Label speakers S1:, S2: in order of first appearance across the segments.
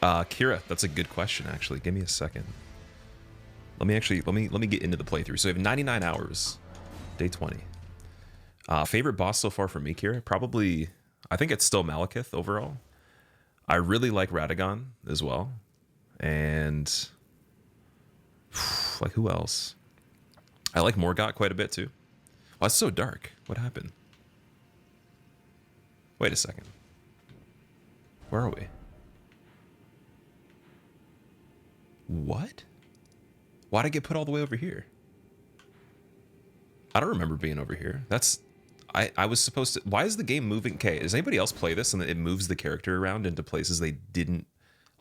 S1: Kira, that's a good question, actually. Give me a second. Let me get into the playthrough. So we have 99 hours, day 20. Favorite boss so far for me, Kira? Probably, I think it's still Malekith overall. I really like Radagon as well. And, like, who else? I like Morgott quite a bit, too. Oh, it's so dark. What happened? Wait a second. Where are we? What? Why'd I get put all the way over here? I don't remember being over here. That's... I was supposed to... Why is the game moving? Okay, does anybody else play this and it moves the character around into places they didn't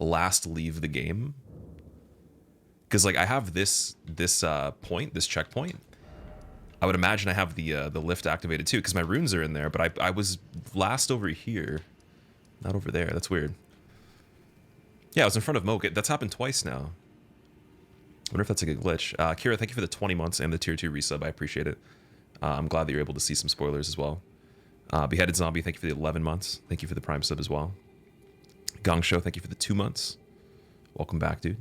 S1: last leave the game? Because, like, I have this checkpoint. I would imagine I have the lift activated too, because my runes are in there, but I was last over here. Not over there. That's weird. Yeah, I was in front of Mohg. That's happened twice now. I wonder if that's a good glitch. Kira, thank you for the 20 months and the tier 2 resub. I appreciate it. I'm glad that you're able to see some spoilers as well. Beheaded Zombie, thank you for the 11 months. Thank you for the Prime sub as well. Gong Show, thank you for the 2 months. Welcome back, dude.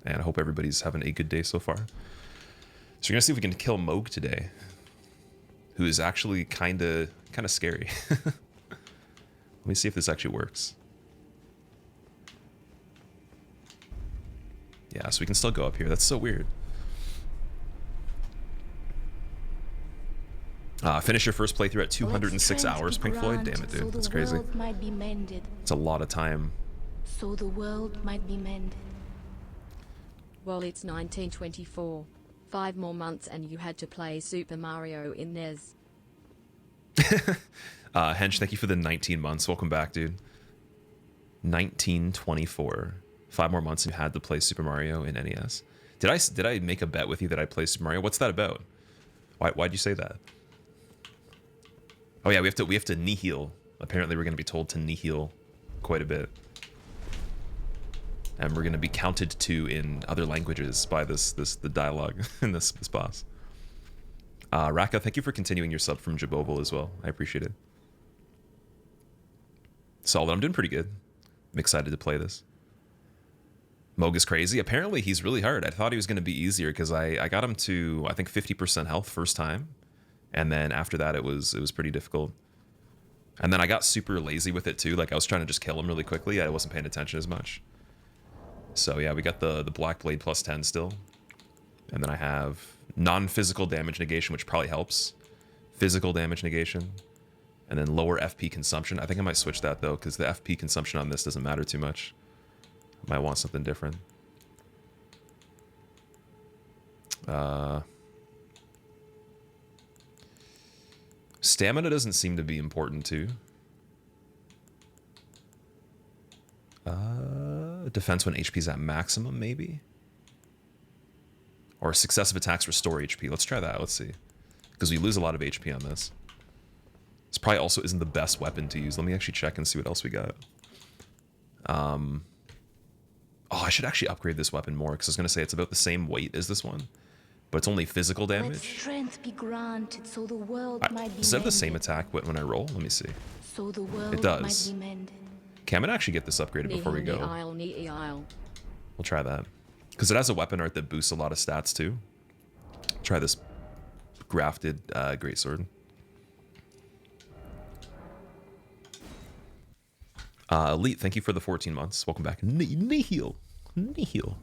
S1: And I hope everybody's having a good day so far. So we're gonna see if we can kill Mohg today, who is actually kind of scary. Let me see if this actually works. Yeah, so we can still go up here. That's so weird. Finish your first playthrough at 206 hours, Pink Floyd. Damn it, dude. That's crazy. It's a lot of time.
S2: So the world might be mended.
S3: Well, it's 1924. 5 more months and you had to play Super Mario in NES.
S1: Hench, thank you for the 19 months. Welcome back, dude. 1924. 5 more months and you had to play Super Mario in NES. Did I make a bet with you that I play Super Mario? What's that about? Why'd you say that? Oh yeah, we have to nihil. Apparently we're gonna be told to nihil quite a bit. And we're gonna be counted to in other languages by the dialogue in this boss. Raka, thank you for continuing your sub from Jaboval as well. I appreciate it. Solid, I'm doing pretty good. I'm excited to play this. Mohg is crazy. Apparently he's really hard. I thought he was gonna be easier because I got him to, I think, 50% health first time. And then after that it was pretty difficult. And then I got super lazy with it too. Like I was trying to just kill him really quickly. I wasn't paying attention as much. So yeah, we got the Black Blade plus 10 still. And then I have non-physical damage negation, which probably helps. Physical damage negation. And then lower FP consumption. I think I might switch that though, because the FP consumption on this doesn't matter too much. I might want something different. Stamina doesn't seem to be important too. Defense when HP is at maximum, maybe? Or successive attacks restore HP. Let's try that. Let's see. Because we lose a lot of HP on this. This probably also isn't the best weapon to use. Let me actually check and see what else we got. Oh, I should actually upgrade this weapon more, because I was going to say it's about the same weight as this one. But it's only physical damage.
S2: Let strength be granted so the world might be
S1: does it have the
S2: mended.
S1: same attack when I roll? Let me see.
S2: So the world
S1: It does.
S2: might be mended.
S1: Okay, I'm going to actually get this upgraded before we go. We'll try that. Because it has a weapon art that boosts a lot of stats too. Try this grafted greatsword. Elite, thank you for the 14 months. Welcome back. Nihil. Nihil.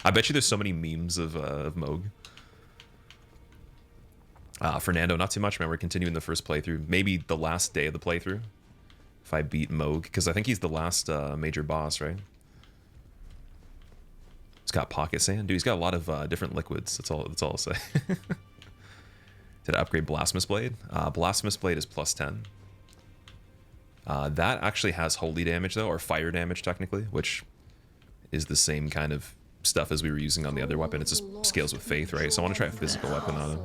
S1: I bet you there's so many memes of Mohg. Fernando, not too much, man. We're continuing the first playthrough. Maybe the last day of the playthrough. If I beat Mohg. Because I think he's the last major boss, right? He's got pocket sand. Dude, he's got a lot of different liquids. That's all I'll say. Did I upgrade Blasphemous Blade? Blasphemous Blade is plus 10. That actually has holy damage, though, or fire damage, technically, which is the same kind of stuff as we were using on the other weapon. It just scales with faith, right? So I want to try a physical weapon on him.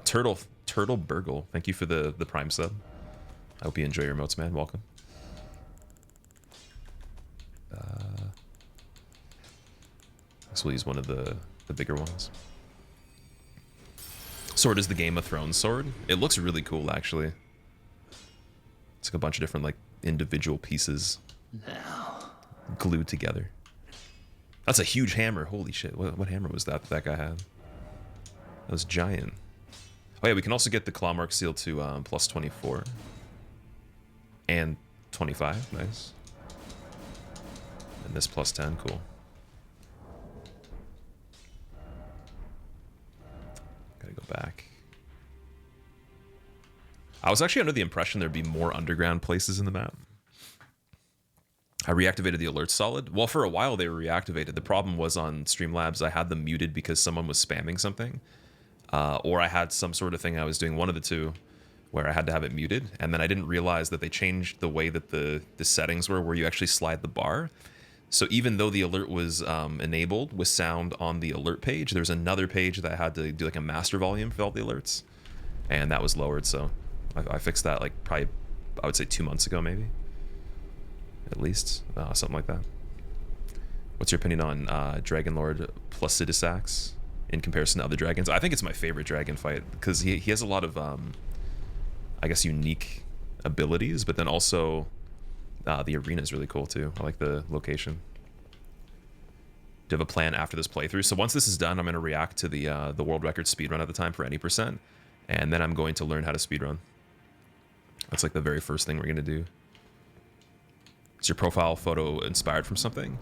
S1: Turtle Burgle, thank you for the Prime sub. I hope you enjoy your emotes, man. Welcome. I guess we'll use one of the bigger ones. Sword is the Game of Thrones sword. It looks really cool, actually. It's like a bunch of different, like, individual pieces glued together. That's a huge hammer. Holy shit. What hammer was that that guy had? That was giant. Oh, yeah, we can also get the Clawmark Seal to plus 24. And 25. Nice. And this plus 10. Cool. Gotta go back. I was actually under the impression there'd be more underground places in the map. I reactivated the alerts solid. Well, for a while they were reactivated. The problem was on Streamlabs, I had them muted because someone was spamming something. Or I had some sort of thing I was doing, one of the two, where I had to have it muted. And then I didn't realize that they changed the way that the settings were, where you actually slide the bar. So even though the alert was enabled with sound on the alert page, there's another page that I had to do like a master volume for all the alerts. And that was lowered, so I fixed that like probably, I would say 2 months ago maybe. At least, something like that. What's your opinion on Dragon Lord Placidusax in comparison to other dragons? I think it's my favorite dragon fight because he has a lot of, I guess, unique abilities, but then also the arena is really cool too. I like the location. Do you have a plan after this playthrough? So once this is done, I'm going to react to the world record speedrun at the time for any %, and then I'm going to learn how to speedrun. That's like the very first thing we're going to do. Is your profile photo inspired from something?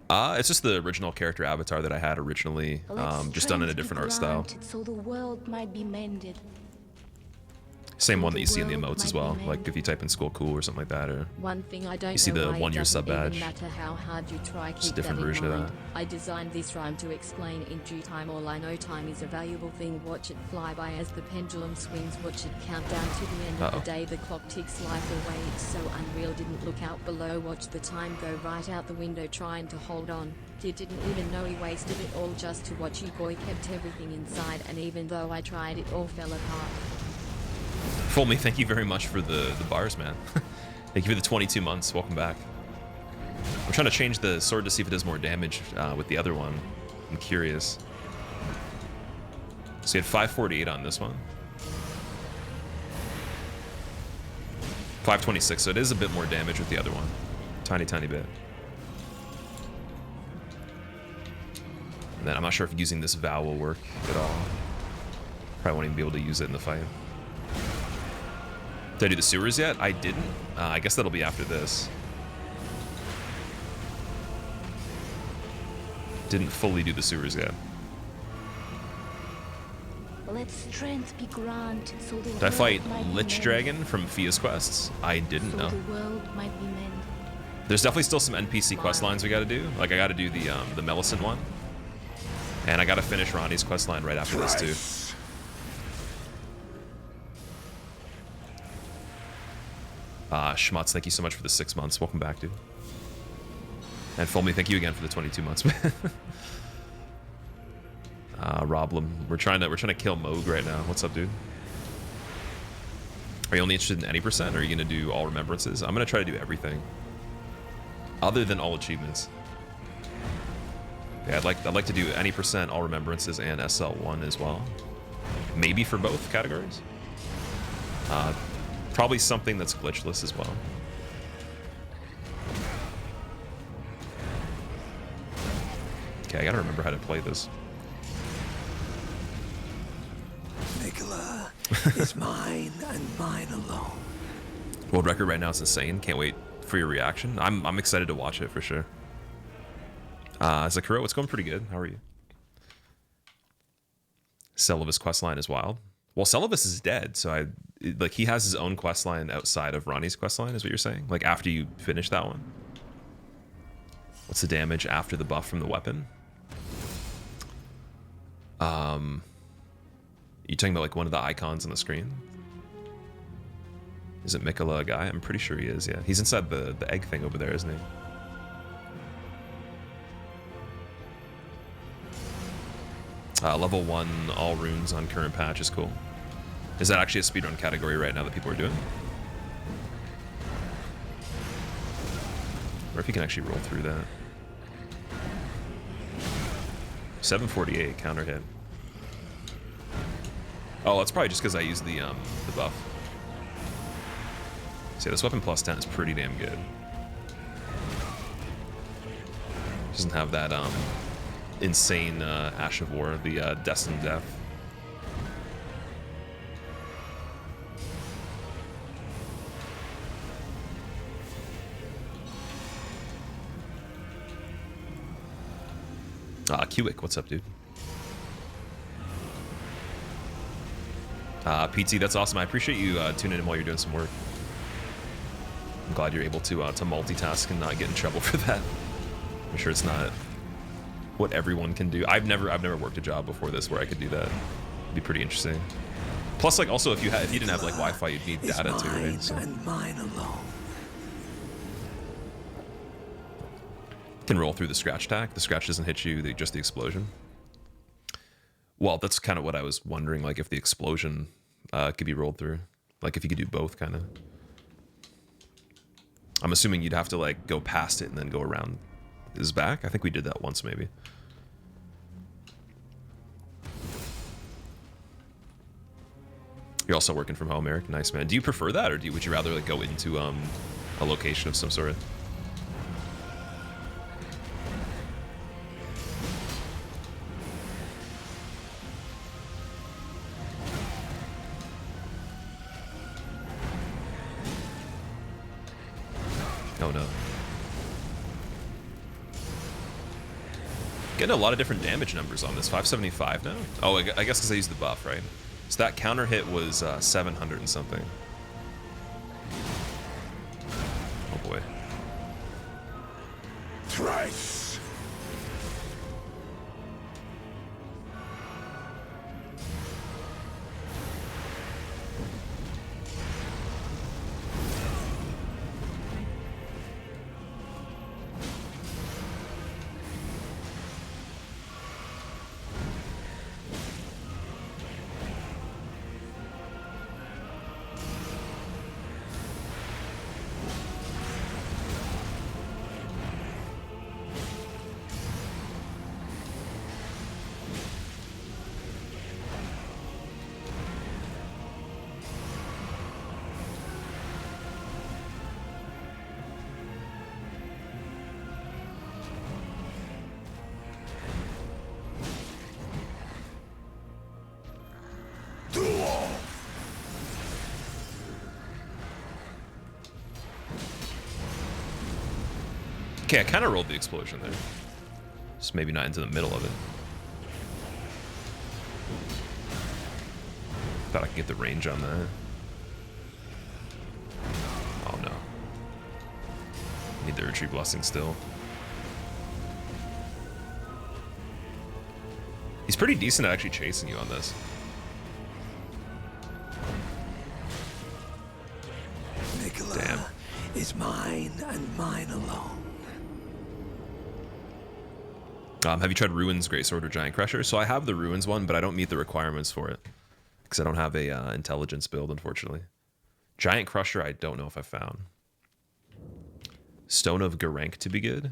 S1: It's just the original character avatar that I had originally, just done in a different art style.
S2: So the world might be mended.
S1: Same one that you see in the emotes as well. Like if you type in Squillakilla or something like that, or
S3: One thing I don't
S1: you see
S3: know
S1: the
S3: why
S1: 1 year sub badge.
S3: No matter how hard you try,
S1: It's a
S3: keep
S1: different
S3: that in
S1: version of
S3: mind.
S1: that.
S3: I designed this rhyme to explain in due time. All I know, time is a valuable thing. Watch it fly by as the pendulum swings. Watch it count down to the end of the day. The clock ticks life away. It's so unreal. Didn't look out below. Watch the time go right out the window, trying to hold on. Didn't even know he wasted it all just to watch you. Boy kept everything inside, and even though I tried, it all fell apart.
S1: Fulmy, thank you very much for the bars, man. Thank you for the 22 months. Welcome back. I'm trying to change the sword to see if it does more damage with the other one. I'm curious. So you had 548 on this one. 526, so it is a bit more damage with the other one. Tiny, tiny bit. And then I'm not sure if using this vow will work at all. Probably won't even be able to use it in the fight. Did I do the sewers yet? I didn't. I guess that'll be after this. Didn't fully do the sewers yet.
S2: Let strength be granted so the
S1: Did I fight
S2: world might be
S1: Lich
S2: mended.
S1: Dragon from Fia's quests? I didn't
S2: So
S1: know.
S2: the world might be mended.
S1: There's definitely still some NPC quest lines we gotta do. Like I gotta do the Millicent one. And I gotta finish Ronnie's quest line right after this too. Schmutz, thank you so much for the 6 months. Welcome back, dude. And Fulmy, thank you again for the 22 months. Roblem, we're trying to kill Mohg right now. What's up, dude? Are you only interested in any %? Or are you gonna do all remembrances? I'm gonna try to do everything, other than all achievements. Yeah, I'd like to do any %, all remembrances, and SL1 as well. Maybe for both categories. Probably something that's glitchless as well. Okay, I gotta remember how to play this.
S4: Nicola is mine and mine alone.
S1: World record right now is insane. Can't wait for your reaction. I'm excited to watch it for sure. Zakuro, it's going pretty good. How are you? Celovus questline is wild. Well, Celovus is dead, so like he has his own questline outside of Ronnie's questline, is what you're saying? Like after you finish that one? What's the damage after the buff from the weapon? You talking about like one of the icons on the screen? Is it Mikola a guy? I'm pretty sure he is, yeah. He's inside the egg thing over there, isn't he? Level 1, all runes on current patch is cool. Is that actually a speedrun category right now that people are doing? Or if you can actually roll through that. 748 counter hit. Oh, that's probably just because I use the buff. So yeah, this weapon plus 10 is pretty damn good. Doesn't have that insane Ash of War, the Destined Death. Qwick, what's up, dude? PT, that's awesome. I appreciate you tuning in while you're doing some work. I'm glad you're able to multitask and not get in trouble for that. I'm sure it's not what everyone can do. I've never worked a job before this where I could do that. It'd be pretty interesting. Plus, like, also if you didn't have like Wi-Fi, you'd need data too, right? So.
S4: And mine alone.
S1: Can roll through the scratch attack. The scratch doesn't hit you, just the explosion. Well, that's kind of what I was wondering, like if the explosion could be rolled through. Like if you could do both, kind of. I'm assuming you'd have to like go past it and then go around his back. I think we did that once, maybe. You're also working from home, Eric. Nice, man. Do you prefer that, or would you rather like go into a location of some sort? Oh no. Getting a lot of different damage numbers on this. 575 now? Oh, I guess because I used the buff, right? So that counter hit was 700 and something. Oh boy.
S4: Thrice.
S1: Okay, I kind of rolled the explosion there. Just maybe not into the middle of it. Thought I could get the range on that. Oh no. Need the retreat blessing still. He's pretty decent at actually chasing you on this.
S4: Nicola
S1: Damn.
S4: is mine and mine alone.
S1: Have you tried Ruins, Greatsword, or Giant Crusher? So I have the Ruins one, but I don't meet the requirements for it. Because I don't have a intelligence build, unfortunately. Giant Crusher, I don't know if I found. Stone of Garank to be good.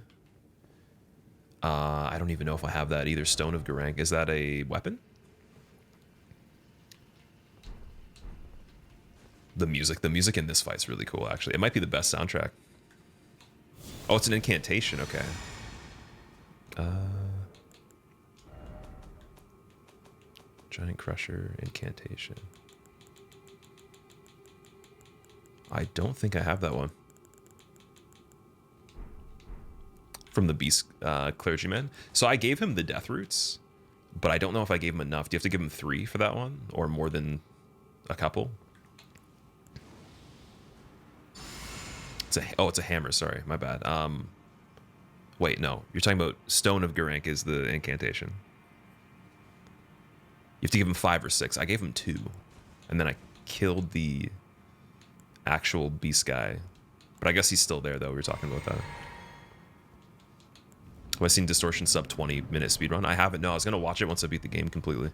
S1: I don't even know if I have that either. Stone of Garank. Is that a weapon? The music in this fight's really cool, actually. It might be the best soundtrack. Oh, it's an incantation. Okay. Giant Crusher, incantation. I don't think I have that one. From the Beast Clergyman. So I gave him the Death Roots, but I don't know if I gave him enough. Do you have to give him 3 for that one? Or more than a couple? It's a hammer, sorry, my bad. Wait, no. You're talking about Stone of Garank is the incantation. You have to give him 5 or 6. I gave him 2. And then I killed the actual beast guy. But I guess he's still there, though. We were talking about that. Have I seen Distortion sub 20-minute speedrun? I haven't. No, I was going to watch it once I beat the game completely.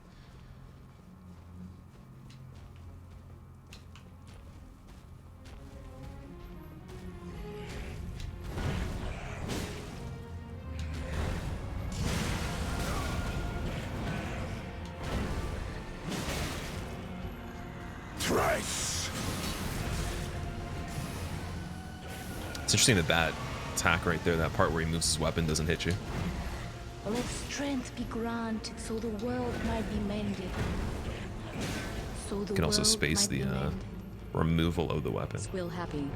S1: It's interesting that that attack right there, that part where he moves his weapon, doesn't hit you.
S2: Let strength be granted so the world might be mended. So the
S1: You can also
S2: world
S1: space
S2: might
S1: the
S2: be mended.
S1: removal of the weapon.
S3: Squill happy.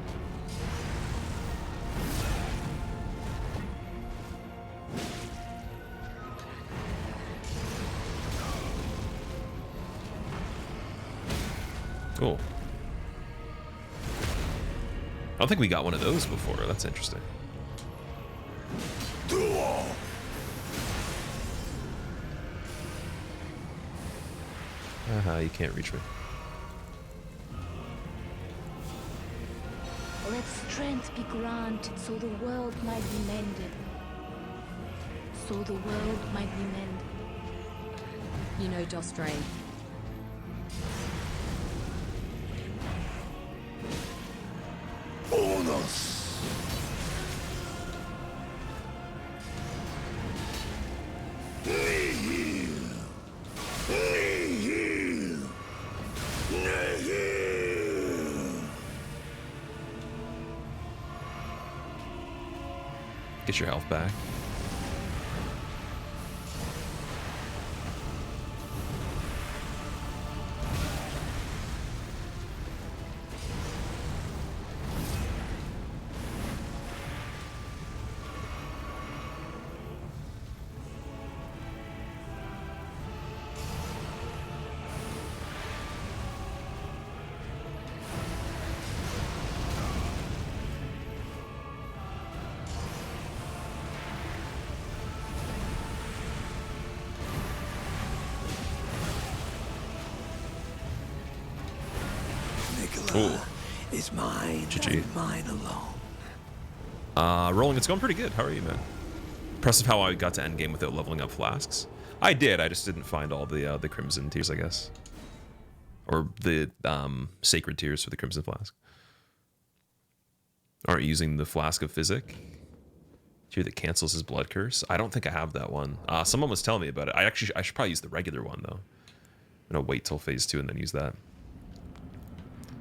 S1: Cool. I don't think we got one of those before. That's interesting. You can't reach me.
S2: Let strength be granted so the world might be mended. So the world might be mended.
S3: You know Dostray.
S4: Bonus.
S1: Get your health back. Ooh.
S4: Is mine
S1: GG.
S4: and mine alone.
S1: Rolling, it's going pretty good. How are you, man? Impressive how I got to endgame without leveling up flasks. I did. I just didn't find all the crimson tiers, I guess, or the sacred tiers for the crimson flask. Aren't using the flask of physic tier that cancels his blood curse. I don't think I have that one. Someone was telling me about it. I should probably use the regular one though. I'm gonna wait till phase 2 and then use that.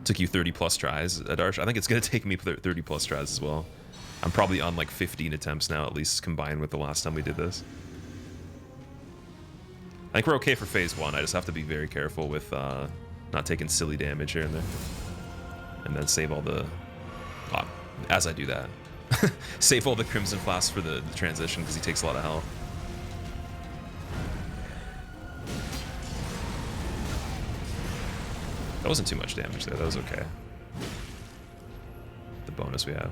S1: Took you 30 plus tries, Adarsh. I think it's gonna take me 30 plus tries as well. I'm probably on like 15 attempts now, at least combined with the last time we did this. I think we're okay for phase 1. I just have to be very careful with not taking silly damage here and there. And then save all the... as I do that. Save all the Crimson Flasks for the transition, because he takes a lot of health. That wasn't too much damage there. That was okay. The bonus we have.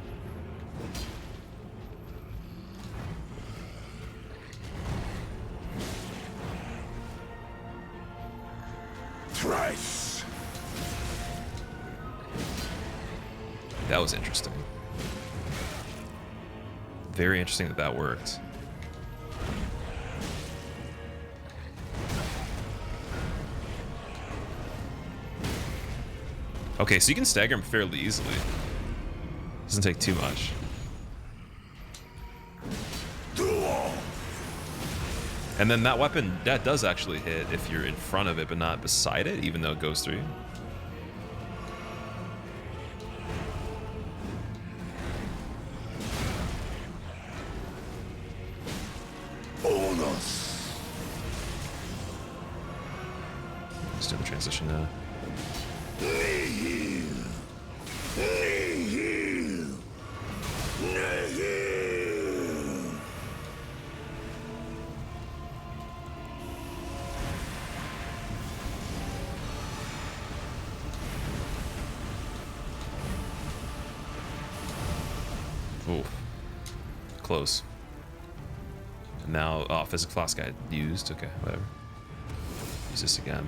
S4: Thrice.
S1: That was interesting. Very interesting that that worked. Okay, so you can stagger him fairly easily. Doesn't take too much. And then that weapon, that does actually hit if you're in front of it, but not beside it, even though it goes through you.
S4: Bonus.
S1: Let's do the transition now. Ooh. Close. And now, oh, physical flask I used. Okay, whatever. Use this again.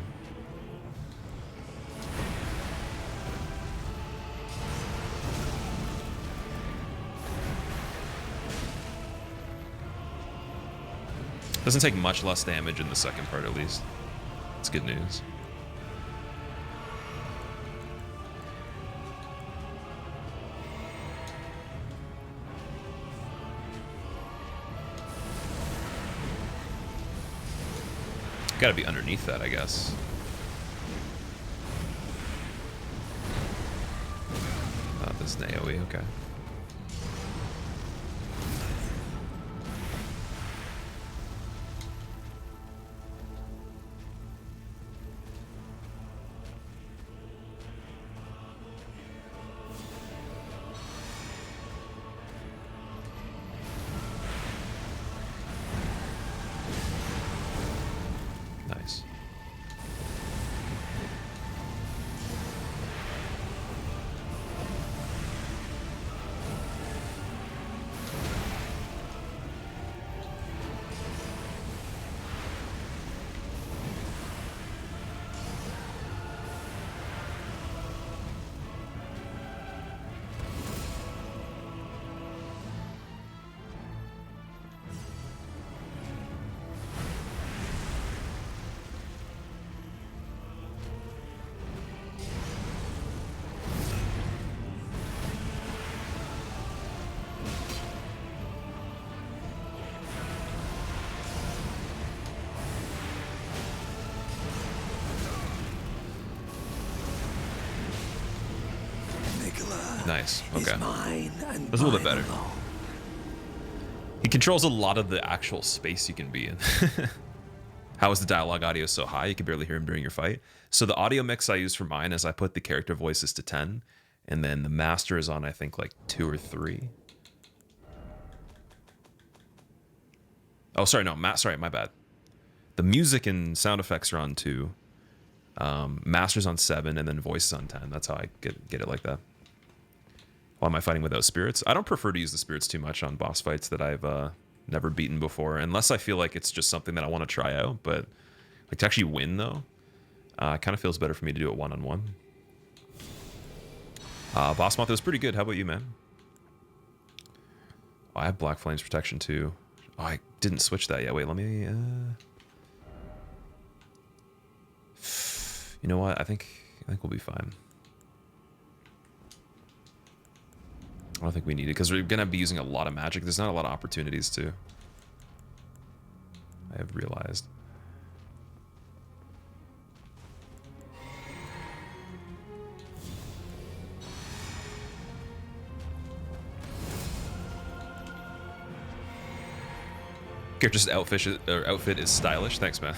S1: Doesn't take much less damage in the second part, at least. It's good news. Gotta be underneath that, I guess. Oh, this is an AoE, okay. Nice.
S4: is
S1: Okay.
S4: mine and
S1: That's a little bit
S4: mine
S1: better.
S4: alone.
S1: He controls a lot of the actual space you can be in. How is the dialogue audio so high? You can barely hear him during your fight. So the audio mix I use for mine is I put the character voices to 10, and then the master is on, I think, like 2 or 3. Oh, sorry, no, sorry, my bad. The music and sound effects are on 2, master's on 7, and then voices on 10. That's how I get it like that. Why am I fighting without spirits? I don't prefer to use the spirits too much on boss fights that I've never beaten before, unless I feel like it's just something that I want to try out. But like to actually win, though, it kind of feels better for me to do it one-on-one. Boss Moth was pretty good. How about you, man? Oh, I have Black Flames protection too. Oh, I didn't switch that yet. Wait, let me... You know what? I think we'll be fine. I don't think we need it because we're gonna be using a lot of magic. There's not a lot of opportunities to. I have realized. Character's outfit is stylish. Thanks, man.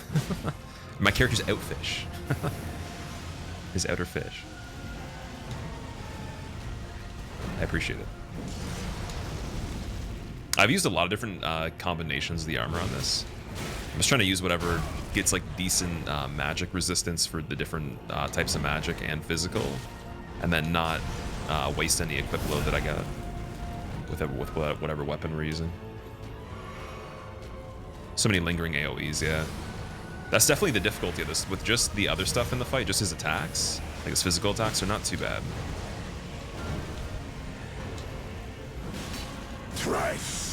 S1: My character's outfish. His outer fish. I appreciate it. I've used a lot of different combinations of the armor on this. I'm just trying to use whatever gets like decent magic resistance for the different types of magic and physical, and then not waste any equip load that I got with whatever weapon we're using. So many lingering AoEs, yeah. That's definitely the difficulty of this. With just the other stuff in the fight, just his attacks, like his physical attacks, are not too bad.
S4: Thrice.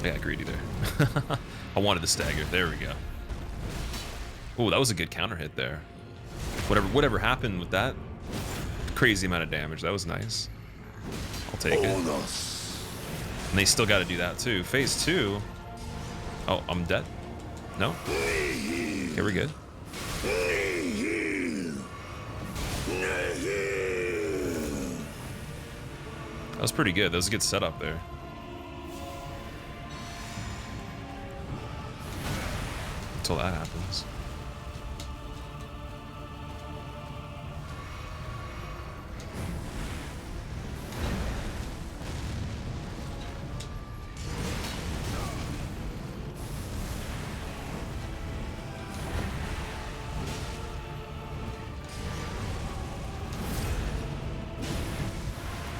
S1: Yeah, greedy there. I wanted the stagger. There we go. Oh, that was a good counter hit there. Whatever happened with that crazy amount of damage, that was nice. I'll take it. And they still got to do that too. Phase 2. Oh, I'm dead. No. Okay, we're good. That was pretty good. That was a good setup there. Until that happens.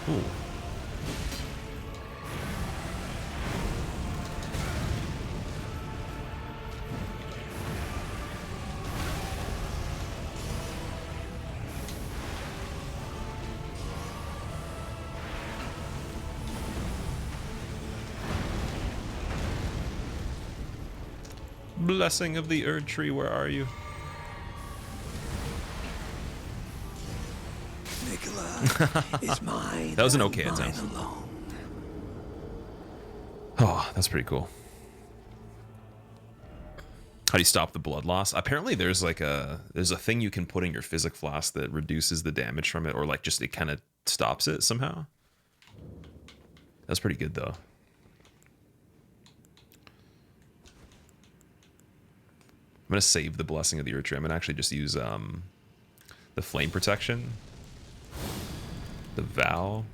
S1: Ooh. Blessing of the Erd Tree, where are you?
S4: Squillakilla is mine.
S1: That was an
S4: and
S1: okay
S4: mine
S1: attempt.
S4: alone.
S1: Oh, that's pretty cool. How do you stop the blood loss? Apparently there's like a thing you can put in your physic flask that reduces the damage from it, or like just it kind of stops it somehow. That's pretty good though. I'm gonna save the Blessing of the Erd Tree. I'm gonna actually just use the Flame Protection, the Vow,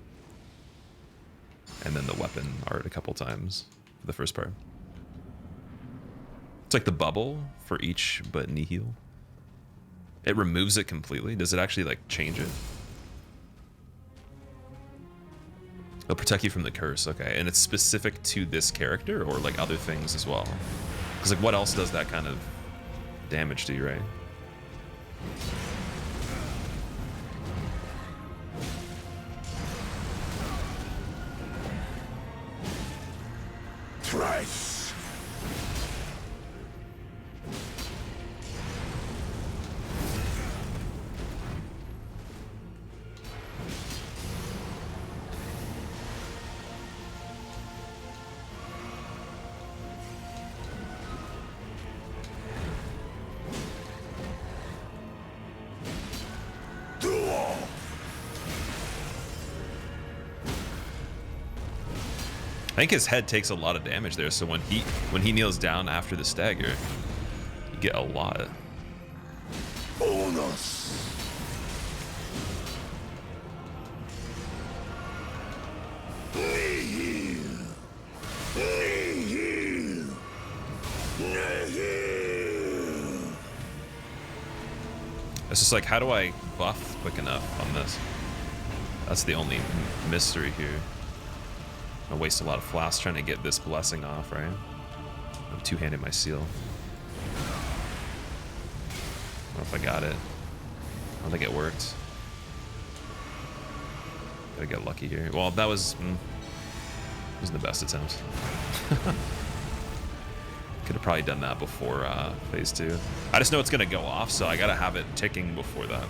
S1: and then the Weapon art a couple times for the first part. It's like the bubble for each but Nihil. It removes it completely. Does it actually like change it? They'll protect you from the curse, okay. And it's specific to this character or like other things as well? Because like what else does that kind of damage to you, right?
S4: Thrice. Duel.
S1: I think his head takes a lot of damage there, so when he kneels down after the stagger, you get a lot.
S4: Bonus. Nihil. Nihil. Nihil.
S1: It's just like, how do I buff quick enough on this? That's the only mystery here. I waste a lot of flasks trying to get this blessing off, right? I'm two-handed my seal. I don't know if I got it. I don't think it worked. Gotta get lucky here. Well, that was wasn't the best attempt. Could have probably done that before phase 2. I just know it's gonna go off, so I gotta have it ticking before that.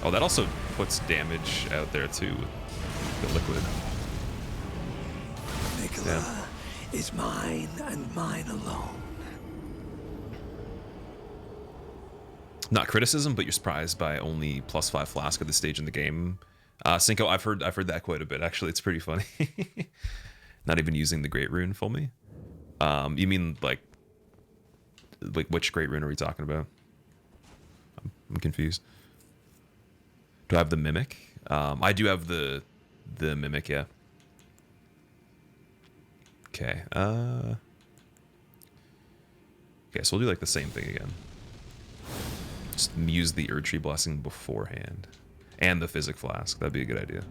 S1: Oh, that also puts damage out there too with the liquid.
S4: Nicola is mine and mine alone.
S1: Not criticism, but you're surprised by only +5 flask at this stage in the game. Cinco, I've heard that quite a bit actually. It's pretty funny. Not even using the Great Rune for me. You mean like which Great Rune are we talking about? I'm confused. Do I have the Mimic? I do have the Mimic, yeah. Okay. Okay, so we'll do like the same thing again. Just use the Erdtree Blessing beforehand. And the Physic Flask. That'd be a good idea.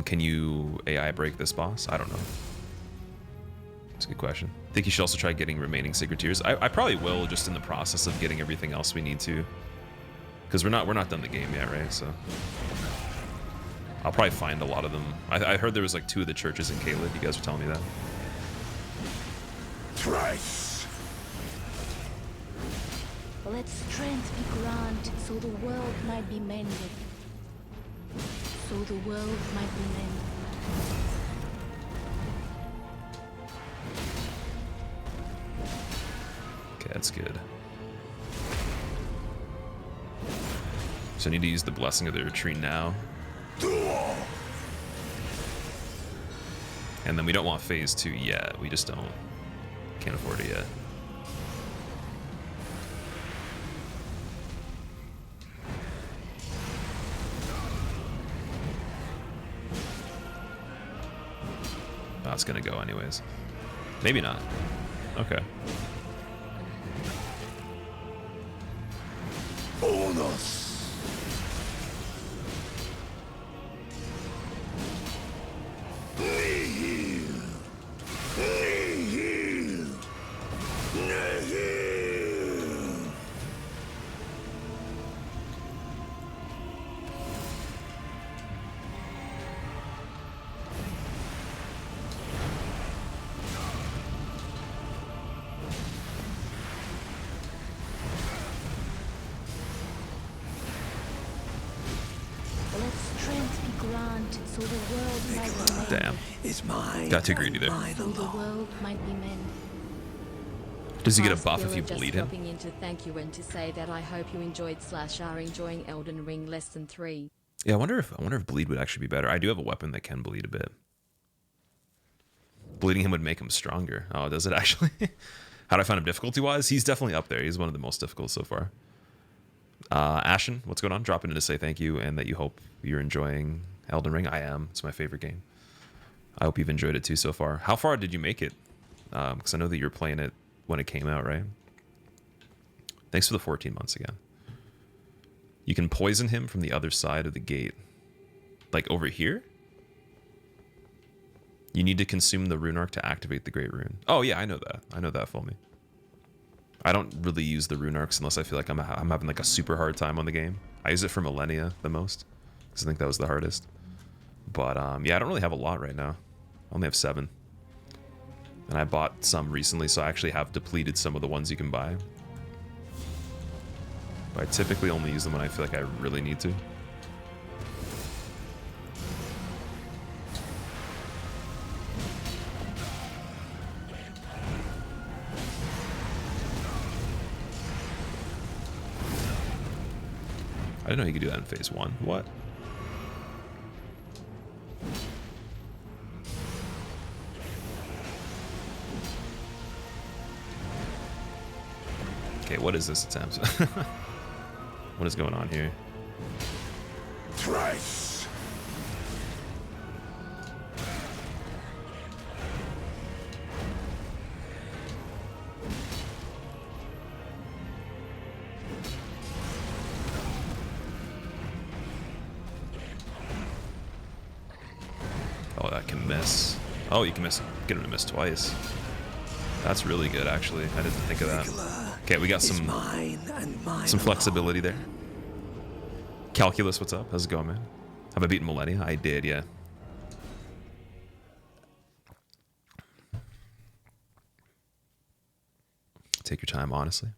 S1: Can you AI break this boss? I don't know. That's a good question. I think you should also try getting remaining Sacred Tears. I probably will, just in the process of getting everything else we need to. Because we're not done the game yet, right? So I'll probably find a lot of them. I heard there was like 2 of the churches in Caelid. You guys were telling me that.
S4: Thrice.
S2: Let strength be granted so the world might be mended. So the world might be mended.
S1: Okay, that's good. So I need to use the Blessing of the Retreat now.
S4: Duel.
S1: And then we don't want phase 2 yet. We just don't. Can't afford it yet. That's gonna go anyways. Maybe not. Okay.
S4: Bonus. Nihil. Nihil. Nihil.
S2: Let strength be granted so the world might be mended.
S1: Damn.
S4: Is mine.
S1: Got too greedy
S4: and
S1: there.
S4: mine
S2: So the
S4: alone.
S2: world might be mended.
S1: Does he get a
S3: Hi,
S1: buff if you
S3: Squilla,
S1: bleed
S3: just
S1: him?
S3: dropping in to thank you and to say that I hope you enjoyed / are enjoying Elden Ring Lesson 3.
S1: Yeah, I wonder if bleed would actually be better. I do have a weapon that can bleed a bit. Bleeding him would make him stronger. Oh, does it actually? How do I find him difficulty-wise? He's definitely up there. He's one of the most difficult so far. Ashen, what's going on? Dropping in to say thank you and that you hope you're enjoying Elden Ring. I am. It's my favorite game. I hope you've enjoyed it too so far. How far did you make it? Because I know that you're playing it when it came out, right? Thanks for the 14 months again. You can poison him from the other side of the gate. Like over here? You need to consume the rune arc to activate the Great Rune. Oh yeah, I know that. I know that for me. I don't really use the rune arcs unless I feel like I'm having like a super hard time on the game. I use it for Millennia the most, because I think that was the hardest. But yeah, I don't really have a lot right now. I only have 7. And I bought some recently, so I actually have depleted some of the ones you can buy. But I typically only use them when I feel like I really need to. I didn't know you could do that in phase 1. What? Okay, what is this attempt? What is going on here?
S4: Thrice.
S1: Oh, that can miss. Oh, you can miss. Get him to miss twice. That's really good, actually. I didn't think of that. Okay, we got some flexibility there. Calculus, what's up? How's it going, man? Have I beaten Millennia? I did, yeah. Take your time, honestly.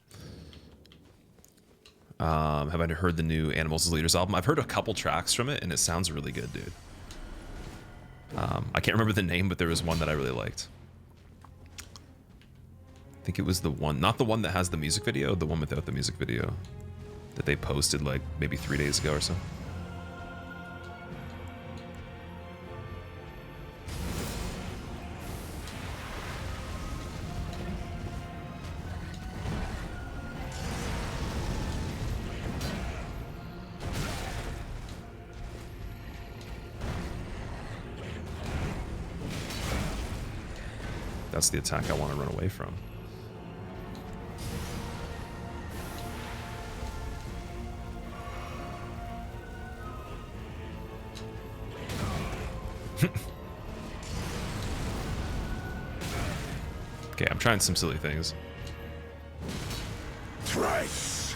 S1: Have I heard the new Animals as Leaders album? I've heard a couple tracks from it, and it sounds really good, dude. I can't remember the name, but there was one that I really liked. I think it was the one, not the one that has the music video, the one without the music video that they posted like maybe 3 days ago or so. That's the attack I want to run away from. Okay, I'm trying some silly things.
S4: Thrice.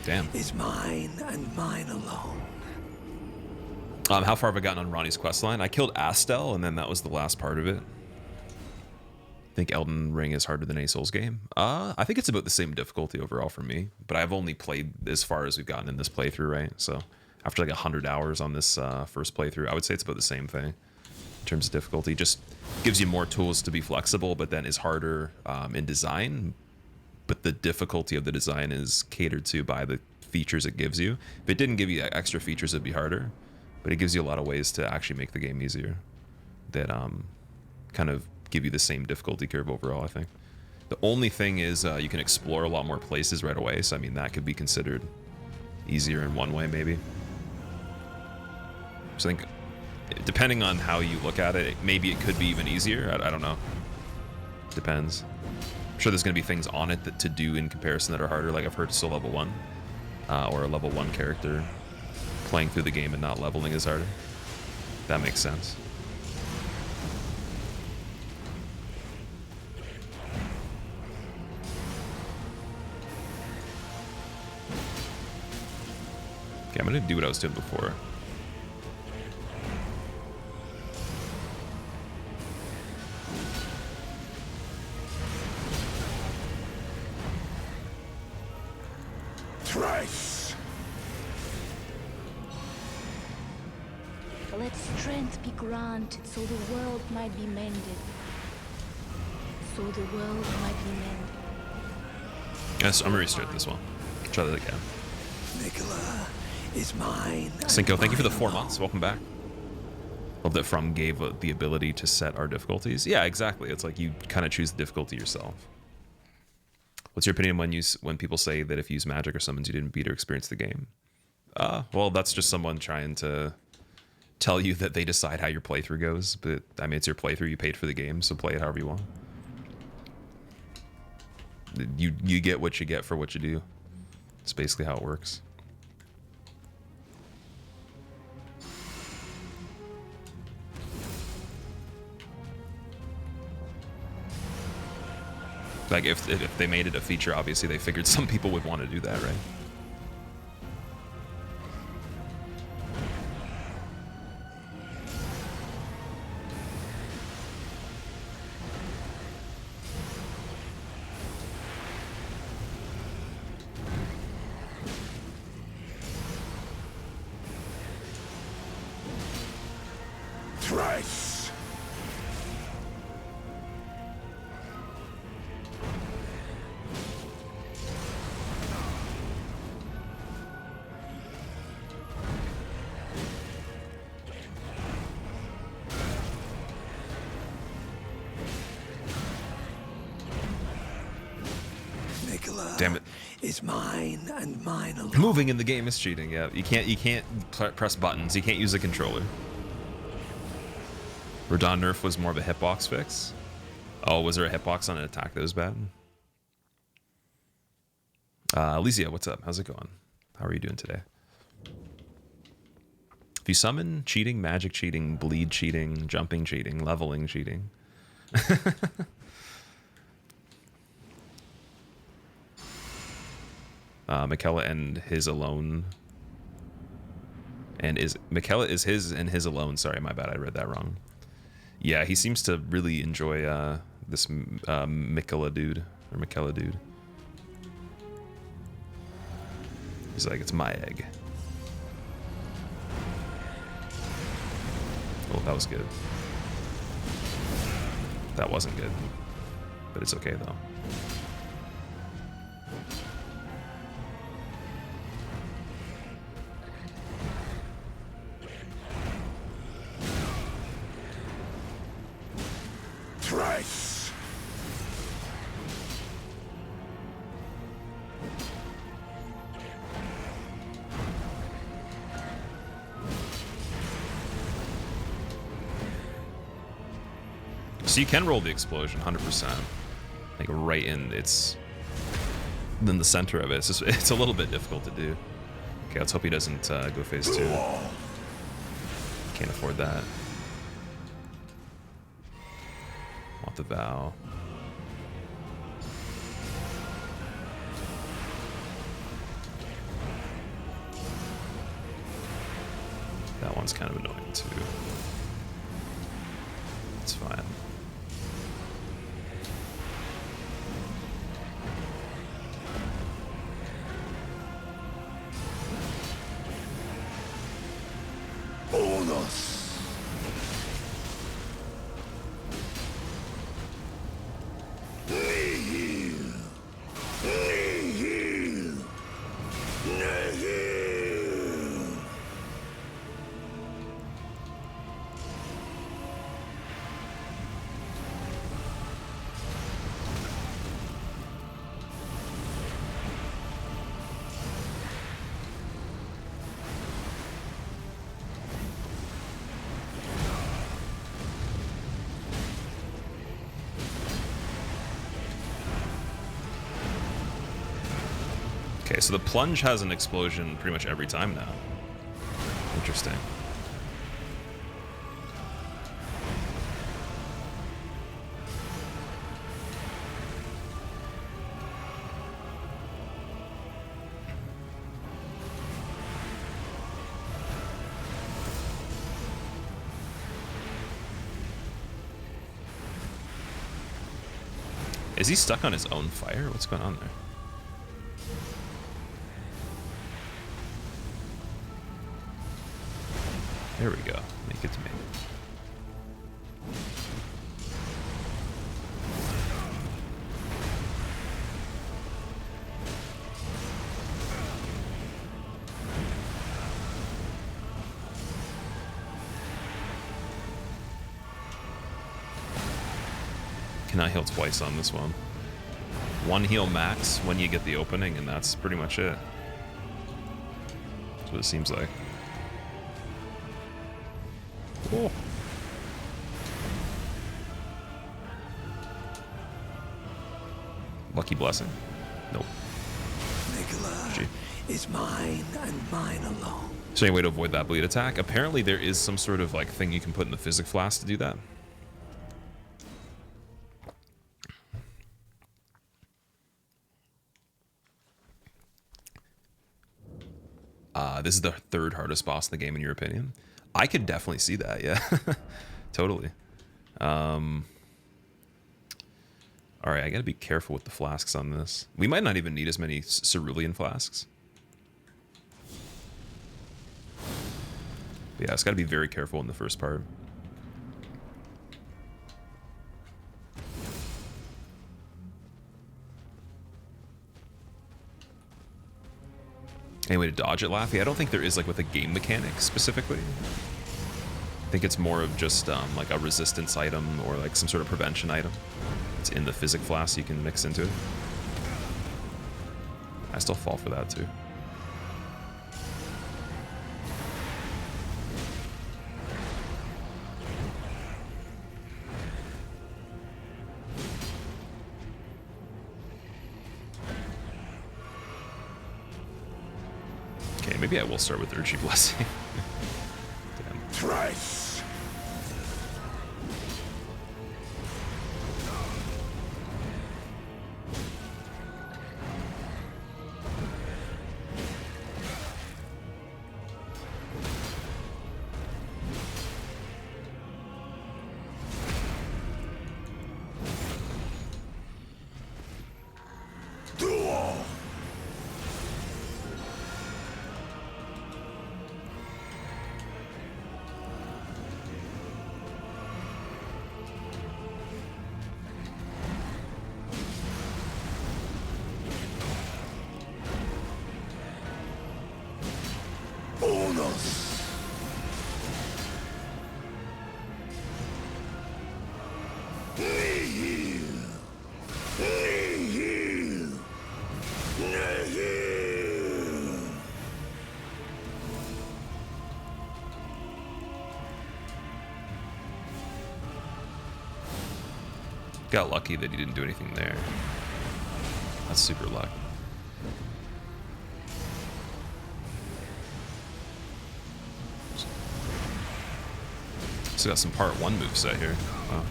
S1: Damn.
S4: Is mine and mine alone.
S1: How far have I gotten on Ronnie's questline? I killed Astel, and then that was the last part of it. I think Elden Ring is harder than a Souls game. I think it's about the same difficulty overall for me, but I've only played as far as we've gotten in this playthrough, right? So after like 100 hours on this first playthrough, I would say it's about the same thing in terms of difficulty. Just gives you more tools to be flexible, but then is harder in design. But the difficulty of the design is catered to by the features it gives you. If it didn't give you extra features, it'd be harder. But it gives you a lot of ways to actually make the game easier that kind of give you the same difficulty curve overall, I think. The only thing is you can explore a lot more places right away, so I mean that could be considered easier in one way maybe. So I think depending on how you look at it, maybe it could be even easier. I don't know. Depends. I'm sure there's going to be things on it that to do in comparison that are harder, like I've heard still level 1 or a level 1 character playing through the game and not leveling is harder. That makes sense. Okay, I'm gonna do what I was doing before.
S4: Thrice.
S2: Let strength be granted, so the world might be mended. So the world might be mended.
S1: Yes, I'm gonna restart this one. Try that again.
S4: Nicola is mine.
S1: Cinco, thank you for the 4 months. Welcome back. Well, that From gave the ability to set our difficulties. Yeah, exactly. It's like you kind of choose the difficulty yourself. What's your opinion when people say that if you use magic or summons you didn't beat or experience the game? Well, that's just someone trying to tell you that they decide how your playthrough goes. But I mean, it's your playthrough. You paid for the game, so play it however you want. You get what you get for what you do. It's basically how it works. Like if they made it a feature, obviously they figured some people would want to do that, right?
S4: Thrice.
S1: Damn it.
S4: Is mine and mine alone.
S1: Moving in the game is cheating. Yeah, you can't press buttons. You can't use a controller. Radon nerf was more of a hitbox fix. Oh, was there a hitbox on an attack that was bad? Alicia, what's up? How's it going? How are you doing today? If you summon cheating, magic cheating, bleed cheating, jumping cheating, leveling cheating. Michaela and his alone. And Michaela is his and his alone. Sorry, my bad. I read that wrong. Yeah, he seems to really enjoy this Michaela dude. Or Michaela dude. He's like, it's my egg. Oh, that was good. That wasn't good. But it's okay, though.
S4: Thrice.
S1: So you can roll the explosion 100%. Like right in it's in the center of it. It's a little bit difficult to do. Okay, let's hope he doesn't go phase 2. Can't afford that. Want the vow. That one's kind of annoying too. It's fine.
S4: Bonus. Nihil. Nihil. Nihil.
S1: Okay, so the plunge has an explosion pretty much every time now. Interesting. Is he stuck on his own fire? What's going on there? There we go. Make it to me. Can I heal twice on this one? One heal max when you get the opening, and that's pretty much it. That's what it seems like. Cool. Lucky blessing? Nope.
S4: Squillakilla is mine and mine alone.
S1: So any way to avoid that bleed attack? Apparently there is some sort of like thing you can put in the physic flask to do that. This is the third hardest boss in the game, in your opinion? I could definitely see that, yeah. Totally. Alright, I gotta be careful with the flasks on this. We might not even need as many cerulean flasks. But yeah, it's gotta be very careful in the first part. Any way to dodge it, Laffy? I don't think there is, like, with a game mechanic specifically. I think it's more of just like a resistance item or like some sort of prevention item. It's in the physic flask you can mix into it. I still fall for that too. Okay, maybe I will start with Urgy Blessing. Damn.
S4: Thrice.
S1: Got lucky that he didn't do anything there. That's super luck. Still got some part 1 moveset here. Wow.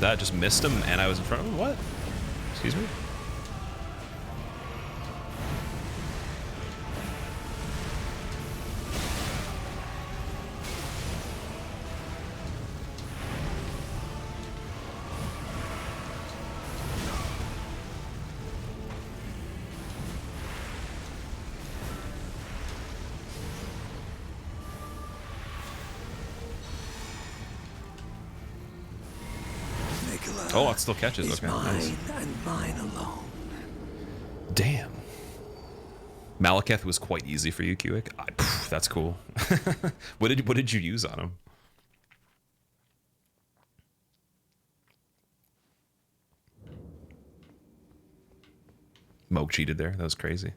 S1: That just missed him and I was in front of him? What? Excuse me? Oh, it still catches. Okay, nice.
S4: And mine alone.
S1: Damn. Malekith was quite easy for you, Quillakilla. That's cool. What did you use on him? Mohg cheated there. That was crazy.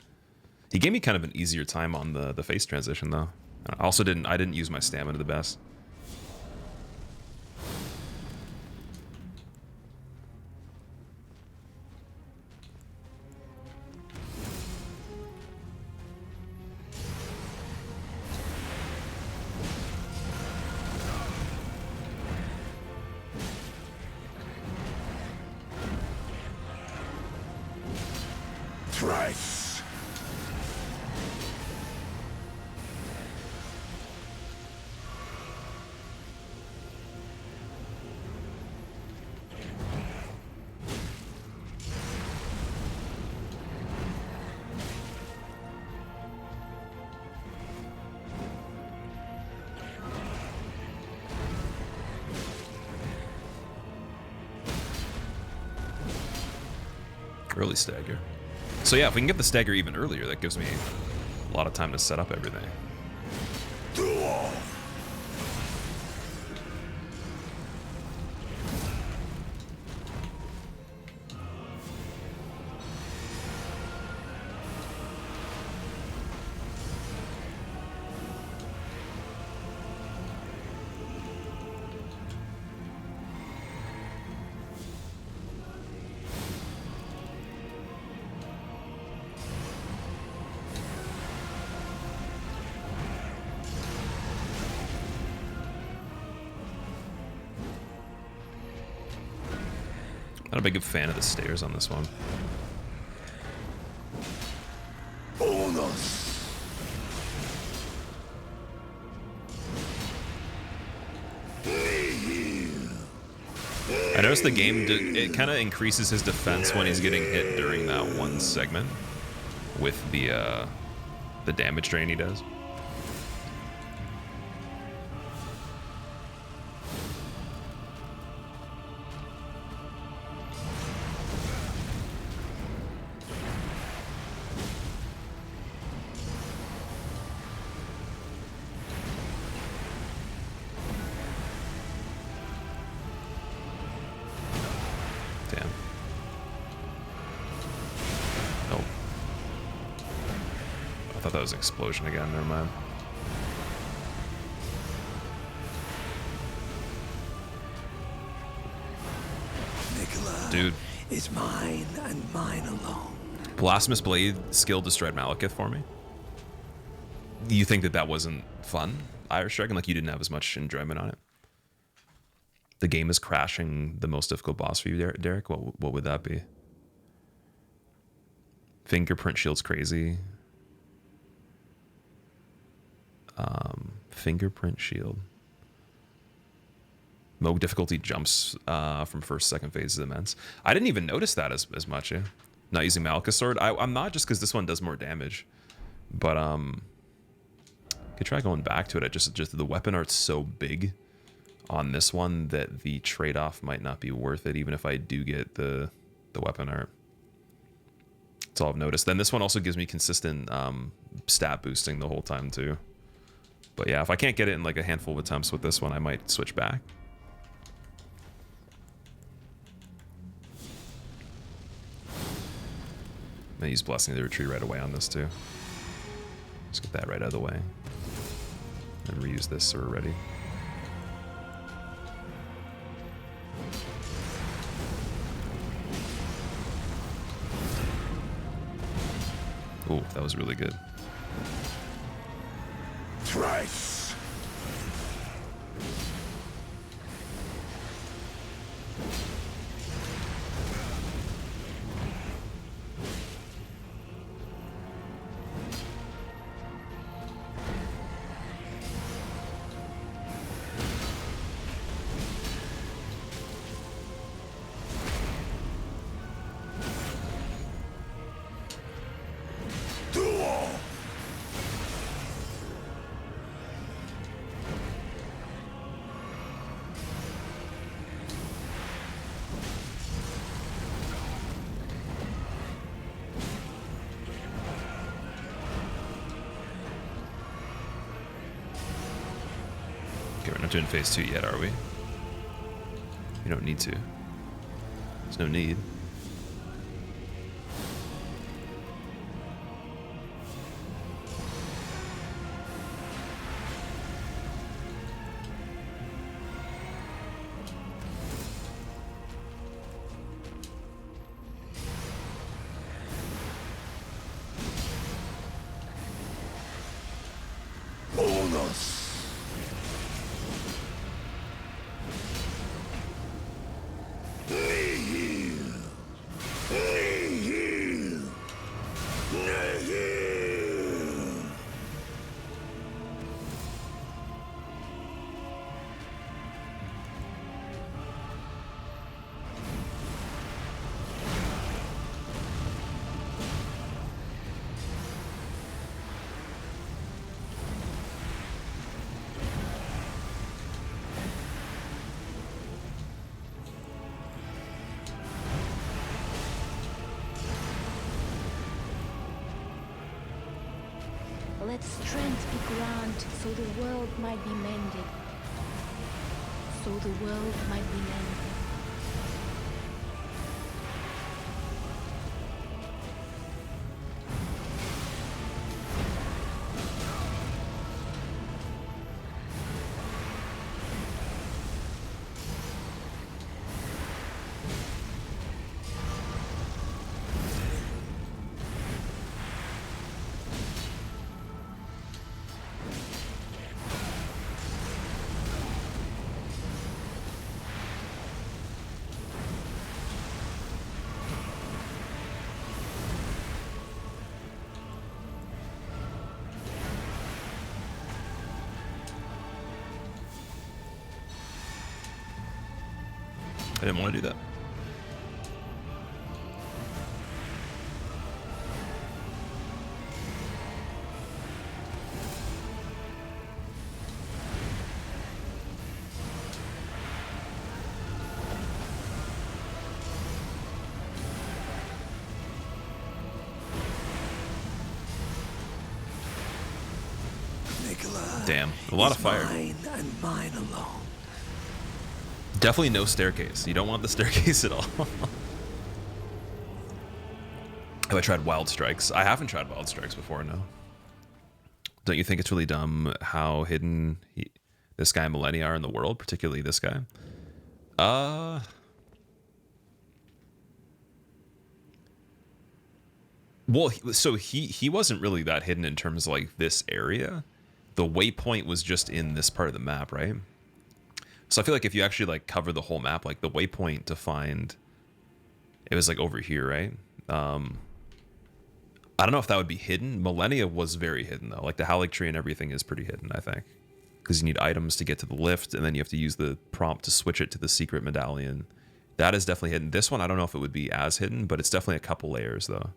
S1: He gave me kind of an easier time on the face transition though. I also didn't use my stamina the best.
S4: Thrice.
S1: Early stagger. So yeah, if we can get the stagger even earlier, that gives me a lot of time to set up everything. Not a big fan of the stairs on this one.
S4: Bonus.
S1: I noticed the game, it kind of increases his defense when he's getting hit during that one segment with the damage drain he does. Damn. Oh. I thought that was an explosion again, never mind.
S4: Nicola
S1: Dude.
S4: is mine and mine alone.
S1: Blasphemous Blade skill destroyed Malekith for me. You think that that wasn't fun, Irish Dragon? Like you didn't have as much enjoyment on it? The game is crashing the most difficult boss for you, Derek? What would that be? Fingerprint shield's crazy. Fingerprint shield. Mohg difficulty jumps from first, second phase is immense. I didn't even notice that as much, yeah. Not using Malekith's sword. I'm not, just because this one does more damage. But could try going back to it. Just the weapon art's so big on this one that the trade-off might not be worth it, even if I do get the weapon art. That's all I've noticed. Then this one also gives me consistent stat boosting the whole time too. But yeah, if I can't get it in like a handful of attempts with this one, I might switch back. I'm gonna use Blessing of the Retreat right away on this too. Let's get that right out of the way. And reuse this so we're ready. Oh, that was really good.
S4: Thrice.
S1: Okay, we're not doing phase 2 yet, are we? We don't need to. There's no need.
S4: Bonus.
S2: Let strength be granted, so the world might be mended. So the world might be mended.
S1: I didn't want to do that. Damn, a lot of fire.
S4: Mine and mine alone.
S1: Definitely no staircase. You don't want the staircase at all. Have I tried Wild Strikes? I haven't tried Wild Strikes before, no. Don't you think it's really dumb how hidden this guy and Millennia are in the world, particularly this guy? Well, so he wasn't really that hidden in terms of like this area. The waypoint was just in this part of the map, right? So I feel like if you actually like cover the whole map, like the waypoint to find, it was like over here, right? I don't know if that would be hidden. Millennia was very hidden though. Like the Halic tree and everything is pretty hidden, I think. Because you need items to get to the lift, and then you have to use the prompt to switch it to the secret medallion. That is definitely hidden. This one, I don't know if it would be as hidden, but it's definitely a couple layers though.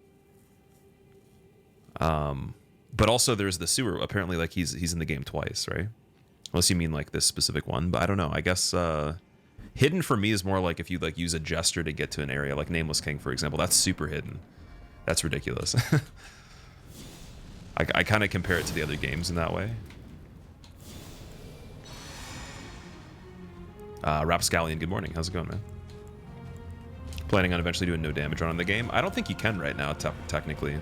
S1: But also there's the sewer. Apparently, like he's in the game twice, right? Unless you mean like this specific one, but I don't know. I guess hidden for me is more like if you like use a gesture to get to an area, like Nameless King, for example. That's super hidden. That's ridiculous. I kind of compare it to the other games in that way. Rapscallion, good morning. How's it going, man? Planning on eventually doing no damage run on the game? I don't think you can right now, technically.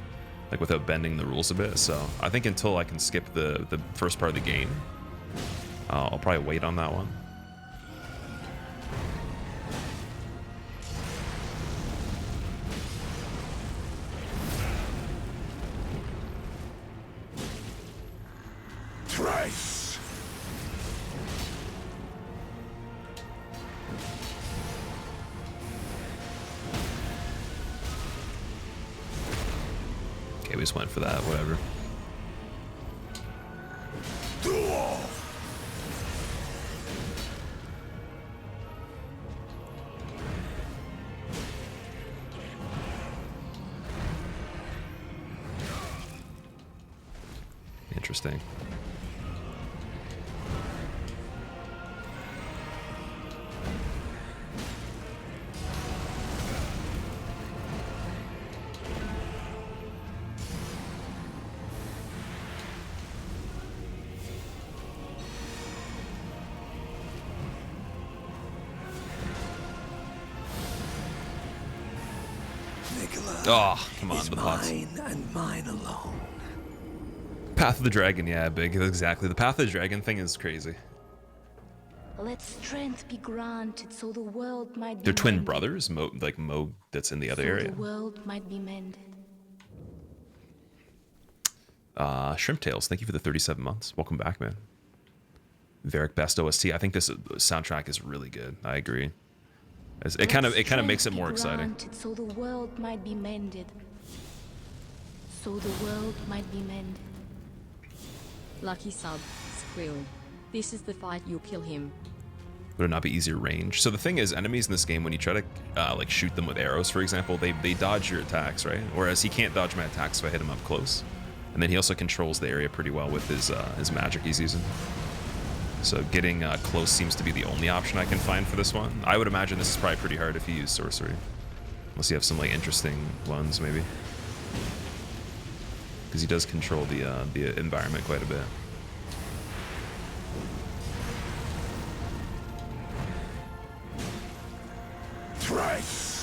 S1: Like without bending the rules a bit, so I think until I can skip the first part of the game, I'll probably wait on that one.
S4: Trace.
S1: Okay, we just went for that, whatever. Interesting. Oh, come on, the pots.
S4: Mine and mine alone.
S1: Path of the Dragon, yeah, big, exactly. The Path of the Dragon thing is crazy.
S2: Let strength be granted so the world might be
S1: They're twin
S2: mended.
S1: brothers, like Mohg that's in the other
S2: So
S1: area.
S2: the world might be mended.
S1: Shrimp Tails, thank you for the 37 months. Welcome back, man. Varric Best OST. I think this soundtrack is really good. I agree. It kind of makes it more exciting.
S2: So the world might be mended. So the world might be mended.
S3: Lucky sub, Squill. This is the fight, you'll kill him.
S1: Would it not be easier range? So the thing is, enemies in this game, when you try to like shoot them with arrows, for example, they dodge your attacks, right? Whereas he can't dodge my attacks if I hit him up close. And then he also controls the area pretty well with his magic he's using. So getting close seems to be the only option I can find for this one. I would imagine this is probably pretty hard if you use sorcery. Unless you have some like interesting ones, maybe. Because he does control the environment quite a bit.
S4: Trace.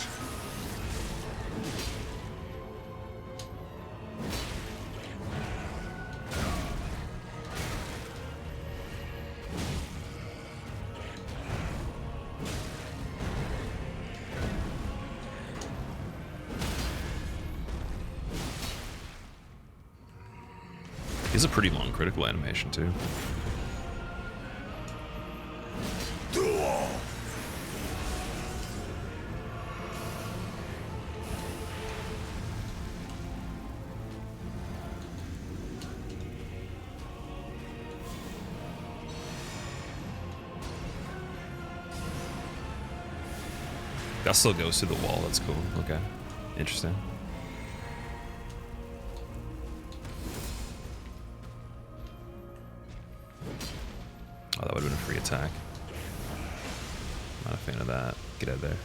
S1: It's a pretty long critical animation too. That still goes to the wall. That's cool. Okay. Interesting. Oh, that would have been a free attack. Not a fan of that. Get out of there.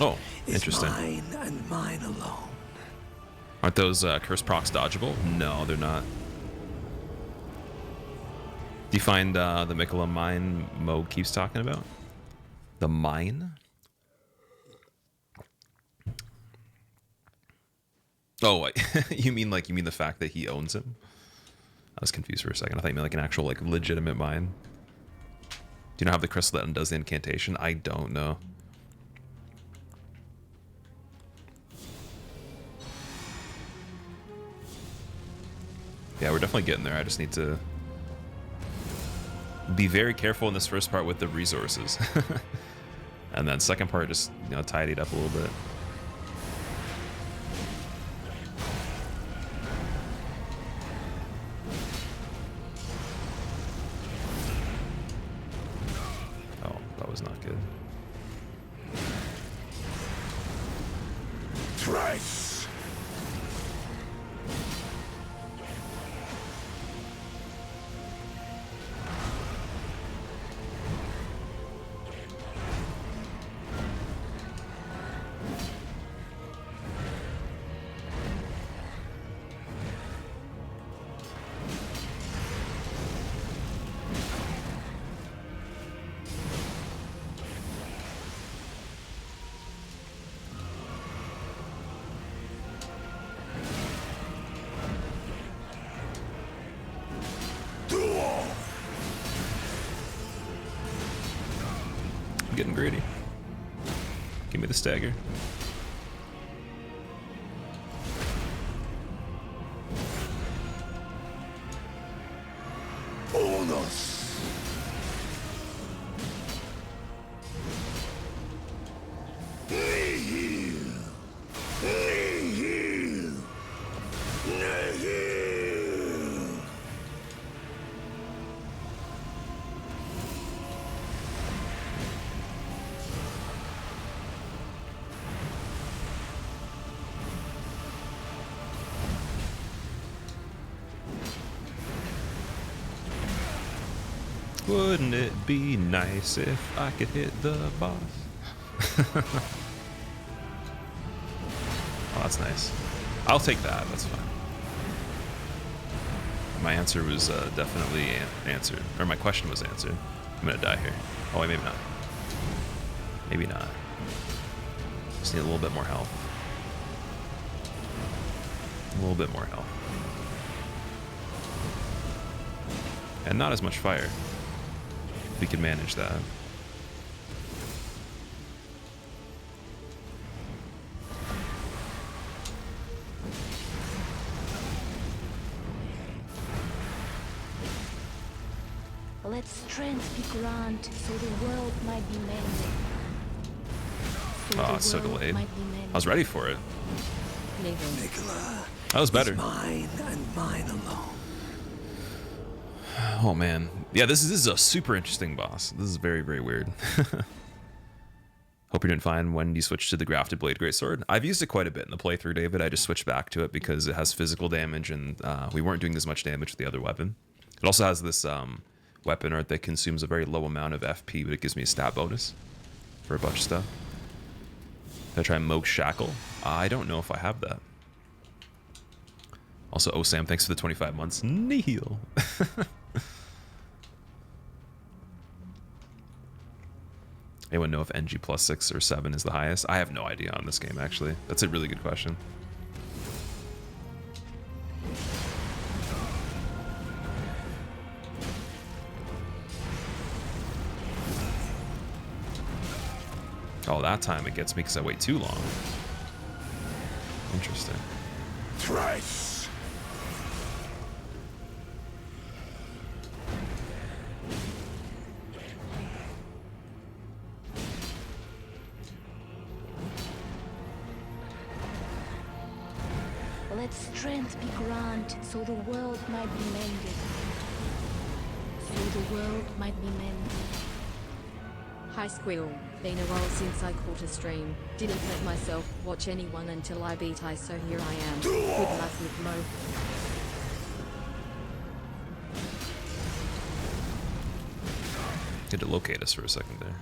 S1: Oh, interesting.
S4: Mine and mine alone.
S1: Aren't those curse procs dodgeable? No, they're not. Do you find the Mikola mine Mohg keeps talking about? The mine? Oh, you mean the fact that he owns him? I was confused for a second. I thought you meant like an actual like legitimate mine. Do you not have the crystal that undoes the incantation? I don't know. Yeah, we're definitely getting there. I just need to be very careful in this first part with the resources. And then second part, just, you know, tidy it up a little bit. Oh, that was not good.
S4: Thrice.
S1: Getting greedy. Give me the stagger.
S4: Bonus.
S1: Wouldn't it be nice if I could hit the boss? Oh, that's nice. I'll take that. That's fine. My answer was definitely answered. Or my question was answered. I'm gonna die here. Oh, wait, maybe not. Maybe not. Just need a little bit more health. A little bit more health. And not as much fire. We can manage that.
S2: Let strength be granted so the world might be mended.
S1: Oh, it's so delayed. I was ready for it.
S4: Nikola.
S1: That was better.
S4: Is mine and mine alone.
S1: Oh man, yeah, this is a super interesting boss. This is very, very weird. Hope you're doing fine when you switch to the grafted blade greatsword. I've used it quite a bit in the playthrough, David. I just switched back to it because it has physical damage, and we weren't doing as much damage with the other weapon. It also has this weapon art that consumes a very low amount of FP, but it gives me a stat bonus for a bunch of stuff. Did I try Mohg Shackle? I don't know if I have that. Also, oh Sam, thanks for the 25 months. Nihil. Anyone know if NG plus 6 or 7 is the highest? I have no idea on this game, actually. That's a really good question. Oh, that time it gets me because I wait too long. Interesting.
S4: Thrice.
S2: Let strength be granted, so the world might be mended. So the world might be mended.
S3: Hi Squill, been a while since I caught a stream. Didn't let myself watch anyone until I beat I, so here I am. Good luck with Mo.
S1: Had to locate us for a second there.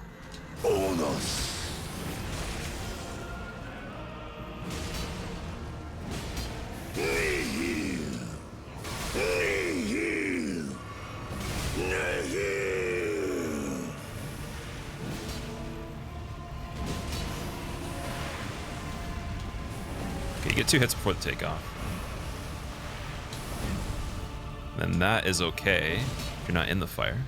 S4: Bonus.
S1: Okay, you get 2 hits before the takeoff. Then that is okay if you're not in the fire.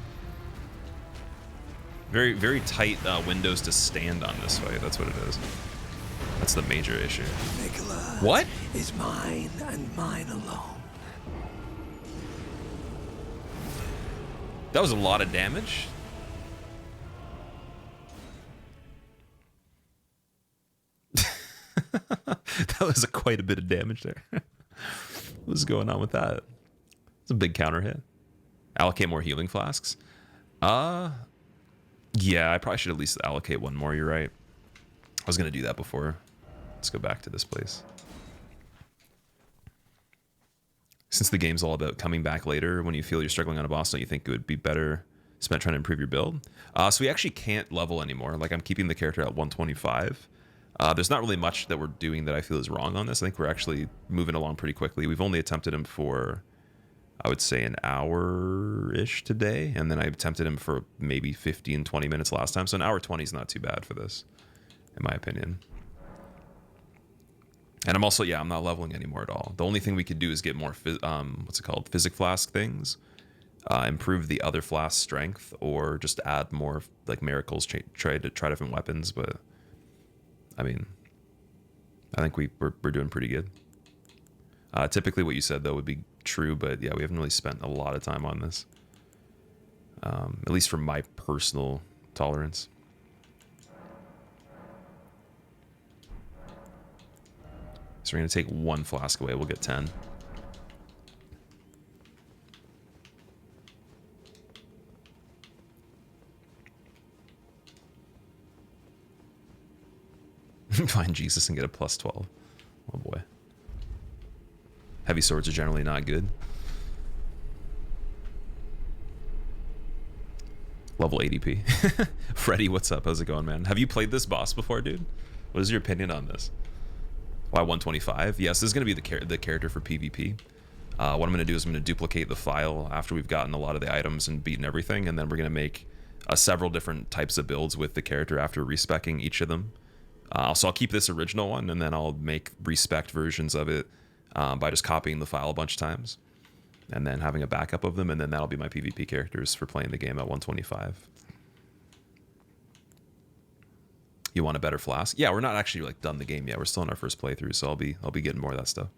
S1: Very, very tight windows to stand on this fight. That's what it is. That's the major issue.
S4: Squillakilla
S1: What?
S4: is mine and mine alone.
S1: That was a lot of damage. That was quite a bit of damage there. What's going on with that? It's a big counter hit. Allocate more healing flasks. Yeah, I probably should at least allocate one more. You're right. I was gonna do that before. Let's go back to this place. Since the game's all about coming back later when you feel you're struggling on a boss, don't you think it would be better spent trying to improve your build? So we actually can't level anymore. Like, I'm keeping the character at 125. There's not really much that we're doing that I feel is wrong on this. I think we're actually moving along pretty quickly. We've only attempted him for, I would say, an hour-ish today, and then I attempted him for maybe 15, 20 minutes last time. So an hour 20 is not too bad for this, in my opinion. And I'm also, yeah, I'm not leveling anymore at all. The only thing we could do is get more, what's it called, physic flask things, improve the other flask strength, or just add more like miracles, try different weapons. But I mean, I think we're doing pretty good. Typically, what you said though would be true, but yeah, we haven't really spent a lot of time on this, at least for my personal tolerance. So we're going to take 1 flask away. We'll get 10. Find Jesus and get a plus 12. Oh boy. Heavy swords are generally not good. Level 80p. Freddy, what's up? How's it going, man? Have you played this boss before, dude? What is your opinion on this? Why 125? Yes, this is going to be the character for PvP. What I'm going to do is I'm going to duplicate the file after we've gotten a lot of the items and beaten everything, and then we're going to make several different types of builds with the character after respecking each of them. So I'll keep this original one, and then I'll make respect versions of it by just copying the file a bunch of times, and then having a backup of them, and then that'll be my PvP characters for playing the game at 125. You want a better flask? Yeah, we're not actually like done the game yet. We're still in our first playthrough, so I'll be getting more of that stuff.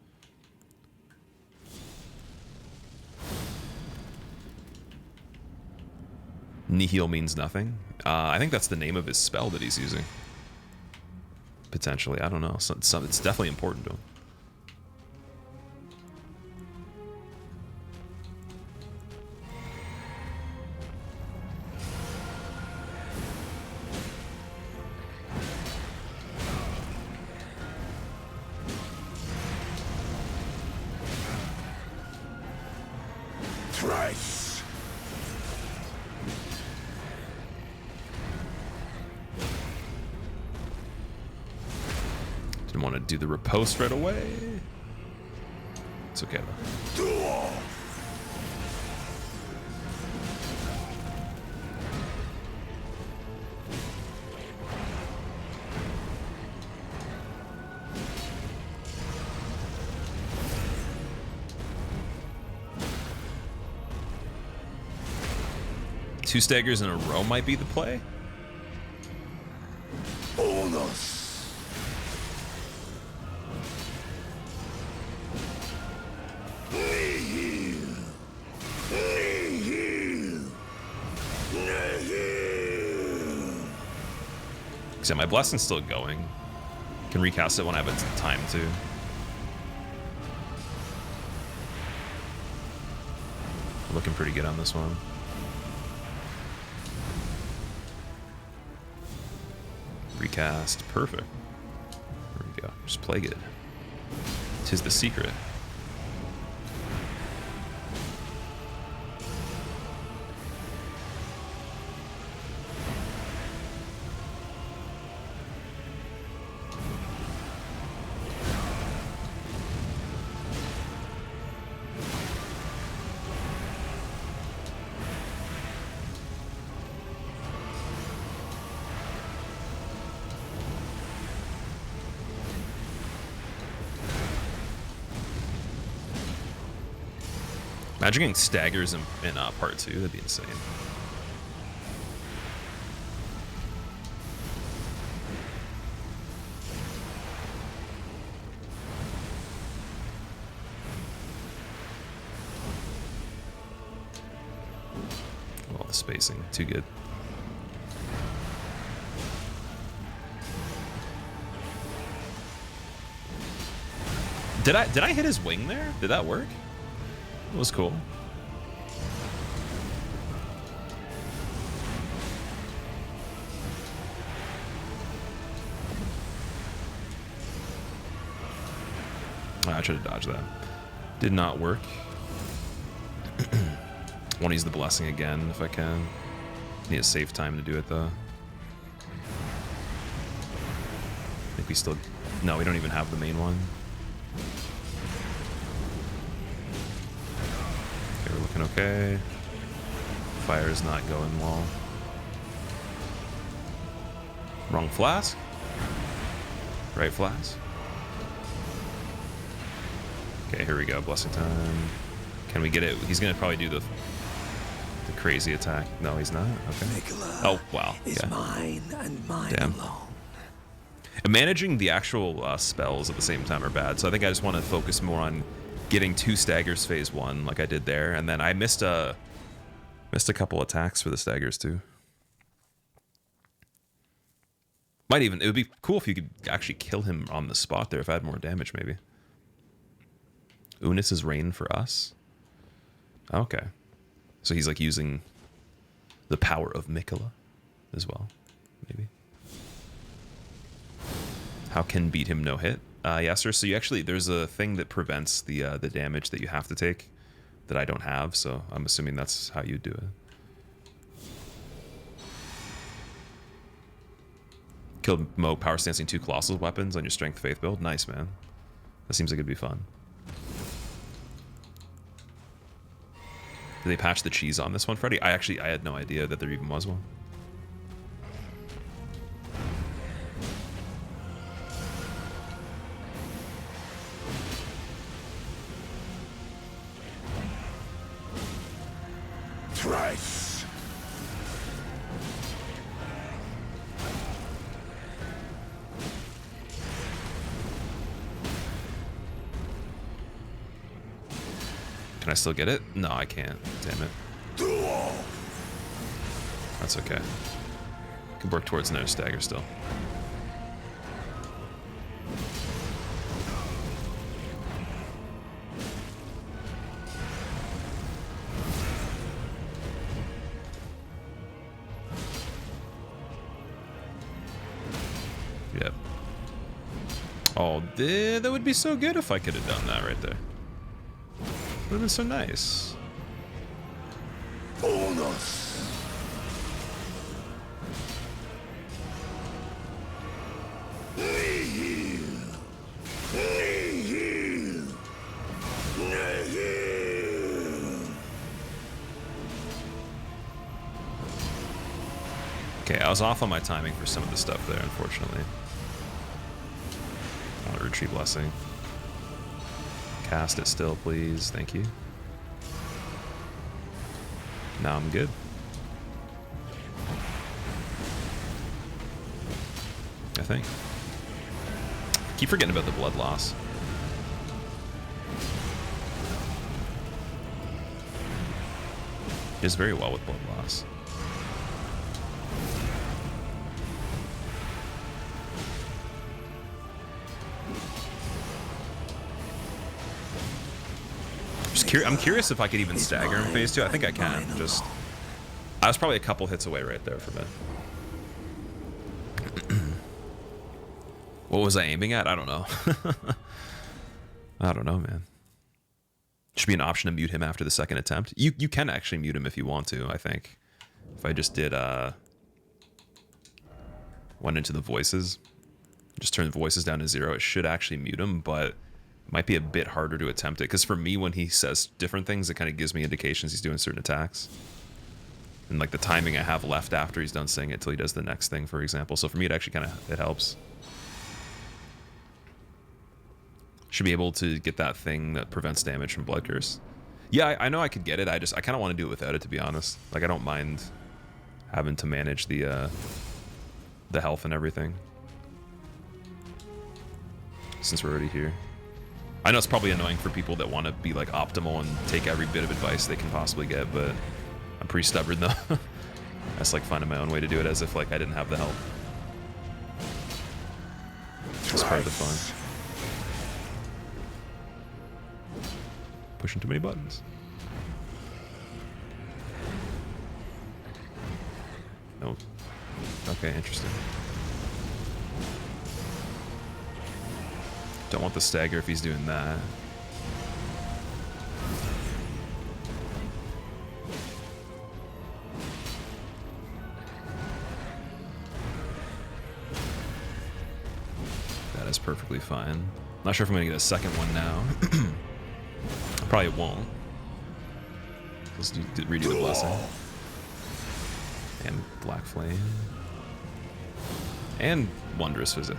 S1: Nihil means nothing. I think that's the name of his spell that he's using. Potentially, I don't know. It's definitely important to him.
S4: Thrice.
S1: Didn't want to do the riposte right away. It's okay though. Two staggers in a row might be the play. So my blessing's still going. Can recast it when I have time to. Looking pretty good on this one. Recast, perfect. There we go. Just play good. 'Tis the secret. Imagine getting staggers in part 2. That'd be insane. All the spacing, too good. Did I hit his wing there? Did that work? It was cool. Oh, I tried to dodge that. Did not work. Want to use the blessing again if I can. Need a safe time to do it though. I think we still... No, we don't even have the main one. Looking okay. Fire is not going well. Wrong flask. Right flask. Okay, here we go. Blessing time. Can we get it? He's gonna probably do the crazy attack. No, he's not. Okay. Oh wow.
S4: Is mine and mine alone.
S1: And managing the actual spells at the same time are bad. So I think I just want to focus more on getting 2 staggers phase 1 like I did there, and then I missed a couple attacks for the staggers too. It would be cool if you could actually kill him on the spot there if I had more damage maybe. Unis's reign for us. Okay. So he's like using the power of Mikula as well, maybe. How can beat him no hit? Yes, sir. So you actually, there's a thing that prevents the damage that you have to take that I don't have. So I'm assuming that's how you do it. Killed Mohg power stancing 2 colossal weapons on your strength faith build. Nice, man. That seems like it'd be fun. Did they patch the cheese on this one, Freddy? I had no idea that there even was one.
S4: Thrice.
S1: Can I still get it? No, I can't. Damn it. That's okay. Can work towards another stagger still. Yep. Oh, that would be so good if I could have done that right there. Would have been so nice.
S4: Bonus.
S1: Okay, I was off on my timing for some of the stuff there, unfortunately. Retreat Blessing. Cast it still, please. Thank you. Now I'm good. I think. Keep forgetting about the blood loss. He does very well with blood loss. I'm curious if I could even stagger in phase 2. I think I can. Just, I was probably a couple hits away right there from it. What was I aiming at? I don't know. I don't know, man. Should be an option to mute him after the second attempt. You can actually mute him if you want to, I think. If I just did went into the voices, just turn the voices down to 0, it should actually mute him, but it might be a bit harder to attempt it, because for me, when he says different things, it kind of gives me indications he's doing certain attacks. And like the timing I have left after he's done saying it till he does the next thing, for example. So for me, it actually kind of, it helps. Should be able to get that thing that prevents damage from Blood Curse. Yeah, I know I could get it. I kind of want to do it without it, to be honest. Like, I don't mind having to manage the health and everything, since we're already here. I know it's probably annoying for people that want to be like optimal and take every bit of advice they can possibly get, but I'm pretty stubborn though. That's like finding my own way to do it, as if like I didn't have the help. It's part of the fun. Pushing too many buttons. No. Okay, interesting. Don't want the stagger if he's doing that. That is perfectly fine. Not sure if I'm gonna get a second one now. I probably won't. Let's redo the blessing. And Black Flame. And Wondrous Visit.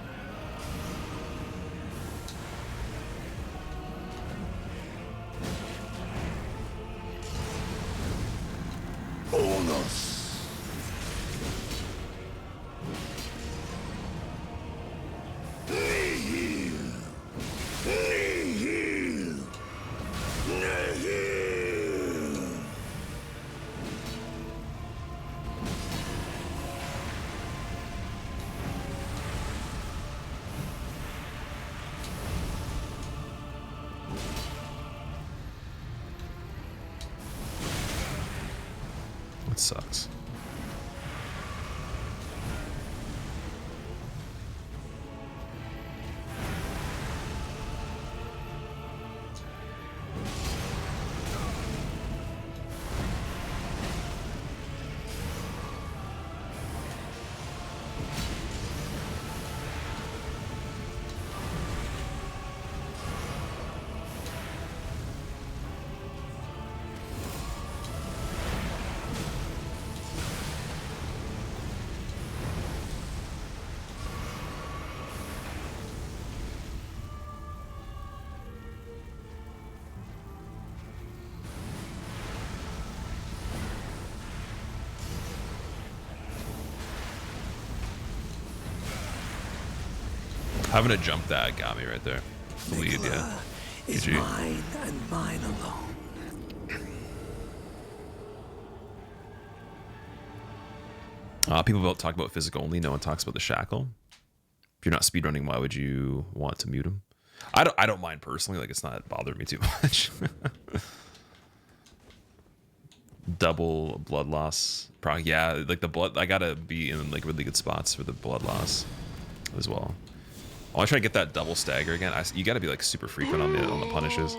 S1: That sucks. Having to jump that got me right there. The lead, yeah.
S4: Is
S1: GG.
S4: mine and mine alone.
S1: People talk about physical only. No one talks about the shackle. If you're not speedrunning, why would you want to mute him? I don't mind personally. Like, it's not bothering me too much. Double blood loss. Probably, yeah. Like the blood, I gotta be in like really good spots for the blood loss as well. I want to try to get that double stagger again. You got to be like super frequent on the punishes.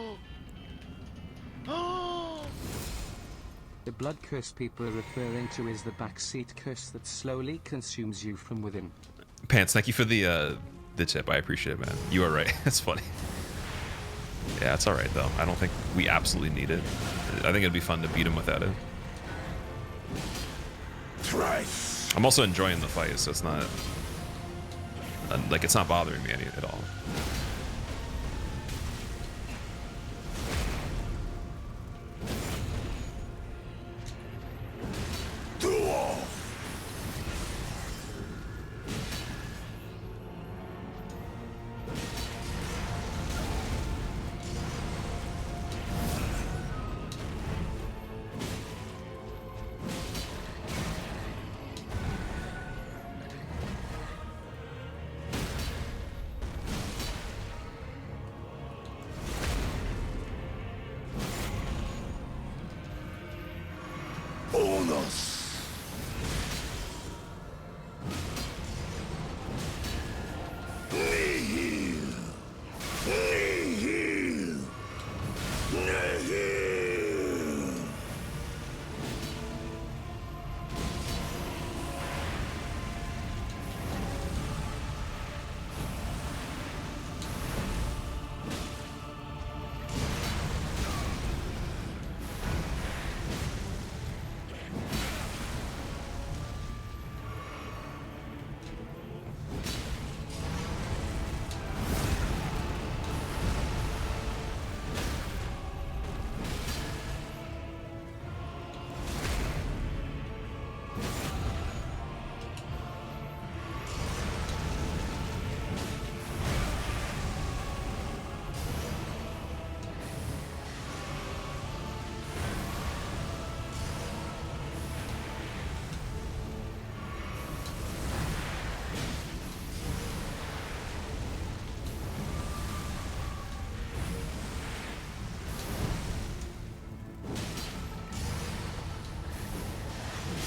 S5: The blood curse people are referring to is the backseat curse that slowly consumes you from within.
S1: Pants, thank you for the tip. I appreciate it, man. You are right. That's funny. Yeah, it's all right though. I don't think we absolutely need it. I think it'd be fun to beat him without it.
S4: Thrice.
S1: I'm also enjoying the fight, so it's not like it's not bothering me any at all.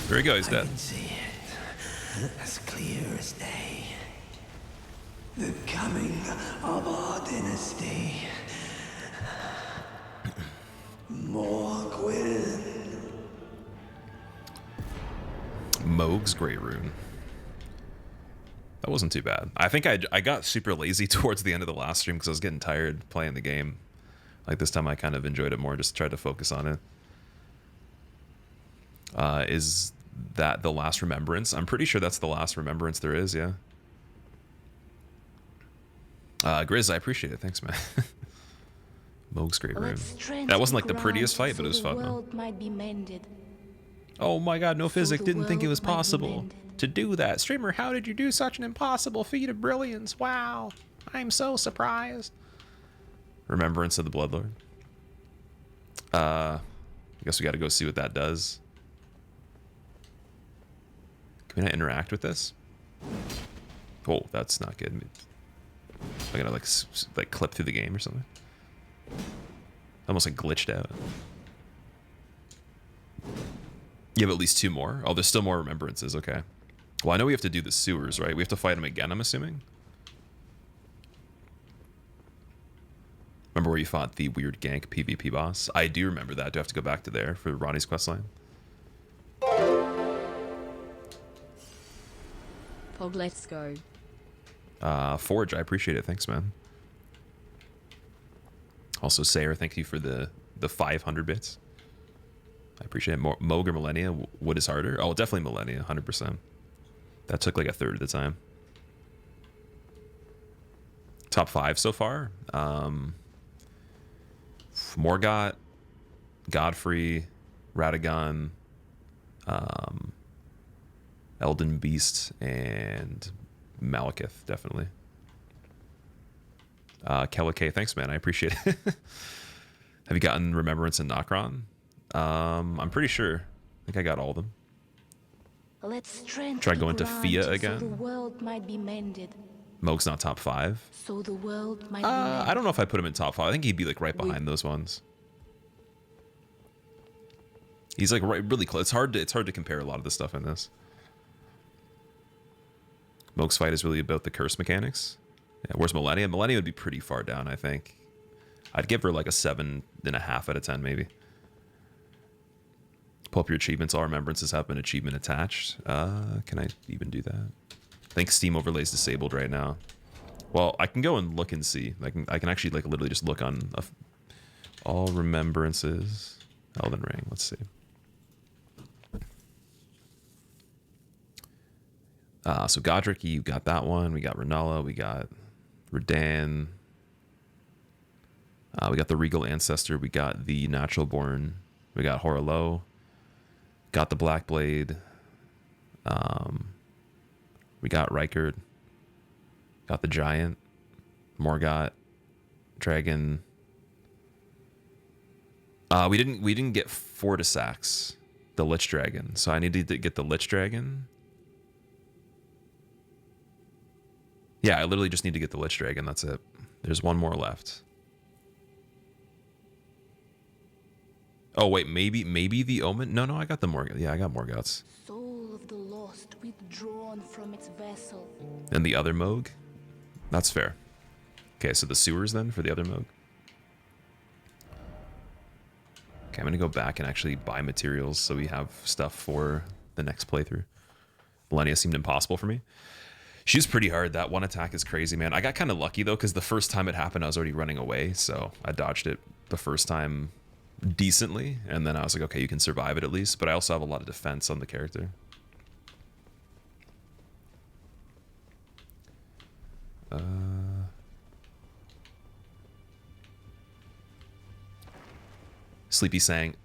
S1: There he goes, he's
S4: I
S1: dead.
S4: can see it as clear as day. The coming of our dynasty. Mohg.
S1: Mohg's Great Rune. That wasn't too bad. I think I got super lazy towards the end of the last stream because I was getting tired playing the game. Like this time I kind of enjoyed it more, just tried to focus on it. Is that the last remembrance? I'm pretty sure that's the last remembrance there is, yeah. Grizz, I appreciate it. Thanks, man. Mohg's Great Rune. That wasn't like the prettiest fight, but it was fun, though.
S2: Might be mended.
S1: Oh my god, no physic
S2: the
S1: didn't think it was
S2: world might be
S1: possible
S2: mended.
S1: to do that. Streamer, how did you do such an impossible feat of brilliance? Wow. I'm so surprised. Remembrance of the Bloodlord. I guess we gotta go see what that does. Can we not interact with this? Oh, that's not good. I gotta like clip through the game or something. Almost like glitched out. You have at least 2 more? Oh, there's still more remembrances. Okay. Well, I know we have to do the sewers, right? We have to fight them again, I'm assuming. Remember where you fought the weird gank PvP boss? I do remember that. Do I have to go back to there for Ronnie's questline?
S3: Pog, let's go.
S1: Forge, I appreciate it. Thanks, man. Also, Sayer, thank you for the 500 bits. I appreciate it. Mohg or Millennia, what is harder? Oh, definitely Millennia, 100%. That took like a third of the time. Top 5 so far. Morgott, Godfrey, Radagon, Elden Beast, and Malekith, definitely. Squillakilla, thanks, man. I appreciate it. Have you gotten Remembrance and Nokron? I'm pretty sure. I think I got all of them. Try going to Fia again.
S2: So the world might be mended.
S1: Mohg's not top 5.
S2: So the world might be
S1: I don't know if I put him in top 5. I think he'd be like right behind those ones. He's like really close. It's hard to compare a lot of the stuff in this. Mohg's fight is really about the curse mechanics. Yeah, where's Millennia? Millennia would be pretty far down, I think. I'd give her like a 7.5 out of 10, maybe. Pull up your achievements. All remembrances have an achievement attached. Can I even do that? I think Steam Overlay's disabled right now. Well, I can go and look and see. I can actually like literally just look on all remembrances. Elden Ring. Let's see. So Godric, you got that one. We got Renala. We got Redan. We got the Regal Ancestor. We got the Natural Born. We got Horolo. Got the Black Blade. We got Rykard. Got the Giant. Morgott. Dragon. We didn't get Fortisax, the Lich Dragon. So I needed to get the Lich Dragon. Yeah, I literally just need to get the Lich Dragon. That's it. There's one more left. Oh wait, maybe the Omen. No, I got the Morgott. Yeah, I got Morgott's.
S2: Soul of the lost withdrawn from its vessel.
S1: And the other Mohg. That's fair. Okay, so the sewers then for the other Mohg. Okay, I'm gonna go back and actually buy materials so we have stuff for the next playthrough. Millennia seemed impossible for me. She's pretty hard. That one attack is crazy, man. I got kind of lucky though, because the first time it happened, I was already running away, so I dodged it the first time decently, and then I was like, okay, you can survive it at least. But I also have a lot of defense on the character. Sleepy Slang.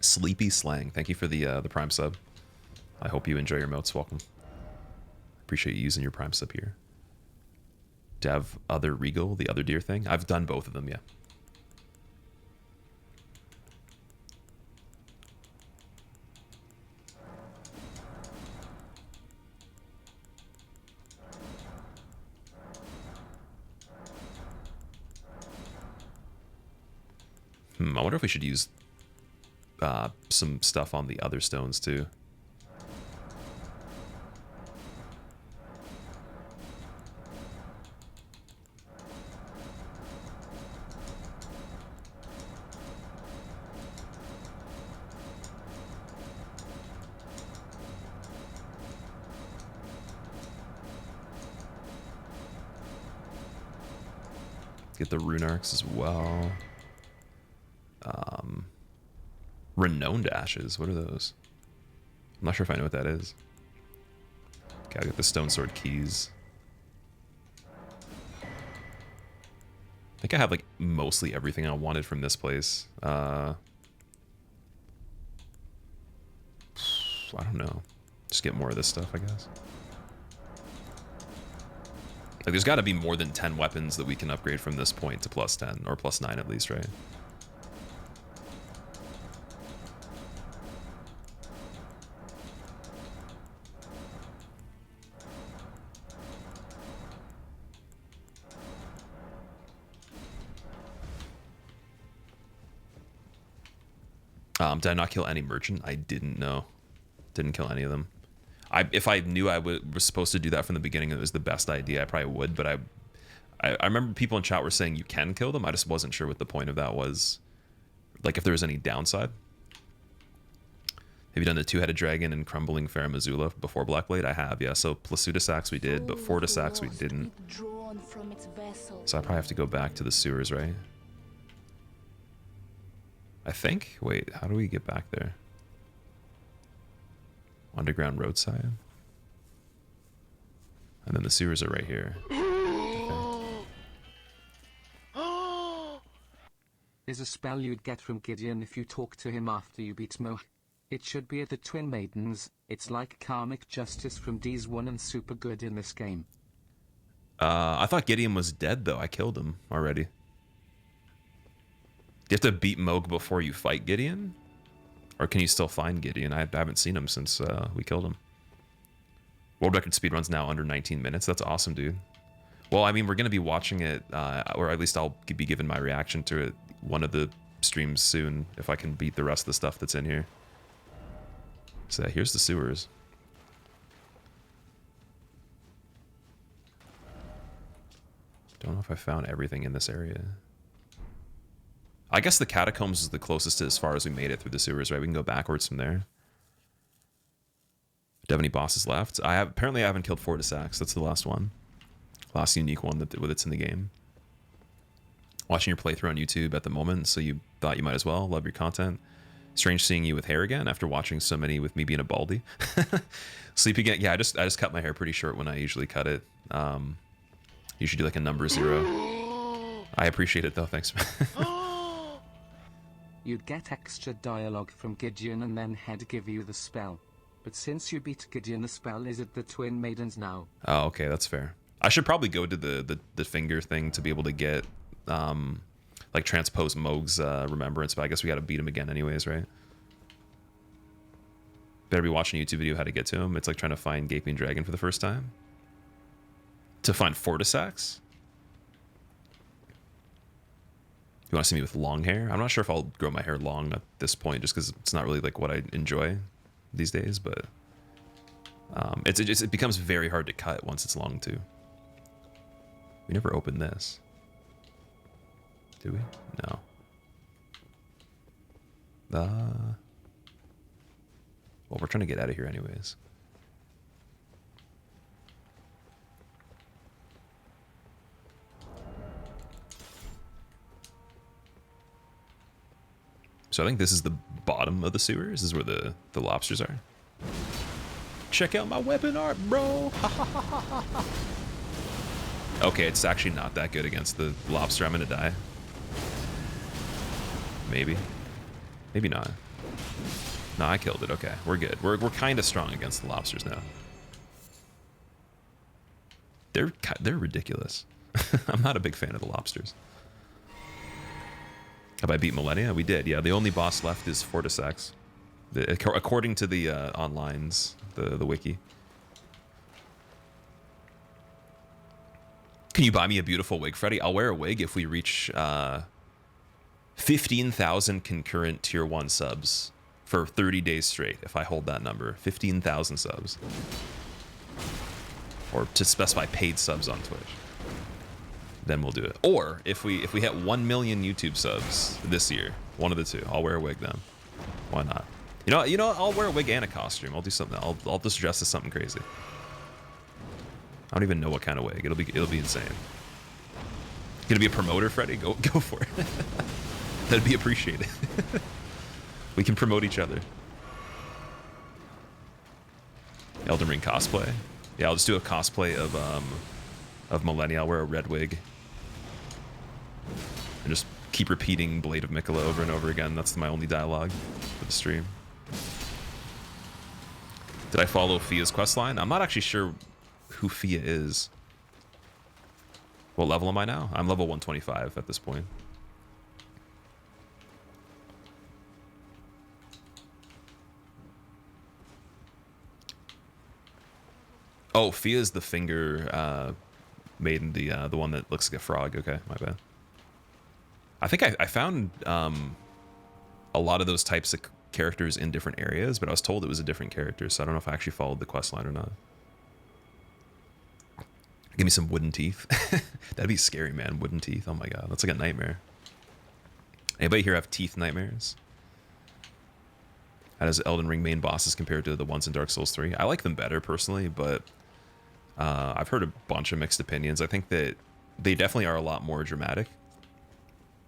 S1: Sleepy Slang. Thank you for the Prime sub. I hope you enjoy your motes. Welcome. Appreciate you using your Prime sub here. Do you have other Regal, the other deer thing? I've done both of them, yeah. I wonder if we should use some stuff on the other stones too. Get the rune arcs as well. Renowned ashes. What are those? I'm not sure if I know what that is. Okay, I got the stone sword keys. I think I have like mostly everything I wanted from this place. I don't know. Just get more of this stuff, I guess. Like, there's got to be more than 10 weapons that we can upgrade from this point to plus 10 or plus 9 at least, right? Did I not kill any merchant? I didn't know. Didn't kill any of them. If I knew I was supposed to do that from the beginning, it was the best idea, I probably would. But I remember people in chat were saying you can kill them. I just wasn't sure what the point of that was. Like, if there was any downside. Have you done the two-headed dragon and crumbling Faramazula before Blackblade? I have, yeah. So Plasudasax we did, but Fortisax we didn't. So I probably have to go back to the sewers, right? I think. Wait, how do we get back there? Underground roadside. And then the sewers are right here. Okay.
S5: There's a spell you'd get from Gideon if you talk to him after you beat Mohg. It should be at the Twin Maidens. It's like karmic justice from D's 1 and super good in this game.
S1: I thought Gideon was dead though. I killed him already. Do you have to beat Mohg before you fight Gideon? Or can you still find Gideon? I haven't seen him since we killed him. World record speed run's now under 19 minutes. That's awesome, dude. Well, I mean, we're going to be watching it, or at least I'll be giving my reaction to it one of the streams soon, if I can beat the rest of the stuff that's in here. So here's the sewers. Don't know if I found everything in this area. I guess the catacombs is the closest to as far as we made it through the sewers, right? We can go backwards from there. Do you have any bosses left? Apparently I haven't killed Fortisax. That's the last one. Last unique one that's in the game. Watching your playthrough on YouTube at the moment, so you thought you might as well. Love your content. Strange seeing you with hair again after watching so many with me being a baldy. Sleepy again. Yeah, I just cut my hair pretty short when I usually cut it. Usually do like a number 0. I appreciate it though. Thanks.
S5: You'd get extra dialogue from Gideon and then he'd give you the spell. But since you beat Gideon, the spell is at the Twin Maidens now.
S1: Oh, okay, that's fair. I should probably go to the finger thing to be able to get like transpose Mohg's remembrance, but I guess we got to beat him again anyways, right? Better be watching a YouTube video how to get to him. It's like trying to find Gaping Dragon for the first time. To find Fortisax? You want to see me with long hair? I'm not sure if I'll grow my hair long at this point, just because it's not really like what I enjoy these days. But it becomes very hard to cut once it's long too. We never opened this, do we? No. Well, we're trying to get out of here anyways. So I think this is the bottom of the sewers. This is where the lobsters are. Check out my weapon art, bro. Okay, it's actually not that good against the lobster. I'm gonna die. Maybe. Maybe not. No, I killed it. Okay, we're good. We're kind of strong against the lobsters now. They're ridiculous. I'm not a big fan of the lobsters. Have I beat Millennia? We did, yeah. The only boss left is Fortisax. According to the onlines, the wiki. Can you buy me a beautiful wig, Freddy? I'll wear a wig if we reach 15,000 concurrent tier 1 subs for 30 days straight, if I hold that number. 15,000 subs. Or to specify paid subs on Twitch. Then we'll do it. Or if we hit 1 million YouTube subs this year, one of the two, I'll wear a wig then. Why not? You know, I'll wear a wig and a costume. I'll do something. I'll just dress as something crazy. I don't even know what kind of wig. It'll be insane. Gonna be a promoter, Freddy? Go for it. That'd be appreciated. We can promote each other. Elden Ring cosplay. Yeah, I'll just do a cosplay of Millennia. I'll wear a red wig. And just keep repeating Blade of Mikola over and over again. That's my only dialogue for the stream. Did I follow Fia's questline? I'm not actually sure who Fia is. What level am I now? I'm level 125 at this point. Oh, Fia's the finger maiden, the one that looks like a frog. Okay, my bad. I think I found a lot of those types of characters in different areas, but I was told it was a different character, so I don't know if I actually followed the questline or not. Give me some wooden teeth. That'd be scary, man. Wooden teeth. Oh my god, that's like a nightmare. Anybody here have teeth nightmares? How does Elden Ring main bosses compared to the ones in Dark Souls 3? I like them better personally, but I've heard a bunch of mixed opinions. I think that they definitely are a lot more dramatic,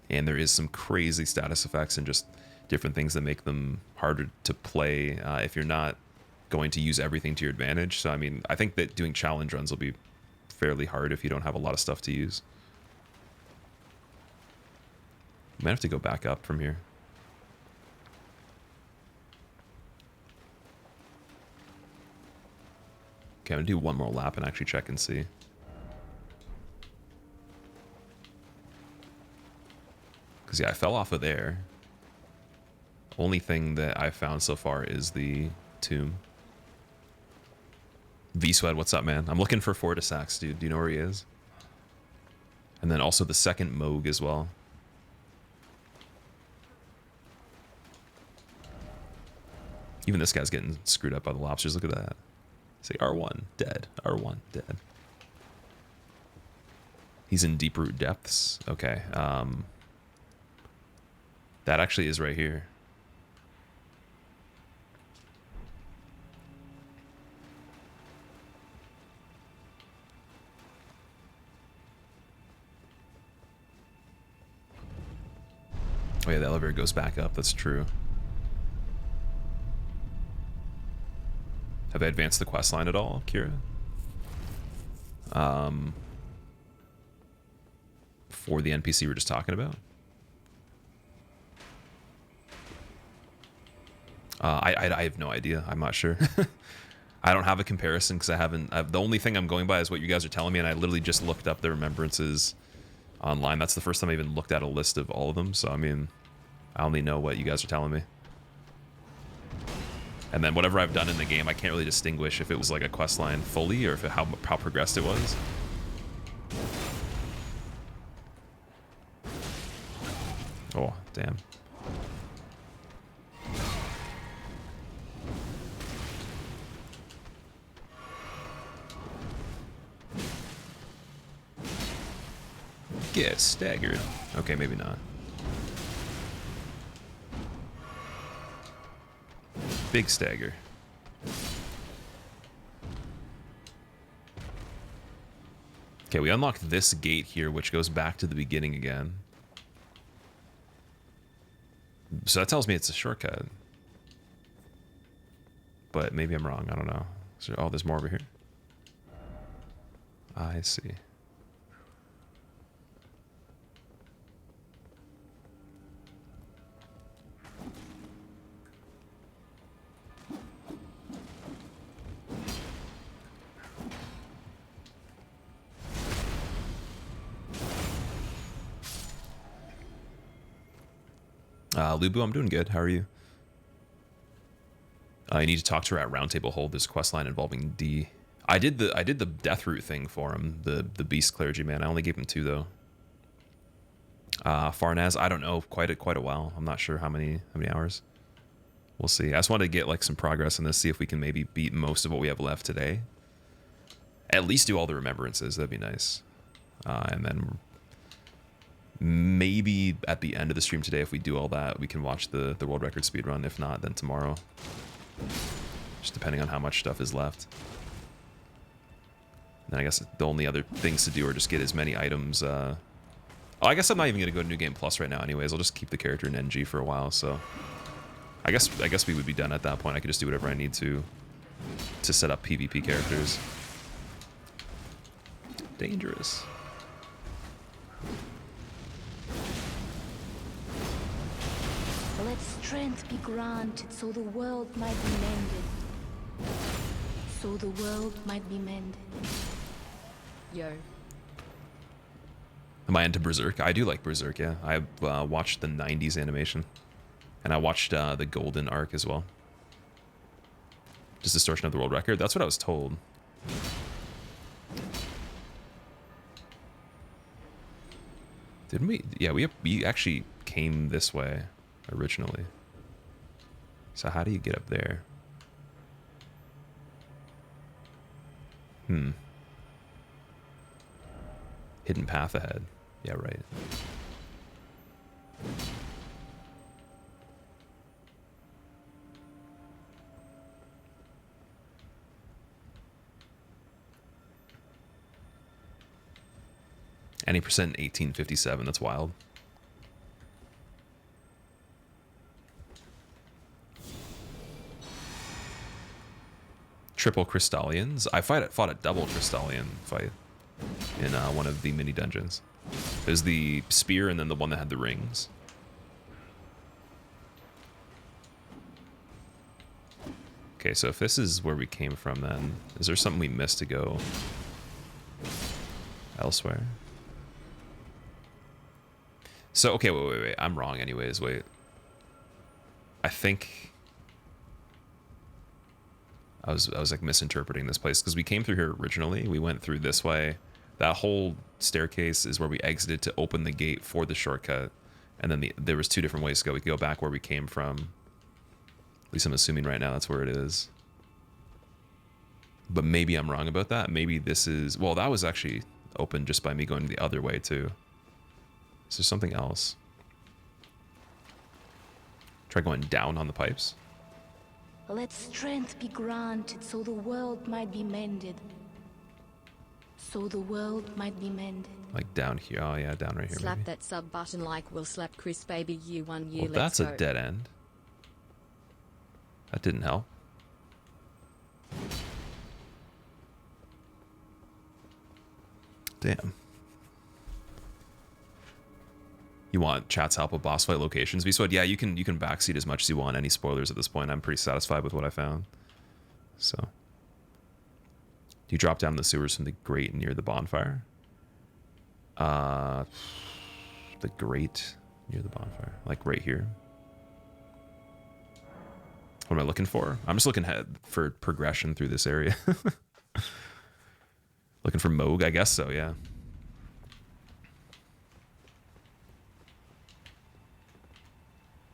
S1: and there is some crazy status effects and just different things that make them harder to play if you're not going to use everything to your advantage. So I mean, I think that doing challenge runs will be fairly hard if you don't have a lot of stuff to use. Might have to go back up from here. Okay, I'm gonna do one more lap and actually check and see. Because yeah, I fell off of there. Only thing that I've found so far is the tomb. V-Sweat, what's up, man? I'm looking for Fortisax, dude. Do you know where he is? And then also the second Mohg as well. Even this guy's getting screwed up by the lobsters. Look at that. Say R1, dead. R1, dead. He's in deep root depths. Okay. That actually is right here. Oh yeah, the elevator goes back up. That's true. Have I advanced the quest line at all, Kira? For the NPC we're just talking about? I have no idea. I'm not sure. I don't have a comparison because I haven't. The only thing I'm going by is what you guys are telling me, and I literally just looked up the remembrances online. That's the first time I even looked at a list of all of them. So I mean, I only know what you guys are telling me. And then whatever I've done in the game, I can't really distinguish if it was like a quest line fully or if how progressed it was. Oh, damn. Get staggered. Okay, maybe not. Big stagger. Okay, we unlocked this gate here, which goes back to the beginning again. So that tells me it's a shortcut. But maybe I'm wrong. I don't know. So, oh, there's more over here. I see. Lubu, I'm doing good. How are you? I need to talk to her at Roundtable Hold. There's a quest line involving D. I did the death route thing for him, the beast clergy man. I only gave him 2 though. Farnaz, I don't know, quite a while. I'm not sure how many hours. We'll see. I just wanted to get like some progress on this, see if we can maybe beat most of what we have left today. At least do all the remembrances. That'd be nice. And then maybe at the end of the stream today, if we do all that, we can watch the world record speed run. If not, then tomorrow. Just depending on how much stuff is left. And I guess the only other things to do are just get as many items. Oh, I guess I'm not even gonna go to New Game Plus right now. Anyways, I'll just keep the character in NG for a while. So I guess we would be done at that point. I could just do whatever I need to set up PvP characters. Dangerous.
S2: Let strength be granted so the world might be mended. So the world might be mended.
S3: Yo.
S1: Am I into Berserk? I do like Berserk, yeah. I watched the 90s animation. And I watched the Golden arc as well. Just distortion of the world record. That's what I was told. Didn't we? Yeah, we actually came this way originally. So how do you get up there? Hidden path ahead. Yeah, right. Any percent in 1857, that's wild. Triple Crystallians. I fought a double Crystallian fight in one of the mini dungeons. There's the spear and then the one that had the rings. Okay, so if this is where we came from, then is there something we missed to go elsewhere? So, okay, wait. I'm wrong anyways, wait. I think I was like misinterpreting this place because we came through here originally. We went through this way. That whole staircase is where we exited to open the gate for the shortcut. And then there was 2 different ways to go. We could go back where we came from. At least I'm assuming right now that's where it is. But maybe I'm wrong about that. Maybe this is... Well, that was actually open just by me going the other way too. Is there something else? Try going down on the pipes.
S2: Let strength be granted so the world might be mended. So the world might be mended.
S1: Like down here. Oh yeah, down right here.
S3: Slap
S1: maybe.
S3: that sub button like we'll slap Chris baby you 1 year.
S1: Well, that's a dead end. That didn't help. Damn. You want chat's help with boss fight locations? We said, yeah, you can backseat as much as you want. Any spoilers at this point? I'm pretty satisfied with what I found. So, you drop down the sewers from the grate near the bonfire. The grate near the bonfire, like right here. What am I looking for? I'm just looking for progression through this area. Looking for Mohg, I guess so, yeah.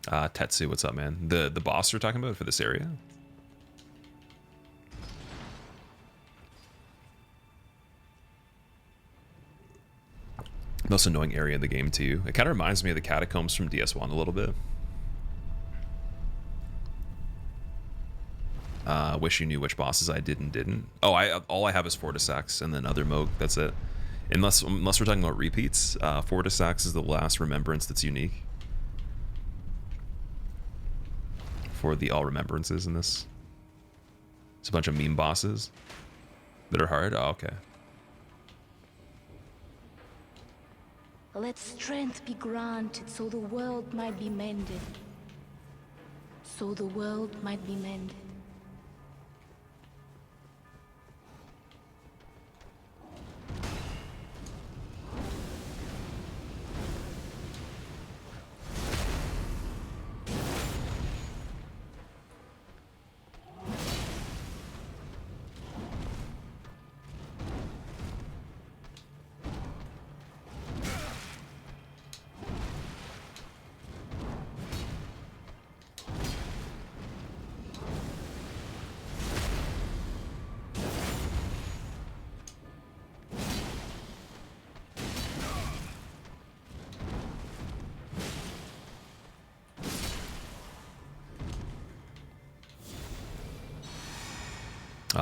S1: Tetsu, what's up, man? The boss we're talking about for this area? Most annoying area of the game too. It kind of reminds me of the catacombs from DS1 a little bit. Wish you knew which bosses I did and didn't. Oh, all I have is Fortisax and then other Mohg. That's it. Unless we're talking about repeats, Fortisax is the last remembrance that's unique. For the all remembrances in this. It's a bunch of meme bosses that are hard. Oh, okay.
S2: Let strength be granted so the world might be mended. So the world might be mended.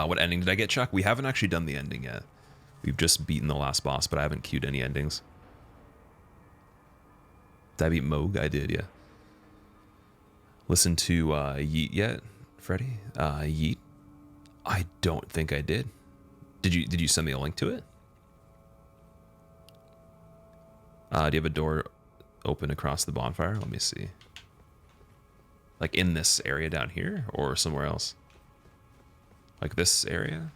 S1: What ending did I get, Chuck? We haven't actually done the ending yet. We've just beaten the last boss, but I haven't queued any endings. Did I beat Mohg? I did, yeah. Listen to Yeet yet, Freddy? Yeet? I don't think I did. Did you send me a link to it? Do you have a door open across the bonfire? Let me see. Like in this area down here or somewhere else? Like this area?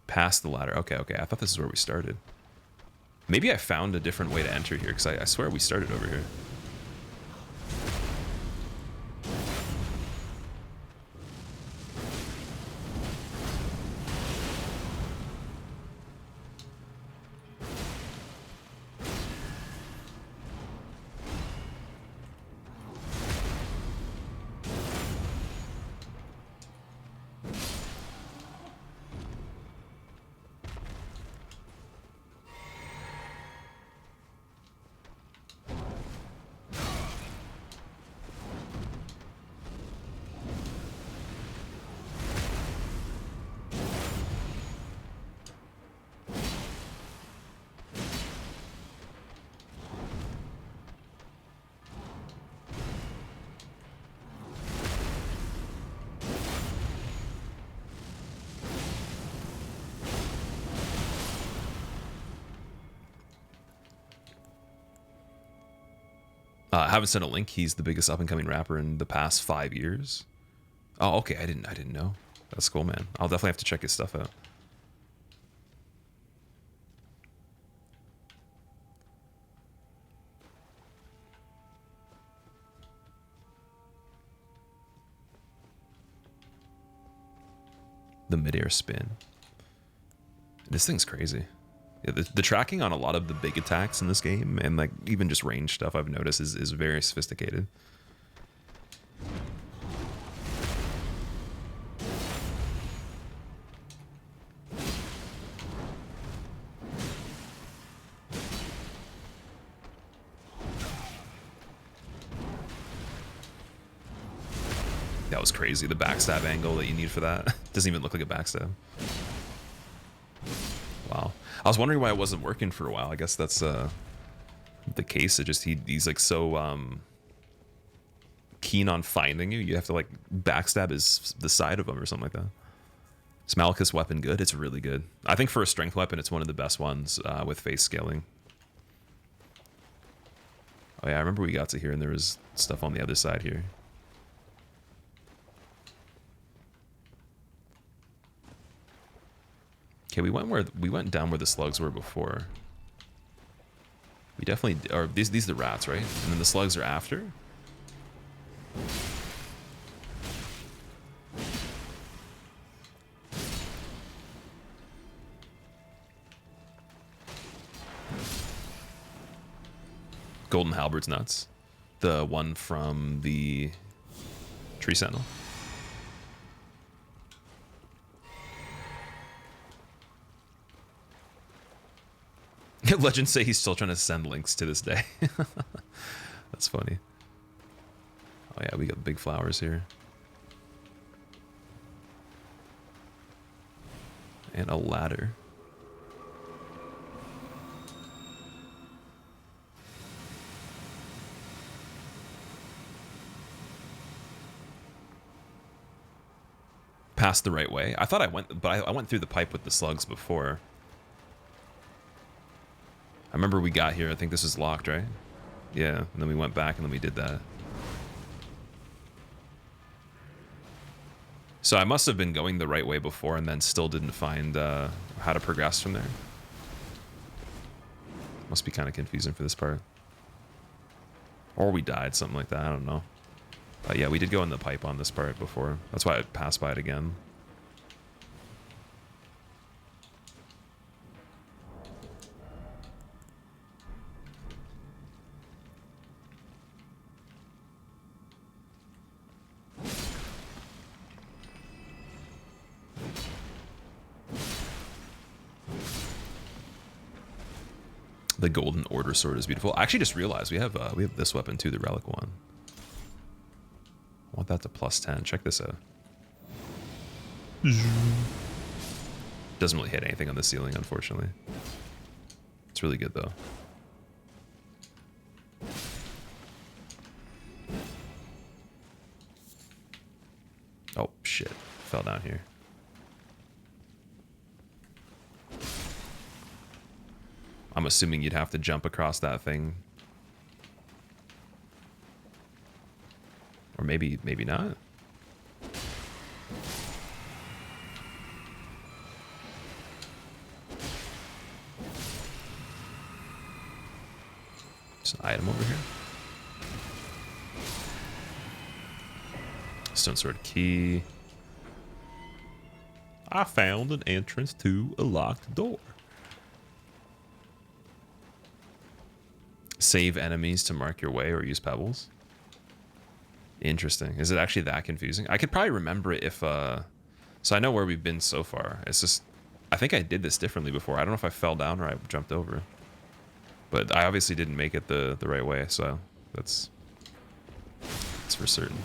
S1: Past the ladder. Okay, okay. I thought this is where we started. Maybe I found a different way to enter here, because I swear we started over here. I haven't sent a link. He's the biggest up and coming rapper in the past 5 years. Oh, okay. I didn't know. That's cool, man. I'll definitely have to check his stuff out. The midair spin. This thing's crazy. Yeah, the tracking on a lot of the big attacks in this game, and like even just range stuff I've noticed is very sophisticated. That was crazy, the backstab angle that you need for that. Doesn't even look like a backstab. Wow. I was wondering why it wasn't working for a while. I guess that's the case. It just he's like so keen on finding you, you have to like backstab the side of him or something like that. Is Malachus weapon good? It's really good. I think for a strength weapon, it's one of the best ones with face scaling. Oh yeah, I remember we got to here and there was stuff on the other side here. Okay, we went down where the slugs were before. We definitely are. These are the rats, right? And then the slugs are after. Golden Halberd's nuts. The one from the Tree Sentinel. Legends say he's still trying to send links to this day. That's funny. Oh yeah, we got big flowers here. And a ladder. Passed the right way. I thought I went, but I went through the pipe with the slugs before. I remember we got here, I think this is locked, right? Yeah, and then we went back and then we did that. So I must have been going the right way before and then still didn't find how to progress from there. Must be kind of confusing for this part. Or we died, something like that, I don't know. But yeah, we did go in the pipe on this part before. That's why I passed by it again. The Golden Order sword is beautiful. I actually just realized we have this weapon too, the relic one. I want that to +10. Check this out. Doesn't really hit anything on the ceiling, unfortunately. It's really good though. Oh shit! Fell down here. I'm assuming you'd have to jump across that thing. Or maybe not. There's an item over here. Stone sword key. I found an entrance to a locked door. Save enemies to mark your way or use pebbles. Interesting. Is it actually that confusing? I could probably remember it if so I know where we've been so far. It's just I think I did this differently before. I don't know if I fell down or I jumped over. But I obviously didn't make it the right way, so that's for certain.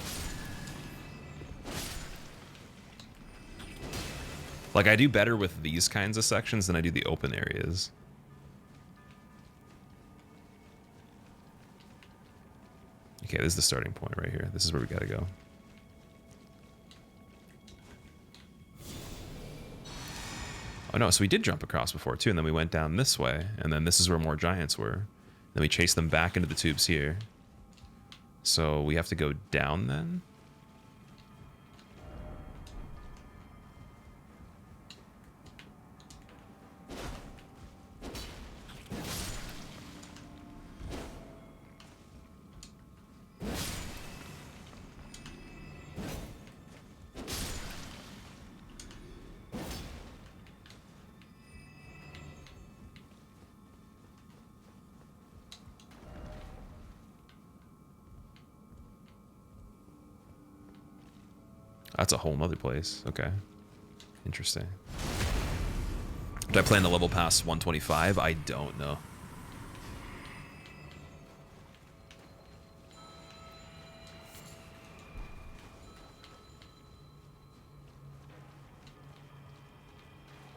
S1: Like I do better with these kinds of sections than I do the open areas. Okay, this is the starting point right here. This is where we gotta go. Oh no, so we did jump across before too, and then we went down this way, and then this is where more giants were. Then we chased them back into the tubes here. So we have to go down then? That's a whole nother place. Okay. Interesting. Did I plan to level past 125? I don't know.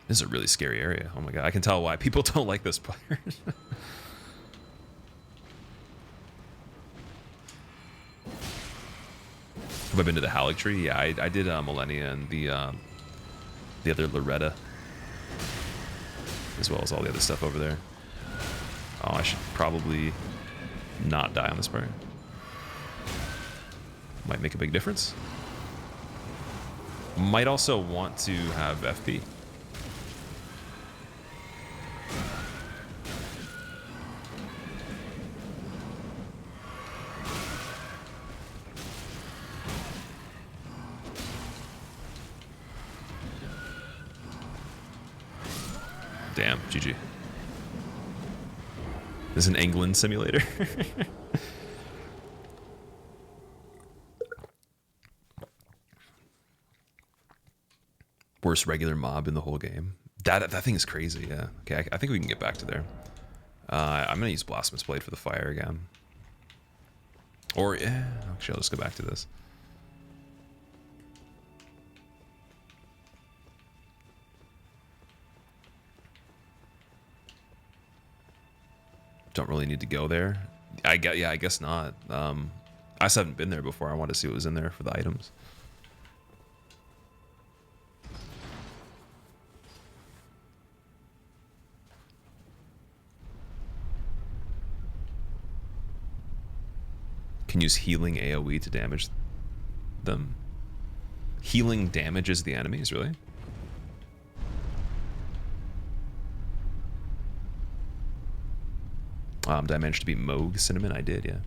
S1: This is a really scary area. Oh my god. I can tell why people don't like this part. Have I been to the Halleck Tree? Yeah, I did Millennia and the other Loretta, as well as all the other stuff over there. Oh, I should probably not die on this part. Might make a big difference. Might also want to have FP. Damn, GG. This is an England simulator. Worst regular mob in the whole game. That thing is crazy, yeah. Okay, I think we can get back to there. I'm gonna use Blasphemous Blade for the fire again. Or, yeah, actually I'll just go back to this. Don't really need to go there. I guess not. I just haven't been there before. I want to see what was in there for the items. Can use healing AoE to damage them. Healing damages the enemies, really? Did I manage to beat Mohg Cinnamon? I did, yeah.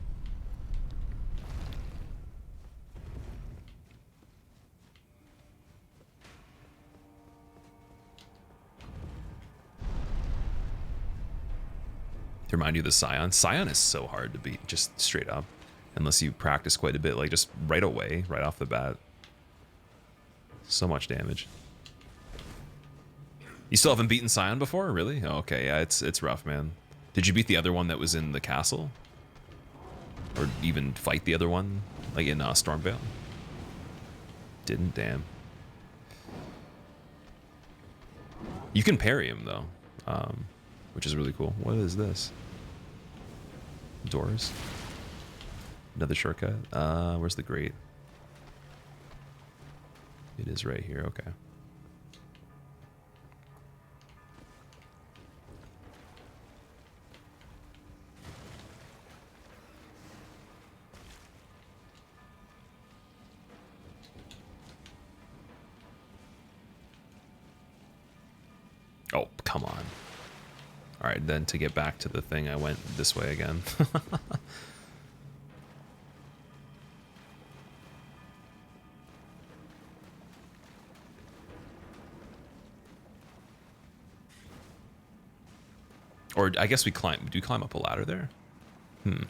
S1: To remind you of the Scion. Scion is so hard to beat, just straight up. Unless you practice quite a bit, like just right away, right off the bat. So much damage. You still haven't beaten Scion before? Really? Oh, okay, yeah, it's rough, man. Did you beat the other one that was in the castle? Or even fight the other one? Like in Stormvale? Didn't? Damn. You can parry him, though. Which is really cool. What is this? Doors? Another shortcut? Where's the grate? It is right here, okay. Oh, come on. Alright, then to get back to the thing, I went this way again. Or I guess we climb. Do you climb up a ladder there? Hmm.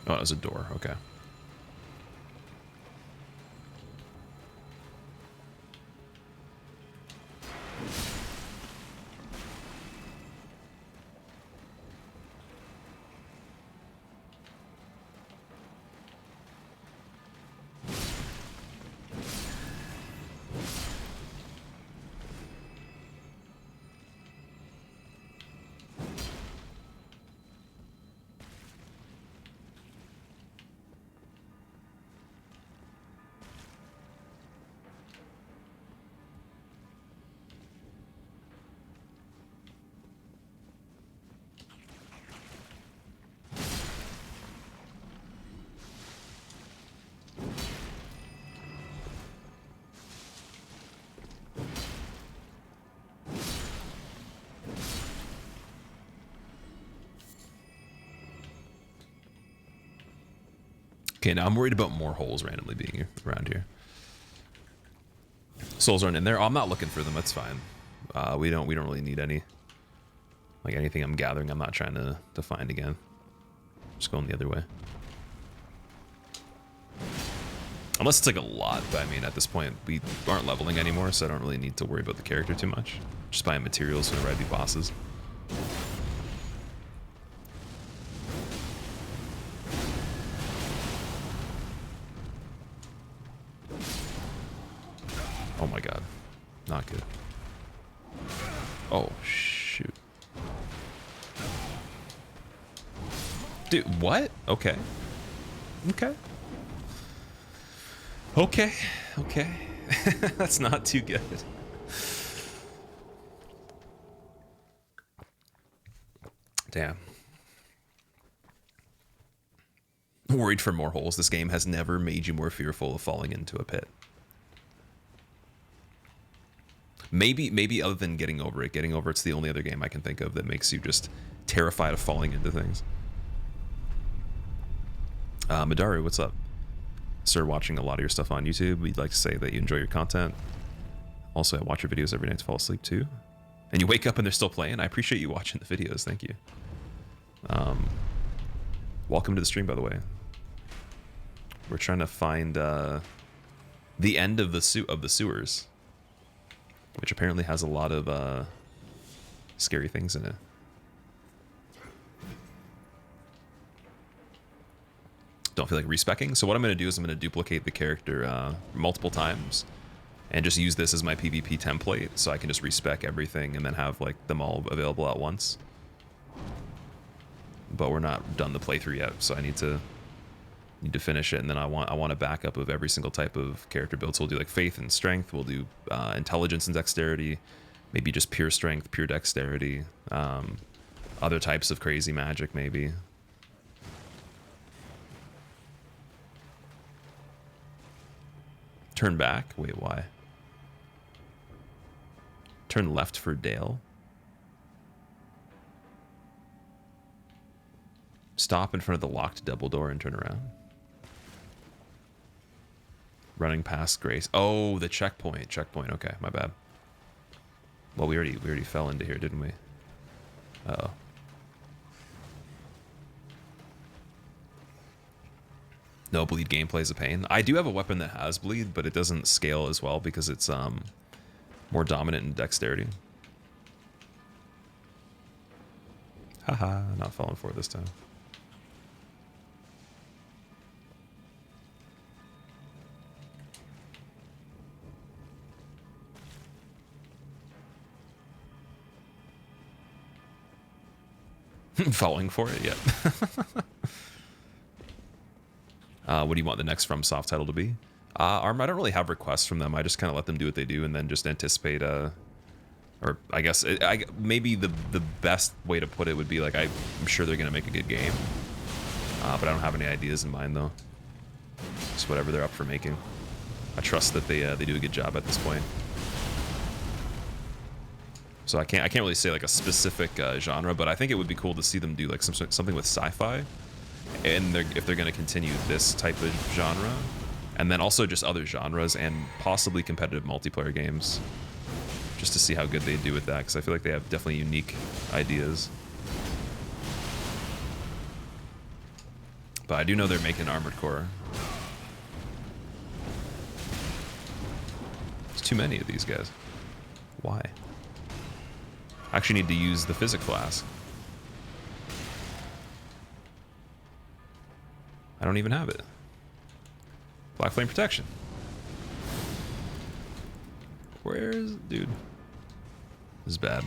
S1: Oh, it was a door. Okay. Okay, now I'm worried about more holes randomly being around here. Souls aren't in there. Oh, I'm not looking for them. That's fine. We don't really need any. Like anything I'm gathering, I'm not trying to find again. Just going the other way. Unless it's like a lot, but I mean at this point we aren't leveling anymore, so I don't really need to worry about the character too much. Just buying materials whenever I beat bosses. Oh my god. Not good. Oh, shoot. Dude, what? Okay. Okay. Okay. Okay. That's not too good. Damn. Worried for more holes. This game has never made you more fearful of falling into a pit. Maybe other than Getting Over It. Getting Over It's the only other game I can think of that makes you just terrified of falling into things. Madaru, what's up? Started watching a lot of your stuff on YouTube. We'd like to say that you enjoy your content. Also, I watch your videos every night to fall asleep too. And you wake up and they're still playing. I appreciate you watching the videos. Thank you. Welcome to the stream, by the way. We're trying to find the end of the sewers, which apparently has a lot of scary things in it. Don't feel like respecking. So what I'm going to do is I'm going to duplicate the character multiple times and just use this as my PvP template so I can just respec everything and then have like them all available at once. But we're not done the playthrough yet, so I need to finish it, and then I want a backup of every single type of character build. So we'll do like faith and strength, we'll do intelligence and dexterity, maybe just pure strength, pure dexterity, other types of crazy magic maybe. Turn back? Wait, why? Turn left for Dale. Stop in front of the locked double door and turn around. Running past Grace. Oh, the checkpoint. Checkpoint. Okay, my bad. Well, we already fell into here, didn't we? Uh-oh. No bleed gameplay is a pain. I do have a weapon that has bleed, but it doesn't scale as well because it's more dominant in dexterity. Haha, not falling for it this time. Falling for it, yeah. What do you want the next FromSoft title to be? Arm, I don't really have requests from them. I just kind of let them do what they do and then just anticipate, or I guess, maybe the best way to put it would be like, I'm sure they're going to make a good game. But I don't have any ideas in mind, though. Just whatever they're up for making. I trust that they do a good job at this point. So I can't really say like a specific genre, but I think it would be cool to see them do like something with sci-fi, and if they're going to continue this type of genre, and then also just other genres and possibly competitive multiplayer games, just to see how good they do with that, because I feel like they have definitely unique ideas. But I do know they're making Armored Core. There's too many of these guys. Why? I actually need to use the physic flask. I don't even have it. Black flame protection. Where is it? Dude? This is bad.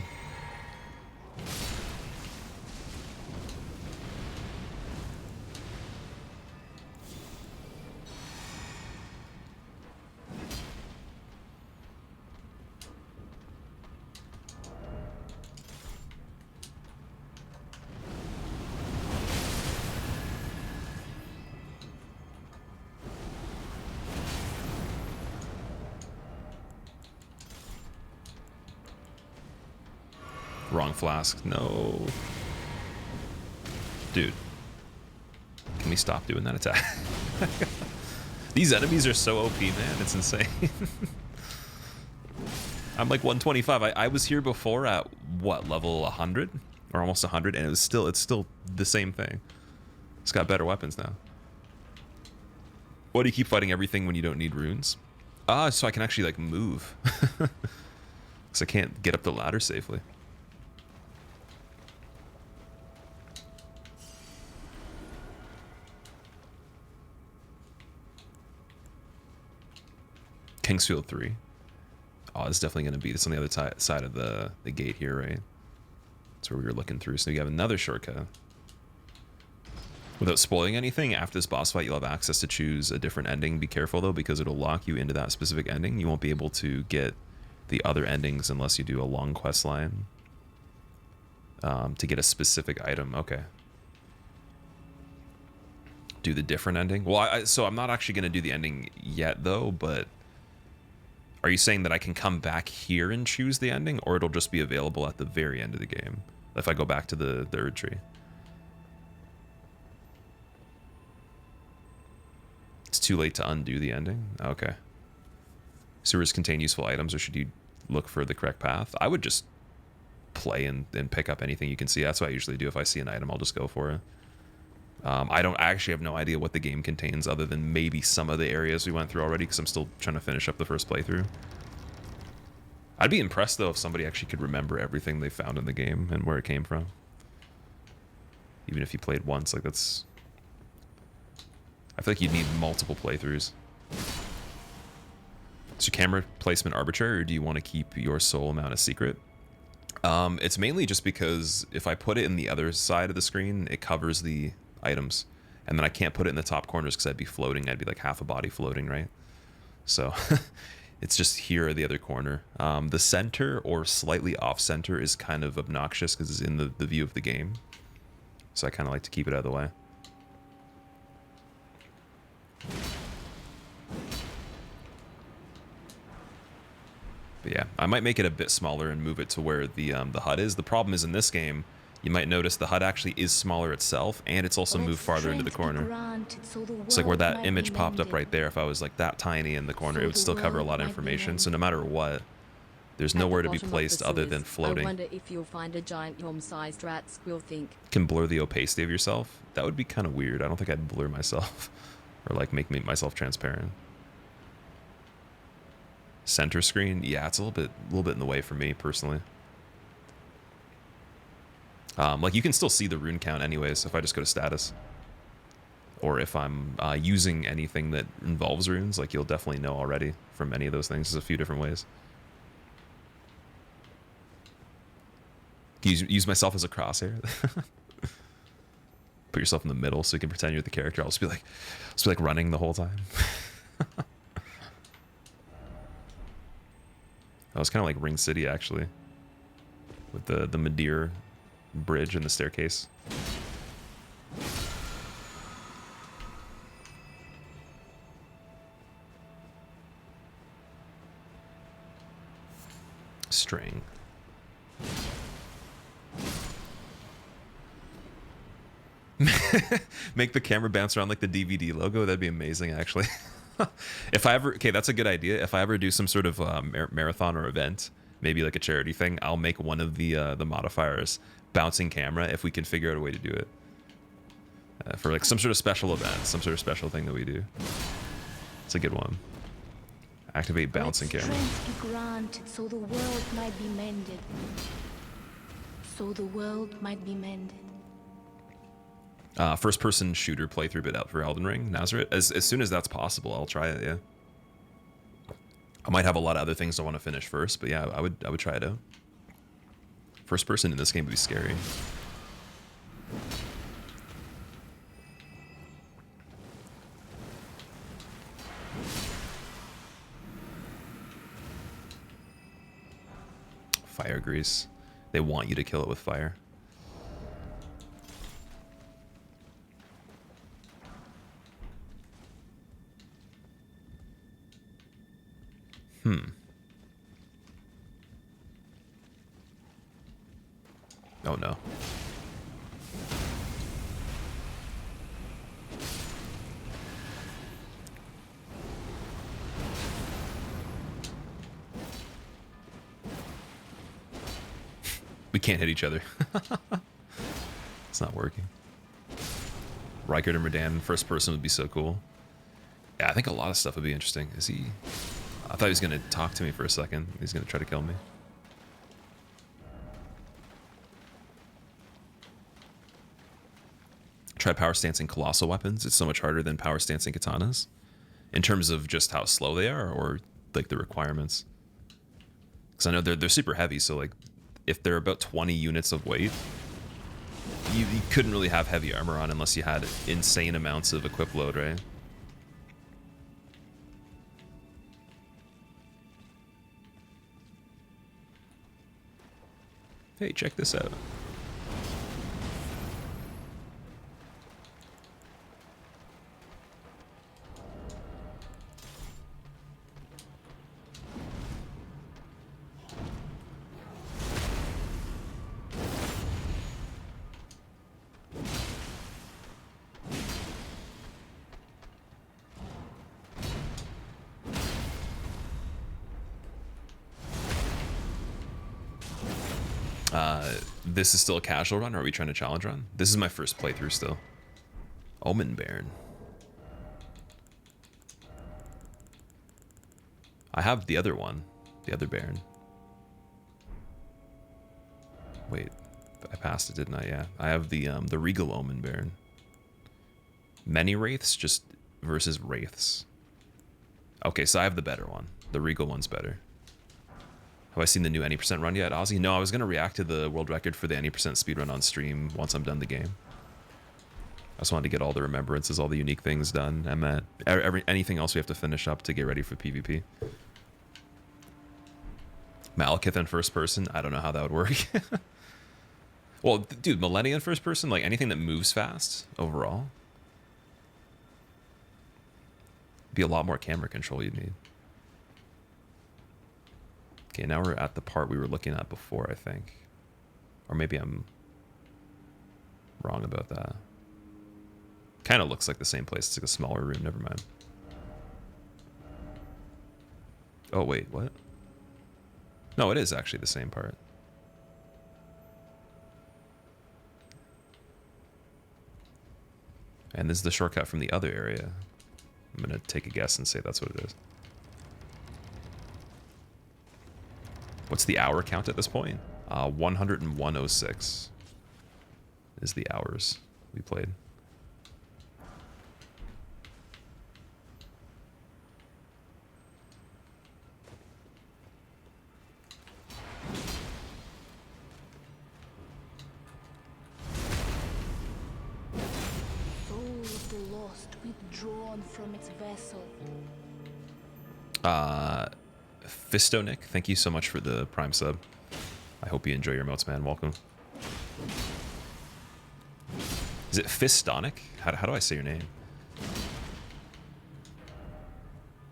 S1: Wrong flask. No. Dude. Can we stop doing that attack? These enemies are so OP, man. It's insane. I'm like 125. I was here before at, what, level 100? Or almost 100, and it's still the same thing. It's got better weapons now. Why do you keep fighting everything when you don't need runes? So I can actually, like, move. Because I can't get up the ladder safely. Kingsfield 3. Oh, it's definitely going to be. It's on the other side of the gate here, right? That's where we were looking through. So you have another shortcut. Without spoiling anything, after this boss fight, you'll have access to choose a different ending. Be careful, though, because it'll lock you into that specific ending. You won't be able to get the other endings unless you do a long quest line to get a specific item. Okay. Do the different ending? Well, so I'm not actually going to do the ending yet, though, but are you saying that I can come back here and choose the ending, or it'll just be available at the very end of the game if I go back to the third tree? It's too late to undo the ending? Okay. Sewers contain useful items, or should you look for the correct path? I would just play and pick up anything you can see. That's what I usually do. If I see an item, I'll just go for it. I actually have no idea what the game contains other than maybe some of the areas we went through already, because I'm still trying to finish up the first playthrough. I'd be impressed, though, if somebody actually could remember everything they found in the game and where it came from. Even if you played once, like that's... I feel like you'd need multiple playthroughs. Is your camera placement arbitrary, or do you want to keep your soul amount a secret? It's mainly just because if I put it in the other side of the screen, it covers the items, and then I can't put it in the top corners because I'd be floating. I'd be like half a body floating, right? So it's just here at the other corner. The center or slightly off center is kind of obnoxious because it's in the view of the game, so I kind of like to keep it out of the way. But yeah, I might make it a bit smaller and move it to where the HUD is. The problem is in this game, you might notice the HUD actually is smaller itself, and it's also moved farther into the corner. It's like where that image popped up right there. If I was like that tiny in the corner, it would still cover a lot of information. So no matter what, there's nowhere to be placed other than floating.
S3: I wonder if you'll find a giant yom-sized rat squill think.
S1: Can blur the opacity of yourself? That would be kind of weird. I don't think I'd blur myself or like make myself transparent. Center screen, yeah, it's a little bit in the way for me personally. Like you can still see the rune count anyways if I just go to status, or if I'm using anything that involves runes, like you'll definitely know already from any of those things. There's a few different ways. Use myself as a crosshair. Put yourself in the middle so you can pretend you're the character. I'll just be like running the whole time. That was kind of like Ring City, actually, with the Madeir bridge and the staircase. String. Make the camera bounce around like the DVD logo. That'd be amazing, actually. If I ever, okay, that's a good idea. If I ever do some sort of marathon or event, maybe like a charity thing, I'll make one of the modifiers bouncing camera if we can figure out a way to do it for like some sort of special event, some sort of special thing that we do. It's a good one. Activate bouncing camera.
S2: Strength be granted so the world might be mended. So the world might be mended.
S1: First-person shooter playthrough bit out for Elden Ring, Nazareth. As soon as that's possible, I'll try it. Yeah, I might have a lot of other things I want to finish first, but yeah, I would try it out. First person in this game would be scary. Fire grease. They want you to kill it with fire. Oh no. We can't hit each other. It's not working. Rykard and Radan in first person would be so cool. Yeah, I think a lot of stuff would be interesting. Is he... I thought he was going to talk to me for a second. He's going to try to kill me. Try power stancing colossal weapons. It's so much harder than power stancing katanas. In terms of just how slow they are, or like the requirements. Because I know they're super heavy, so like if they're about 20 units of weight, you couldn't really have heavy armor on unless you had insane amounts of equip load, right? Hey, check this out. This is still a casual run, or are we trying to challenge run? This is my first playthrough still. Omen Baron. I have the other one, the other Baron. Wait, I passed it, didn't I? Yeah, I have the Regal Omen Baron. Many Wraiths just versus Wraiths. Okay, so I have the better one. The Regal one's better. Have I seen the new any % run yet, Ozzy? No, I was going to react to the world record for the any % speedrun on stream once I'm done the game. I just wanted to get all the remembrances, all the unique things done, and anything else we have to finish up to get ready for PvP. Malekith in first person? I don't know how that would work. Well, dude, Millennia in first person, like anything that moves fast overall. Be a lot more camera control you'd need. Okay, now we're at the part we were looking at before, I think. Or maybe I'm wrong about that. Kind of looks like the same place. It's like a smaller room. Never mind. Oh, wait, what? No, it is actually the same part. And this is the shortcut from the other area. I'm going to take a guess and say that's what it is. What's the hour count at this point? 101.06 is the hours we played.
S2: Soul of the lost withdrawn from its vessel.
S1: Fistonic, thank you so much for the Prime sub. I hope you enjoy your emotes, man. Welcome. Is it Fistonic? How do I say your name?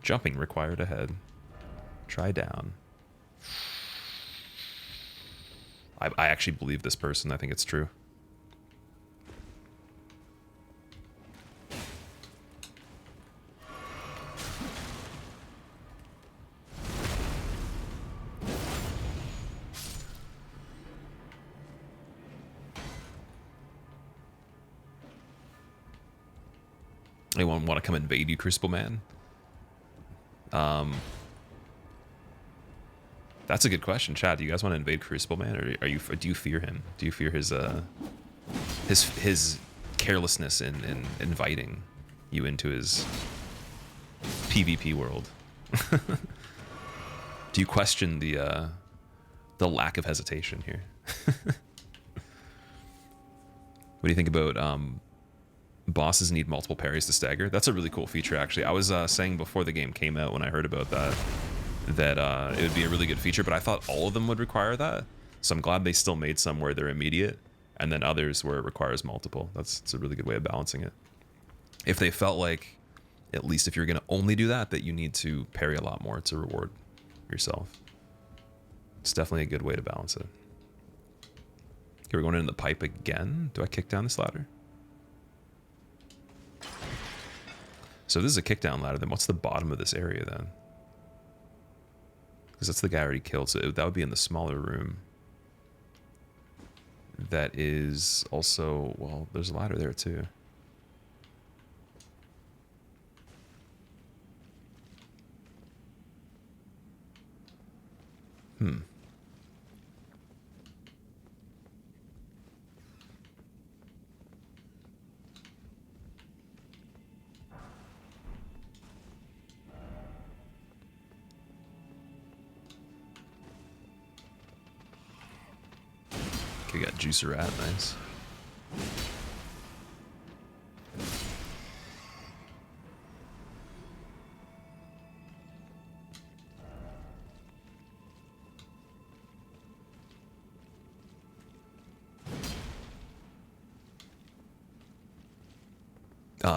S1: Jumping required ahead. Try down. I actually believe this person. I think it's true. Anyone want to come invade you, Crucible Man? That's a good question, Chad. Do you guys want to invade Crucible Man, or do you fear him? Do you fear his carelessness in inviting you into his PvP world? Do you question the lack of hesitation here? What do you think about bosses need multiple parries to stagger? That's a really cool feature, actually. I was saying before the game came out, when I heard about that it would be a really good feature, but I thought all of them would require that. So I'm glad they still made some where they're immediate, and then others where it requires multiple. It's a really good way of balancing it. If they felt like, at least if you're going to only do that, that you need to parry a lot more to reward yourself. It's definitely a good way to balance it. Okay, we're going in the pipe again. Do I kick down this ladder? So this is a kick down ladder, then what's the bottom of this area then? Because that's the guy I already killed, so that would be in the smaller room. That is also, well, there's a ladder there too. Okay, got Juicer Rat, nice.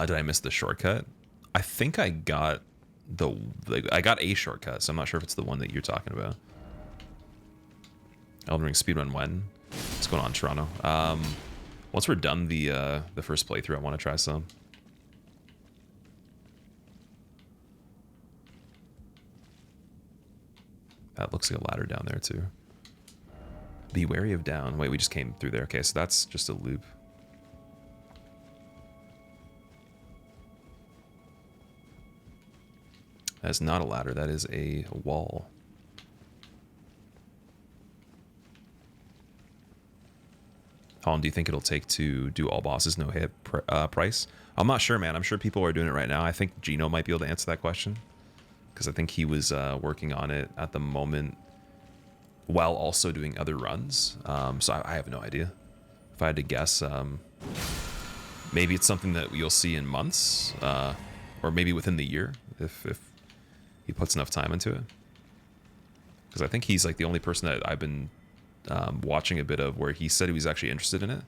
S1: Did I miss the shortcut? I think I got I got a shortcut, so I'm not sure if it's the one that you're talking about. Elden Ring speedrun when? What's going on, Toronto? Once we're done the first playthrough, I want to try some. That looks like a ladder down there too. Be wary of down. Wait, we just came through there. Okay, so that's just a loop. That's not a ladder, that is a wall. How long do you think it'll take to do all bosses no hit price? I'm not sure, man. I'm sure people are doing it right now. I think Gino might be able to answer that question, because I think he was working on it at the moment while also doing other runs. So I have no idea. If I had to guess, maybe it's something that you'll see in months, or maybe within the year, if he puts enough time into it. Because I think he's like the only person that I've been watching a bit of where he said he was actually interested in it.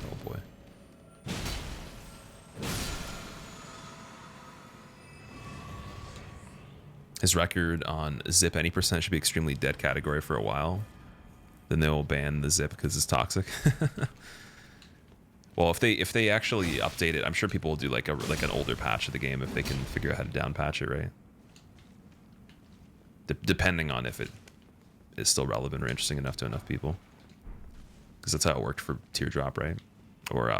S1: Oh boy. His record on zip any percent should be extremely dead category for a while. Then they'll ban the zip because it's toxic. Well, if they actually update it, I'm sure people will do like an older patch of the game if they can figure out how to down patch it, right? Depending on if it is still relevant or interesting enough to enough people. Because that's how it worked for Teardrop, right? Or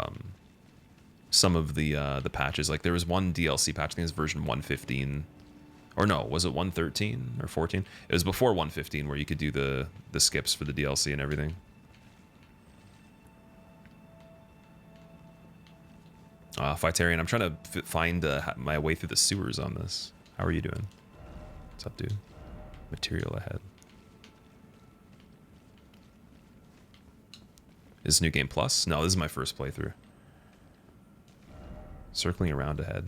S1: some of the patches. Like there was one DLC patch, I think it was version 115. Or no, was it 113 or 14? It was before 115 where you could do the skips for the DLC and everything. Fightarian, I'm trying to find my way through the sewers on this. How are you doing? What's up, dude? Material ahead. Is this New Game Plus? No, this is my first playthrough. Circling around ahead.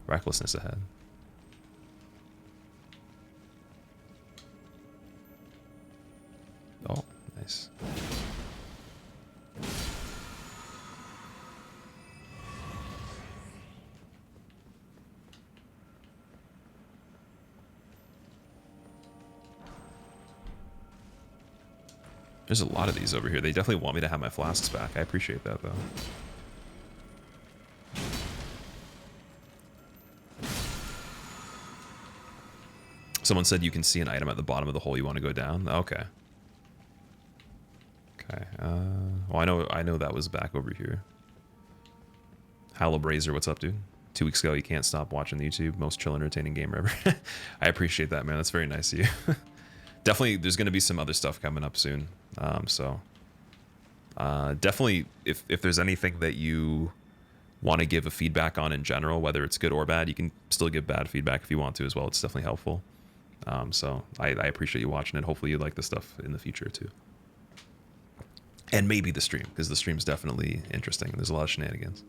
S1: Recklessness ahead. Oh, nice. There's a lot of these over here. They definitely want me to have my flasks back. I appreciate that, though. Someone said you can see an item at the bottom of the hole you want to go down. Okay. Okay. Well, I know that was back over here. Halobrazer, what's up, dude? 2 weeks ago, you can't stop watching the YouTube. Most chill, entertaining gamer ever. I appreciate that, man. That's very nice of you. Definitely, there's going to be some other stuff coming up soon. Definitely, if there's anything that you want to give a feedback on in general, whether it's good or bad, you can still give bad feedback if you want to as well. It's definitely helpful. So I appreciate you watching it. Hopefully you like the stuff in the future too. And maybe the stream, because the stream's definitely interesting. There's a lot of shenanigans.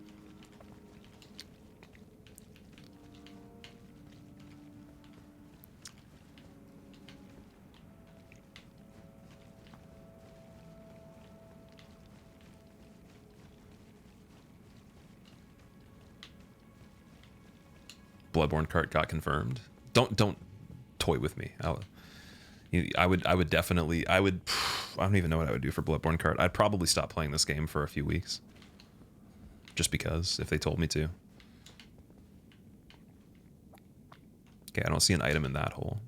S1: Bloodborne cart got confirmed. Don't toy with me. I would definitely, I don't even know what I would do for Bloodborne cart. I'd probably stop playing this game for a few weeks. Just because, if they told me to. Okay, I don't see an item in that hole.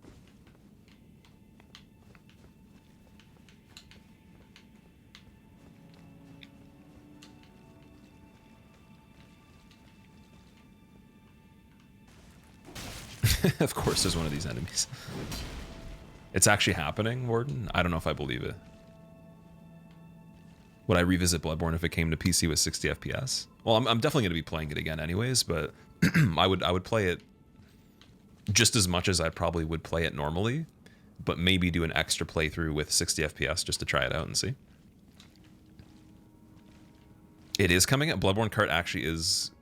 S1: Of course there's one of these enemies. It's actually happening, Warden? I don't know if I believe it. Would I revisit Bloodborne if it came to PC with 60 FPS? Well, I'm definitely going to be playing it again anyways, but I would play it just as much as I probably would play it normally, but maybe do an extra playthrough with 60 FPS just to try it out and see. It is coming out. Bloodborne Kart actually is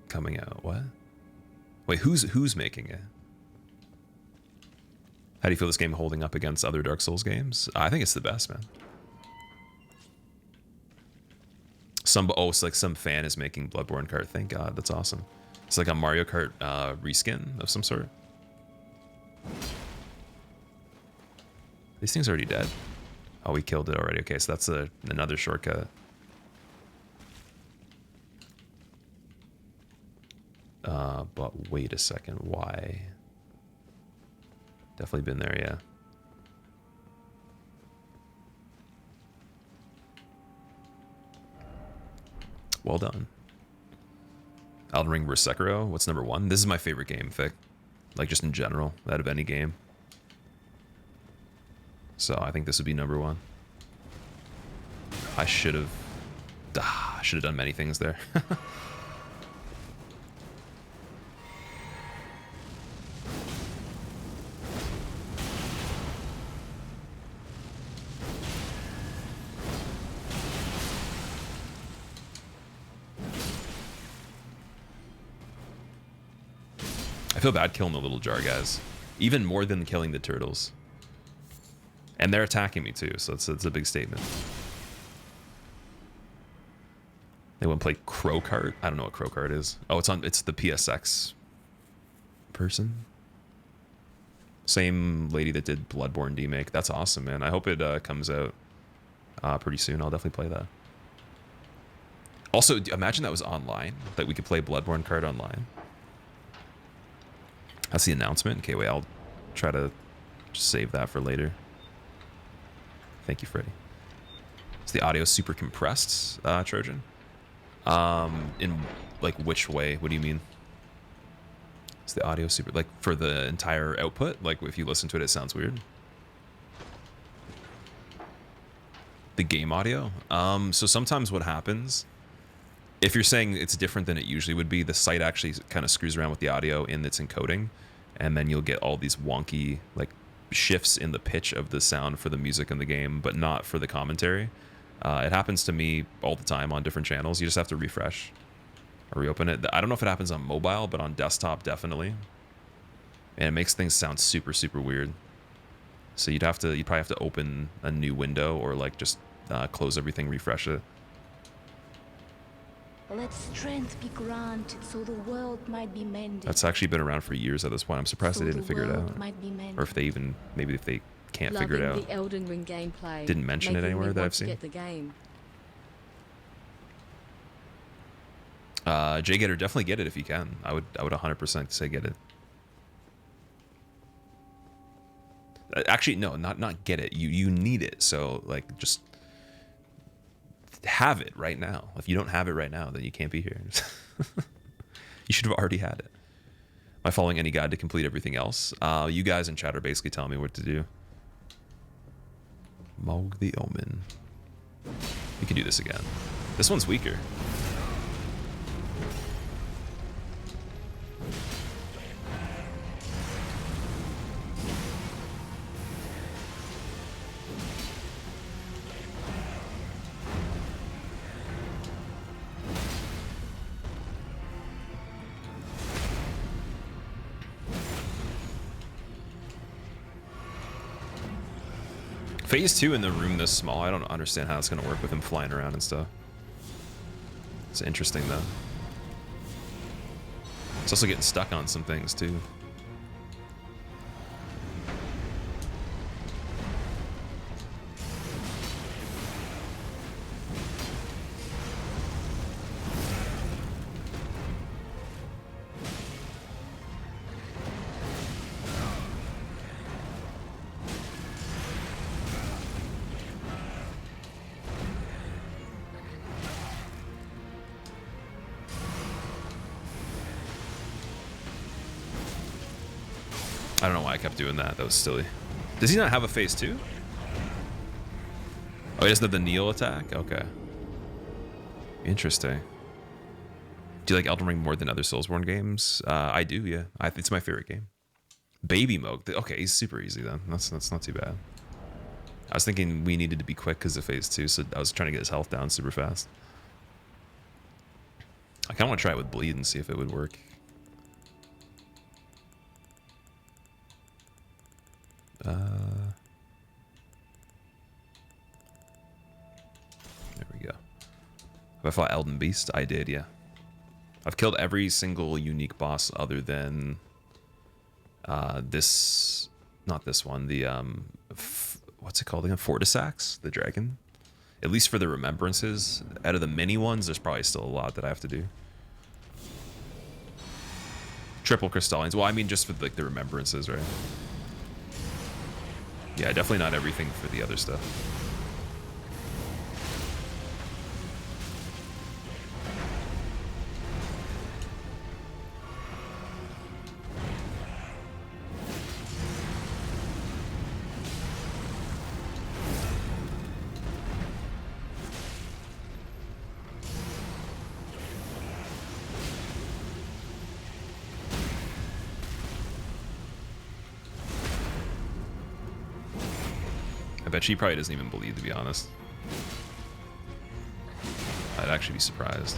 S1: coming out. What? Wait, who's making it? How do you feel this game holding up against other Dark Souls games? I think it's the best, man. It's like some fan is making Bloodborne Kart. Thank God, that's awesome. It's like a Mario Kart reskin of some sort. These things are already dead. Oh, we killed it already. Okay, so that's another shortcut. But wait a second, why? Definitely been there, yeah. Well done. Elden Ring vs. Sekiro, what's number 1? This is my favorite game, Vic. Like, just in general, out of any game. So, I think this would be number 1. I should have done many things there. I feel bad killing the little jar guys, even more than killing the turtles. And they're attacking me too, so it's a big statement. They want to play Crow Kart? I don't know what Crow Kart is. Oh, it's the PSX person. Same lady that did Bloodborne remake. That's awesome, man. I hope it comes out pretty soon. I'll definitely play that. Also, imagine that was online, that we could play Bloodborne Kart online. That's the announcement. Okay, wait, I'll try to save that for later. Thank you, Freddy. Is the audio super compressed, Trojan? In, like, which way? What do you mean? Is the audio super, like, for the entire output? Like, if you listen to it, it sounds weird. The game audio? So sometimes what happens, if you're saying it's different than it usually would be, the site actually kind of screws around with the audio in its encoding, and then you'll get all these wonky, like, shifts in the pitch of the sound for the music in the game, but not for the commentary. It happens to me all the time on different channels. You just have to refresh or reopen it. I don't know if it happens on mobile, but on desktop, definitely. And it makes things sound super, super weird. So you'd probably have to open a new window or, like, just close everything, refresh it.
S2: Let strength be granted so the world might be mended.
S1: That's actually been around for years at this point. I'm surprised they didn't figure it out. Or if they even, maybe if they can't figure it out.
S3: The Elden Ring gameplay.
S1: Didn't mention it anywhere that I've seen.
S3: Get the game.
S1: Jay Getter, definitely get it if you can. I would 100% say get it. Actually, no, not get it. You need it. So, like, just have it right now. If you don't have it right now, then you can't be here. You should have already had it. Am I following any guide to complete everything else? You guys in chat are basically telling me what to do. Mohg the Omen. We can do this again. This one's weaker. Phase 2 in the room this small, I don't understand how it's going to work with him flying around and stuff. It's interesting, though. It's also getting stuck on some things, too. I don't know why I kept doing that. That was silly. Does he not have a phase 2? Oh, he doesn't have the Neil attack? Okay. Interesting. Do you like Elden Ring more than other Soulsborne games? I do, yeah. It's my favorite game. Baby Mohg. Okay, he's super easy then. That's not too bad. I was thinking we needed to be quick because of phase 2, so I was trying to get his health down super fast. I kind of want to try it with bleed and see if it would work. There we go. Have I fought Elden Beast? I did, yeah. I've killed every single unique boss other than this, not this one, the what's it called again? Fortisax, the dragon. At least for the remembrances. Out of the mini ones, there's probably still a lot that I have to do. Triple crystallines. Well, I mean just for like the remembrances, right? Yeah, definitely not everything for the other stuff. I bet she probably doesn't even believe, to be honest. I'd actually be surprised.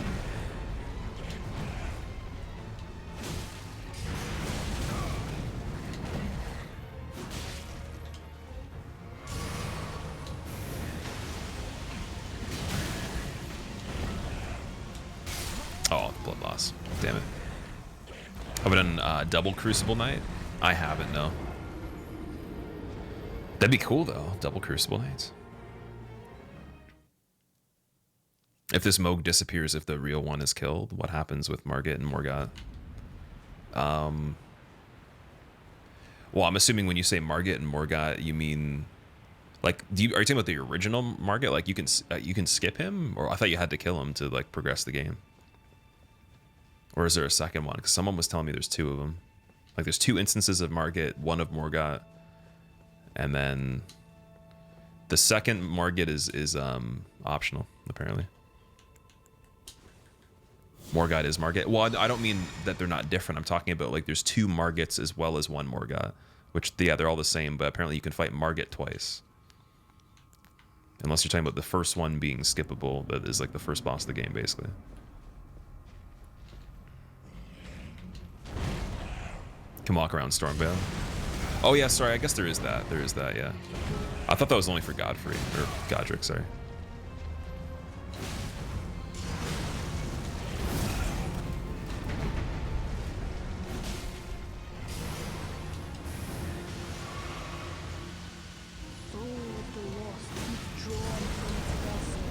S1: Oh, blood loss. Damn it. Have I done double Crucible Knight? I haven't, no. That'd be cool, though. Double Crucible Knights. If this Mohg disappears, if the real one is killed, what happens with Margit and Morgott? Well, I'm assuming when you say Margit and Morgott, you mean... Like, are you talking about the original Margit? Like, you can skip him? Or I thought you had to kill him to, like, progress the game. Or is there a second one? Because someone was telling me there's 2 of them. Like, there's 2 instances of Margit, 1 of Morgott. And then the second Margit is optional, apparently. Morgott is Margit. Well, I don't mean that they're not different. I'm talking about, like, there's 2 Margits as well as 1 Morgott. Which, yeah, they're all the same, but apparently you can fight Margit twice. Unless you're talking about the first one being skippable, that is, like, the first boss of the game, basically. Can walk around Stormvale. Oh yeah, sorry, I guess there is that. There is that, yeah. I thought that was only for Godfrey, or Godric, sorry.
S2: Soul of the lost, withdrawn from its vessel.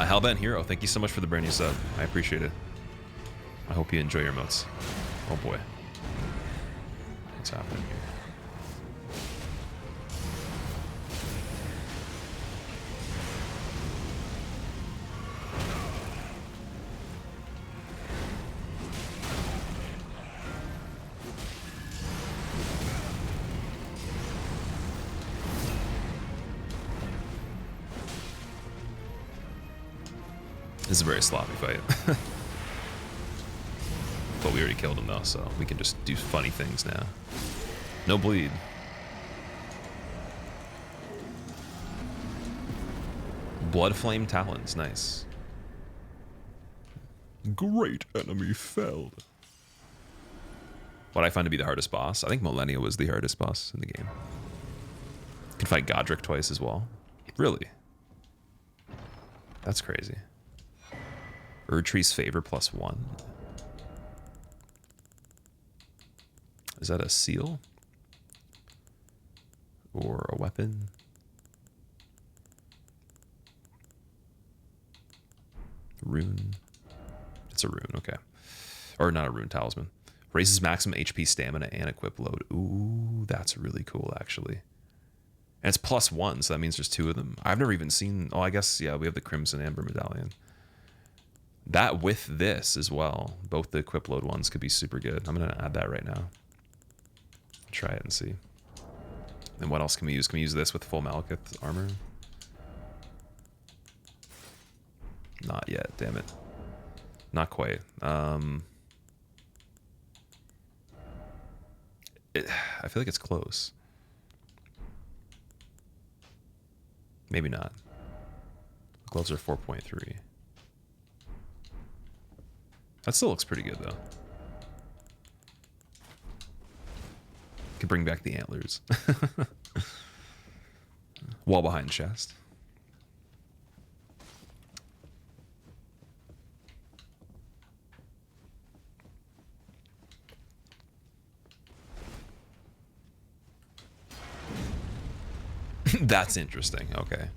S1: Hellbent Hero, thank you so much for the brand new sub. I appreciate it. I hope you enjoy your emotes. Oh boy. What's happening here? This is a very sloppy fight. But we already killed him though, so we can just do funny things now. No bleed. Blood Flame Talons, nice. Great enemy felled. What I find to be the hardest boss, I think Millennia was the hardest boss in the game. You can fight Godric twice as well. Really? That's crazy. Erdtree's Favor +1. Is that a seal? Or a weapon? Rune. It's a rune, okay. Or not a rune, talisman. Raises maximum HP, stamina, and equip load. Ooh, that's really cool, actually. And it's +1, so that means there's 2 of them. I've never even seen... Oh, I guess, yeah, we have the Crimson Amber Medallion. That with this as well. Both the equip load ones could be super good. I'm going to add that right now. Try it and see. And what else can we use? Can we use this with full Malekith armor? Not yet, damn it. Not quite. I feel like it's close. Maybe not. Gloves are 4.3. That still looks pretty good, though. Could bring back the antlers. Wall behind chest. That's interesting. Okay.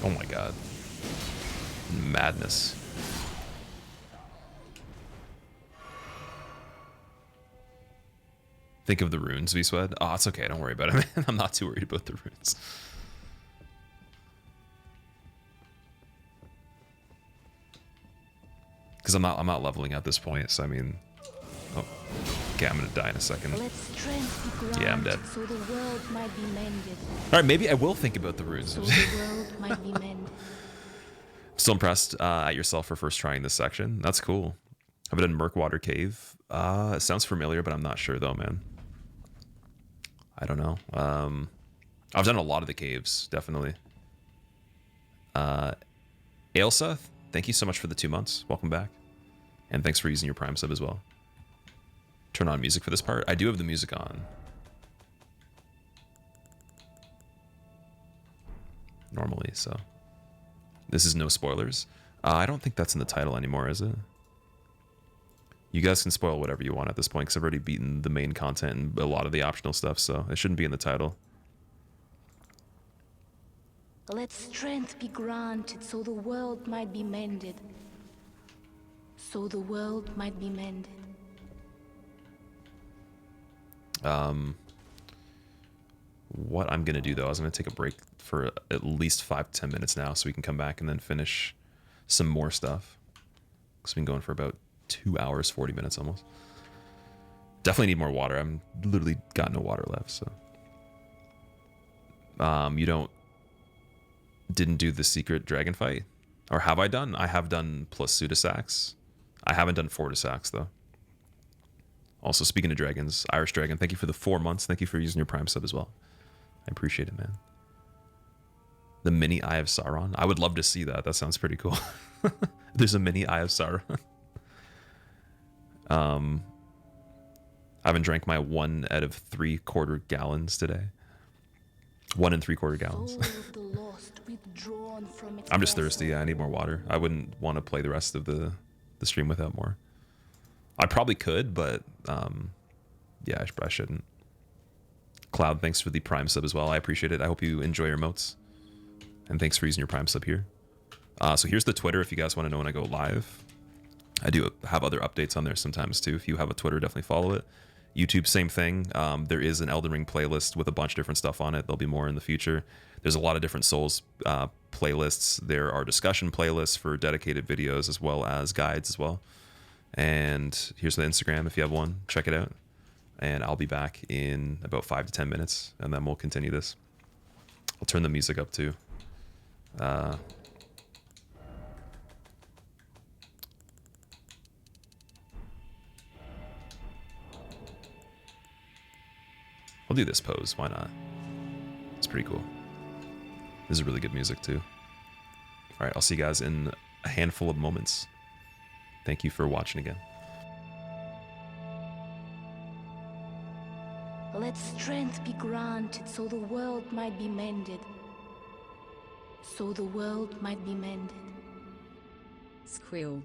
S1: Oh my god. Madness. Think of the runes, V-Swed. Oh, it's okay. Don't worry about it, man. I'm not too worried about the runes. Because I'm not leveling at this point, so I mean... Oh. Okay, I'm gonna die in a second. Yeah, I'm dead.
S2: So the world might be mended.
S1: Alright, maybe I will think about the runes.
S2: So the world might be mended.
S1: Still impressed at yourself for first trying this section. That's cool. Have I done Murkwater Cave? It sounds familiar, but I'm not sure though, man. I don't know. I've done a lot of the caves, definitely. Ailsa, thank you so much for the 2 months. Welcome back. And thanks for using your Prime sub as well. Turn on music for this part. I do have the music on. Normally, so. This is no spoilers. I don't think that's in the title anymore, is it? You guys can spoil whatever you want at this point, because I've already beaten the main content and a lot of the optional stuff, so it shouldn't be in the title.
S2: Let strength be granted so the world might be mended. So the world might be mended.
S1: What I'm gonna do though is I'm gonna take a break for at least 5 to 10 minutes now, so we can come back and then finish some more stuff. Because we've been going for about 2 hours 40 minutes almost. Definitely need more water. I'm literally got no water left. So you didn't do the secret dragon fight, or have I done? I have done plus Pseudosax. I haven't done Fortisax though. Also, speaking of dragons, Irish Dragon, thank you for the 4 months. Thank you for using your Prime sub as well. I appreciate it, man. The mini Eye of Sauron. I would love to see that. That sounds pretty cool. There's a mini Eye of Sauron. I haven't drank my 1 out of 3/4 gallons today. 1 3/4 gallons. I'm just thirsty. Yeah, I need more water. I wouldn't want to play the rest of the stream without more. I probably could, but yeah, I shouldn't. Cloud, thanks for the Prime sub as well. I appreciate it. I hope you enjoy your emotes. And thanks for using your Prime sub here. So here's the Twitter if you guys want to know when I go live. I do have other updates on there sometimes too. If you have a Twitter, definitely follow it. YouTube, same thing. There is an Elden Ring playlist with a bunch of different stuff on it. There'll be more in the future. There's a lot of different Souls playlists. There are discussion playlists for dedicated videos as well as guides as well. And here's the Instagram if you have one. Check it out. And I'll be back in about 5 to 10 minutes, and then we'll continue this. I'll turn the music up too. I'll do this pose. Why not? It's pretty cool. This is really good music too. All right, I'll see you guys in a handful of moments. Thank you for watching again.
S2: Let strength be granted so the world might be mended. So the world might be mended.
S3: Squill.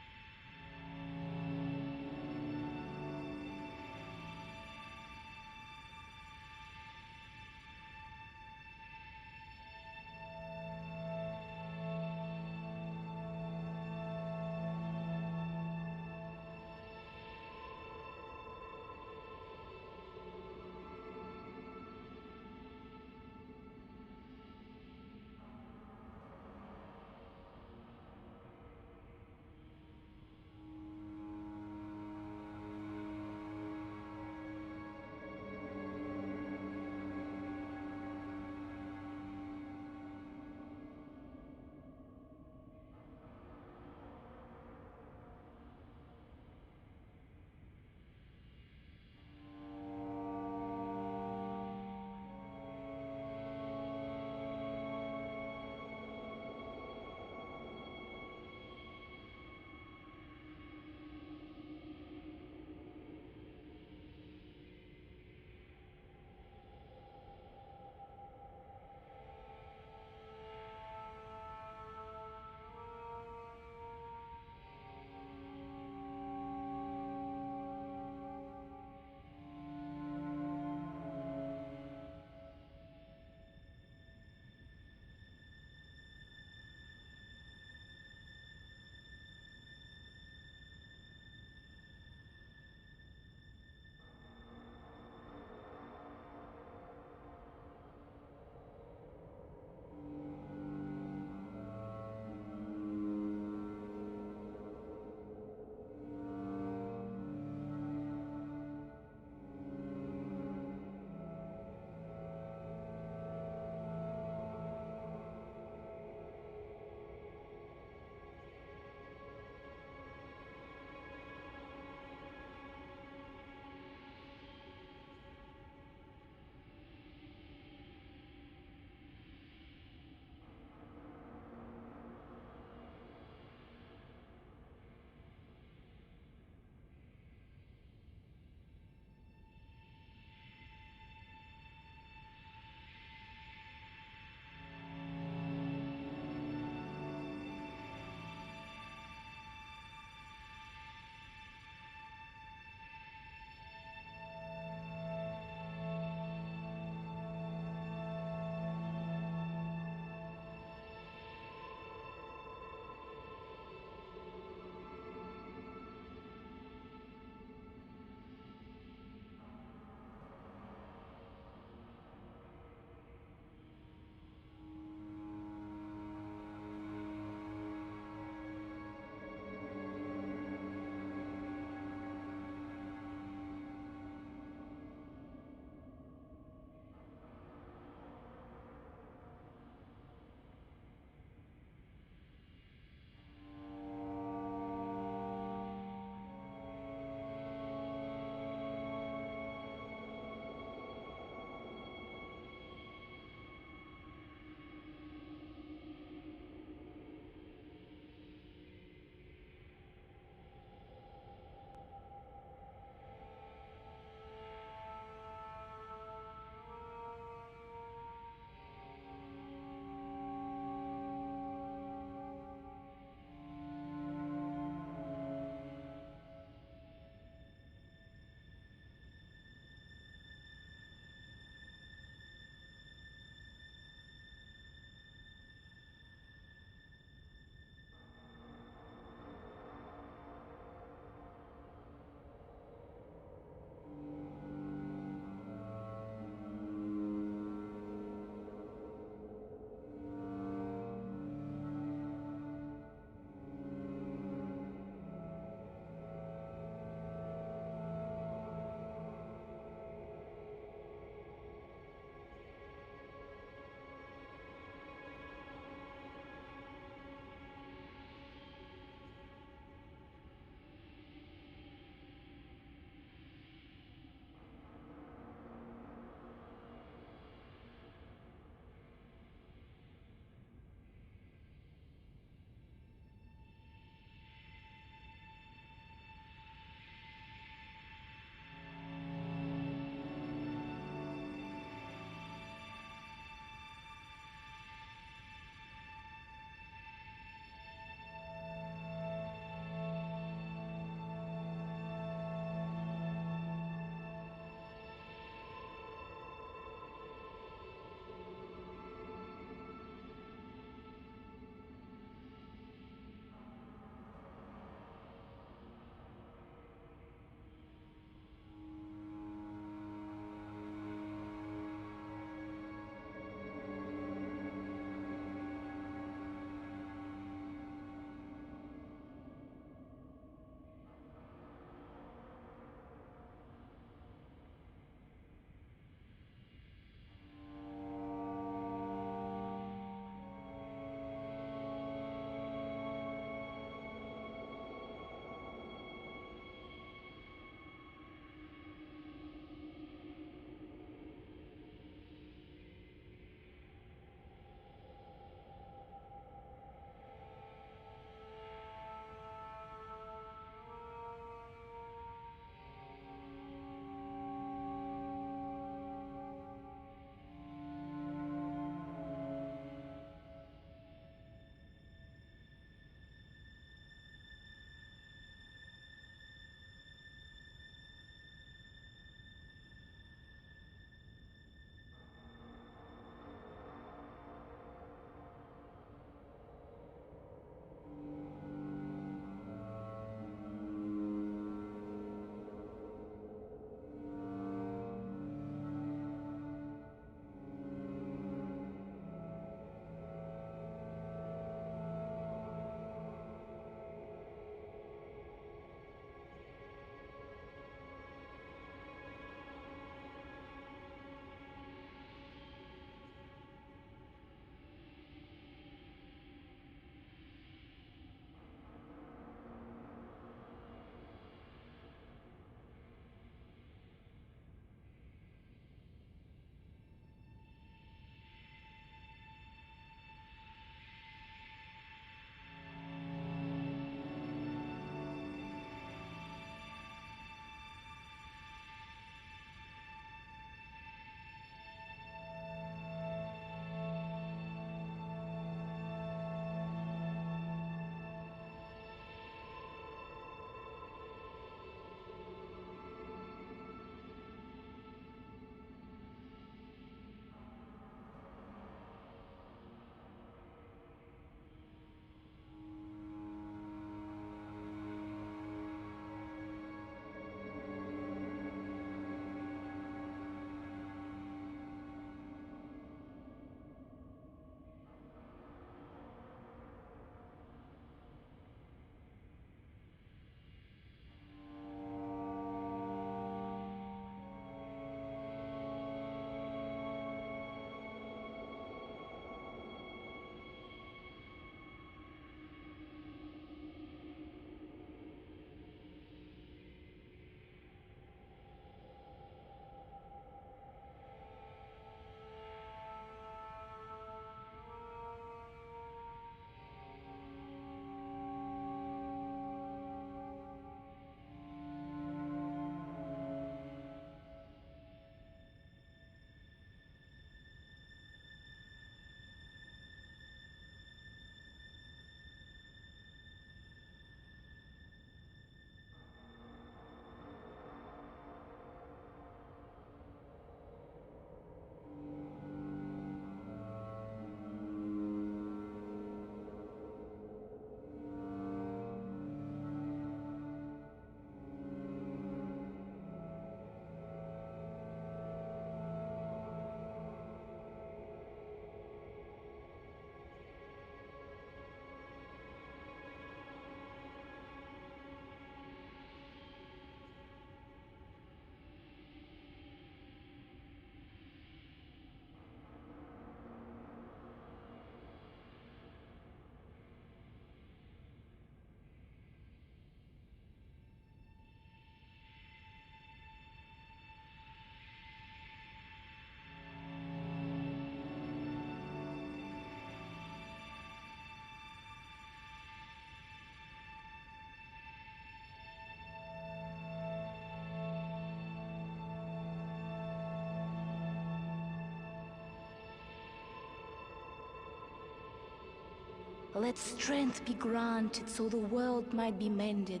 S2: Let strength be granted so the world might be mended.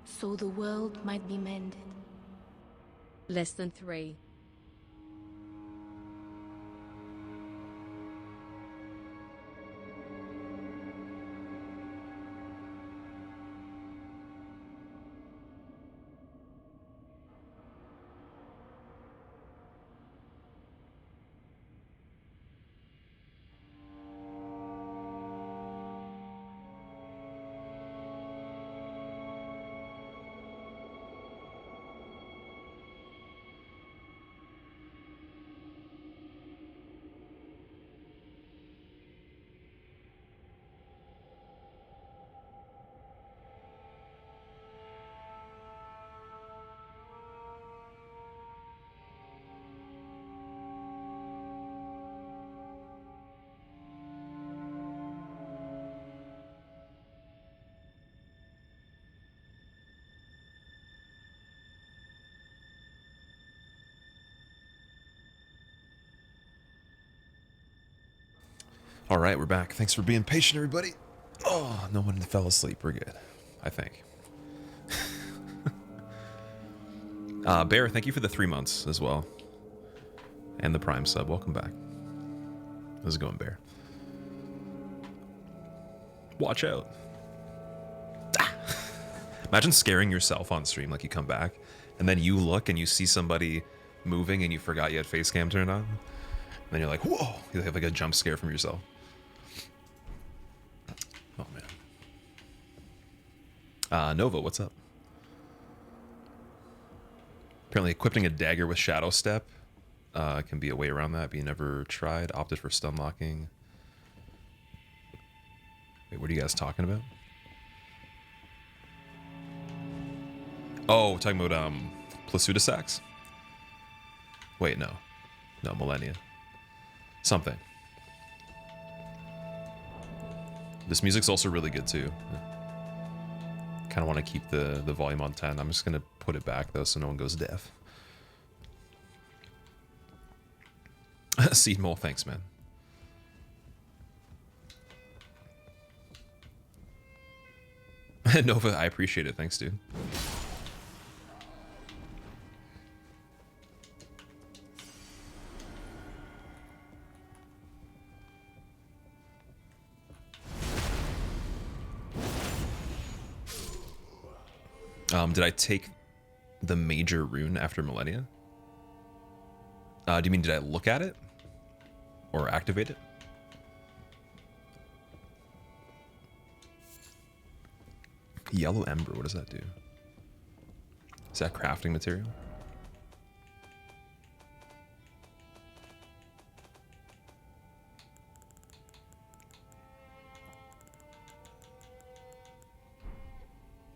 S2: So the world might be mended.
S3: Less than 3.
S1: All right, we're back. Thanks for being patient, everybody. Oh, no one fell asleep. We're good, I think. Bear, thank you for the 3 months as well. And the Prime sub. Welcome back. How's it going, Bear? Watch out. Ah. Imagine scaring yourself on stream, like you come back, and then you look and you see somebody moving and you forgot you had face cam turned on. And then you're like, whoa! You have like a jump scare from yourself. Oh, man. Nova, what's up? Apparently equipping a dagger with Shadow Step can be a way around that, but you never tried. Opted for stun locking. Wait, what are you guys talking about? Oh, talking about Plasudasax? Wait, no. No, Millennia. Something. This music's also really good too. Kind of want to keep the volume on 10. I'm just gonna put it back though, so no one goes deaf. Seed Mole, thanks, man. Nova, I appreciate it. Thanks, dude. Did I take the major rune after Millennia? Do you mean did I look at it? Or activate it? Yellow Ember, what does that do? Is that crafting material?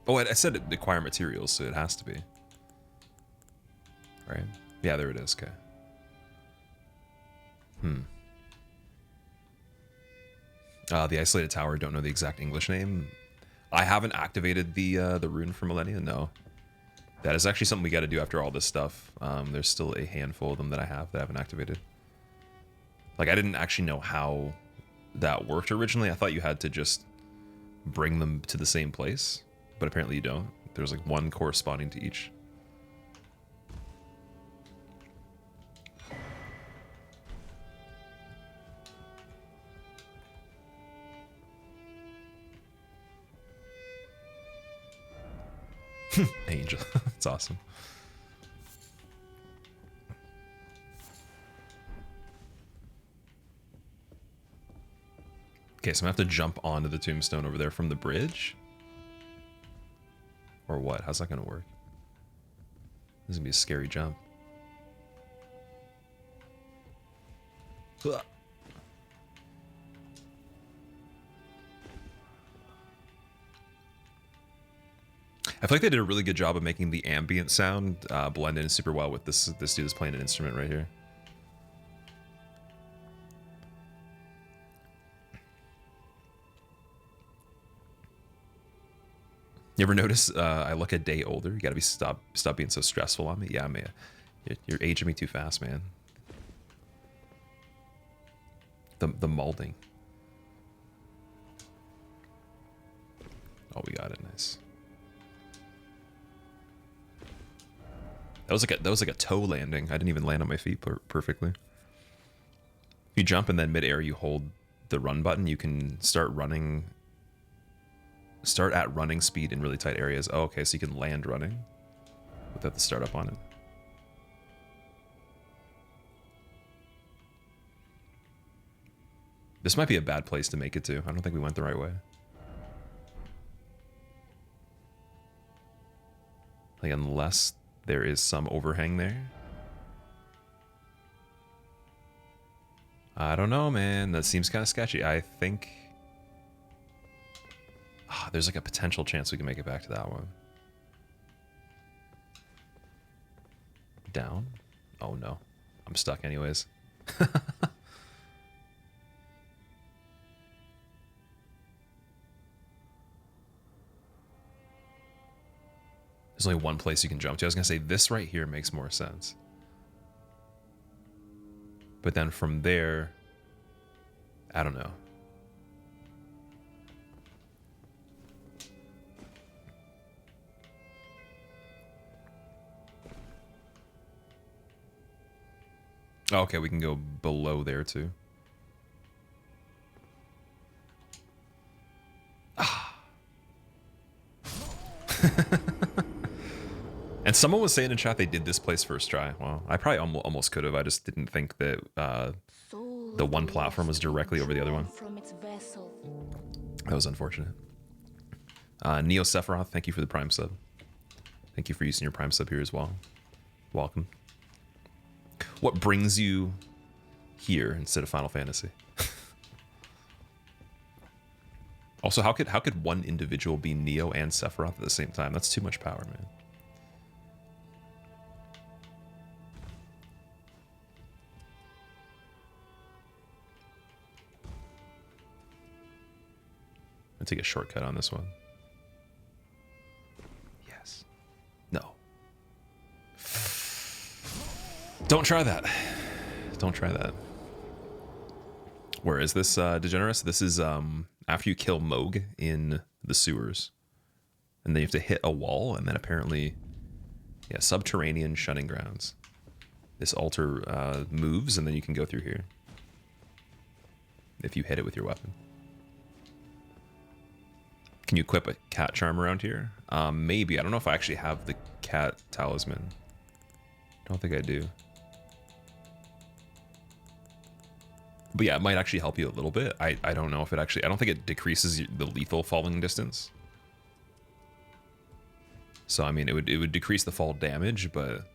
S1: Oh, I said it acquire materials, so it has to be. Right? Yeah, there it is. Okay. The Isolated Tower, don't know the exact English name. I haven't activated the rune for Millennia, no. That is actually something we got to do after all this stuff. There's still a handful of them that I have that I haven't activated. Like, I didn't actually know how that worked originally. I thought you had to just bring them to the same place. But apparently you don't. There's like one corresponding to each. Angel. That's awesome. Okay, so I'm gonna have to jump onto the tombstone over there from the bridge. Or what? How's that gonna work? This is gonna be a scary jump. Ugh. I feel like they did a really good job of making the ambient sound blend in super well with this dude is playing an instrument right here. You ever notice I look a day older? You gotta be stop being so stressful on me. Yeah, man, you're aging me too fast, man. The molding. Oh, we got it. Nice. That was like a toe landing. I didn't even land on my feet perfectly. If you jump and then midair you hold the run button, you can start at running speed in really tight areas. Oh, okay, so you can land running without the startup on it. This might be a bad place to make it to. I don't think we went the right way. Like, unless there is some overhang there. I don't know, man. That seems kind of sketchy. I think... there's like a potential chance we can make it back to that one. Down? Oh no. I'm stuck anyways. There's only one place you can jump to. I was going to say this right here makes more sense. But then from there, I don't know. Oh, okay, we can go below there too. And someone was saying in chat they did this place first try. Well, I probably almost could have. I just didn't think that the one platform was directly over the other one. That was unfortunate. Neo Sephiroth, thank you for the Prime sub. Thank you for using your Prime sub here as well. Welcome. What brings you here instead of Final Fantasy? Also, how could one individual be Neo and Sephiroth at the same time? That's too much power, man. I'm gonna take a shortcut on this one. Yes. No. Don't try that. Don't try that. Where is this, Degenerous? This is after you kill Mohg in the sewers. And then you have to hit a wall, and then apparently, yeah, subterranean shunning grounds. This altar moves, and then you can go through here. If you hit it with your weapon. Can you equip a cat charm around here? Maybe. I don't know if I actually have the cat talisman. I don't think I do. But yeah, it might actually help you a little bit. I don't know if it actually... I don't think it decreases the lethal falling distance. So, I mean, it would decrease the fall damage, but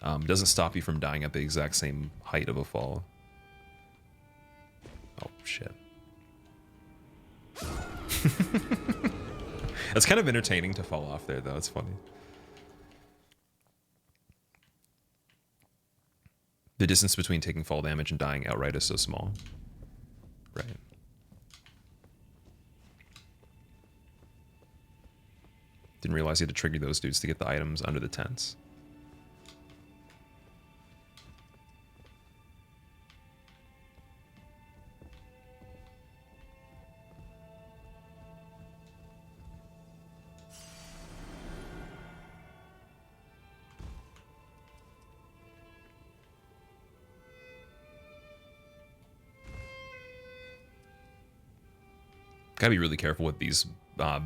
S1: doesn't stop you from dying at the exact same height of a fall. Oh, shit. It's kind of entertaining to fall off there, though. It's funny. The distance between taking fall damage and dying outright is so small. Right. Didn't realize you had to trigger those dudes to get the items under the tents. Gotta be really careful with these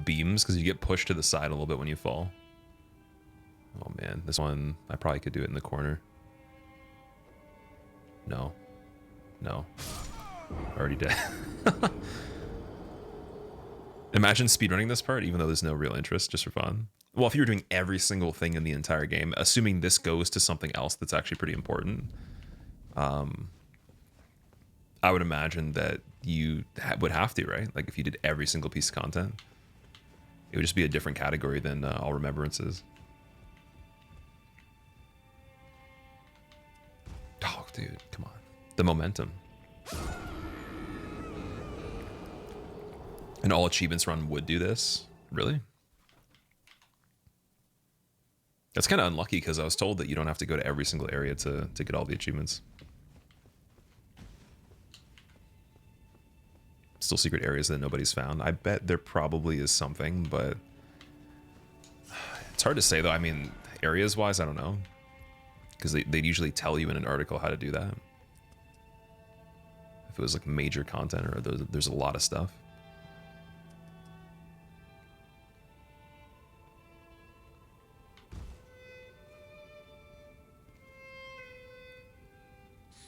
S1: beams because you get pushed to the side a little bit when you fall. Oh man, this one, I probably could do it in the corner. No. No. Already dead. Imagine speedrunning this part, even though there's no real interest, just for fun. Well, if you were doing every single thing in the entire game, assuming this goes to something else that's actually pretty important, I would imagine that you would have to, right? Like if you did every single piece of content, it would just be a different category than All Remembrances. Oh, dude, come on. The momentum. An all achievements run would do this? Really? That's kind of unlucky because I was told that you don't have to go to every single area to get all the achievements. still secret areas that nobody's found. I bet there probably is something, but it's hard to say though. I mean, areas wise, I don't know, because they'd usually tell you in an article how to do that. If it was like major content or there's a lot of stuff.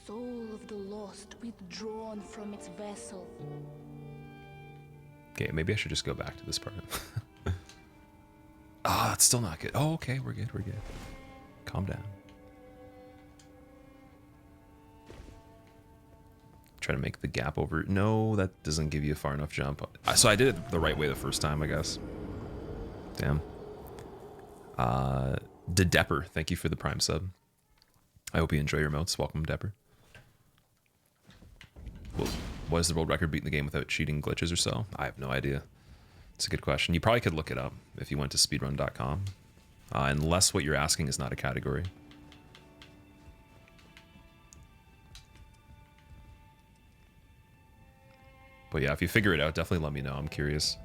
S2: Soul of the lost withdrawn from its vessel.
S1: Okay, maybe I should just go back to this part. Ah, it's still not good. Oh, okay, we're good, we're good. Calm down. Try to make the gap over. No, that doesn't give you a far enough jump. So I did it the right way the first time, I guess. Damn. Depper, thank you for the Prime sub. I hope you enjoy your motes. Welcome, Depper. Well, what is the world record beating the game without cheating, glitches, or so? I have no idea. It's a good question. You probably could look it up if you went to speedrun.com. Unless what you're asking is not a category. But yeah, if you figure it out, definitely let me know. I'm curious.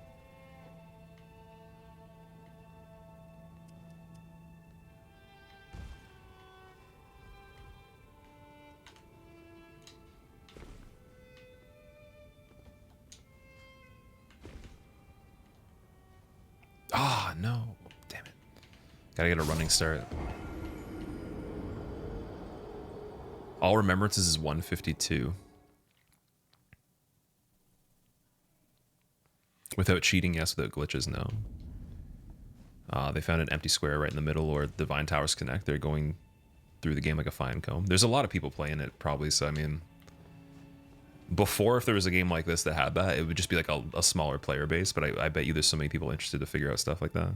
S1: Ah, no. Damn it. Gotta get a running start. All remembrances is 152. Without cheating, yes. Without glitches, no. They found an empty square right in the middle, or Divine Towers connect. They're going through the game like a fine comb. There's a lot of people playing it, probably, so I mean... Before, if there was a game like this that had that, it would just be like a smaller player base, but I bet you there's so many people interested to figure out stuff like that.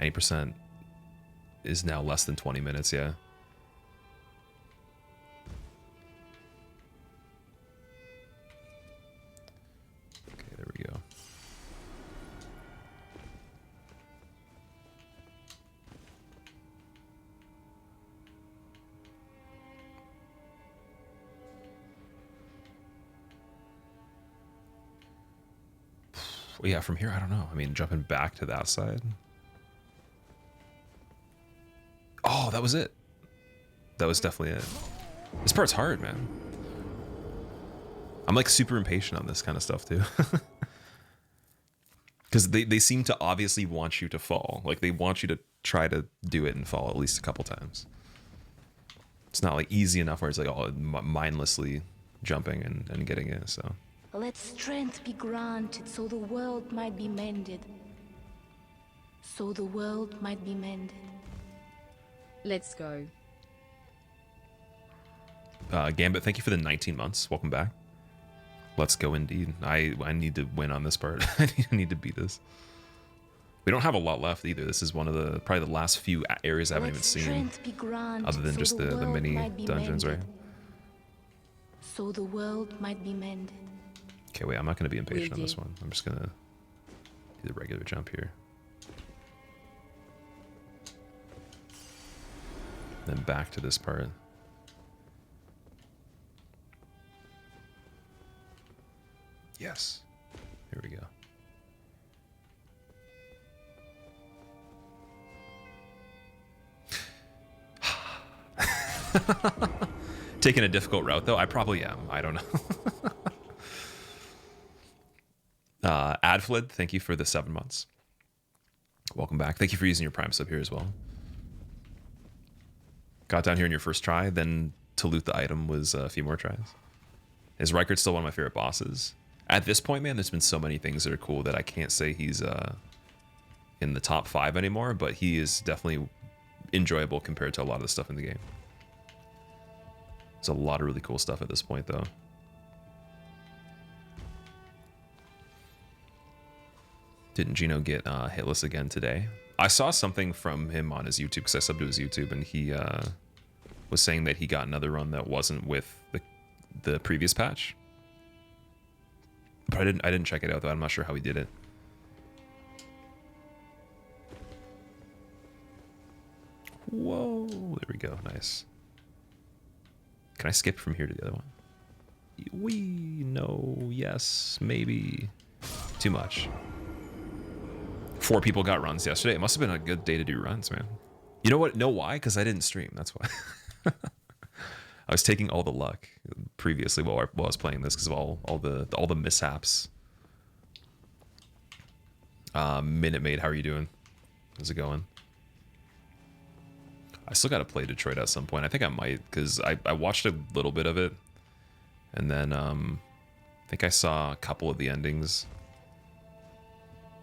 S1: Any percent is now less than 20 minutes, yeah. Okay, there we go. Well, yeah, from here, I don't know. I mean, jumping back to that side. Oh, that was it. That was definitely it. This part's hard, man. I'm like super impatient on this kind of stuff too. Because they seem to obviously want you to fall. Like they want you to try to do it and fall at least a couple times. It's not like easy enough where it's like all mindlessly jumping and getting it, so.
S2: Let strength be granted so the world might be mended. So the world might be mended.
S3: Let's go.
S1: Gambit, thank you for the 19 months. Welcome back. Let's go indeed. I need to win on this part. I need to beat this. We don't have a lot left either. This is one of the probably the last few areas I haven't even seen, other than just the mini dungeons, right?
S2: So the world might be mended.
S1: Okay, wait, I'm not going to be impatient on this one. I'm just going to do the regular jump here. Then back to this part. Yes. Here we go. Taking a difficult route, though? I probably am. I don't know. Adflid, thank you for the 7 months. Welcome back. Thank you for using your Prime sub here as well. Got down here in your first try, then to loot the item was a few more tries. Is Rykard still one of my favorite bosses? At this point, man, there's been so many things that are cool that I can't say he's in the top 5 anymore, but he is definitely enjoyable compared to a lot of the stuff in the game. There's a lot of really cool stuff at this point, though. Didn't Gino get hitless again today? I saw something from him on his YouTube, because I subbed to his YouTube, and he was saying that he got another run that wasn't with the previous patch. But I didn't check it out, though. I'm not sure how he did it. Whoa, there we go. Nice. Can I skip from here to the other one? No, yes, maybe. Too much. 4 people got runs yesterday. It must have been a good day to do runs, man. You know what? Know why? Because I didn't stream. That's why. I was taking all the luck previously while I was playing this because of all the mishaps. Minute Maid, how are you doing? How's it going? I still got to play Detroit at some point. I think I might because I watched a little bit of it, and then I think I saw a couple of the endings,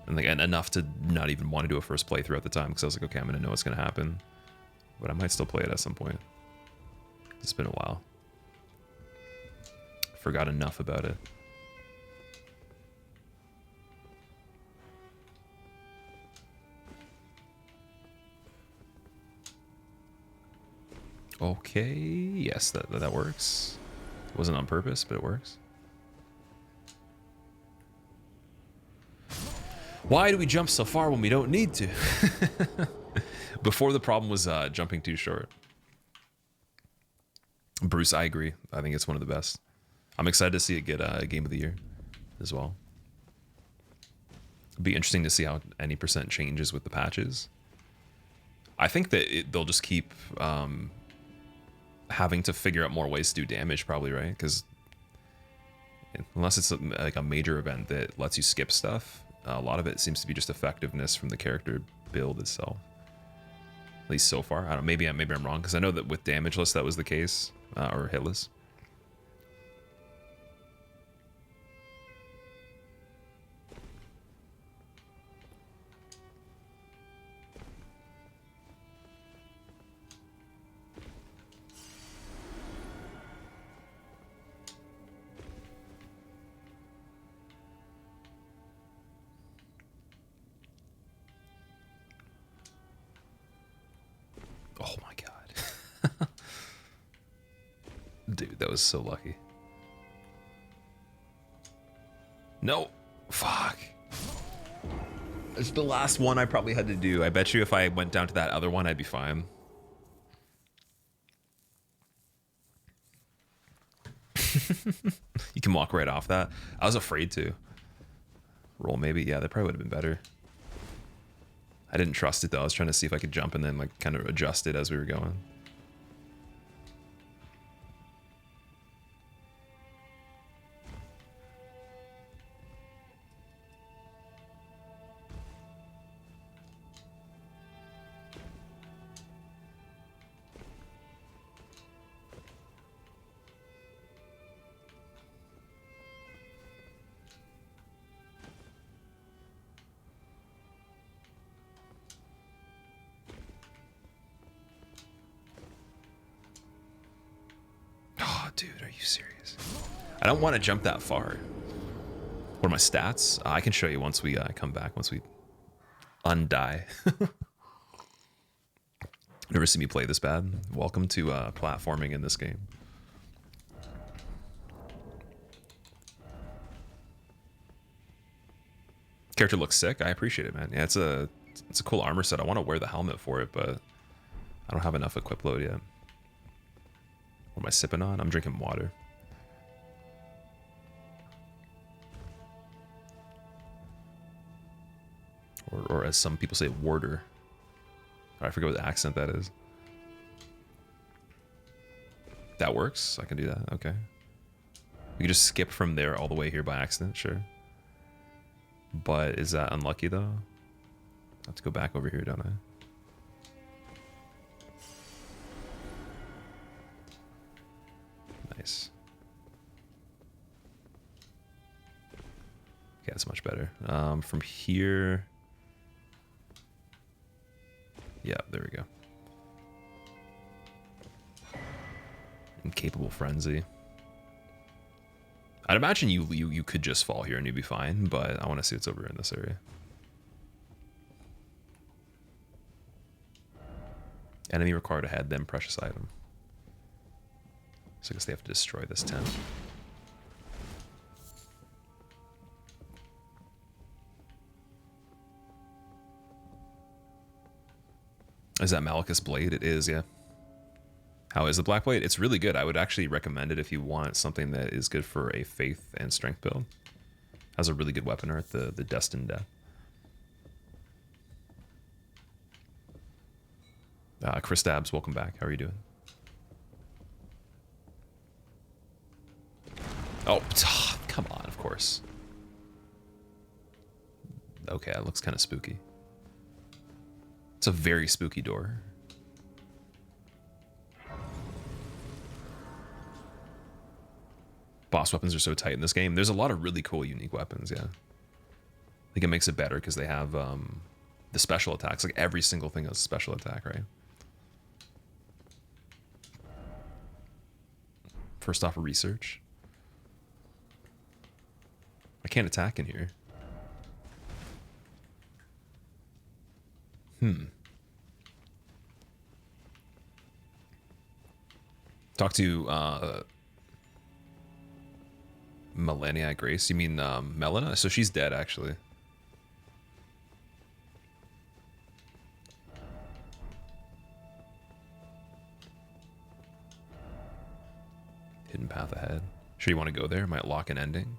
S1: and like enough to not even want to do a first playthrough at the time because I was like, okay, I'm gonna know what's gonna happen, but I might still play it at some point. It's been a while. Forgot enough about it. Okay, yes, that works. It wasn't on purpose, but it works. Why do we jump so far when we don't need to? Before the problem was jumping too short. Bruce, I agree. I think it's one of the best. I'm excited to see it get a Game of the Year as well. It'll be interesting to see how any percent changes with the patches. I think that they'll just keep having to figure out more ways to do damage, probably, right? Because unless it's like a major event that lets you skip stuff, a lot of it seems to be just effectiveness from the character build itself. At least so far. I don't know, maybe I'm wrong, because I know that with damageless that was the case, or hitless. Oh my god. Dude, that was so lucky. No. Fuck. It's the last one I probably had to do. I bet you if I went down to that other one, I'd be fine. You can walk right off that. I was afraid to. Roll maybe. Yeah, that probably would have been better. I didn't trust it though. I was trying to see if I could jump and then like kind of adjust it as we were going. Dude, are you serious? I don't want to jump that far. What are my stats? I can show you once we come back, once we undie. Never seen me play this bad. Welcome to platforming in this game. Character looks sick. I appreciate it, man. Yeah, it's a cool armor set. I want to wear the helmet for it, but I don't have enough equip load yet. What am I sipping on? I'm drinking water. Or as some people say, warder. I forget what the accent that is. That works? I can do that. Okay. We can just skip from there all the way here by accident, sure. But is that unlucky though? I have to go back over here, don't I? Nice. Okay, that's much better. From here... Yeah, there we go. Incapable Frenzy. I'd imagine you could just fall here and you'd be fine, but I want to see what's over in this area. Enemy required ahead, then precious item. So I guess they have to destroy this tent. Is that Malachus Blade? It is, yeah. How is the Black Blade? It's really good. I would actually recommend it if you want something that is good for a faith and strength build. Has a really good weapon art, the Destined Death. Chris Dabs, welcome back. How are you doing? Oh, come on, of course. Okay, that looks kind of spooky. It's a very spooky door. Boss weapons are so tight in this game. There's a lot of really cool, unique weapons, yeah. I think it makes it better because they have the special attacks. Like, every single thing has a special attack, right? First off, research. I can't attack in here. Talk to Melania Grace. You mean Melina? So she's dead, actually. Hidden path ahead. Sure you want to go there? Might lock an ending.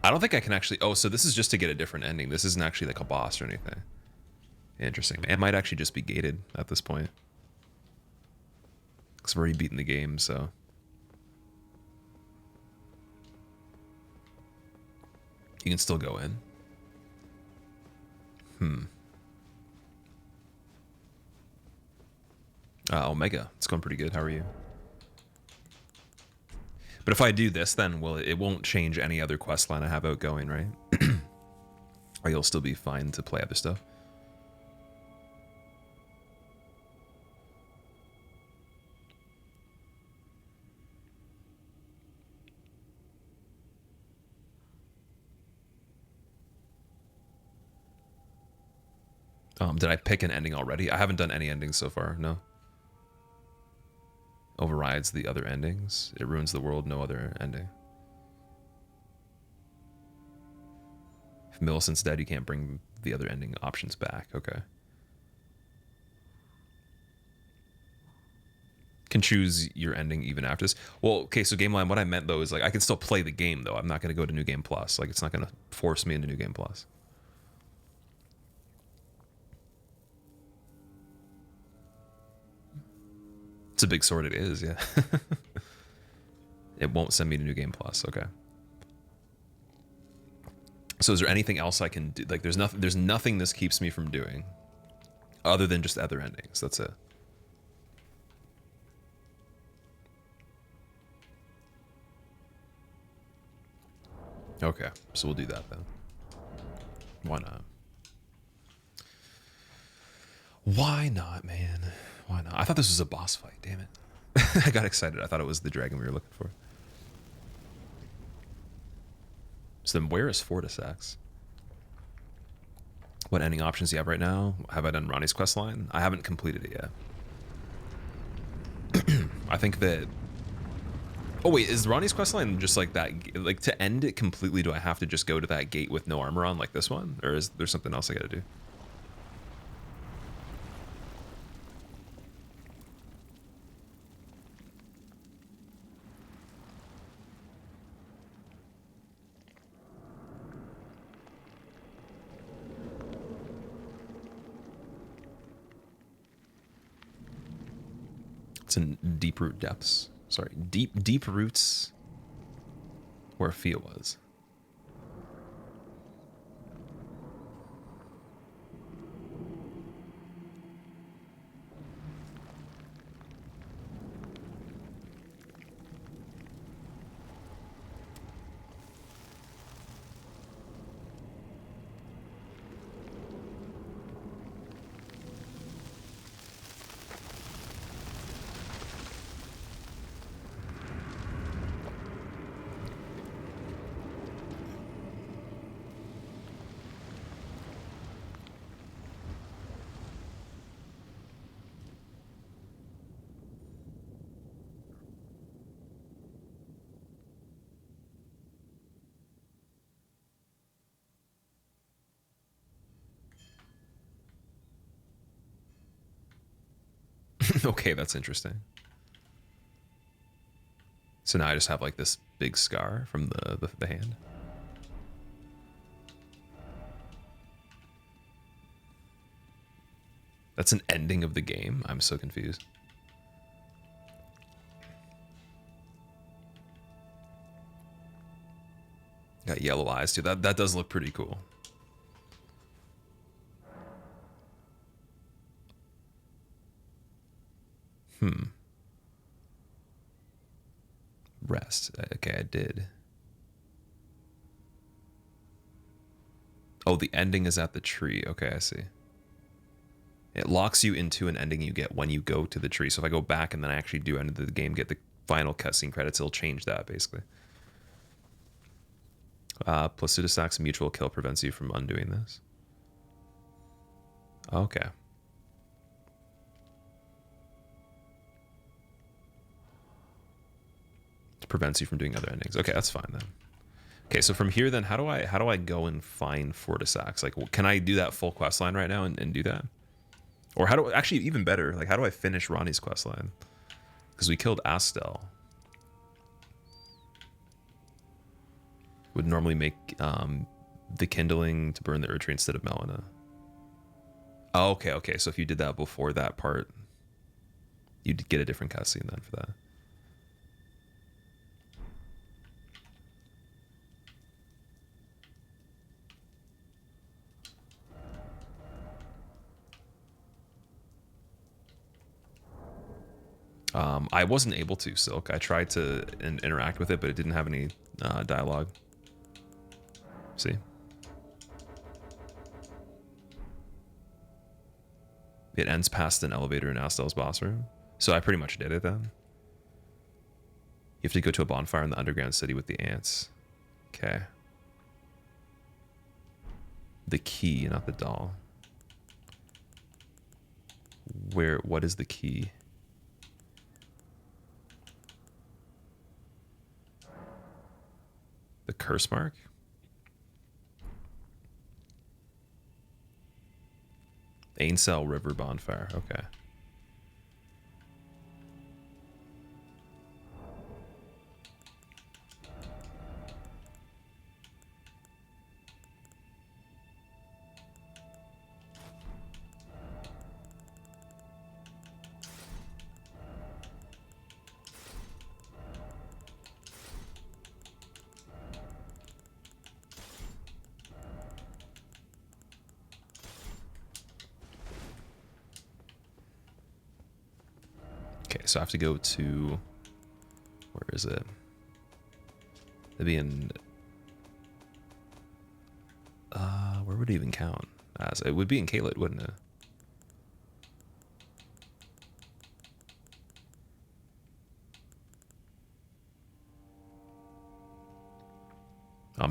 S1: I don't think I can actually... Oh, so this is just to get a different ending. This isn't actually like a boss or anything. Interesting. It might actually just be gated at this point. Because we've already beaten the game, so... You can still go in. Omega. It's going pretty good. How are you? But if I do this, then, well, it won't change any other quest line I have outgoing, right? Or you'll still be fine to play other stuff. Did I pick an ending already? I haven't done any endings so far, no. Overrides the other endings. It ruins the world, no other ending. If Millicent's dead, you can't bring the other ending options back. Okay. Can choose your ending even after this. Well, okay, so Game Line, what I meant though is like I can still play the game though. I'm not going to go to New Game Plus. Like it's not going to force me into New Game Plus. It's a big sword, it is, yeah. It won't send me to New Game Plus, okay. So is there anything else I can do? Like there's nothing this keeps me from doing other than just other endings. That's it. Okay, so we'll do that then. Why not? Why not, man? Why not? I thought this was a boss fight, damn it. I got excited. I thought it was the dragon we were looking for. So then where is Fortisax? What ending options do you have right now? Have I done Ronnie's questline? I haven't completed it yet. I think that... Oh wait, is Ronnie's questline just like that? Like to end it completely, do I have to just go to that gate with no armor on like this one? Or is there something else I gotta do? It's in deep root depths. Sorry, deep roots where Fia was. Okay, that's interesting. So now I just have like this big scar from the hand. That's an ending of the game? I'm so confused. Got yellow eyes too. That does look pretty cool. Rest. Okay, I did. Oh, the ending is at the tree. Okay, I see. It locks you into an ending you get when you go to the tree. So if I go back and then I actually do end the game, get the final cutscene credits, it'll change that basically. Placidusac's mutual kill prevents you from undoing this. Okay. It prevents you from doing other endings. Okay, that's fine then. Okay, so from here then, how do I go and find Fortisax? Like, can I do that full quest line right now and do that? Or how do actually even better? Like, how do I finish Ronnie's quest line? Because we killed Astel. Would normally make the kindling to burn the Erdtree instead of Melina. Oh, okay. So if you did that before that part, you'd get a different cutscene then for that. I wasn't able to, Silk. I tried to interact with it, but it didn't have any dialogue. See? It ends past an elevator in Astel's boss room. So I pretty much did it then. You have to go to a bonfire in the underground city with the ants. Okay. The key, not the doll. What is the key? The curse mark? Ainsel River bonfire. Okay. Okay, so I have to go to, where is it? It'd be in, where would it even count as? It would be in Caelid, wouldn't it?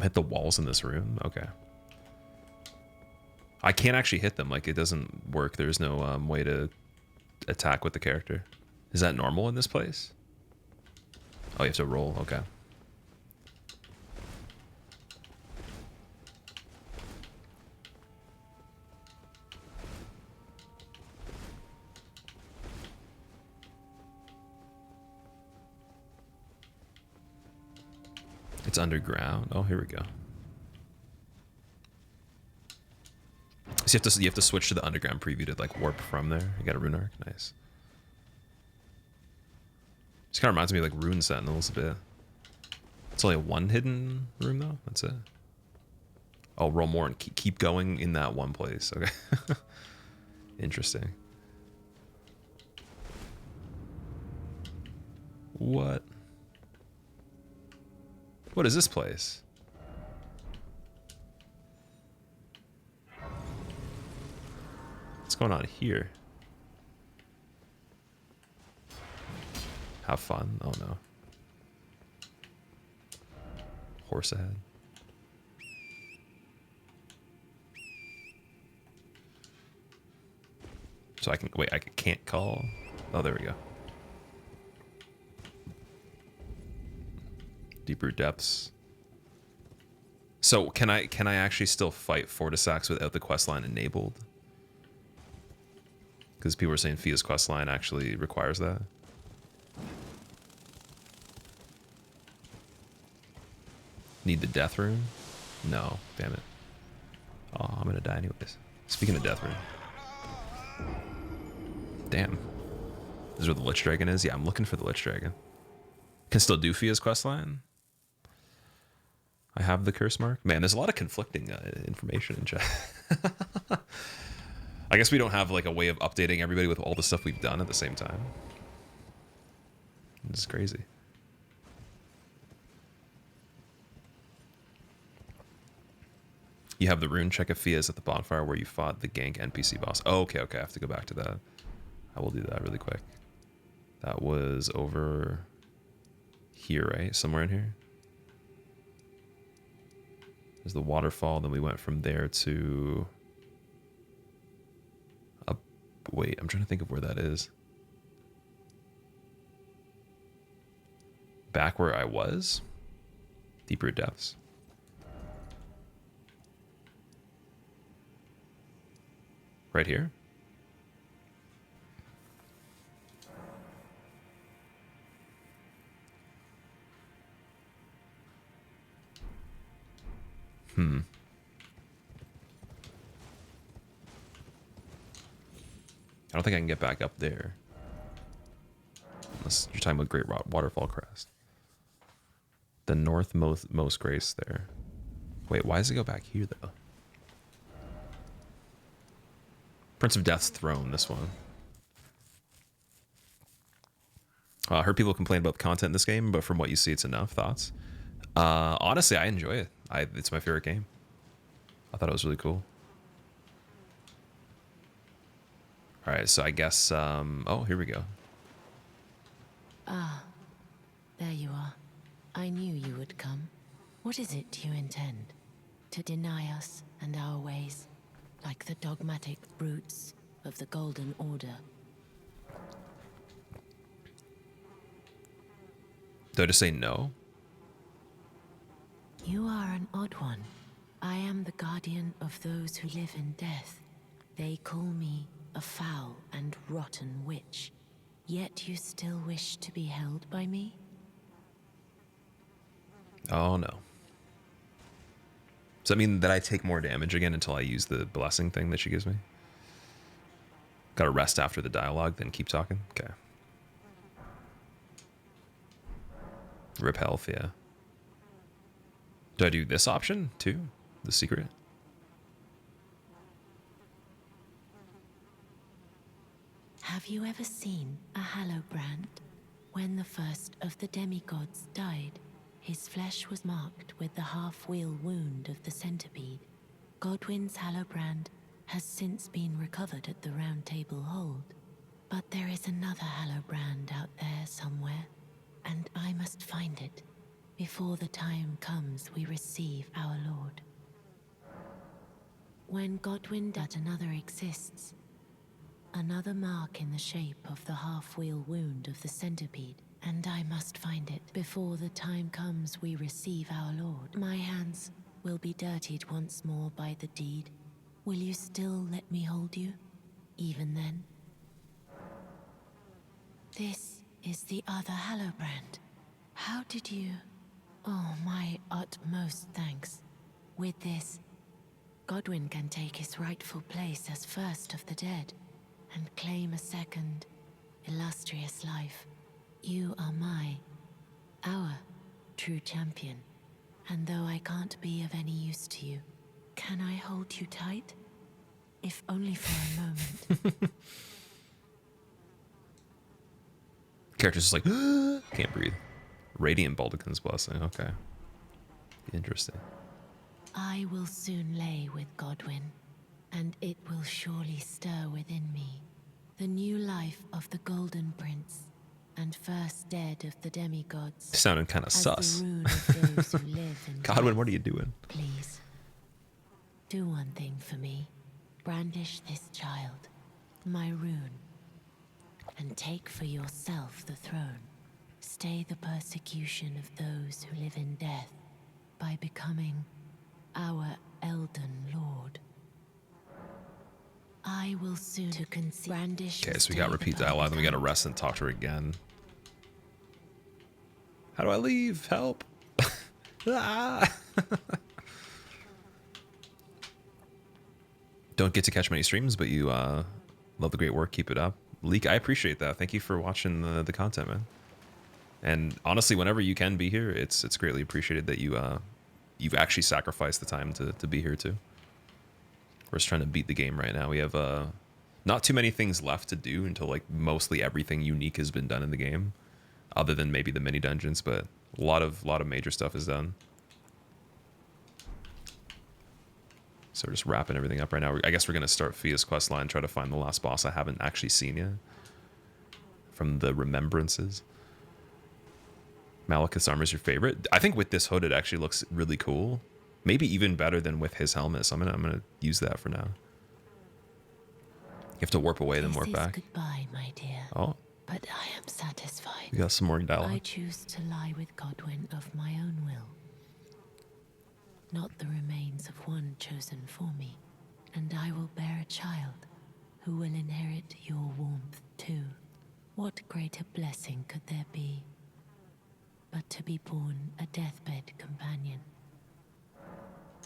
S1: Hit the walls in this room? Okay. I can't actually hit them, like it doesn't work. There's no way to attack with the character. Is that normal in this place? Oh, you have to roll. Okay. It's underground. Oh, here we go. So you have to switch to the underground preview to like warp from there. You got a rune arc. Nice. This kind of reminds me of like Rune Sentinels a bit. It's only one hidden room though. That's it. Oh, roll more and keep going in that one place. Okay. Interesting. What? What is this place? What's going on here? Have fun. Oh no. Horse ahead. So I can wait. I can't call. Oh, there we go. Deeper depths. So can I actually still fight Fortisax without the quest line enabled? Because people were saying Fia's questline actually requires that. Need the death rune? No, damn it. Oh, I'm gonna die anyways. Speaking of death rune. Damn. This is where the Lich Dragon is? Yeah, I'm looking for the Lich Dragon. Can still do Fia's questline. I have the curse mark. Man, there's a lot of conflicting information in chat. I guess we don't have like a way of updating everybody with all the stuff we've done at the same time. This is crazy. You have the rune check of Fia's at the bonfire where you fought the gank NPC boss. Oh, okay, okay. I have to go back to that. I will do that really quick. That was over here, right? Somewhere in here. There's the waterfall. Then we went from there to... Wait, I'm trying to think of where that is. Back where I was? Deeper depths. Right here? I don't think I can get back up there. Unless you're talking about Great Waterfall Crest. The northmost grace there. Wait, why does it go back here, though? Prince of Death's throne, this one. I heard people complain about the content in this game, but from what you see, it's enough. Thoughts? Honestly, I enjoy it. It's my favorite game. I thought it was really cool. All right, so I guess... oh, here we go.
S6: Ah, there you are. I knew you would come. What is it you intend? To deny us and our ways, like the dogmatic brutes of the Golden Order?
S1: Do I just say no?
S6: You are an odd one. I am the guardian of those who live in death. They call me a foul and rotten witch. Yet you still wish to be held by me?
S1: Oh, no. Does that mean that I take more damage again until I use the blessing thing that she gives me? Gotta rest after the dialogue, then keep talking? Okay. Rip health, yeah. Do I do this option, too? The secret?
S6: Have you ever seen a Hallowbrand? When the first of the demigods died, his flesh was marked with the half-wheel wound of the centipede. Godwyn's Hallowbrand has since been recovered at the Round Table Hold. But there is another Hallowbrand out there somewhere, and I must find it before the time comes we receive our Lord. When Godwyn died, another exists. Another mark in the shape of the half-wheel wound of the centipede, and I must find it before the time comes we receive our Lord. My hands will be dirtied once more by the deed. Will you still let me hold you, even then? This is the other Hallowbrand. How did you... Oh, my utmost thanks. With this, Godwyn can take his rightful place as first of the dead, and claim a second, illustrious life. You are our true champion. And though I can't be of any use to you, can I hold you tight? If only for a moment.
S1: Character's just like, can't breathe. Radiant Baldaquin's blessing, okay. Interesting.
S6: I will soon lay with Godwyn, and it will surely stir within me the new life of the Golden Prince, and first dead of the demigods.
S1: Sounded kind of sus.
S6: The rune of those who live in
S1: Godwyn,
S6: death.
S1: what are you doing?
S6: Please, do one thing for me. Brandish this child, my rune, and take for yourself the throne. Stay the persecution of those who live in death by becoming our Elden Lord. I will soon to conceive. Brandish.
S1: Okay, so we got repeat dialogue, then we got to rest and talk to her again. How do I leave? Help! Ah! Don't get to catch many streams, but you love the great work. Keep it up. Leak, I appreciate that. Thank you for watching the content, man. And honestly, whenever you can be here, it's greatly appreciated that you've actually sacrificed the time to be here too. We're just trying to beat the game right now. We have not too many things left to do until like mostly everything unique has been done in the game, other than maybe the mini dungeons, but a lot of major stuff is done. So we're just wrapping everything up right now. I guess we're gonna start Fia's questline, try to find the last boss I haven't actually seen yet from the remembrances. Malekith's armor is your favorite? I think with this hood it actually looks really cool. Maybe even better than with his helmet. So I'm gonna use that for now. You have to warp away, then warp back.
S6: Goodbye, my dear.
S1: Oh.
S6: But I am satisfied.
S1: We got some more dialogue.
S6: I choose to lie with Godwin of my own will. Not the remains of one chosen for me. And I will bear a child who will inherit your warmth too. What greater blessing could there be but to be born a deathbed companion?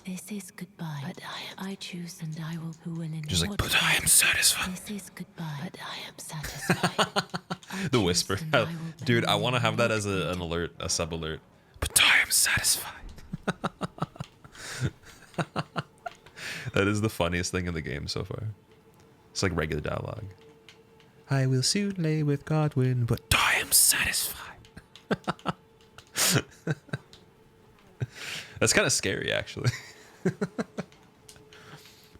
S6: This is goodbye, but I choose and I will who will inherit.
S1: Just like, but I am satisfied.
S6: This is goodbye, but I am satisfied.
S1: The whisper. Dude, I want to have that as an alert, a sub alert. But I am satisfied. That is the funniest thing in the game so far. It's like regular dialogue. I will soon lay with Godwin, but I am satisfied. That's kind of scary, actually.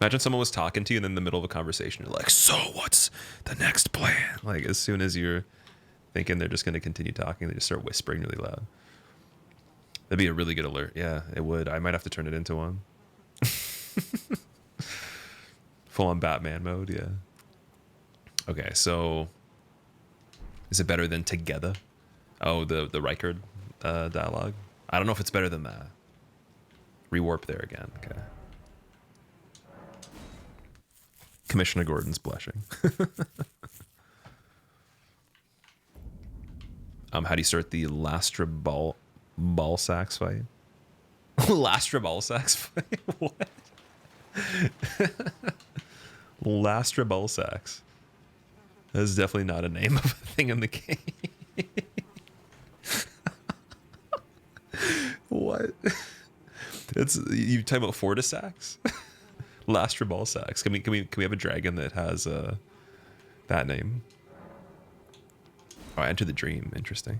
S1: Imagine someone was talking to you and then in the middle of a conversation, you're like, so what's the next plan? Like, as soon as you're thinking they're just going to continue talking, they just start whispering really loud. That'd be a really good alert. Yeah, it would. I might have to turn it into one. Full on Batman mode, yeah. Okay, so is it better than Together? Oh, the Rykard dialogue. I don't know if it's better than that. Rewarp there again. Okay. Commissioner Gordon's blushing. How do you start the Lastra ball sacks fight? Lastra ball sacks fight? What? Lastra ball sacks. That is definitely not a name of a thing in the game. What? It's you talking about Fortisacks? Lastra ball sacks. Can we have a dragon that has that name? Oh, Enter the Dream. Interesting.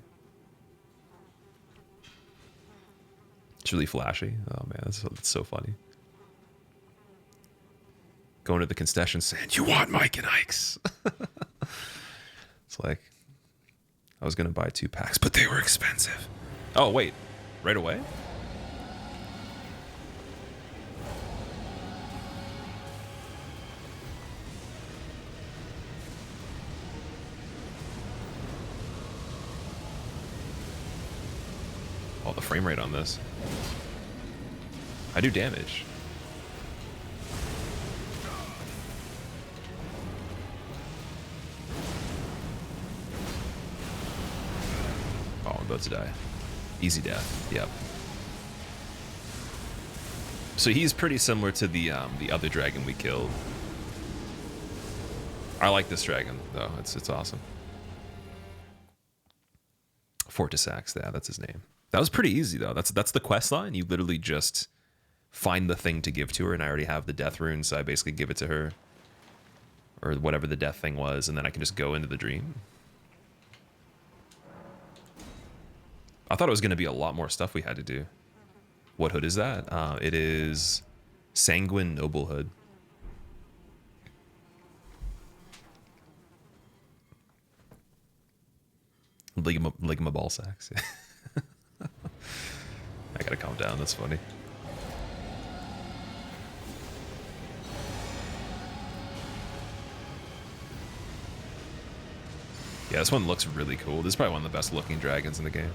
S1: It's really flashy. Oh man, that's so funny. Going to the concession saying, "You want Mike and Ike's?" It's like, I was gonna buy 2 packs, but they were expensive. Oh wait, right away? Oh, the frame rate on this. I do damage. Oh, I'm about to die. Easy death. Yep. So he's pretty similar to the other dragon we killed. I like this dragon though. It's awesome. Fortisax, yeah, that's his name. That was pretty easy though. That's the quest line. You literally just find the thing to give to her, and I already have the death rune, so I basically give it to her, or whatever the death thing was, and then I can just go into the dream. I thought it was going to be a lot more stuff we had to do. What hood is that? It is Sanguine Noble Hood. Ligma ball sacks. I gotta calm down, that's funny. Yeah, this one looks really cool. This is probably one of the best looking dragons in the game.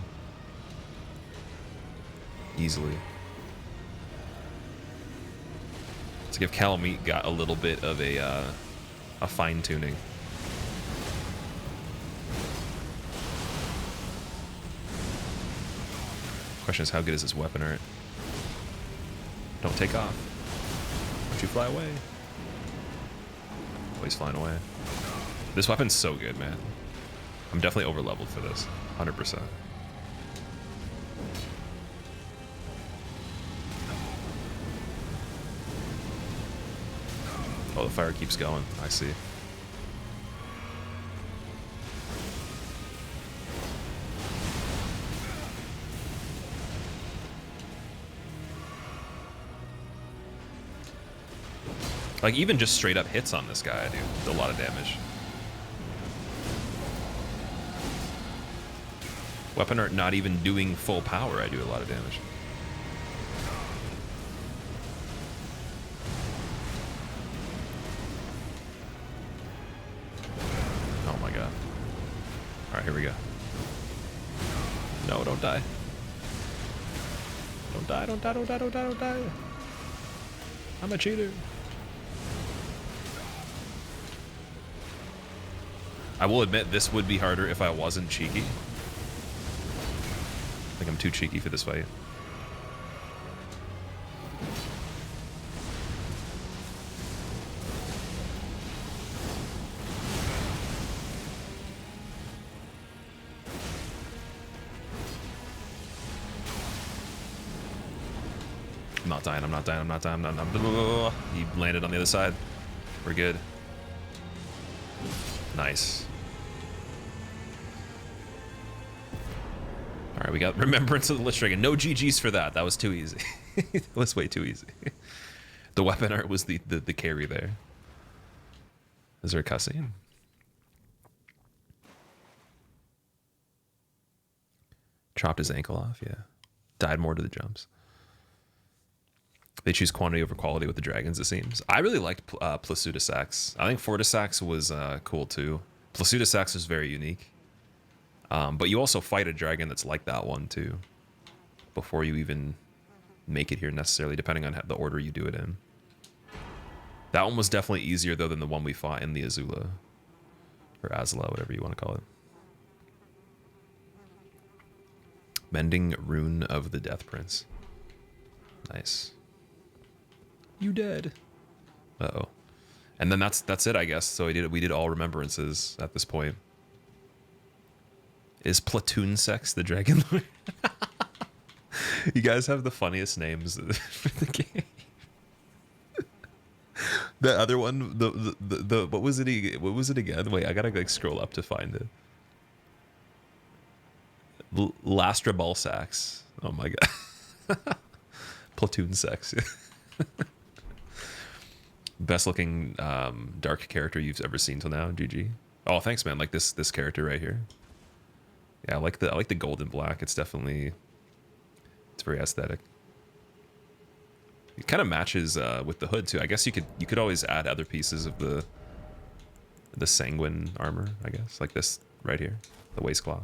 S1: Easily. It's like if Calamite got a little bit of a a fine tuning. Question is, how good is this weapon art? Don't take off. Don't you fly away. Oh, he's flying away. This weapon's so good, man. I'm definitely over leveled for this. 100%. Oh, the fire keeps going. I see. Like, even just straight up hits on this guy, I do a lot of damage. Weapon art not even doing full power, I do a lot of damage. Oh my god. Alright, here we go. No, don't die. Don't die, don't die, don't die, don't die, don't die. I'm a cheater. I will admit this would be harder if I wasn't cheeky. I think I'm too cheeky for this fight. I'm not dying, I'm not dying, I'm not dying, I'm not dying. He landed on the other side. We're good. Nice. Alright, we got Remembrance of the Lich Dragon. No GG's for that. That was too easy. That was way too easy. The weapon art was the carry there. Is there a cutscene? Chopped his ankle off, yeah. Died more to the jumps. They choose quantity over quality with the dragons, it seems. I really liked Plasuda Sax. I think Fortis Sax was cool too. Plasuda Sax was very unique. But you also fight a dragon that's like that one too, before you even make it here necessarily, depending on the order you do it in. That one was definitely easier though than the one we fought in the Azula. Or Azla, whatever you want to call it. Mending Rune of the Death Prince. Nice. You dead. Uh-oh. And then that's it, I guess. So we did all remembrances at this point. Is Platoon Sex the Dragon Lord? You guys have the funniest names for the game. The other one, the what was it? What was it again? Wait, I gotta like scroll up to find it. Lastra Ball Sax. Oh my god. Platoon Sex. Best looking dark character you've ever seen till now. GG. Oh, thanks, man. Like this character right here. Yeah, I like the gold and black. It's definitely, it's very aesthetic. It kind of matches with the hood too. I guess you could always add other pieces of the sanguine armor. I guess like this right here, the waist claw.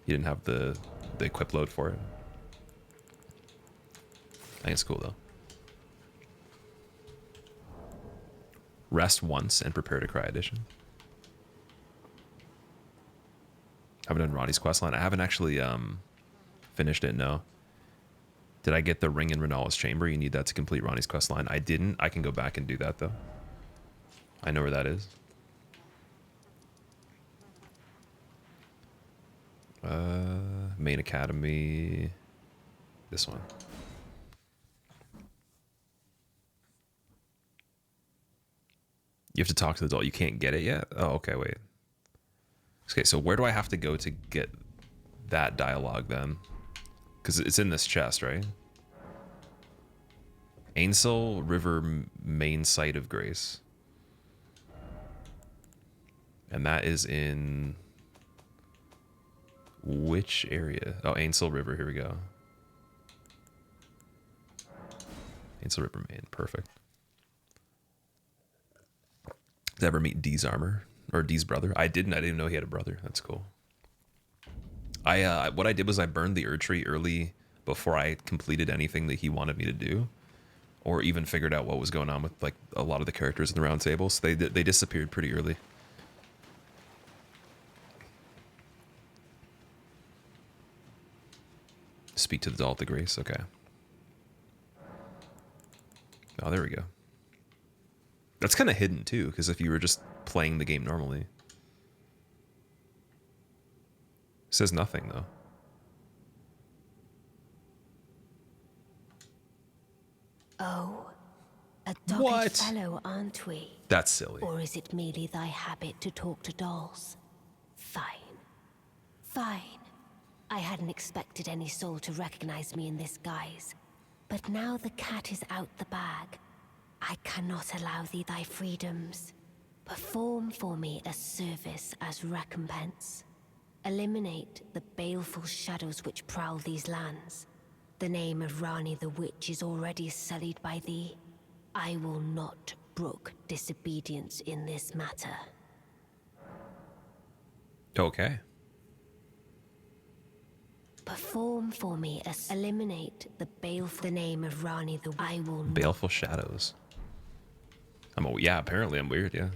S1: You didn't have the equip load for it. I think it's cool though. Rest once and prepare to cry edition. Haven't done Ronnie's questline. I haven't actually finished it, no. Did I get the ring in Renala's chamber? You need that to complete Ronnie's questline. I didn't. I can go back and do that though. I know where that is. Main Academy. This one. You have to talk to the adult. You can't get it yet? Oh, okay, wait. Okay, so where do I have to go to get that dialogue then? Because it's in this chest, right? Ainsel River main site of grace. And that is in which area? Oh, Ainsel River, here we go. Ainsel River main, perfect. Did I ever meet Dee's armor? Or Dee's brother? I didn't know he had a brother. That's cool. What I did was I burned the Erdtree early before I completed anything that he wanted me to do. or even figured out what was going on with like a lot of the characters in the round table. So they disappeared pretty early. Speak to the doll at the grace. Okay. Oh, there we go. That's kind of hidden too, because if you were just playing the game normally. It says nothing though.
S6: Oh, a dogged
S1: What?
S6: fellow, aren't we?
S1: That's silly.
S6: Or is it merely thy habit to talk to dolls? Fine. Fine. I hadn't expected any soul to recognize me in this guise. But now the cat is out the bag. I cannot allow thee thy freedoms. Perform for me a service as recompense. Eliminate the baleful shadows which prowl these lands. The name of Rani the Witch is already sullied by thee. I will not brook disobedience in this matter.
S1: Okay.
S6: Perform for me as eliminate the baleful the name of Rani the I will not.
S1: Baleful shadows. Yeah, apparently I'm weird, yeah.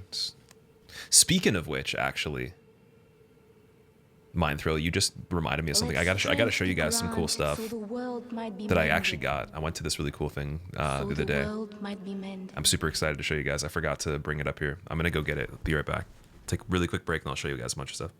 S1: Speaking of which, actually, Mind Thrill, you just reminded me of something. I gotta show you guys some cool stuff that I actually got. I went to this really cool thing the other day. I'm super excited to show you guys. I forgot to bring it up here. I'm gonna go get it. Be right back. Take a really quick break and I'll show you guys a bunch of stuff.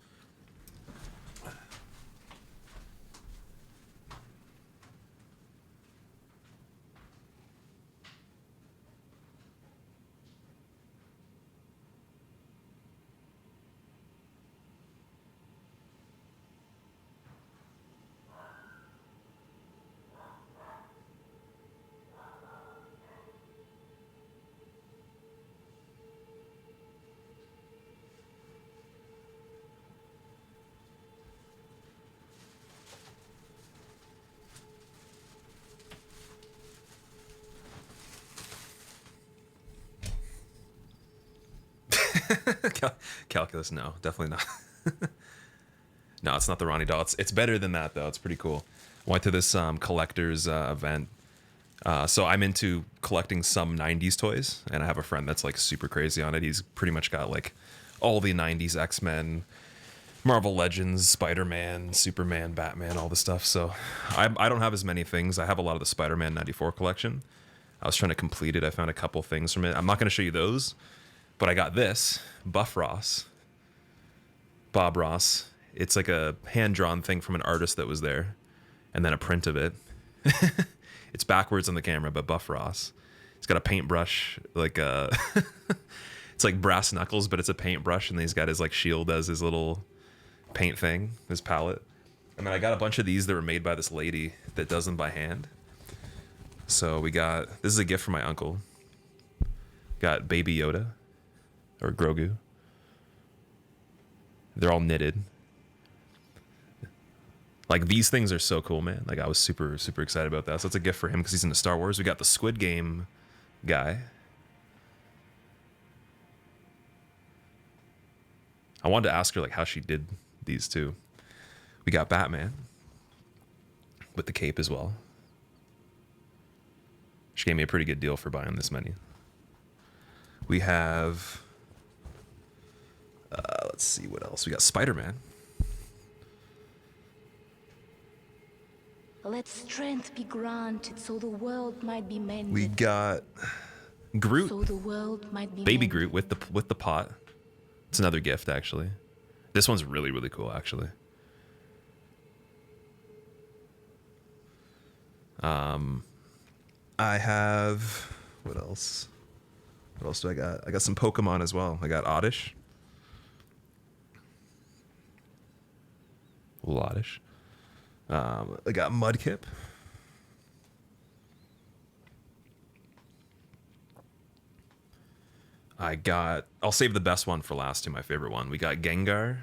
S1: Calculus, no, definitely not. No, it's not the Ronnie doll. It's better than that though. It's pretty cool. Went to this collector's event. So I'm into collecting some 90s toys, and I have a friend that's like super crazy on it. He's pretty much got like all the 90s X-Men, Marvel Legends, Spider-Man, Superman, Batman, all the stuff. So I don't have as many things. I have a lot of the Spider-Man 94 collection. I was trying to complete it. I found a couple things from it. I'm not going to show you those, but I got this, Bob Ross. It's like a hand-drawn thing from an artist that was there, and then a print of it. It's backwards on the camera, but Buff Ross. He's got a paintbrush, like it's like brass knuckles, but it's a paintbrush, and he's got his like shield as his little paint thing, his palette. And then I got a bunch of these that were made by this lady that does them by hand. So this is a gift from my uncle. Got Baby Yoda, or Grogu. They're all knitted. Like, these things are so cool, man. Like, I was super, super excited about that. So it's a gift for him because he's into Star Wars. We got the Squid Game guy. I wanted to ask her, like, how she did these two. We got Batman with the cape as well. She gave me a pretty good deal for buying this many. We have... let's see what else. We got Spider-Man.
S2: Let strength be granted so the world might be mended.
S1: We got Groot,
S2: So the world might be
S1: Baby
S2: mended.
S1: Groot with the pot. It's another gift, actually. This one's really, really cool, actually. I have... What else? What else do I got? I got some Pokemon as well. I got Oddish. Oddish. I got Mudkip. I'll save the best one for last to my favorite one. We got Gengar.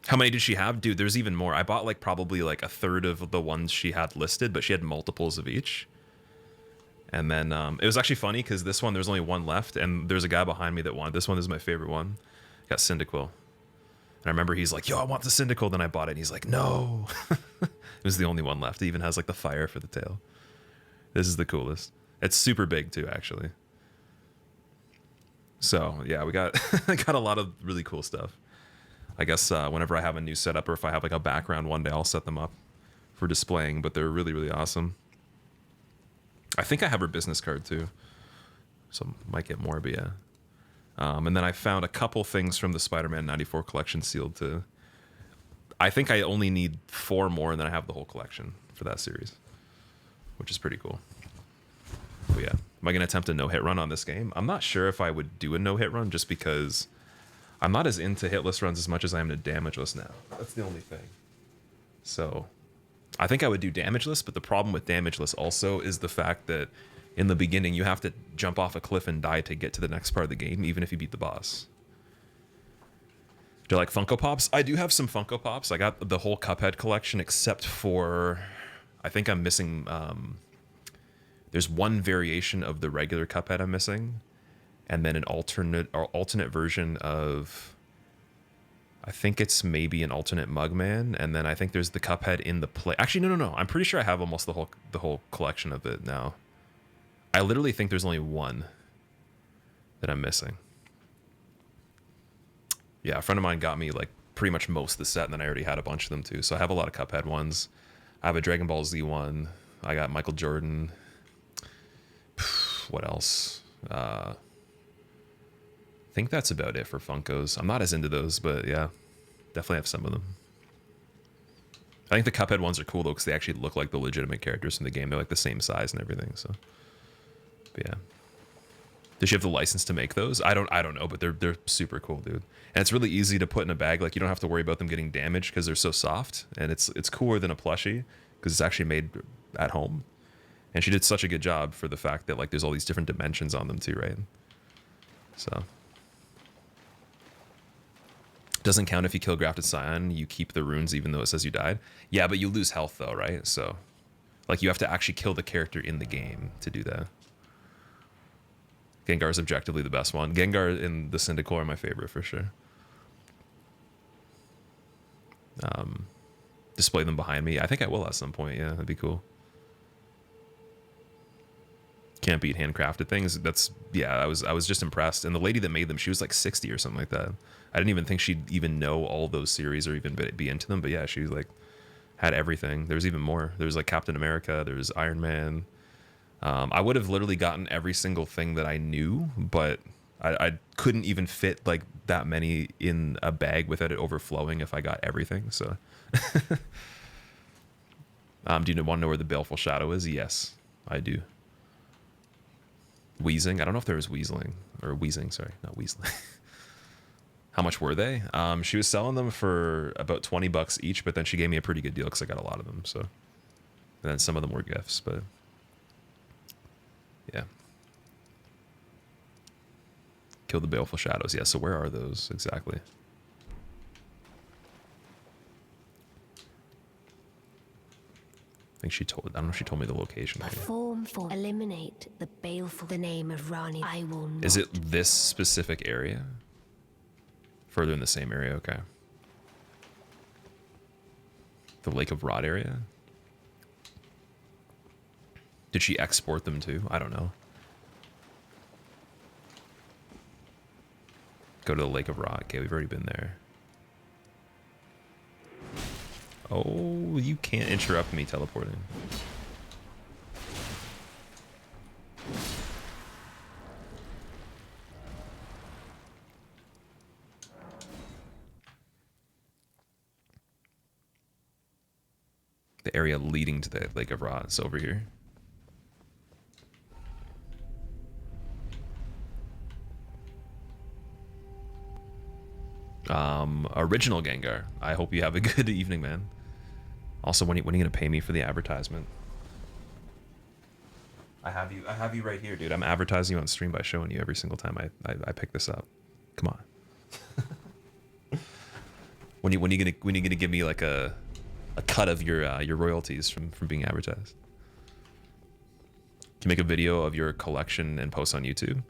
S1: How many did she have? Dude, there's even more. I bought like probably like a third of the ones she had listed, but she had multiples of each. And then it was actually funny because this one, there's only one left, and there's a guy behind me that wanted this one. This is my favorite one. Got Cyndaquil. And I remember he's like, yo, I want the Cyndaquil. Then I bought it. And he's like, no. was the only one left. It even has like the fire for the tail. This is the coolest. It's super big too, actually. So yeah, we got I got a lot of really cool stuff. I guess whenever I have a new setup or if I have like a background one day, I'll set them up for displaying, but they're really, really awesome. I think I have her business card too, so might get more, but yeah. And then I found a couple things from the Spider-Man 94 collection sealed too. I think I only need 4 more and then I have the whole collection for that series, which is pretty cool. But yeah, am I going to attempt a no-hit run on this game? I'm not sure if I would do a no-hit run just because I'm not as into hitless runs as much as I am to damageless now. That's the only thing. So I think I would do damageless, but the problem with damageless also is the fact that in the beginning you have to jump off a cliff and die to get to the next part of the game, even if you beat the boss. Do you like Funko Pops? I do have some Funko Pops. I got the whole Cuphead collection except for, I think I'm missing, there's one variation of the regular Cuphead I'm missing, and then an alternate version of, I think it's maybe an alternate Mugman, and then I think there's the Cuphead in the play. Actually, no. I'm pretty sure I have almost the whole collection of it now. I literally think there's only one that I'm missing. Yeah, a friend of mine got me like pretty much most of the set, and then I already had a bunch of them too. So I have a lot of Cuphead ones. I have a Dragon Ball Z one. I got Michael Jordan. What else? I think that's about it for Funkos. I'm not as into those, but yeah, definitely have some of them. I think the Cuphead ones are cool though because they actually look like the legitimate characters from the game. They're like the same size and everything. So, but yeah. Does she have the license to make those? I don't know, but they're super cool, dude. And it's really easy to put in a bag. Like you don't have to worry about them getting damaged because they're so soft. And it's cooler than a plushie because it's actually made at home. And she did such a good job for the fact that like there's all these different dimensions on them too, right? So doesn't count if you kill Grafted Scion. You keep the runes even though it says you died. Yeah, but you lose health though, right? So like you have to actually kill the character in the game to do that. Gengar is objectively the best one. Gengar and the Cyndaquil are my favorite for sure. Display them behind me. I think I will at some point. Yeah, that'd be cool. Can't beat handcrafted things. That's yeah. I was just impressed. And the lady that made them, she was like 60 or something like that. I didn't even think she'd even know all those series or even be into them. But yeah, she was like had everything. There was even more. There was like Captain America. There was Iron Man. I would have literally gotten every single thing that I knew, but I couldn't even fit like that many in a bag without it overflowing if I got everything. So, do you want to know where the Baleful Shadow is? Yes, I do. Wheezing. I don't know if there was Weaseling or Wheezing. Sorry, not Weaseling. How much were they? She was selling them for about $20 each, but then she gave me a pretty good deal because I got a lot of them. So, and then some of them were gifts, but. Yeah. Kill the Baleful Shadows. Yeah, so where are those exactly? I think she told, I don't know if she told me the location.
S7: Perform for eliminate the baleful the name of Rani. I will not.
S1: Is it this specific area? Further in the same area, okay. The Lake of Rot area? Did she export them too? I don't know. Go to the Lake of Rot. Okay, we've already been there. Oh, you can't interrupt me teleporting. The area leading to the Lake of Rot is over here. Original Gengar. I hope you have a good evening, man. Also, when are you gonna pay me for the advertisement? I have you right here, dude. I'm advertising you on stream by showing you every single time I pick this up. Come on. when you gonna give me like a cut of your royalties from being advertised? Can you make a video of your collection and post on YouTube?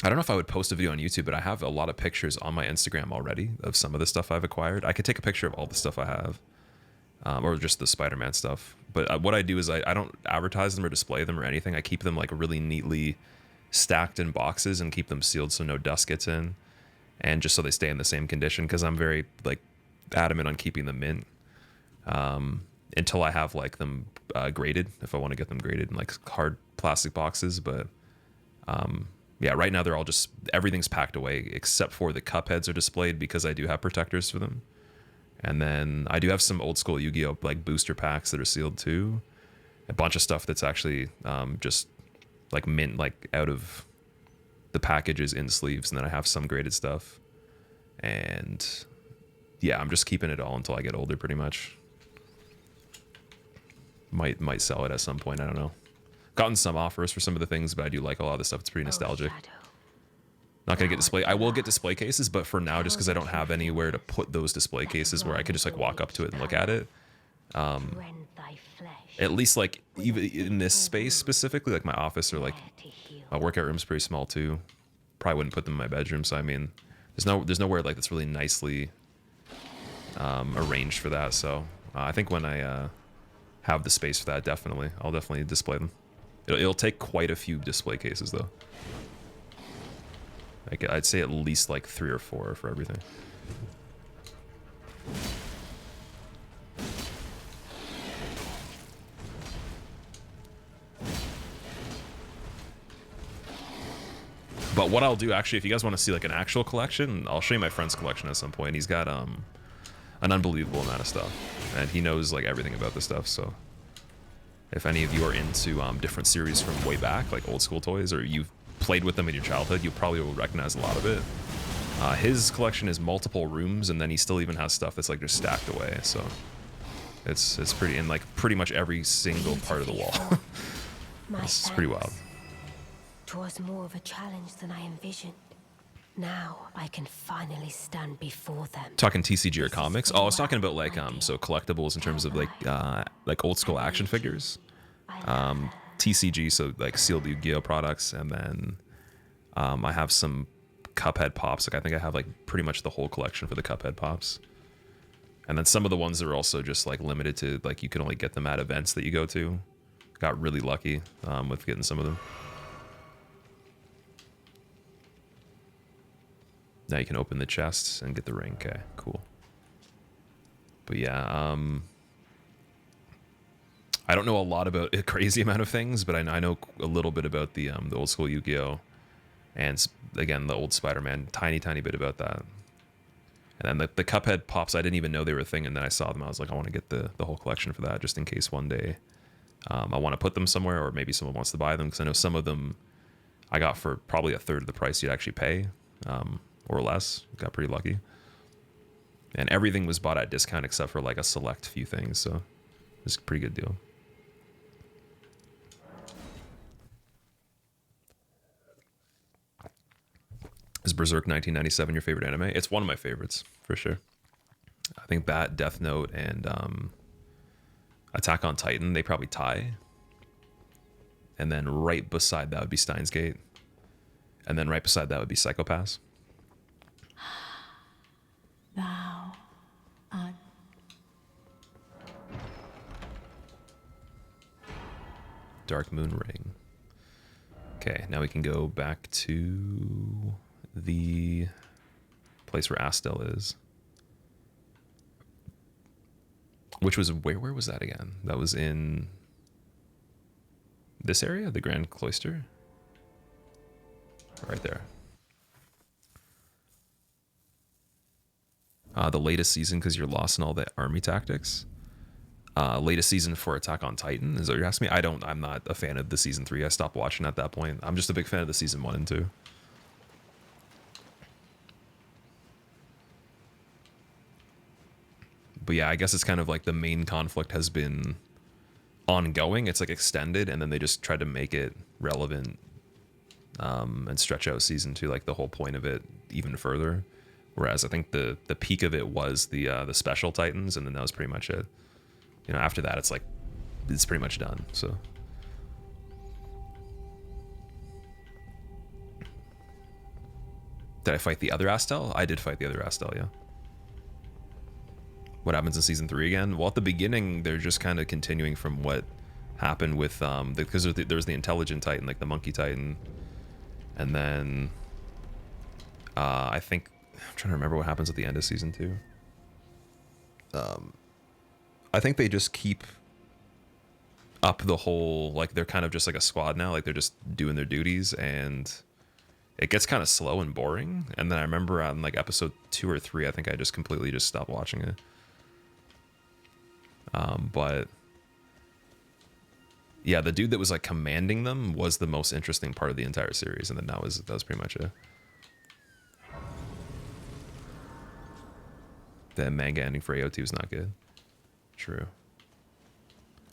S1: I don't know if I would post a video on YouTube, but I have a lot of pictures on my Instagram already of some of the stuff I've acquired. I could take a picture of all the stuff I have or just the Spider-Man stuff. But what I do is I don't advertise them or display them or anything. I keep them like really neatly stacked in boxes and keep them sealed so no dust gets in, and just so they stay in the same condition, because I'm very like adamant on keeping them mint until I have like them graded, if I want to get them graded in like hard plastic boxes. But yeah, right now they're all just, everything's packed away except for the cup heads are displayed because I do have protectors for them. And then I do have some old school Yu-Gi-Oh! Like booster packs that are sealed too. A bunch of stuff that's actually just like mint, like out of the packages in sleeves. And then I have some graded stuff. And yeah, I'm just keeping it all until I get older pretty much. Might sell it at some point, I don't know. Gotten some offers for some of the things, but I do like a lot of the stuff. It's pretty nostalgic. Not gonna get display. I will get display cases, but for now, just because I don't have anywhere to put those display cases where I could just like walk up to it and look at it. At least like even in this space specifically, like my office or like my workout room's pretty small too. Probably wouldn't put them in my bedroom. So I mean, there's nowhere like that's really nicely arranged for that. So I think when I have the space for that, I'll definitely display them. It'll take quite a few display cases though. Like I'd say at least like 3 or 4 for everything. But what I'll do actually, if you guys want to see like an actual collection, I'll show you my friend's collection at some point. He's got an unbelievable amount of stuff, and he knows like everything about this stuff. So if any of you are into different series from way back, like old school toys, or you've played with them in your childhood, you probably will recognize a lot of it. His collection is multiple rooms, and then he still even has stuff that's like just stacked away. So it's pretty, in like pretty much every single part of the wall. It's pretty wild.
S7: 'Twas more of a challenge than I envisioned. Now I can finally stand before them.
S1: Talking TCG or comics? Oh, I was talking about like so collectibles in terms of like old school action figures. TCG, so like sealed Yu-Gi-Oh products, and then I have some Cuphead pops. Like I think I have like pretty much the whole collection for the Cuphead pops. And then some of the ones that are also just like limited to like you can only get them at events that you go to. Got really lucky with getting some of them. Now you can open the chests and get the ring. Okay, cool. But yeah, I don't know a lot about a crazy amount of things, but I know a little bit about the old school Yu-Gi-Oh! And again, the old Spider-Man, tiny bit about that. And then the Cuphead pops, I didn't even know they were a thing, and then I saw them, I was like, I want to get the whole collection for that, just in case one day I want to put them somewhere, or maybe someone wants to buy them, because I know some of them I got for probably a third of the price you'd actually pay. Or less. Got pretty lucky. And everything was bought at discount except for like a select few things, so it was a pretty good deal. Is Berserk 1997 your favorite anime? It's one of my favorites, for sure. I think that, Death Note, and Attack on Titan, they probably tie. And then right beside that would be Steins Gate. And then right beside that would be Psycho-Pass.
S6: Thou art
S1: Dark Moon Ring. Okay, now we can go back to the place where Astel is. Which was, where was that again? That was in this area, the Grand Cloister? Right there. The latest season, because you're lost in all the army tactics. Latest season for Attack on Titan, is that what you're asking me? I'm not a fan of the season 3. I stopped watching at that point. I'm just a big fan of the season 1 and 2. But yeah, I guess it's kind of like the main conflict has been ongoing. It's like extended, and then they just tried to make it relevant and stretch out season 2, like the whole point of it even further. Whereas I think the peak of it was the special Titans, and then that was pretty much it. You know, after that, it's pretty much done. So, did I fight the other Astel? I did fight the other Astel, yeah. what happens in season 3 again. Well, at the beginning, they're just kind of continuing from what happened with because there's the intelligent Titan, like the monkey Titan, and then I think I'm trying to remember what happens at the end of season 2. I think they just keep up the whole, like, they're kind of just like a squad now, like they're just doing their duties, and it gets kind of slow and boring. And then I remember on like episode 2 or 3, I think I just completely just stopped watching it. But yeah, the dude that was like commanding them was the most interesting part of the entire series, and then that was pretty much it. The manga ending for AOT was not good. True.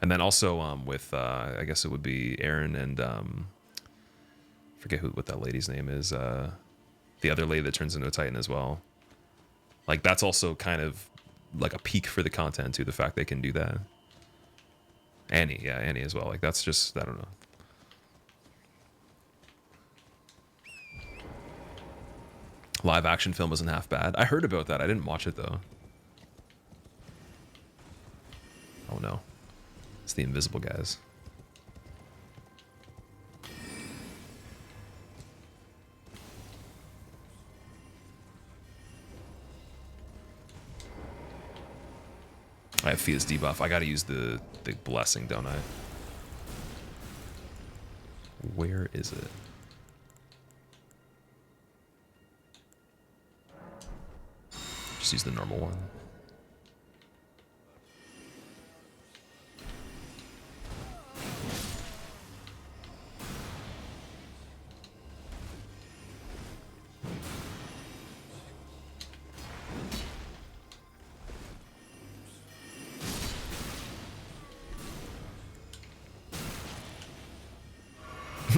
S1: And then also with I guess it would be Aaron and forget what that lady's name is. The other lady that turns into a Titan as well. Like that's also kind of like a peak for the content too. The fact they can do that. Annie as well. Like that's just, I don't know. Live action film wasn't half bad. I heard about that. I didn't watch it though. Oh no. It's the invisible guys. I have Fia's debuff. I gotta use the blessing, don't I? Where is it? Just use the normal one.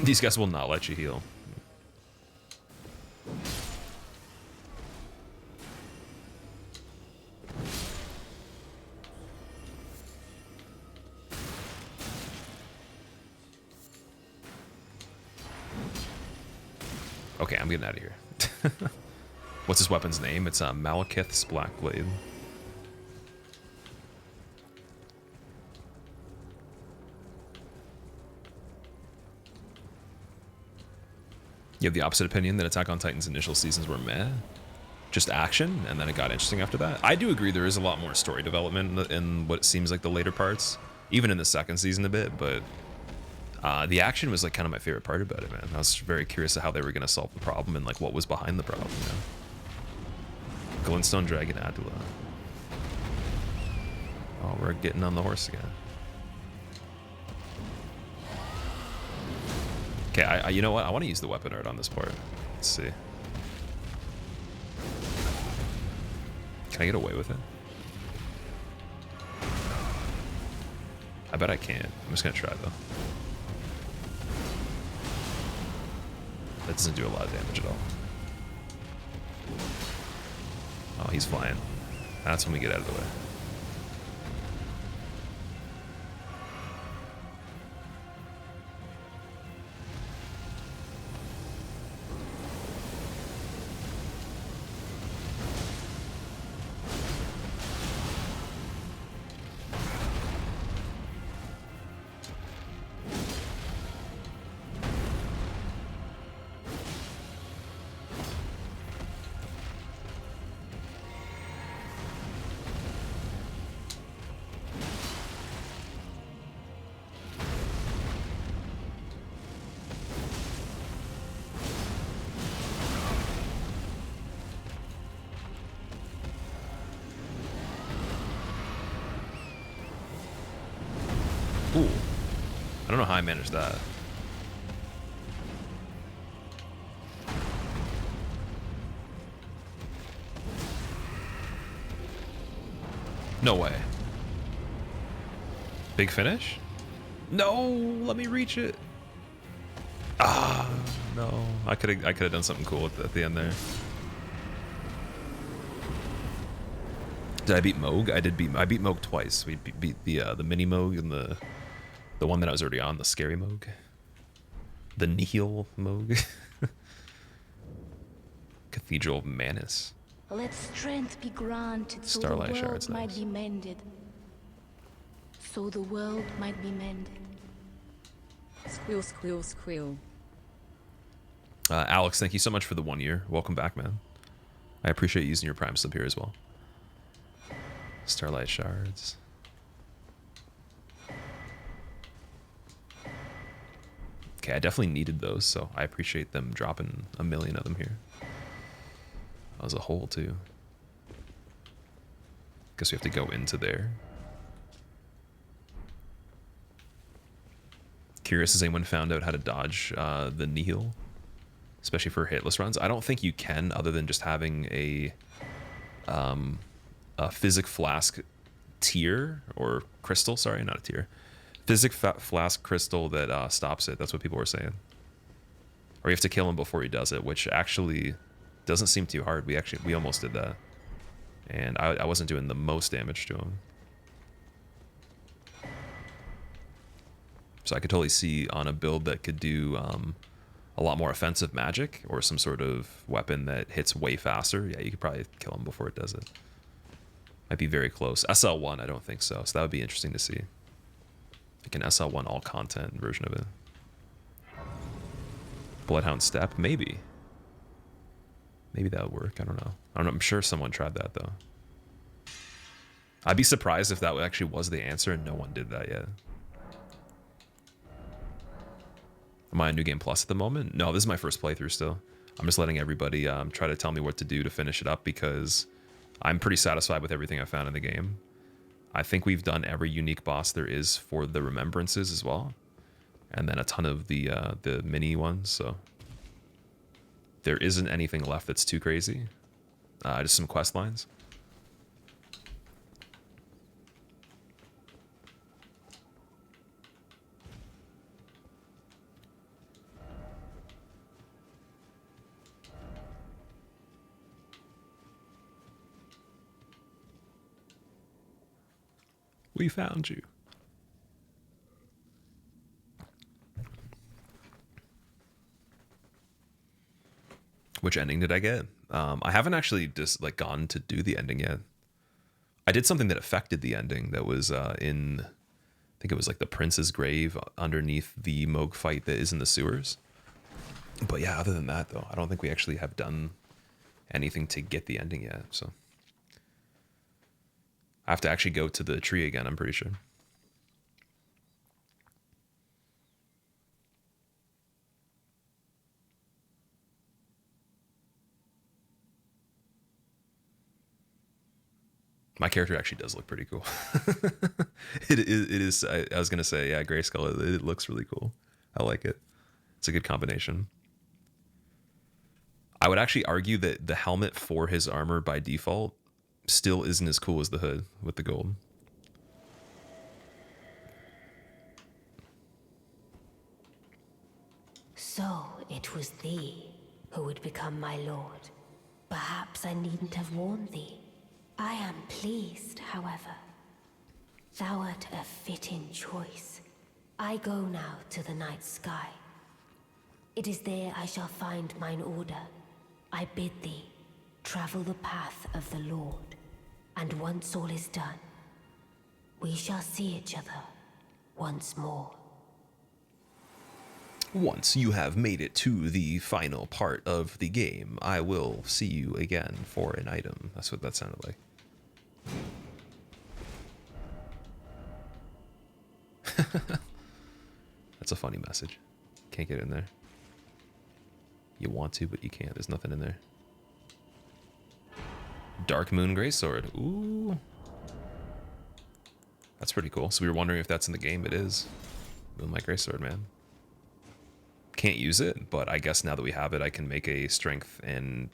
S1: These guys will not let you heal. Okay, I'm getting out of here. What's his weapon's name? It's Malekith's Blackblade. You have the opposite opinion that Attack on Titan's initial seasons were meh, just action, and then it got interesting after that. I do agree there is a lot more story development in what seems like the later parts, even in the second season a bit, but the action was like kind of my favorite part about it, man. I was very curious of how they were going to solve the problem and like what was behind the problem, you know? Glintstone Dragon Adula. Oh, we're getting on the horse again. Okay, you know what? I want to use the weapon art on this part. Let's see. Can I get away with it? I bet I can. I'm just going to try, though. That doesn't do a lot of damage at all. Oh, he's flying. That's when we get out of the way. Ooh. I don't know how I managed that. No way. Big finish? No, let me reach it. Ah, no. I could have done something cool at the end there. Did I beat Mohg? I beat Mohg twice. We beat the mini Mohg and the one that I was already on, the scary Mohg. The Nihil Mohg. Cathedral of Manus.
S2: Let strength be granted so the
S1: Starlight
S2: world
S1: shards,
S2: might
S1: nice.
S2: be mended. So the world might be mended.
S3: Squill, squill, squill.
S1: Alex, thank you so much for the 1 year. Welcome back, man. I appreciate using your Prime sub here as well. Starlight shards. Okay, I definitely needed those, so I appreciate them dropping a million of them here. As a whole, too. Guess we have to go into there. Curious, has anyone found out how to dodge the Nihil? Especially for hitless runs? I don't think you can, other than just having a Physic Flask tier, or crystal, sorry, not a tier. Physic Flask crystal that stops it. That's what people were saying. Or you have to kill him before he does it, which actually doesn't seem too hard. We almost did that. And I wasn't doing the most damage to him. So I could totally see on a build that could do a lot more offensive magic, or some sort of weapon that hits way faster. Yeah, you could probably kill him before it does it. Might be very close. SL1, I don't think so. So that would be interesting to see. Like an SL1 all content version of it. Bloodhound Step, maybe. Maybe that would work. I don't know. I'm sure someone tried that though. I'd be surprised if that actually was the answer and no one did that yet. Am I on New Game Plus at the moment? No, this is my first playthrough still. I'm just letting everybody try to tell me what to do to finish it up, because I'm pretty satisfied with everything I found in the game. I think we've done every unique boss there is for the remembrances as well. And then a ton of the mini ones, so there isn't anything left that's too crazy. Just some quest lines. We found you. Which ending did I get? I haven't actually just like gone to do the ending yet. I did something that affected the ending that was in, I think it was like the Prince's grave underneath the Mohg fight that is in the sewers. But yeah, other than that though, I don't think we actually have done anything to get the ending yet, so. I have to actually go to the tree again, I'm pretty sure. My character actually does look pretty cool. It is. I was gonna say, yeah, Grayskull. It looks really cool. I like it. It's a good combination. I would actually argue that the helmet for his armor by default still isn't as cool as the hood with the gold.
S7: So it was thee who would become my lord. Perhaps I needn't have warned thee. I am pleased, however. Thou art a fitting choice. I go now to the night sky. It is there I shall find mine order. I bid thee travel the path of the Lord, and once all is done, we shall see each other once more.
S1: Once you have made it to the final part of the game, I will see you again for an item. That's what that sounded like. That's a funny message. Can't get in there. You want to, but you can't. There's nothing in there. Dark Moon Greysword. Ooh. That's pretty cool. So we were wondering if that's in the game. It is. Moonlight Greysword, man. Can't use it, but I guess now that we have it, I can make a strength and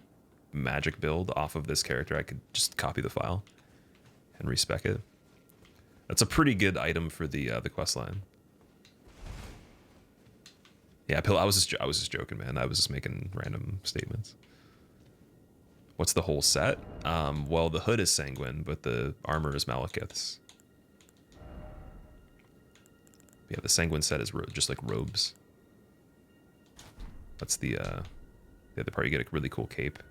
S1: magic build off of this character. I could just copy the file and respec it. That's a pretty good item for the quest line. Yeah, I was just joking, man. I was just making random statements. What's the whole set? Well, the hood is Sanguine, but the armor is Malekith's. Yeah, the Sanguine set is just like robes. That's the other part. You get a really cool cape.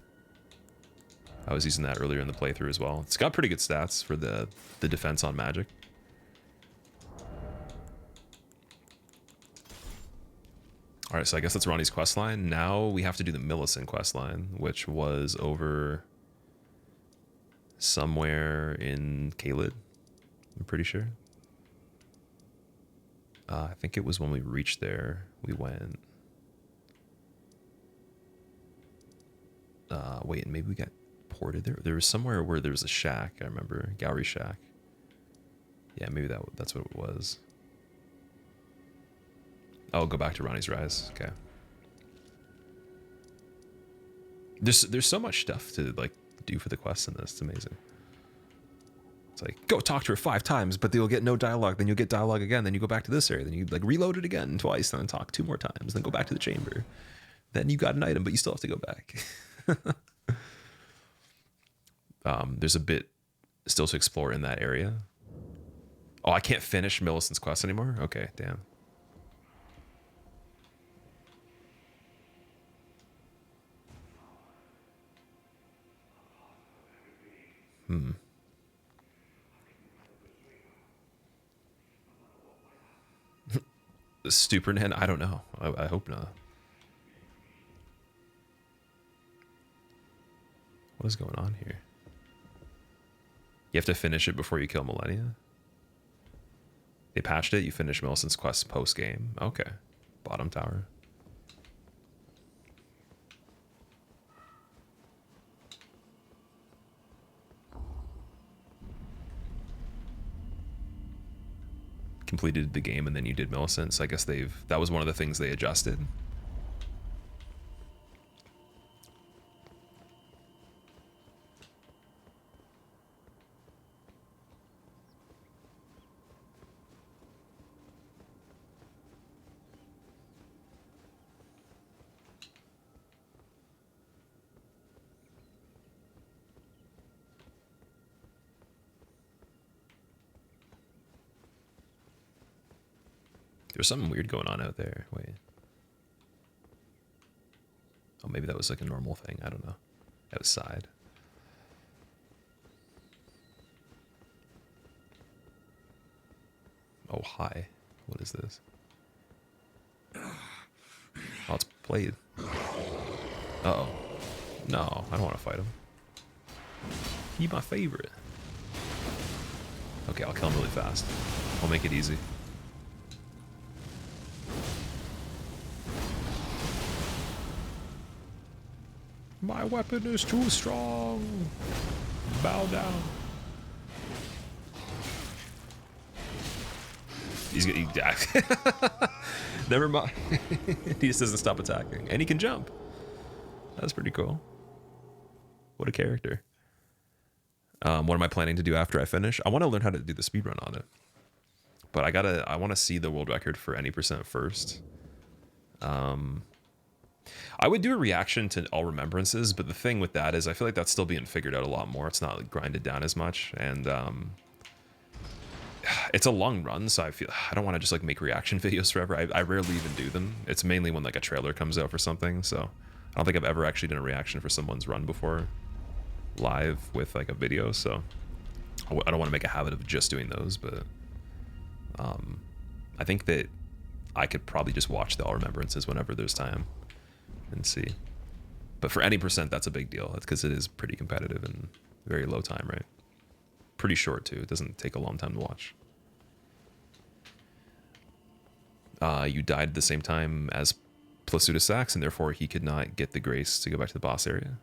S1: I was using that earlier in the playthrough as well. It's got pretty good stats for the defense on magic. All right, so I guess that's Ronnie's questline. Now we have to do the Millicent questline, which was over somewhere in Caelid, I'm pretty sure. I think it was when we reached there, we went... wait, maybe we got ported there? There was somewhere where there was a shack, I remember. Gallery Shack. Yeah, maybe that's what it was. Oh, go back to Ronnie's Rise. Okay. There's so much stuff to like do for the quest in this. It's amazing. It's like, go talk to her 5 times, but you'll get no dialogue. Then you'll get dialogue again. Then you go back to this area. Then you like reload it again twice. And then talk 2 more times. Then go back to the chamber. Then you got an item, but you still have to go back. There's a bit still to explore in that area. Oh, I can't finish Millicent's quest anymore? Okay, damn. The Superman? I don't know. I hope not. What is going on here? You have to finish it before you kill Millennia? They patched it? You finish Millicent's quest post-game? Okay. Bottom tower. Completed the game and then you did Millicent, so I guess that was one of the things they adjusted. There's something weird going on out there. Wait. Oh, maybe that was like a normal thing. I don't know. Outside. Oh, hi. What is this? Oh, it's played. Uh-oh. No, I don't want to fight him. He's my favorite. Okay, I'll kill him really fast. I'll make it easy. My weapon is too strong. Bow down. He's getting never mind. He just doesn't stop attacking. And he can jump. That's pretty cool. What a character. What am I planning to do after I finish? I want to learn how to do the speedrun on it. But I want to see the world record for any percent first. I would do a reaction to all remembrances, but the thing with that is I feel like that's still being figured out a lot more. It's not like grinded down as much, and it's a long run, so I don't want to just like make reaction videos forever. I rarely even do them. It's mainly when like a trailer comes out for something, so I don't think I've ever actually done a reaction for someone's run before live with like a video, so I don't want to make a habit of just doing those, but I think that I could probably just watch the all remembrances whenever there's time and see. But for any percent, that's a big deal. That's because it is pretty competitive and very low time, right? Pretty short too. It doesn't take a long time to watch. You died at the same time as Plasuda Sax, and therefore he could not get the grace to go back to the boss area.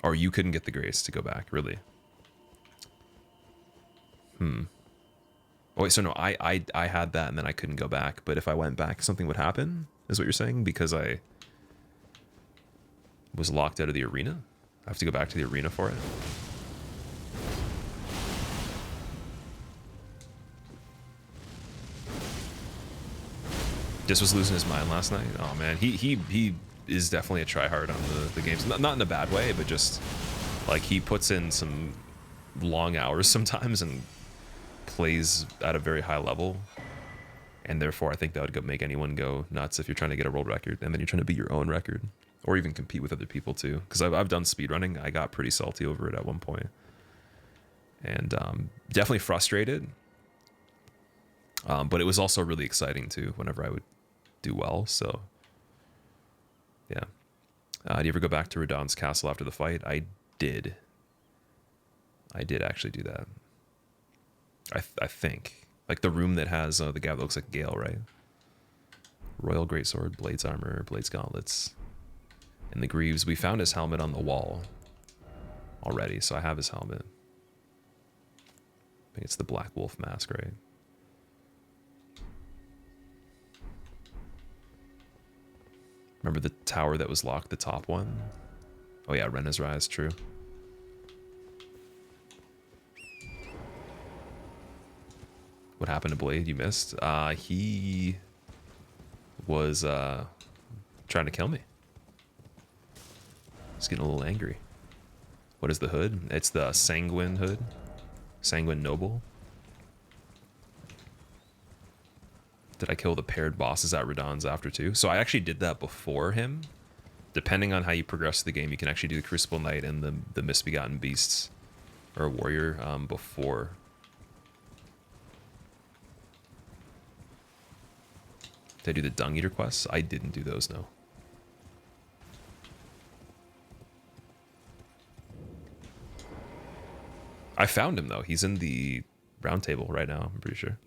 S1: Or you couldn't get the grace to go back, really. Oh wait, so no, I had that and then I couldn't go back. But if I went back, something would happen, is what you're saying? Because I was locked out of the arena? I have to go back to the arena for it? Just was losing his mind last night. Oh man, he is definitely a tryhard on the games. Not in a bad way, but just like he puts in some long hours sometimes and plays at a very high level. And therefore I think that would make anyone go nuts if you're trying to get a world record and then you're trying to beat your own record. or even compete with other people too. Because I've done speedrunning. I got pretty salty over it at one point, and definitely frustrated. But it was also really exciting too whenever I would do well. So yeah. Do you ever go back to Radahn's castle after the fight? I did. I did actually do that. I think. Like the room that has the guy that looks like Gale, right? Royal Greatsword, Blades Armor, Blades Gauntlets. And the Greaves. We found his helmet on the wall already, so I have his helmet. I think it's the Black Wolf mask, right? Remember the tower that was locked, the top one? Oh yeah, Rena's Rise, true. What happened to Blade? You missed? He was trying to kill me. He's getting a little angry. What is the hood? It's the Sanguine hood. Sanguine Noble. Did I kill the paired bosses at Radahn's after too? So I actually did that before him. Depending on how you progress the game, you can actually do the Crucible Knight and the Misbegotten Beasts or Warrior before. Did I do the Dung Eater quests? I didn't do those, no. I found him though. He's in the round table right now, I'm pretty sure.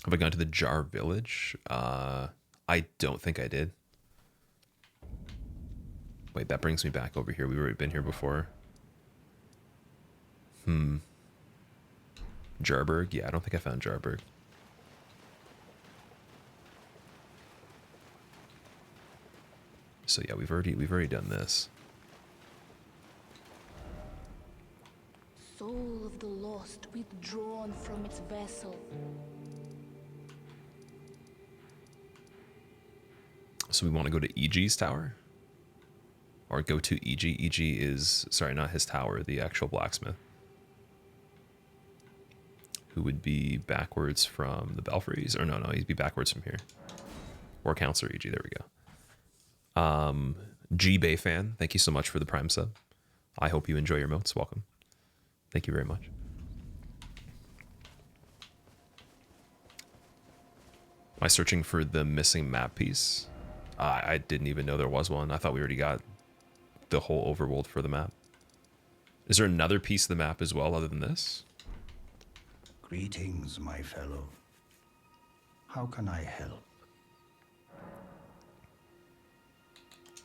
S1: Have I gone to the Jar Village? I don't think I did. Wait, that brings me back over here. We've already been here before. Jarburg? Yeah, I don't think I found Jarburg. So yeah, we've already done this.
S2: Soul of the lost withdrawn from its vessel.
S1: So we want to go to EG's tower? Or go to EG? EG is, sorry, not his tower, the actual blacksmith. Who would be backwards from the Belfries? Or no, he'd be backwards from here. Or Counselor EG, there we go. G Bay fan, thank you so much for the Prime sub. I hope you enjoy your motes. Welcome. Thank you very much. Am I searching for the missing map piece? I didn't even know there was one. I thought we already got the whole overworld for the map. Is there another piece of the map as well other than this?
S4: Greetings, my fellow. How can I help?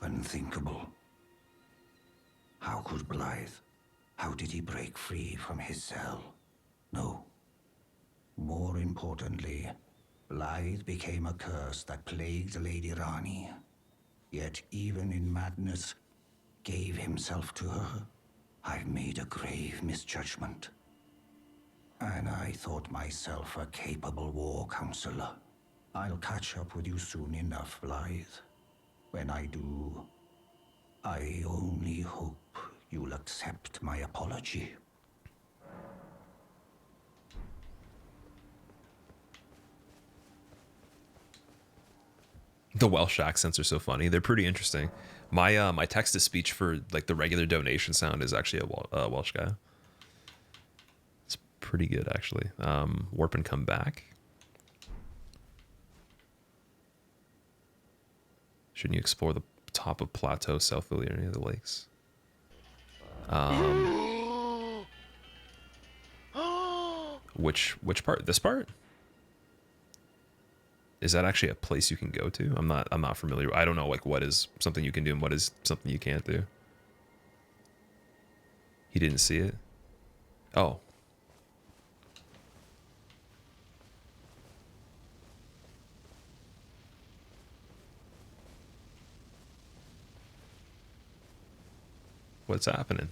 S4: Unthinkable. How could Blythe? How did he break free from his cell? No. More importantly, Blythe became a curse that plagued Lady Rani. Yet even in madness, gave himself to her. I've made a grave misjudgment. And I thought myself a capable war counselor. I'll catch up with you soon enough, Blythe. When I do, I only hope you'll accept my apology.
S1: The Welsh accents are so funny. They're pretty interesting. My text to speech for like the regular donation sound is actually a Welsh guy. It's pretty good actually. Warp and come back. Shouldn't you explore the top of Plateau south of any of the lakes? Which part? This part? Is that actually a place you can go to? I'm not familiar. I don't know like what is something you can do and what is something you can't do. He didn't see it? Oh. What's happening?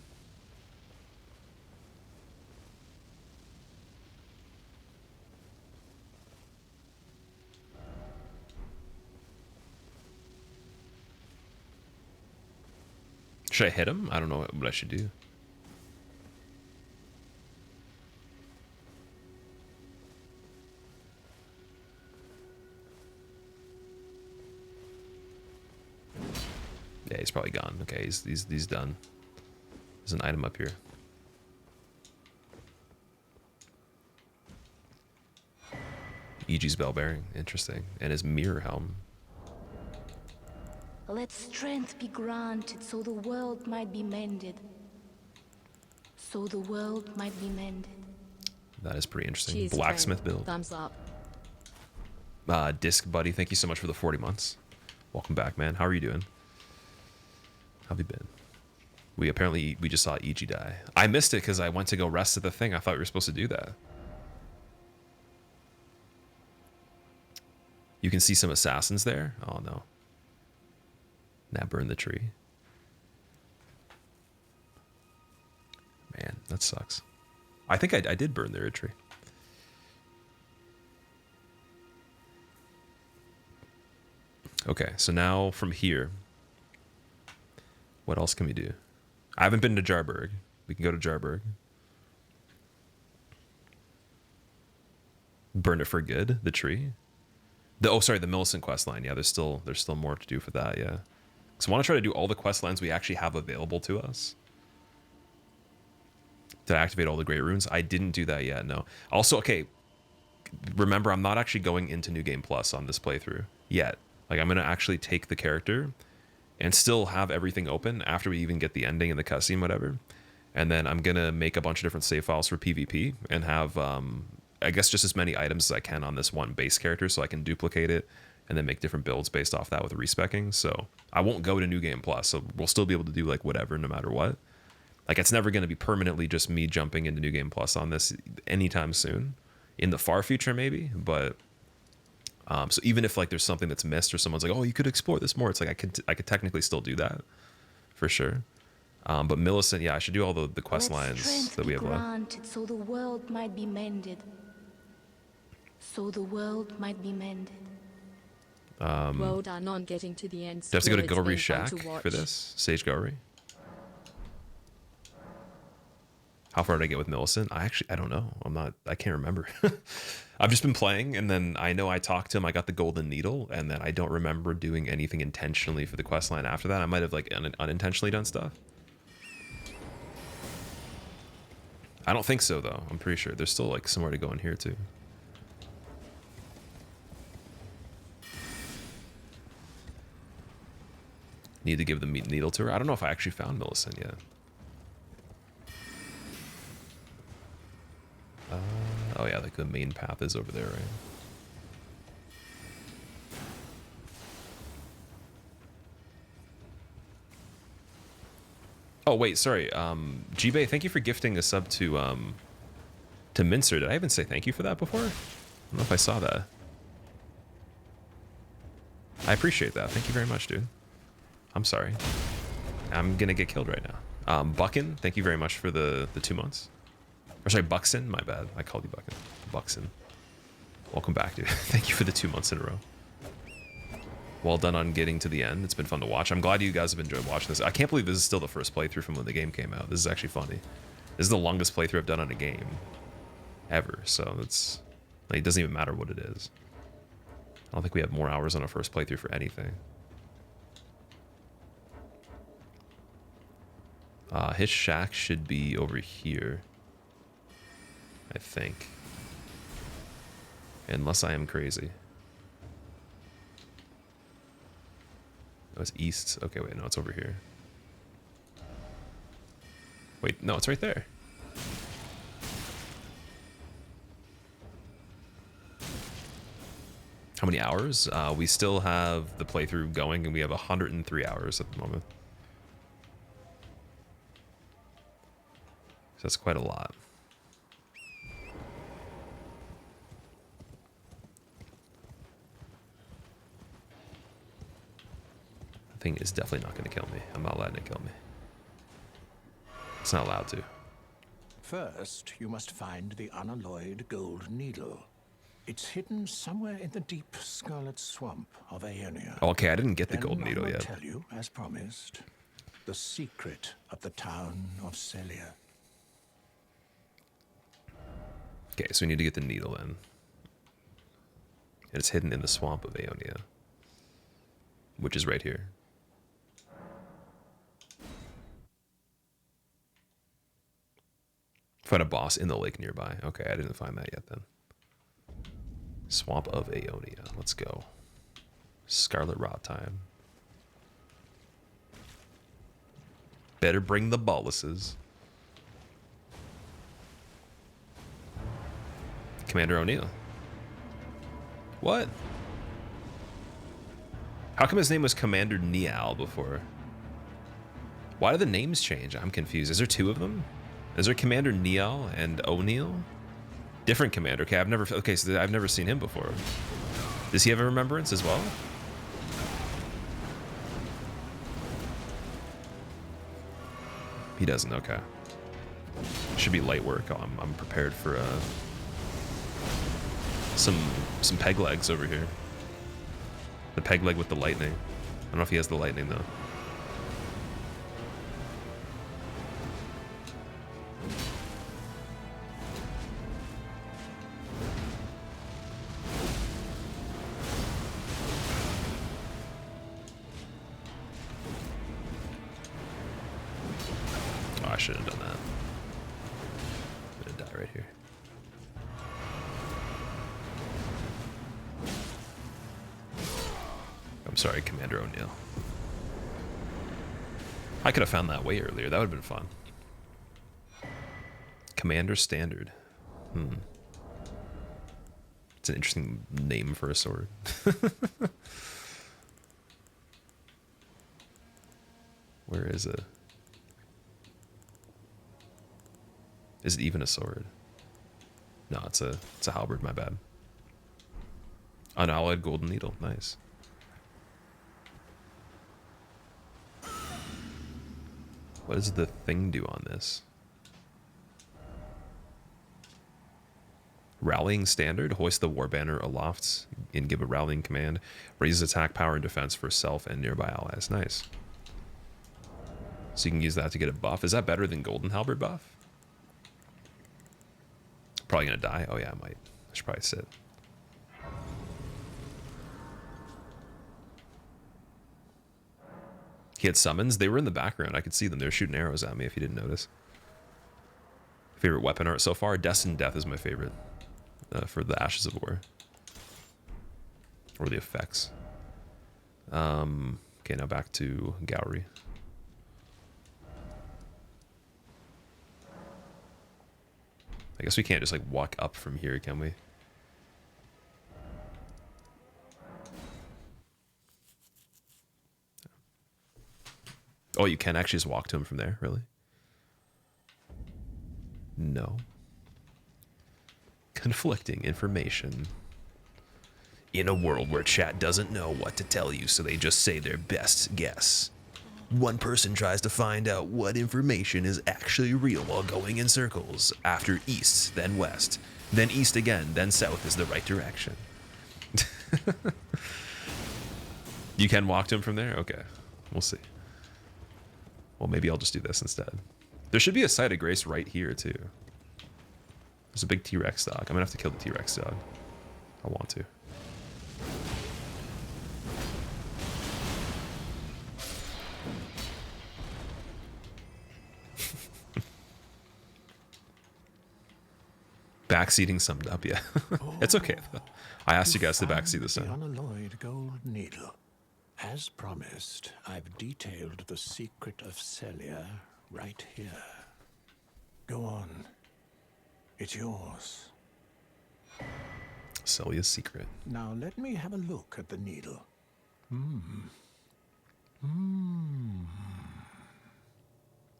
S1: Should I hit him? I don't know what I should do. Yeah, he's probably gone. Okay, he's done. There's an item up here. EG's bell bearing, interesting, and his mirror helm.
S2: Let strength be granted so the world might be mended. So the world might be mended.
S1: That is pretty interesting.
S3: Cheers,
S1: Blacksmith
S3: friend.
S1: build.
S3: Thumbs up.
S1: Disc buddy, thank you so much for the 40 months. Welcome back, man. How are you doing? How have you been? We just saw EG die. I missed it because I went to go rest at the thing. I thought we were supposed to do that. You can see some assassins there. Oh no. Now burn the tree. Man, that sucks. I think I did burn their tree. Okay, so now from here, what else can we do? I haven't been to Jarburg. We can go to Jarburg. Burn it for good, the tree. The Millicent quest line. Yeah, there's still more to do for that, yeah. So I want to try to do all the quest lines we actually have available to us to activate all the great runes. I didn't do that yet, no. Also, okay, remember, I'm not actually going into New Game Plus on this playthrough yet. Like, I'm going to actually take the character and still have everything open after we even get the ending and the cutscene, whatever. And then I'm going to make a bunch of different save files for PvP and have, I guess, just as many items as I can on this one base character so I can duplicate it and then make different builds based off that with respecking. So I won't go to New Game Plus, so we'll still be able to do, like, whatever no matter what. Like, it's never going to be permanently just me jumping into New Game Plus on this anytime soon. In the far future, maybe, but... so even if, like, there's something that's missed or someone's like, oh, you could explore this more, it's like I could technically still do that for sure. But Millicent, yeah, I should do all the quest lines that we have left.
S2: So the world might be mended. So the world might be mended.
S3: Well done on getting to the end.
S1: Do I have to go to
S3: It's been
S1: Gowry's
S3: fun
S1: shack
S3: to watch.
S1: for this? Sage Gowry? How far did I get with Millicent? I don't know. I can't remember. I've just been playing, and then I know I talked to him, I got the golden needle, and then I don't remember doing anything intentionally for the quest line after that. I might have, like, unintentionally done stuff. I don't think so, though. I'm pretty sure. There's still, like, somewhere to go in here, too. Need to give the needle to her. I don't know if I actually found Millicent yet. Oh yeah, like the main path is over there, right? Oh wait, sorry. G-Bay, thank you for gifting a sub to Mincer. Did I even say thank you for that before? I don't know if I saw that. I appreciate that. Thank you very much, dude. I'm sorry. I'm gonna get killed right now. Buckin, thank you very much for the 2 months. Or sorry, Buxton, my bad. I called you Buckin. Buxton. Welcome back, dude. Thank you for the 2 months in a row. Well done on getting to the end. It's been fun to watch. I'm glad you guys have enjoyed watching this. I can't believe this is still the first playthrough from when the game came out. This is actually funny. This is the longest playthrough I've done on a game ever. So it's like, it doesn't even matter what it is. I don't think we have more hours on our first playthrough for anything. His shack should be over here, I think. Unless I am crazy. Oh, it's east. Okay, wait, no, it's over here. Wait, no, it's right there. How many hours? We still have the playthrough going, and we have 103 hours at the moment. So that's quite a lot. The thing is definitely not going to kill me. I'm not letting it kill me. It's not allowed to.
S8: First, you must find the unalloyed gold needle. It's hidden somewhere in the deep scarlet swamp of Aeonia.
S1: Okay, I didn't get the
S8: Then
S1: golden
S8: I
S1: needle
S8: will
S1: yet.
S8: tell you, as promised, the secret of the town of Celia.
S1: Okay, so we need to get the needle in. And it's hidden in the swamp of Aeonia, which is right here. Find a boss in the lake nearby. Okay, I didn't find that yet then. Swamp of Aeonia. Let's go. Scarlet Rot time. Better bring the boluses. Commander O'Neill. What? How come his name was Commander Niall before? Why do the names change? I'm confused. Is there two of them? Is there Commander Niall and O'Neill? Different commander. Okay, so I've never seen him before. Does he have a remembrance as well? He doesn't. Okay. Should be light work. I'm prepared for some peg legs over here. The peg leg with the lightning. I don't know if he has the lightning though. Oh, I shouldn't have done that. I'm gonna die right here. I'm sorry, Commander O'Neill. I could have found that way earlier. That would have been fun. Commander Standard. It's an interesting name for a sword. Where is it? Is it even a sword? No, it's a halberd, my bad. Unalloyed golden needle. Nice. What does the thing do on this? Rallying standard. Hoist the war banner aloft and give a rallying command. Raises attack power and defense for self and nearby allies. Nice. So you can use that to get a buff. Is that better than golden halberd buff? Probably gonna die. Oh yeah, I might. I should probably sit. He had summons. They were in the background. I could see them. They were shooting arrows at me if you didn't notice. Favorite weapon art so far? Destined Death is my favorite for the Ashes of War. Or the effects. Okay, now back to Gowry. I guess we can't just like walk up from here, can we? Oh, you can actually just walk to him from there, really? No. Conflicting information. In a world where chat doesn't know what to tell you, so they just say their best guess. One person tries to find out what information is actually real while going in circles. After east, then west, then east again, then south is the right direction. You can walk to him from there? Okay, we'll see. Well, maybe I'll just do this instead. There should be a site of grace right here, too. There's a big T-Rex dog. I'm gonna have to kill the T-Rex dog. I want to. Backseating summed up, yeah. It's okay, though. I asked you guys to backseat this
S8: The
S1: time.
S8: unalloyed gold needle. As promised, I've detailed the secret of Celia right here. Go on. It's yours.
S1: Celia's secret.
S8: Now let me have a look at the needle.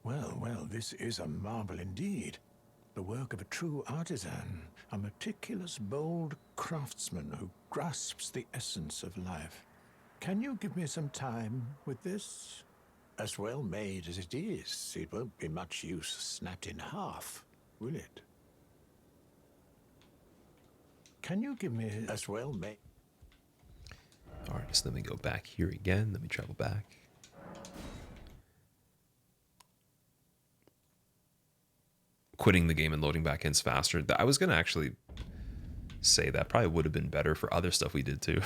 S8: Well, this is a marvel indeed. The work of a true artisan, a meticulous, bold craftsman who grasps the essence of life. Can you give me some time with this? As well made as it is, it won't be much use snapped in half, will it? Can you give me as well made?
S1: All right, so let me go back here again. Let me travel back. Quitting the game and loading back in's faster. I was going to actually say that probably would have been better for other stuff we did too.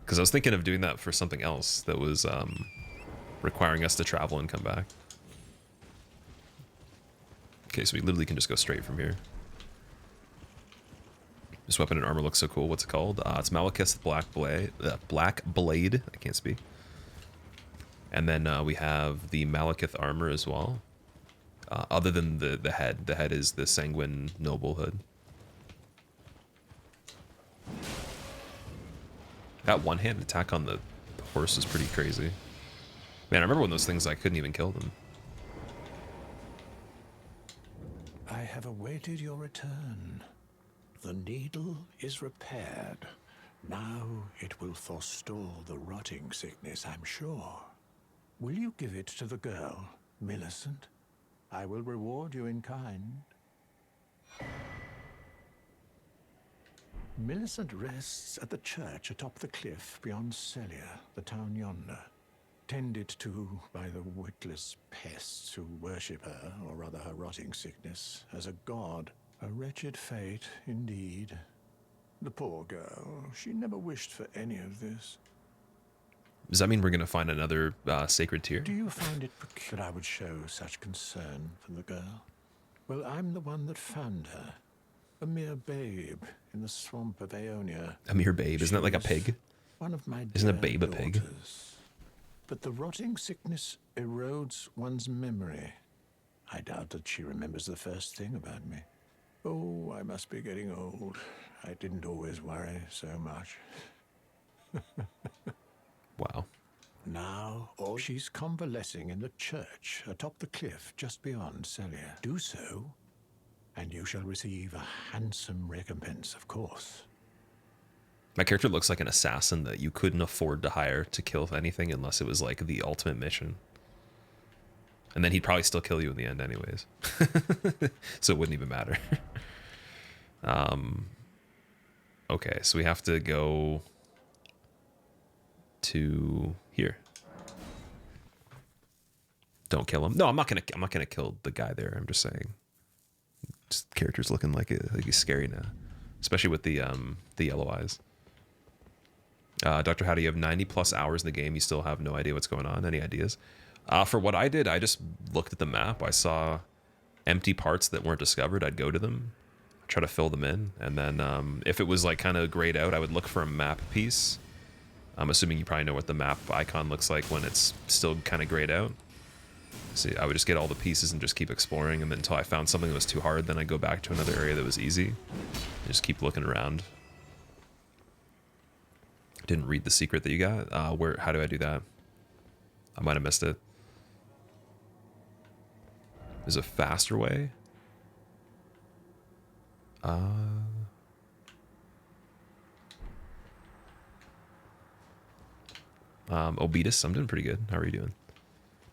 S1: Because I was thinking of doing that for something else that was requiring us to travel and come back. Okay, so we literally can just go straight from here. This weapon and armor looks so cool. What's it called? It's Malekith's Black Blade. I can't speak. And then we have the Malekith armor as well. Other than the head. The head is the Sanguine Noble hood. That one-hand attack on the horse is pretty crazy. Man, I remember when those things, I couldn't even kill them.
S8: I have awaited your return. The needle is repaired. Now it will forestall the rotting sickness, I'm sure. Will you give it to the girl, Millicent? I will reward you in kind. Millicent rests at the church atop the cliff beyond Celia, the town yonder, tended to by the witless pests who worship her, or rather her rotting sickness, as a god. A wretched fate, indeed. The poor girl, she never wished for any of this.
S1: Does that mean we're going to find another sacred tier?
S8: Do you find it peculiar that I would show such concern for the girl? Well, I'm the one that found her. A mere babe in the swamp of Aeonia.
S1: A mere babe? Isn't that like a pig?
S8: One of my
S1: Isn't a
S8: dear
S1: babe a pig?
S8: daughters. But the rotting sickness erodes one's memory. I doubt that she remembers the first thing about me. Oh, I must be getting old. I didn't always worry so much.
S1: Wow.
S8: Now, she's convalescing in the church atop the cliff just beyond Celia. Do so, and you shall receive a handsome recompense, of course.
S1: My character looks like an assassin that you couldn't afford to hire to kill anything unless it was like the ultimate mission. And then he'd probably still kill you in the end anyways. So it wouldn't even matter. Okay, so we have to go to here. Don't kill him. No, I'm not gonna kill the guy there. I'm just saying. Just character's looking like he's scary now. Especially with the yellow eyes. Dr. Howdy, you have 90 plus hours in the game. You still have no idea what's going on. Any ideas? For what I did, I just looked at the map. I saw empty parts that weren't discovered. I'd go to them, try to fill them in. And then if it was like kind of grayed out, I would look for a map piece. I'm assuming you probably know what the map icon looks like when it's still kind of grayed out. See, I would just get all the pieces and just keep exploring. And then until I found something that was too hard, then I'd go back to another area that was easy. And just keep looking around. Didn't read the secret that you got. How do I do that? I might have missed it. There's a faster way. Obetus, I'm doing pretty good. How are you doing?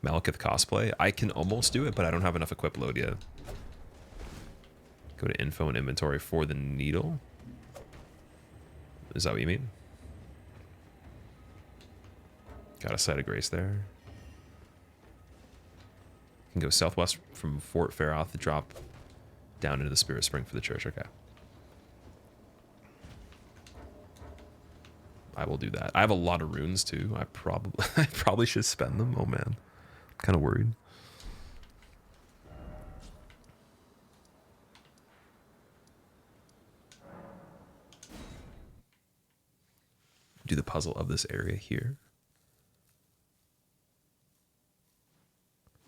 S1: Malekith cosplay. I can almost do it, but I don't have enough equip load yet. Go to info and inventory for the needle. Is that what you mean? Got a site of grace there. You can go southwest from Fort Faroth to drop down into the Spirit Spring for the church. Okay. I will do that. I have a lot of runes too. I probably should spend them. Oh man. I'm kind of worried. Do the puzzle of this area here.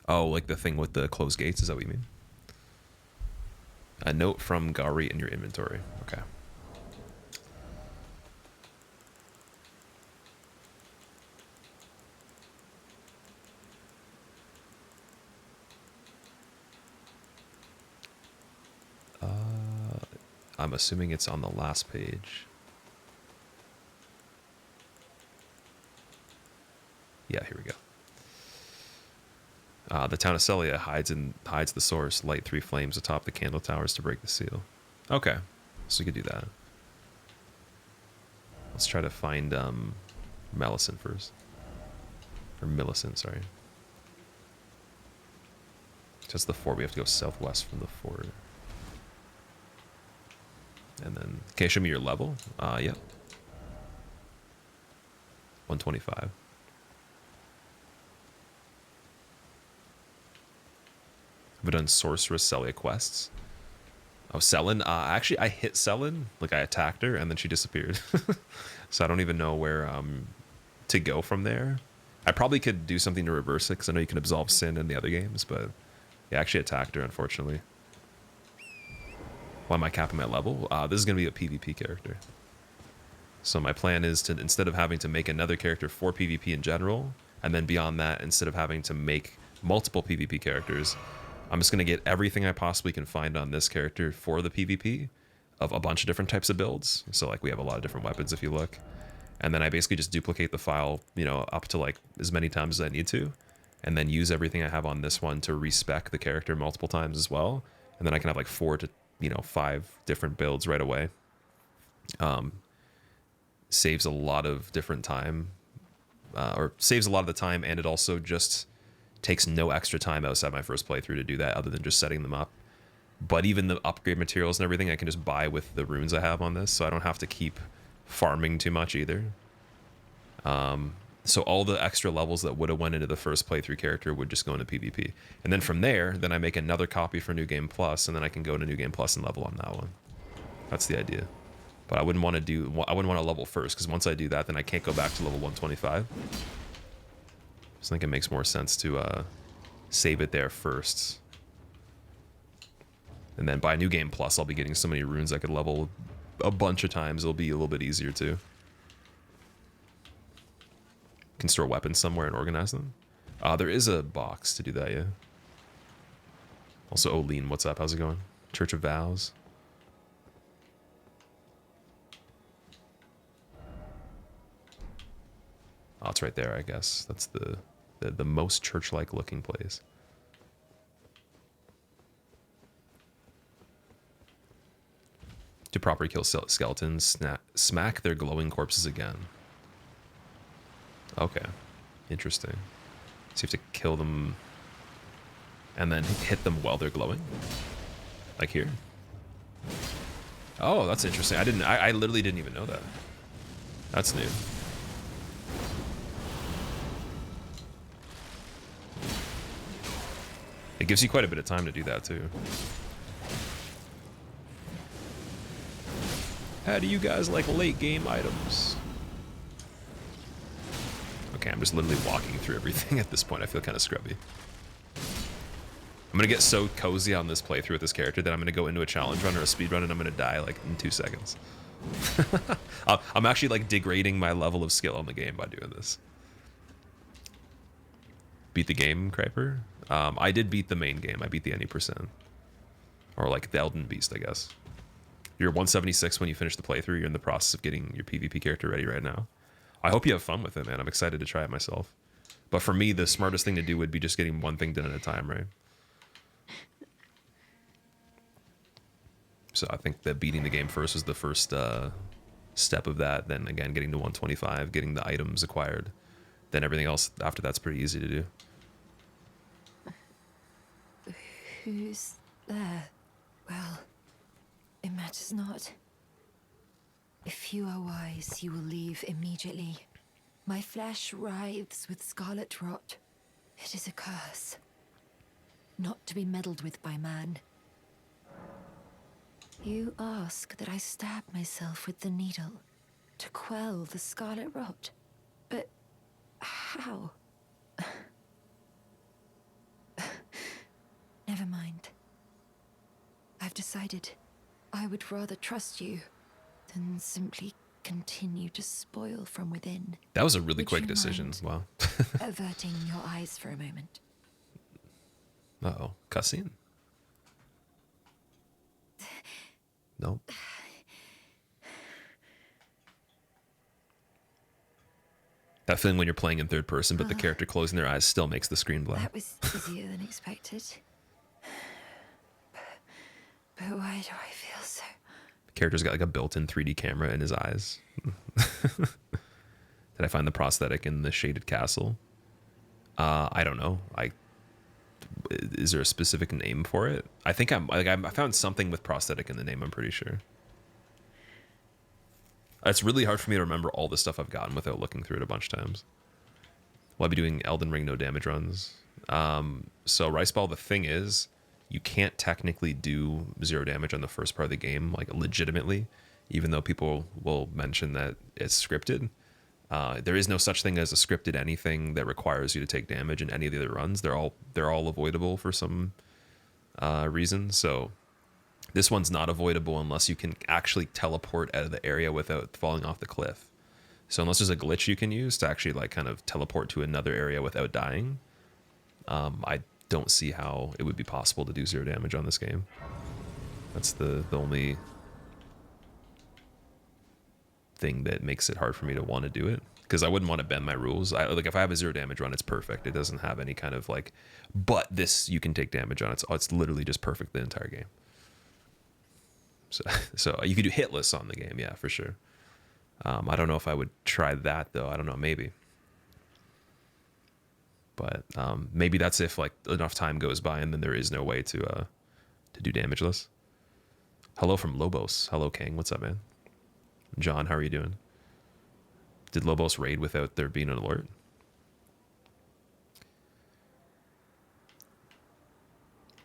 S1: Oh, like the thing with the closed gates? Is that what you mean? A note from Gari in your inventory. Okay. I'm assuming it's on the last page. Yeah, here we go. The town of Celia hides the source. Light 3 flames atop the candle towers to break the seal. Okay, so we could do that. Let's try to find Millicent first. Or Millicent, sorry. Just the fort. We have to go southwest from the fort. And then, okay, show me your level. Yep. 125. I've done Sorceress Celia quests. Oh, Selin. Actually, I hit Selin. Like, I attacked her, and then she disappeared. So I don't even know where to go from there. I probably could do something to reverse it, because I know you can absolve sin in the other games, but yeah, I actually attacked her, unfortunately. Why am I capping my level? This is going to be a PvP character. So my plan is to, instead of having to make another character for PvP in general, and then beyond that, instead of having to make multiple PvP characters, I'm just going to get everything I possibly can find on this character for the PvP of a bunch of different types of builds. So like we have a lot of different weapons if you look. And then I basically just duplicate the file, you know, up to like as many times as I need to. And then use everything I have on this one to respec the character multiple times as well. And then I can have like 4 to, you know, 5 different builds right away. Saves a lot of different time. Or saves a lot of the time, and it also just takes no extra time outside my first playthrough to do that other than just setting them up. But even the upgrade materials and everything I can just buy with the runes I have on this, so I don't have to keep farming too much either. So all the extra levels that would have went into the first playthrough character would just go into PvP. And then from there, then I make another copy for New Game Plus, and then I can go to New Game Plus and level on that one. That's the idea. But I wouldn't want to level first, because once I do that, then I can't go back to level 125. I think it makes more sense to save it there first. And then by New Game Plus, I'll be getting so many runes I could level a bunch of times. It'll be a little bit easier too. Can store weapons somewhere and organize them. There is a box to do that, yeah. Also, Oline, what's up? How's it going? Church of Vows. Oh, it's right there, I guess. That's the most church-like looking place. To properly kill skeletons, smack their glowing corpses again. Okay, interesting. So you have to kill them and then hit them while they're glowing? Like here? Oh, that's interesting. I literally didn't even know that. That's new. It gives you quite a bit of time to do that too. How do you guys like late game items? Okay, I'm just literally walking through everything at this point. I feel kind of scrubby. I'm gonna get so cozy on this playthrough with this character that I'm gonna go into a challenge run or a speed run and I'm gonna die like in 2 seconds. I'm actually like degrading my level of skill on the game by doing this. Beat the game, Creeper? I did beat the main game. I beat the any %. Or like the Elden Beast, I guess. You're 176 when you finish the playthrough. You're in the process of getting your PvP character ready right now. I hope you have fun with it, man. I'm excited to try it myself. But for me, the smartest thing to do would be just getting one thing done at a time, right? So I think that beating the game first was the first step of that. Then again, getting to 125, getting the items acquired. Then everything else after that's pretty easy to do.
S7: Who's there? Well, it matters not. If you are wise, you will leave immediately. My flesh writhes with scarlet rot. It is a curse. Not to be meddled with by man. You ask that I stab myself with the needle to quell the scarlet rot. But how? Never mind. I've decided I would rather trust you than simply continue to spoil from within.
S1: That was a really
S7: Would
S1: quick
S7: you
S1: decision.
S7: mind
S1: Wow.
S7: averting your eyes for a moment?
S1: Uh-oh. Cutscene? No. That feeling when you're playing in third person, but the character closing their eyes still makes the screen black.
S9: That was easier than expected. But why do I feel so...
S1: The character's got like a built-in 3D camera in his eyes. Did I find the prosthetic in the shaded castle? I don't know. Is there a specific name for it? I think I found something with prosthetic in the name, I'm pretty sure. It's really hard for me to remember all the stuff I've gotten without looking through it a bunch of times. Well, I'll be doing Elden Ring no damage runs. So Riceball, the thing is, you can't technically do 0 damage on the first part of the game, like legitimately, even though people will mention that it's scripted. There is no such thing as a scripted anything that requires you to take damage in any of the other runs. They're all avoidable for some reason. So this one's not avoidable unless you can actually teleport out of the area without falling off the cliff. So unless there's a glitch you can use to actually like kind of teleport to another area without dying, I don't see how it would be possible to do 0 damage on this game. That's the only thing that makes it hard for me to want to do it, because I wouldn't want to bend my rules. Like if I have a 0 damage run, it's perfect. It doesn't have any kind of like, but this you can take damage on. It's literally just perfect the entire game. So you could do hitless on the game, yeah, for sure. I don't know if I would try that though. I don't know, maybe. But maybe that's if like enough time goes by and then there is no way to do damageless. Hello from Lobos. Hello King. What's up, man? John, how are you doing? Did Lobos raid without there being an alert?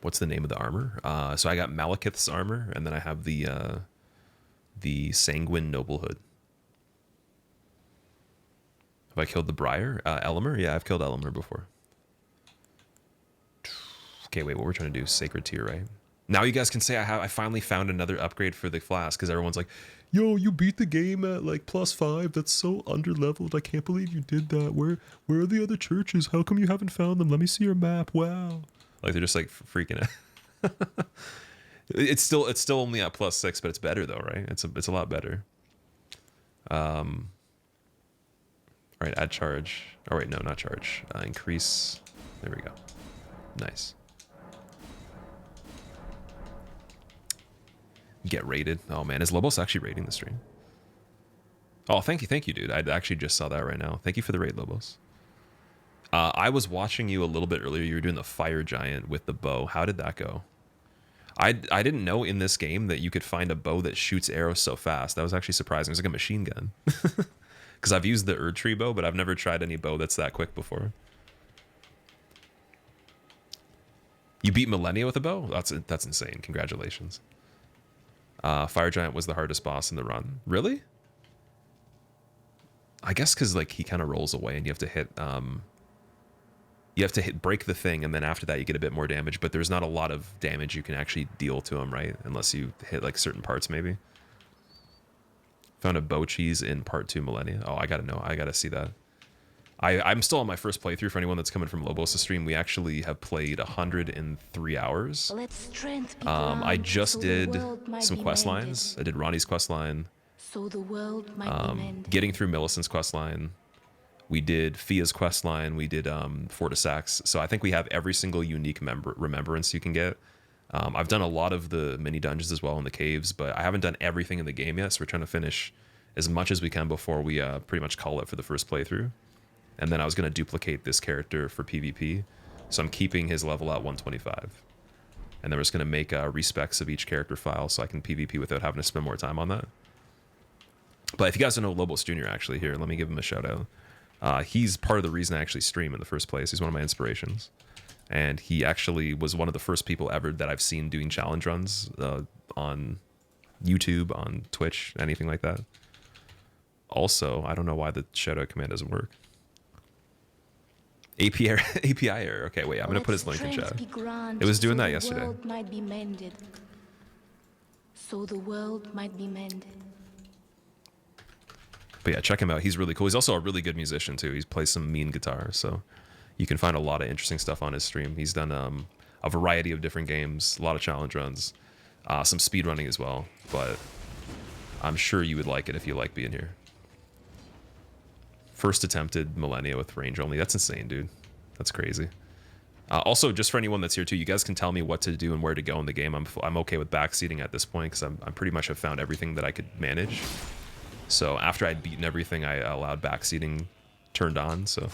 S1: What's the name of the armor? So I got Malekith's armor, and then I have the Sanguine Noblehood. Have I killed the Briar? Elemer? Yeah, I've killed Elemer before. Okay, wait, what we're trying to do? Sacred Tier, right? Now you guys can say I finally found another upgrade for the flask, because everyone's like, yo, you beat the game at like +5. That's so underleveled. I can't believe you did that. Where are the other churches? How come you haven't found them? Let me see your map. Wow. Like they're just like freaking out. It's still only at +6, but it's better though, right? It's a lot better. All right, add charge. Oh wait, no, not charge. Increase. There we go. Nice. Get rated. Oh man, is Lobos actually rating the stream? Oh, thank you, dude. I actually just saw that right now. Thank you for the raid, Lobos. I was watching you a little bit earlier. You were doing the fire giant with the bow. How did that go? I didn't know in this game that you could find a bow that shoots arrows so fast. That was actually surprising. It's like a machine gun. Because I've used the Erdtree bow, but I've never tried any bow that's that quick before. You beat Millennia with a bow? That's insane. Congratulations. Fire Giant was the hardest boss in the run. Really? I guess because like he kind of rolls away and you have to hit break the thing, and then after that you get a bit more damage, but there's not a lot of damage you can actually deal to him, right? Unless you hit like certain parts maybe. Found a bow cheese in part 2 Millennia. Oh, I gotta know. I gotta see that. I'm still on my first playthrough. For anyone that's coming from Lobos' stream, we actually have played 103 hours. I just did some quest lines. I did Ronnie's quest line.
S2: So the world might be mended.
S1: Getting through Millicent's quest line. We did Fia's quest line. We did Fortisax. So I think we have every single unique remembrance you can get. I've done a lot of the mini dungeons as well in the caves, but I haven't done everything in the game yet. So we're trying to finish as much as we can before we pretty much call it for the first playthrough. And then I was going to duplicate this character for PvP. So I'm keeping his level at 125. And then we're just going to make respecs of each character file so I can PvP without having to spend more time on that. But if you guys don't know Lobos Jr. actually, here, let me give him a shout out. He's part of the reason I actually stream in the first place. He's one of my inspirations. And he actually was one of the first people ever that I've seen doing challenge runs on YouTube, on Twitch, anything like that. Also, I don't know why the shout out command doesn't work. API error. Okay, wait, I'm going to put his link in chat. It was doing that yesterday.
S2: So the world might be mended. So the world might be mended.
S1: But yeah, check him out. He's really cool. He's also a really good musician too. He plays some mean guitar, so you can find a lot of interesting stuff on his stream. He's done a variety of different games, a lot of challenge runs, some speed running as well. But I'm sure you would like it if you like being here. First attempted Millennia with range only. That's insane, dude. That's crazy. Also, just for anyone that's here too, you guys can tell me what to do and where to go in the game. I'm okay with backseating at this point because I'm pretty much have found everything that I could manage. So after I'd beaten everything, I allowed backseating turned on. So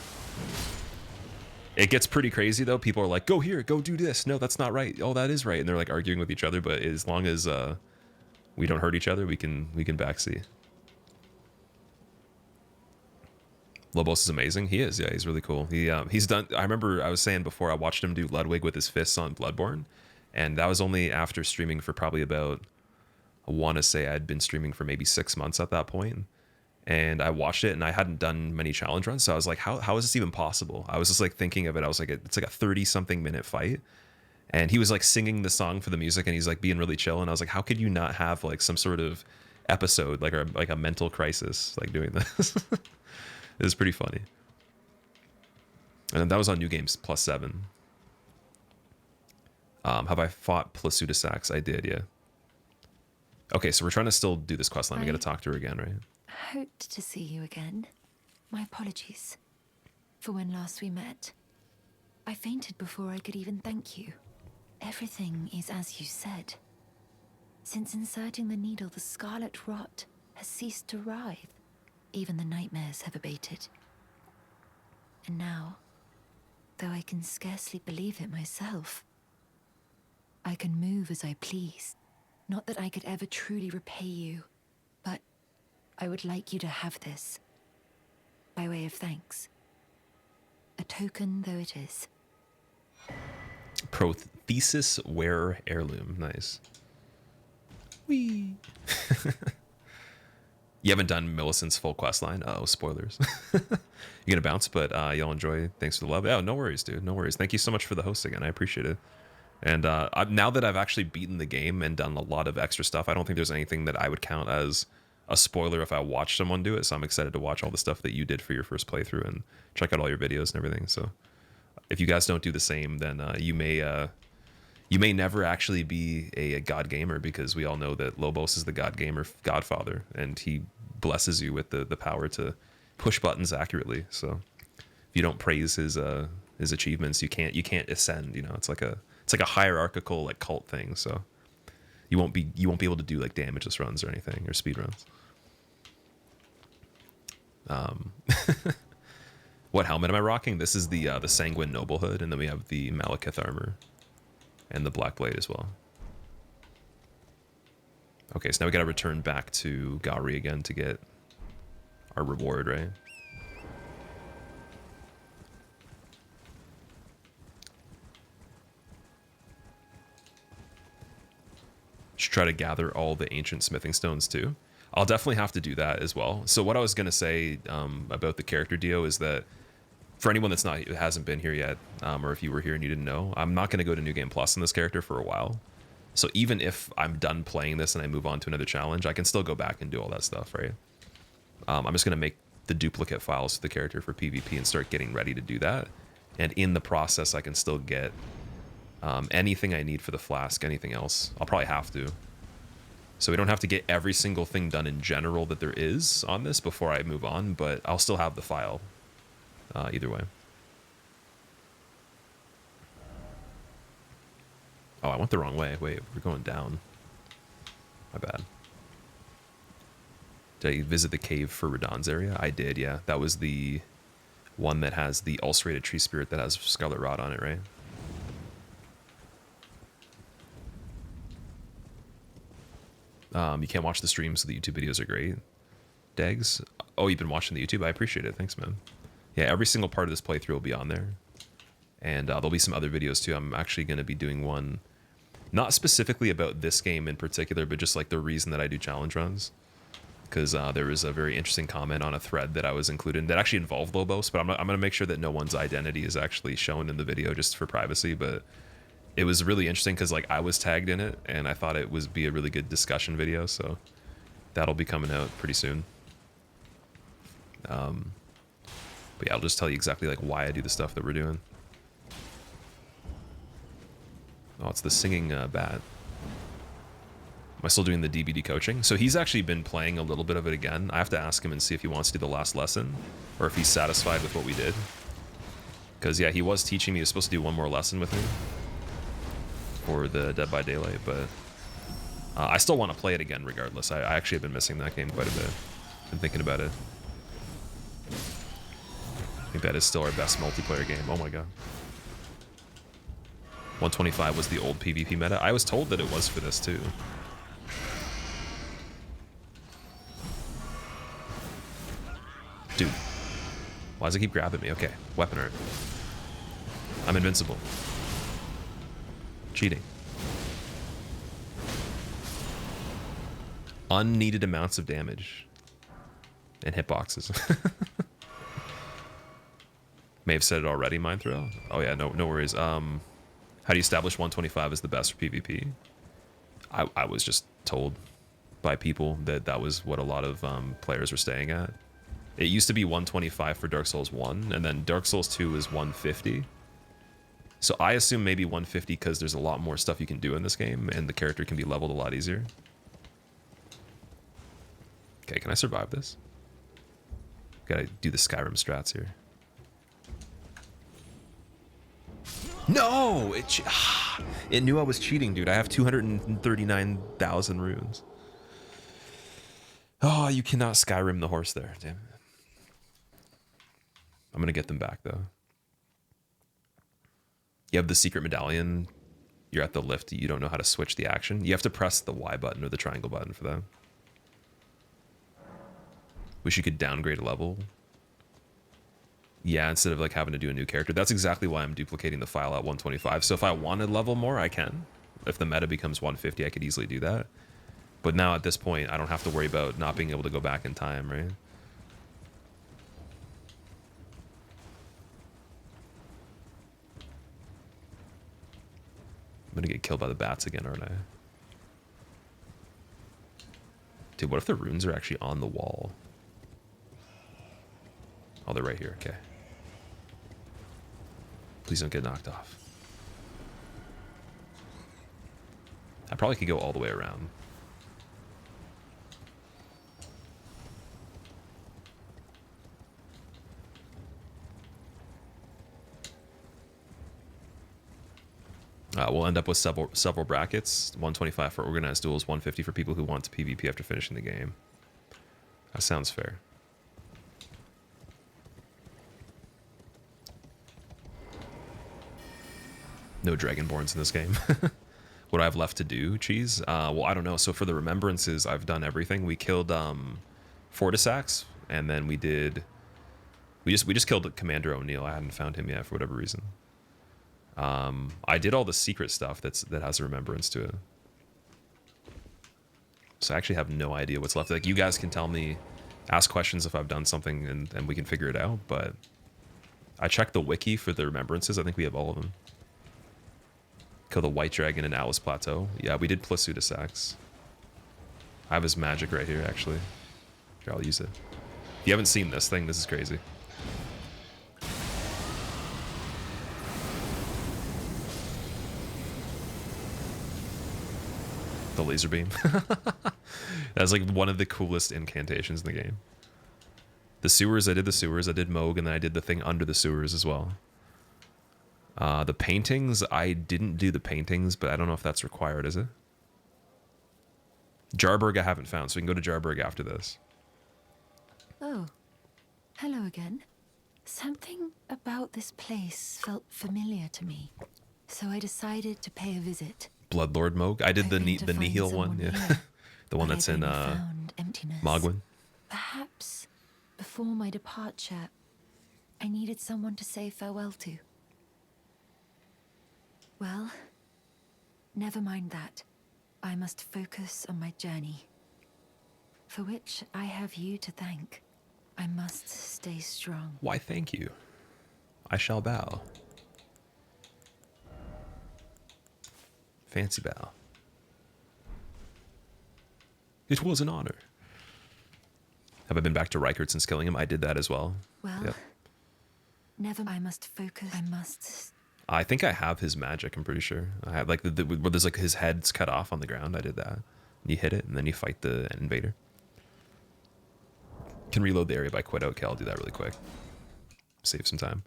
S1: it gets pretty crazy though. People are like, "Go here, go do this." No, that's not right. Oh, that is right, and they're like arguing with each other. But as long as we don't hurt each other, we can backseat. Lobos is amazing. He is, yeah, he's really cool. He's done. I remember I was saying before, I watched him do Ludwig with his fists on Bloodborne, and that was only after streaming for probably about, I want to say I'd been streaming for maybe 6 months at that point, and I watched it and I hadn't done many challenge runs, so I was like, how is this even possible? I was just like thinking of it. I was like, it's like a 30-something minute fight, and he was like singing the song for the music, and he's like being really chill, and I was like, how could you not have like some sort of episode, like a mental crisis, like doing this? It was pretty funny. And that was on New Games +7. Have I fought Plasuda Sax? I did, yeah. Okay, so we're trying to still do this quest line. We got to talk to her again, right?
S9: Hoped to see you again. My apologies for when last we met. I fainted before I could even thank you. Everything is as you said. Since inserting the needle, the scarlet rot has ceased to writhe. Even the nightmares have abated. And now, though I can scarcely believe it myself, I can move as I please. Not that I could ever truly repay you, but I would like you to have this, by way of thanks. A token though it is.
S1: Prothesis wearer heirloom. Nice. Whee! You haven't done Millicent's full quest line. Oh, spoilers. You're gonna bounce, but y'all enjoy. Thanks for the love. Oh, no worries, dude. No worries. Thank you so much for the host again. I appreciate it. And now that I've actually beaten the game and done a lot of extra stuff, I don't think there's anything that I would count as a spoiler if I watched someone do it. So I'm excited to watch all the stuff that you did for your first playthrough and check out all your videos and everything. So if you guys don't do the same, then you may never actually be a god gamer, because we all know that Lobos is the god gamer godfather, and he blesses you with the power to push buttons accurately. So if you don't praise his achievements, you can't ascend. You know, it's like a hierarchical like cult thing. So you won't be able to do like damageless runs or anything, or speed runs. What helmet am I rocking? This is the Sanguine Noble hood, and then we have the Malekith armor and the Black Blade as well. Okay, so now we gotta return back to Gauri again to get our reward, right? Should try to gather all the ancient smithing stones too. I'll definitely have to do that as well. So what I was gonna say about the character Dio is that for anyone that's hasn't been here yet, or if you were here and you didn't know, I'm not gonna go to New Game Plus in this character for a while. So even if I'm done playing this and I move on to another challenge, I can still go back and do all that stuff, right? I'm just gonna make the duplicate files for the character for PvP and start getting ready to do that. And in the process, I can still get anything I need for the flask, anything else. I'll probably have to. So we don't have to get every single thing done in general that there is on this before I move on, but I'll still have the file either way. Oh, I went the wrong way. Wait, we're going down. My bad. Did I visit the cave for Radahn's area? I did, yeah. That was the one that has the ulcerated tree spirit that has Scarlet Rot on it, right? You can't watch the streams, so the YouTube videos are great. Degs? Oh, you've been watching the YouTube? I appreciate it. Thanks, man. Yeah, every single part of this playthrough will be on there. And there'll be some other videos, too. I'm actually going to be doing one, not specifically about this game in particular, but just like the reason that I do challenge runs. Because there was a very interesting comment on a thread that I was included in that actually involved Lobos, but I'm going to make sure that no one's identity is actually shown in the video just for privacy. But it was really interesting because like I was tagged in it, and I thought it would be a really good discussion video, so that'll be coming out pretty soon. But yeah, I'll just tell you exactly like why I do the stuff that we're doing. Oh, it's the singing bat. Am I still doing the DBD coaching? So he's actually been playing a little bit of it again. I have to ask him and see if he wants to do the last lesson. or if he's satisfied with what we did. Because, yeah, he was teaching me. He was supposed to do one more lesson with me for the Dead by Daylight, but I still want to play it again regardless. I actually have been missing that game quite a bit. Been thinking about it. I think that is still our best multiplayer game. Oh my god. 125 was the old PvP meta. I was told that it was for this too. Dude. Why does it keep grabbing me? Okay, weapon art. I'm invincible. Cheating. Unneeded amounts of damage. And hitboxes. May have said it already, Mind Thrill. Oh yeah, no worries. How do you establish 125 as the best for PvP? I was just told by people that that was what a lot of players were staying at. It used to be 125 for Dark Souls 1, and then Dark Souls 2 is 150. So I assume maybe 150 because there's a lot more stuff you can do in this game, and the character can be leveled a lot easier. Okay, can I survive this? Gotta do the Skyrim strats here. No! It knew I was cheating, dude. I have 239,000 runes. Oh, you cannot Skyrim the horse there. Damn it. I'm gonna get them back, though. You have the secret medallion. You're at the lift. You don't know how to switch the action. You have to press the Y button or the triangle button for that. Wish you could downgrade a level. Yeah, instead of like having to do a new character. That's exactly why I'm duplicating the file at 125. So if I wanted level more, I can. If the meta becomes 150, I could easily do that. But now at this point, I don't have to worry about not being able to go back in time, right? I'm gonna get killed by the bats again, aren't I? Dude, what if the runes are actually on the wall? Oh, they're right here. Okay. Please don't get knocked off. I probably could go all the way around. We'll end up with several brackets. 125 for organized duels, 150 for people who want to PvP after finishing the game. That sounds fair. No Dragonborns in this game. What I have left to do, Cheese? Well, I don't know. So for the remembrances, I've done everything. We killed Fortisax, and then we just killed Commander O'Neill. I hadn't found him yet for whatever reason. I did all the secret stuff that has a remembrance to it. So I actually have no idea what's left. Like, you guys can tell me, ask questions if I've done something, and we can figure it out. But I checked the wiki for the remembrances. I think we have all of them. Kill the White Dragon in Alice Plateau. Yeah, we did Plasudasax. I have his magic right here, actually. Here, I'll use it. If you haven't seen this thing, this is crazy. The laser beam. That's like one of the coolest incantations in the game. The sewers, I did the sewers. I did Mohg, and then I did the thing under the sewers as well. The paintings, I didn't do the paintings, but I don't know if that's required, is it? Jarburg I haven't found, so we can go to Jarburg after this.
S6: Oh, hello again. Something about this place felt familiar to me, so I decided to pay a visit.
S1: Bloodlord Mohg. I did the Nihil one, yeah. The one that's in Mogwin.
S6: Perhaps before my departure, I needed someone to say farewell to. Well, never mind that. I must focus on my journey, for which I have you to thank. I must stay strong.
S1: Why, thank you. I shall bow. Fancy bow. It was an honor. Have I been back to Reichert's and killing him? I did that as well.
S6: Well,
S1: yep.
S6: Never. I must focus. I must.
S1: I think I have his magic. I'm pretty sure. I have like where there's like his head's cut off on the ground. I did that. And you hit it, and then you fight the invader. Can reload the area by quit out. Okay, I'll do that really quick. Save some time.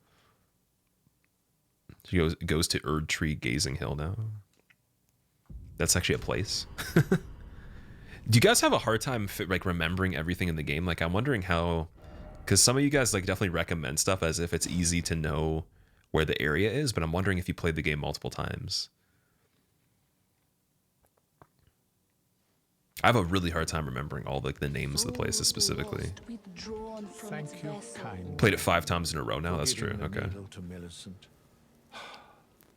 S1: She goes to Erd Tree Gazing Hill now. That's actually a place. Do you guys have a hard time like remembering everything in the game? Like I'm wondering how, because some of you guys like definitely recommend stuff as if it's easy to know where the area is, but I'm wondering if you played the game multiple times. I have a really hard time remembering all like the names of the places specifically.
S8: Thank you kindly.
S1: Played it 5 times in a row now. That's true. Okay.
S8: To Millicent.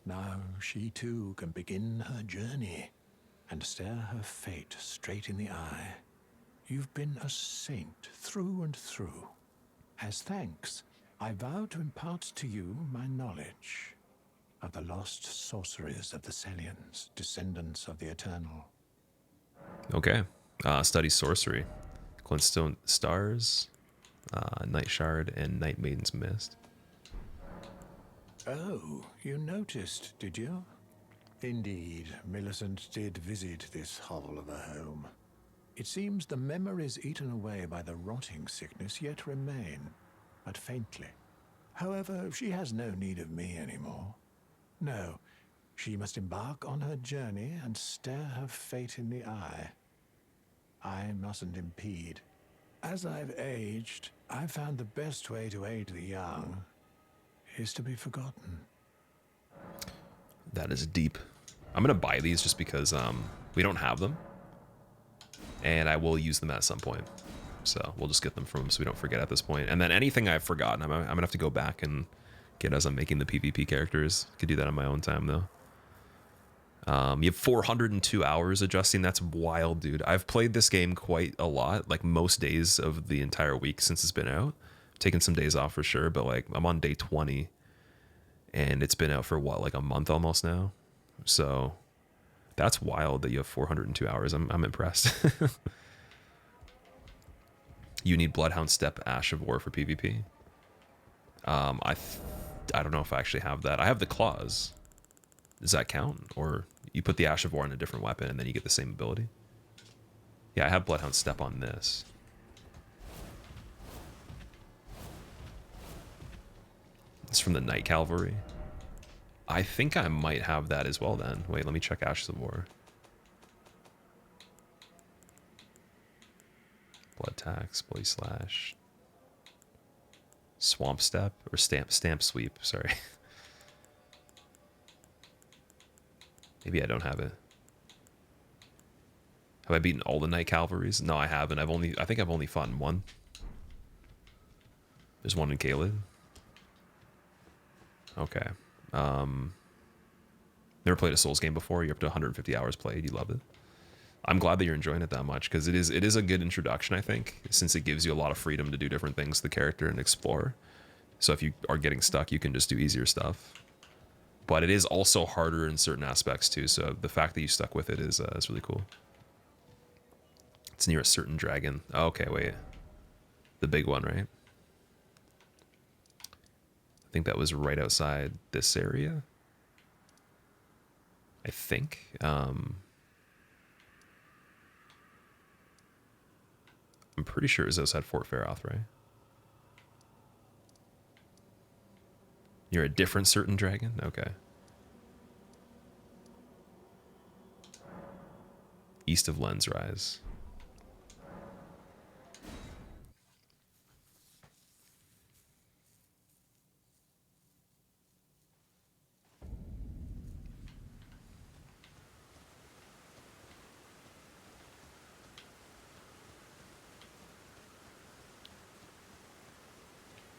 S8: Now she too can begin her journey and stare her fate straight in the eye. You've been a saint through and through. As thanks, I vow to impart to you my knowledge of the lost sorceries of the Celians, descendants of the Eternal.
S1: Okay. Study sorcery. Glintstone Stars, Night Shard, and Night Maiden's Mist.
S8: Oh, you noticed, did you? Indeed, Millicent did visit this hovel of a home. It seems the memories eaten away by the rotting sickness yet remain, but faintly. However, she has no need of me anymore. No, she must embark on her journey and stare her fate in the eye. I mustn't impede. As I've aged, I've found the best way to aid the young is to be forgotten.
S1: That is deep. I'm gonna buy these just because we don't have them, and I will use them at some point. So we'll just get them from them so we don't forget at this point. And then anything I've forgotten, I'm gonna have to go back and get as I'm making the PvP characters. Could do that on my own time though. You have 402 hours adjusting. That's wild, dude. I've played this game quite a lot, like most days of the entire week since it's been out. Taken some days off for sure, but like I'm on day 20 and it's been out for what, like a month almost now. So that's wild that you have 402 hours. I'm impressed. You need Bloodhound Step Ash of War for PvP. I don't know if I actually have that. I have the claws. Does that count? Or you put the Ash of War on a different weapon and then you get the same ability? Yeah, I have Bloodhound Step on this. It's from the Night Cavalry. I think I might have that as well then. Wait, let me check Ashes of War. Blood Tax, Bloody Slash. Swamp Step, or Stamp Sweep, sorry. Maybe I don't have it. Have I beaten all the Night Cavalries? No, I haven't. I think I've only fought in one. There's one in Caelid. Okay. Never played a Souls game before. You're up to 150 hours played. You love it. I'm glad that you're enjoying it that much because it is a good introduction, I think, since it gives you a lot of freedom to do different things to the character and explore. So if you are getting stuck, you can just do easier stuff. But it is also harder in certain aspects too. So the fact that you stuck with it is really cool. It's near a certain dragon. Oh, okay, wait. The big one, right? I think that was right outside this area. I think. I'm pretty sure it was outside Fort Faroth, right? You're a different certain dragon? Okay. East of Lens Rise.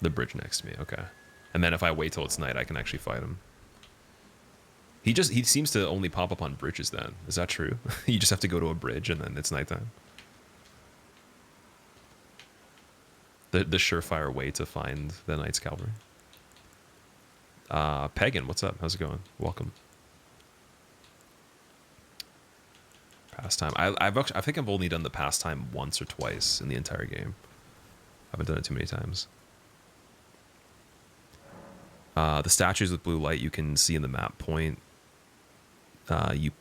S1: The bridge next to me, okay. And then if I wait till it's night, I can actually fight him. He seems to only pop up on bridges then. Is that true? You just have to go to a bridge and then it's nighttime. The surefire way to find the Knights Cavalry. Pagan, what's up? How's it going? Welcome. Pastime. I think I've only done the pastime once or twice in the entire game. I haven't done it too many times. The statues with blue light you can see in the map point you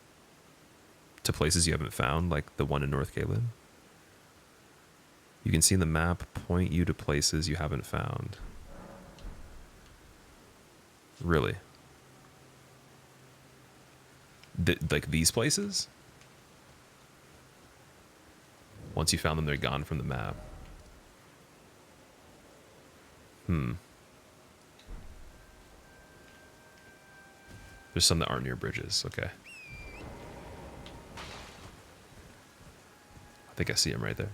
S1: to places you haven't found, like the one in North Caelid. You can see the map point you to places you haven't found. Really? Like these places? Once you found them, they're gone from the map. There's some that aren't near bridges. Okay. I think I see him right there.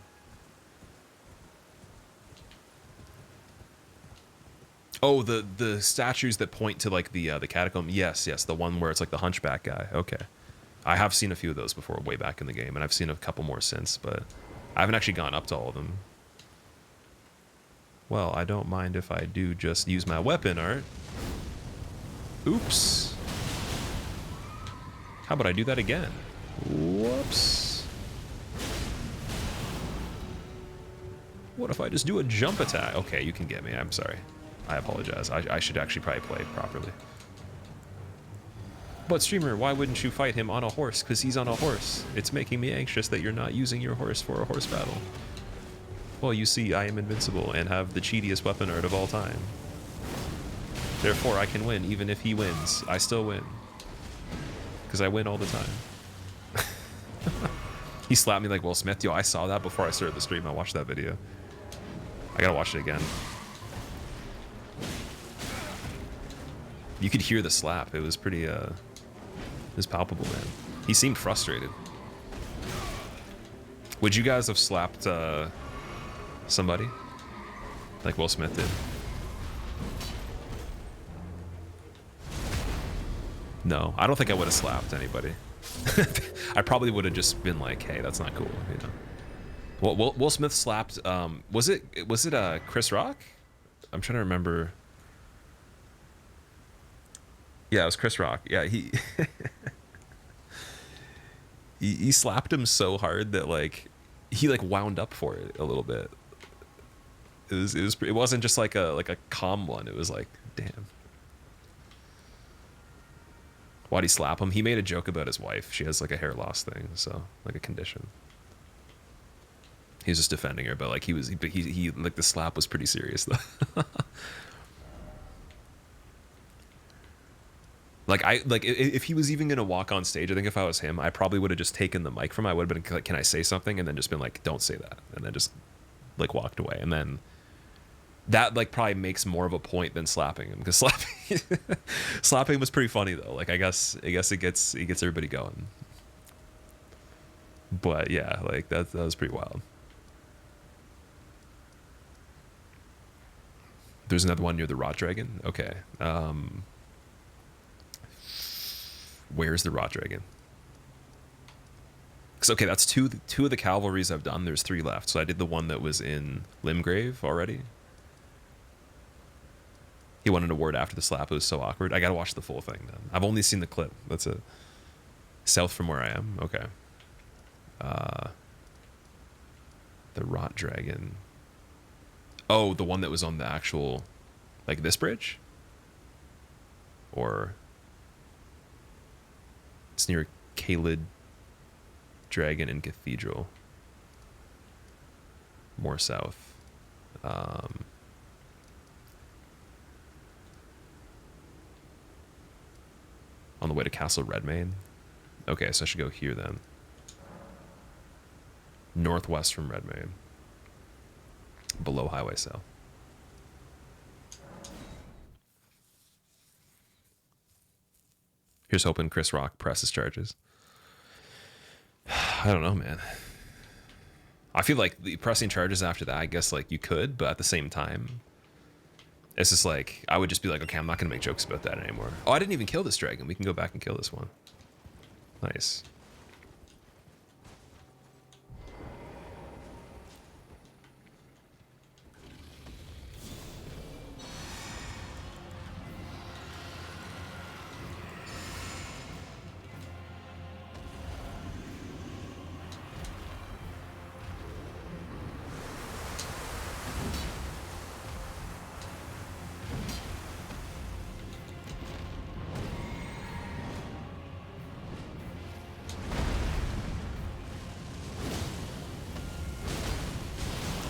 S1: Oh, the statues that point to like the catacomb. Yes, the one where it's like the hunchback guy. Okay. I have seen a few of those before, way back in the game, and I've seen a couple more since, but I haven't actually gone up to all of them. Well, I don't mind if I do just use my weapon art. Oops. How about I do that again? Whoops. What if I just do a jump attack? Okay, you can get me. I'm sorry. I apologize. I should actually probably play it properly. But streamer, why wouldn't you fight him on a horse? Because he's on a horse. It's making me anxious that you're not using your horse for a horse battle. Well, you see, I am invincible and have the cheatiest weapon art of all time. Therefore, I can win even if he wins. I still win. Because I win all the time. He slapped me like Will Smith. Yo, I saw that before I started the stream. I watched that video. I gotta watch it again. You could hear the slap. It was pretty, it was palpable, man. He seemed frustrated. Would you guys have slapped, somebody? Like Will Smith did? No, I don't think I would have slapped anybody. I probably would have just been like, hey, that's not cool, you know. Well, Will Smith slapped, was it Chris Rock? I'm trying to remember. Yeah, it was Chris Rock. Yeah, he he slapped him so hard that like he like wound up for it a little bit. It wasn't just like a calm one. It was like, damn. Why'd he slap him? He made a joke about his wife. She has like a hair loss thing, so like a condition. He was just defending her, but like he like the slap was pretty serious though. Like if he was even gonna walk on stage, I think if I was him, I probably would have just taken the mic from him. I would have been like, "Can I say something?" And then just been like, "Don't say that," and then just like walked away. And then that like probably makes more of a point than slapping him, because slapping was pretty funny though. Like I guess it gets everybody going. But yeah, like that was pretty wild. There's another one near the Rot Dragon. Okay. Where's the Rot Dragon? Because okay, that's two of the cavalries I've done. There's 3 left. So I did the one that was in Limgrave already. He won an award after the slap. It was so awkward. I gotta watch the full thing then. I've only seen the clip. That's it. South from where I am. Okay. The Rot Dragon. Oh, the one that was on the actual, like this bridge? Or it's near Kalid Dragon and Cathedral. More south. On the way to Castle Redmane. Okay, so I should go here then. Northwest from Redmane. Below Highway South. Here's hoping Chris Rock presses charges. I don't know, man. I feel like the pressing charges after that, I guess like you could, but at the same time, it's just like, I would just be like, okay, I'm not going to make jokes about that anymore. Oh, I didn't even kill this dragon. We can go back and kill this one. Nice.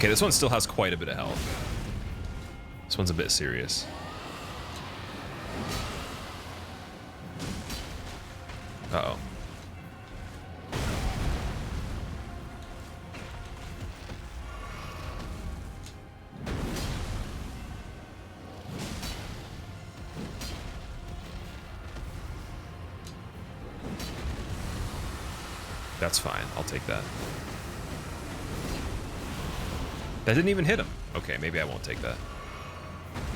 S1: Okay, this one still has quite a bit of health. This one's a bit serious. Uh-oh. That's fine. I'll take that. That didn't even hit him. Okay, maybe I won't take that.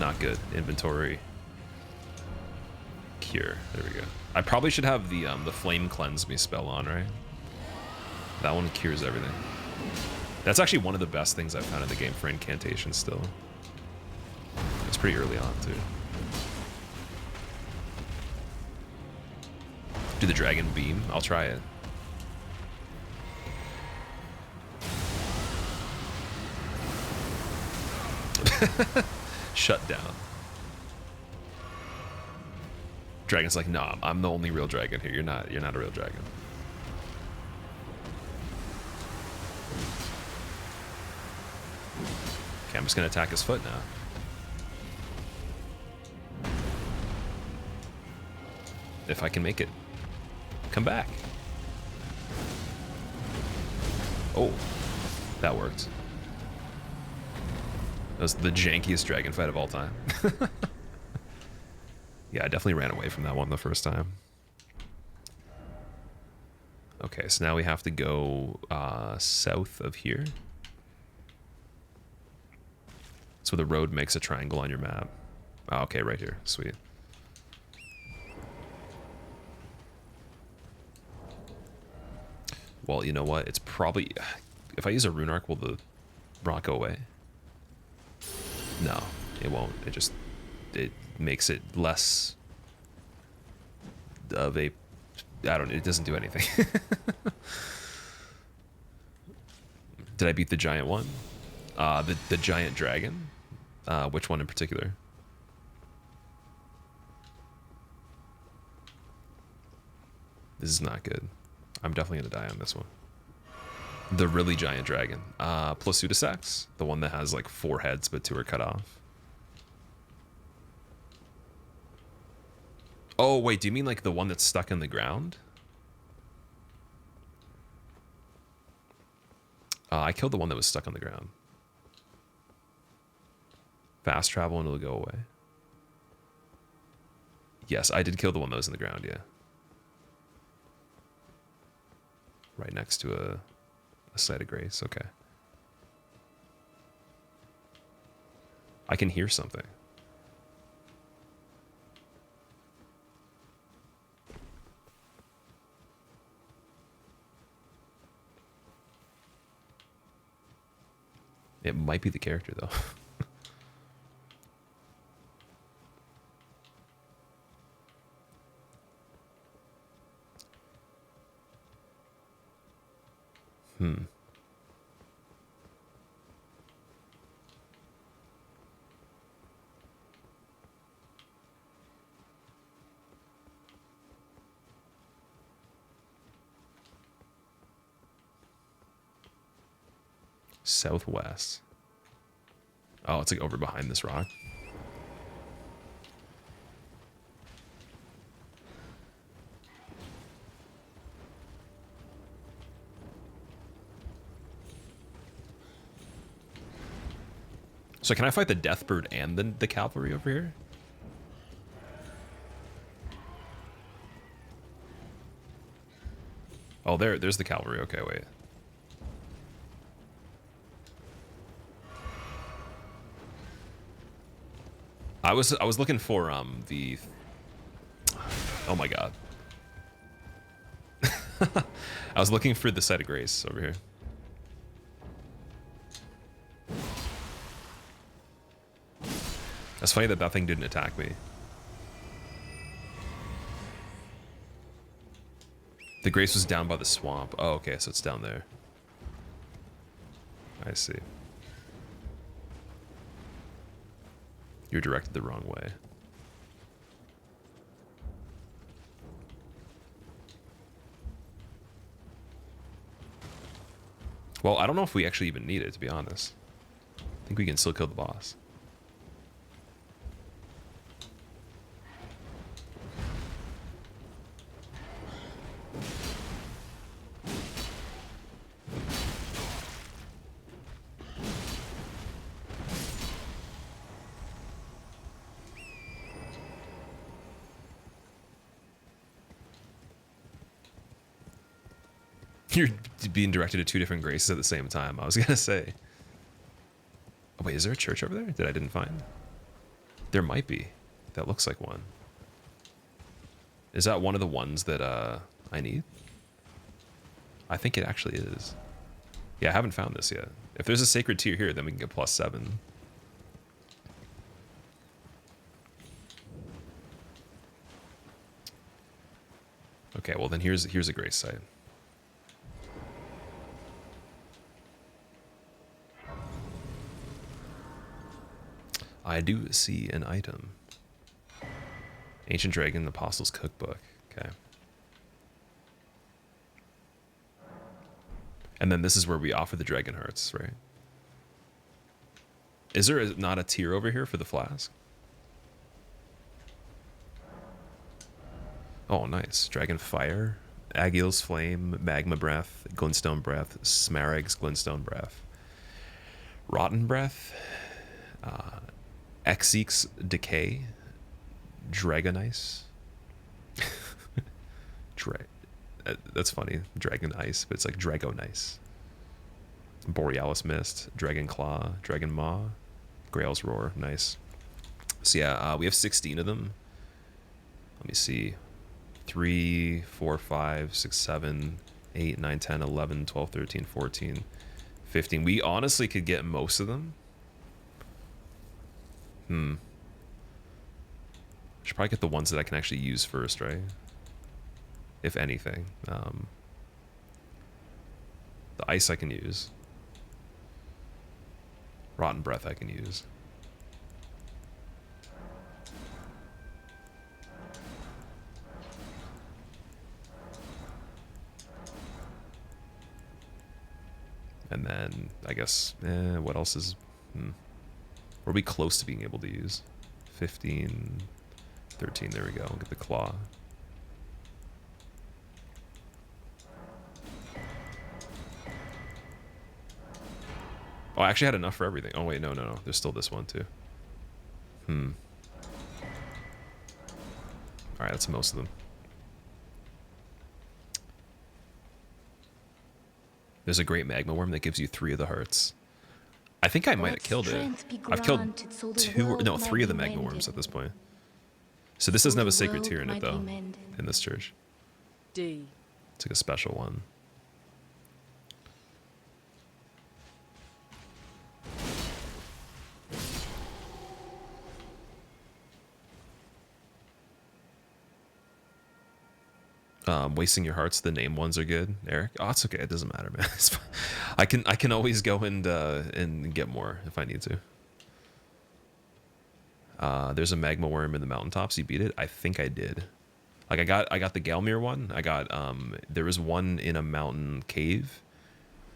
S1: Not good. Inventory. Cure. There we go. I probably should have the flame cleanse me spell on, right? That one cures everything. That's actually one of the best things I've found in the game for incantation still. It's pretty early on, too. Do the dragon beam? I'll try it. Shut down. Dragon's like, nah, I'm the only real dragon here. You're not a real dragon. Okay, I'm just gonna attack his foot now. If I can make it. Come back. Oh, that worked. That was the jankiest dragon fight of all time. Yeah, I definitely ran away from that one the first time. Okay, so now we have to go south of here. So the road makes a triangle on your map. Oh, okay, right here. Sweet. Well, you know what? It's probably... If I use a rune arc, will the rock go away? No, it won't. It makes it less of a... I don't know. It doesn't do anything. Did I beat the giant one? The giant dragon? Which one in particular? This is not good. I'm definitely gonna die on this one. The really giant dragon. Plasudasax, the one that has like 4 heads but 2 are cut off. Oh wait, do you mean like the one that's stuck in the ground? I killed the one that was stuck on the ground. Fast travel and it'll go away. Yes, I did kill the one that was in the ground, yeah. Right next to a site of grace, okay. I can hear something. It might be the character, though. Southwest. Oh, it's like over behind this rock. So can I fight the Deathbird and the cavalry over here? Oh, there's the cavalry. Okay, wait. I was looking for the... Oh my god. I was looking for the site of grace over here. That's funny that that thing didn't attack me. The grace was down by the swamp. Oh, okay, so it's down there. I see. You're directed the wrong way. Well, I don't know if we actually even need it, to be honest. think we can still kill the boss. You're being directed to 2 different graces at the same time. I was gonna say. Oh, wait, is there a church over there that I didn't find? There might be. That looks like one. Is that one of the ones that I need? I think it actually is. Yeah, I haven't found this yet. If there's a sacred tier here, then we can get +7. Okay, well then here's a grace site. I do see an item. Ancient Dragon, Apostles Cookbook. Okay. And then this is where we offer the dragon hearts, right? Is there not a tier over here for the flask? Oh, nice. Dragon Fire, Agile's Flame, Magma Breath, Glintstone Breath, Smaragd's Glintstone Breath, Rotten Breath, Exeek's Decay, Dragon Ice. That's funny. Dragon Ice, but it's like Dragon Ice. Borealis Mist, Dragon Claw, Dragon Maw, Grail's Roar. Nice. So yeah, we have 16 of them. Let me see. 3, 4, 5, 6, 7, 8, 9, 10, 11, 12, 13, 14, 15. We honestly could get most of them. Should probably get the ones that I can actually use first, right? If anything. The ice I can use. Rotten Breath I can use. And then, I guess, what else is... Are we close to being able to use? 15, 13, there we go. Get the claw. Oh, I actually had enough for everything. Oh, wait, no. There's still this one, too. Alright, that's most of them. There's a great magma worm that gives you 3 of the hearts. I think I might have killed it. I've killed 3 of the magma worms at this point. So this doesn't have a sacred tier in it, though, in this church.
S3: D.
S1: It's like a special one. Wasting your hearts, the name ones are good, Eric. Oh, it's okay. It doesn't matter, man. It's fine. I can always go and get more if I need to. There's a magma worm in the mountaintops. You beat it? I think I did. Like I got the Galmir one. I got there was one in a mountain cave,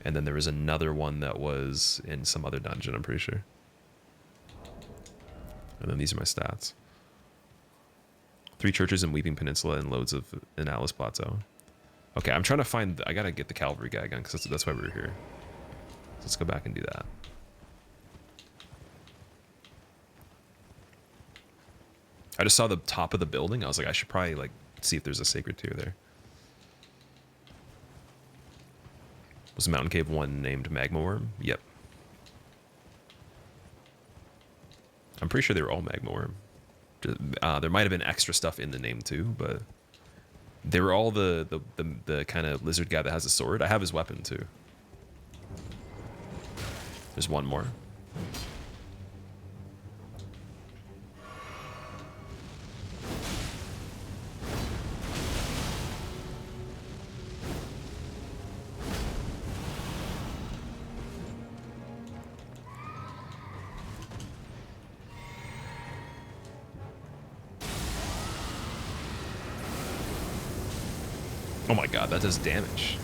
S1: and then there was another one that was in some other dungeon. I'm pretty sure. And then these are my stats. 3 churches in Weeping Peninsula and loads of in Atlas Plateau. Okay, I'm trying to find... I gotta get the cavalry guy again, because that's why we were here. So let's go back and do that. I just saw the top of the building. I was like, I should probably like see if there's a sacred tier there. Was Mountain Cave one named Magma Worm? Yep. I'm pretty sure they were all Magma Worm. There might have been extra stuff in the name too, but they were all the kind of lizard guy that has a sword. I have his weapon too. There's one more. Oh my god, that does damage.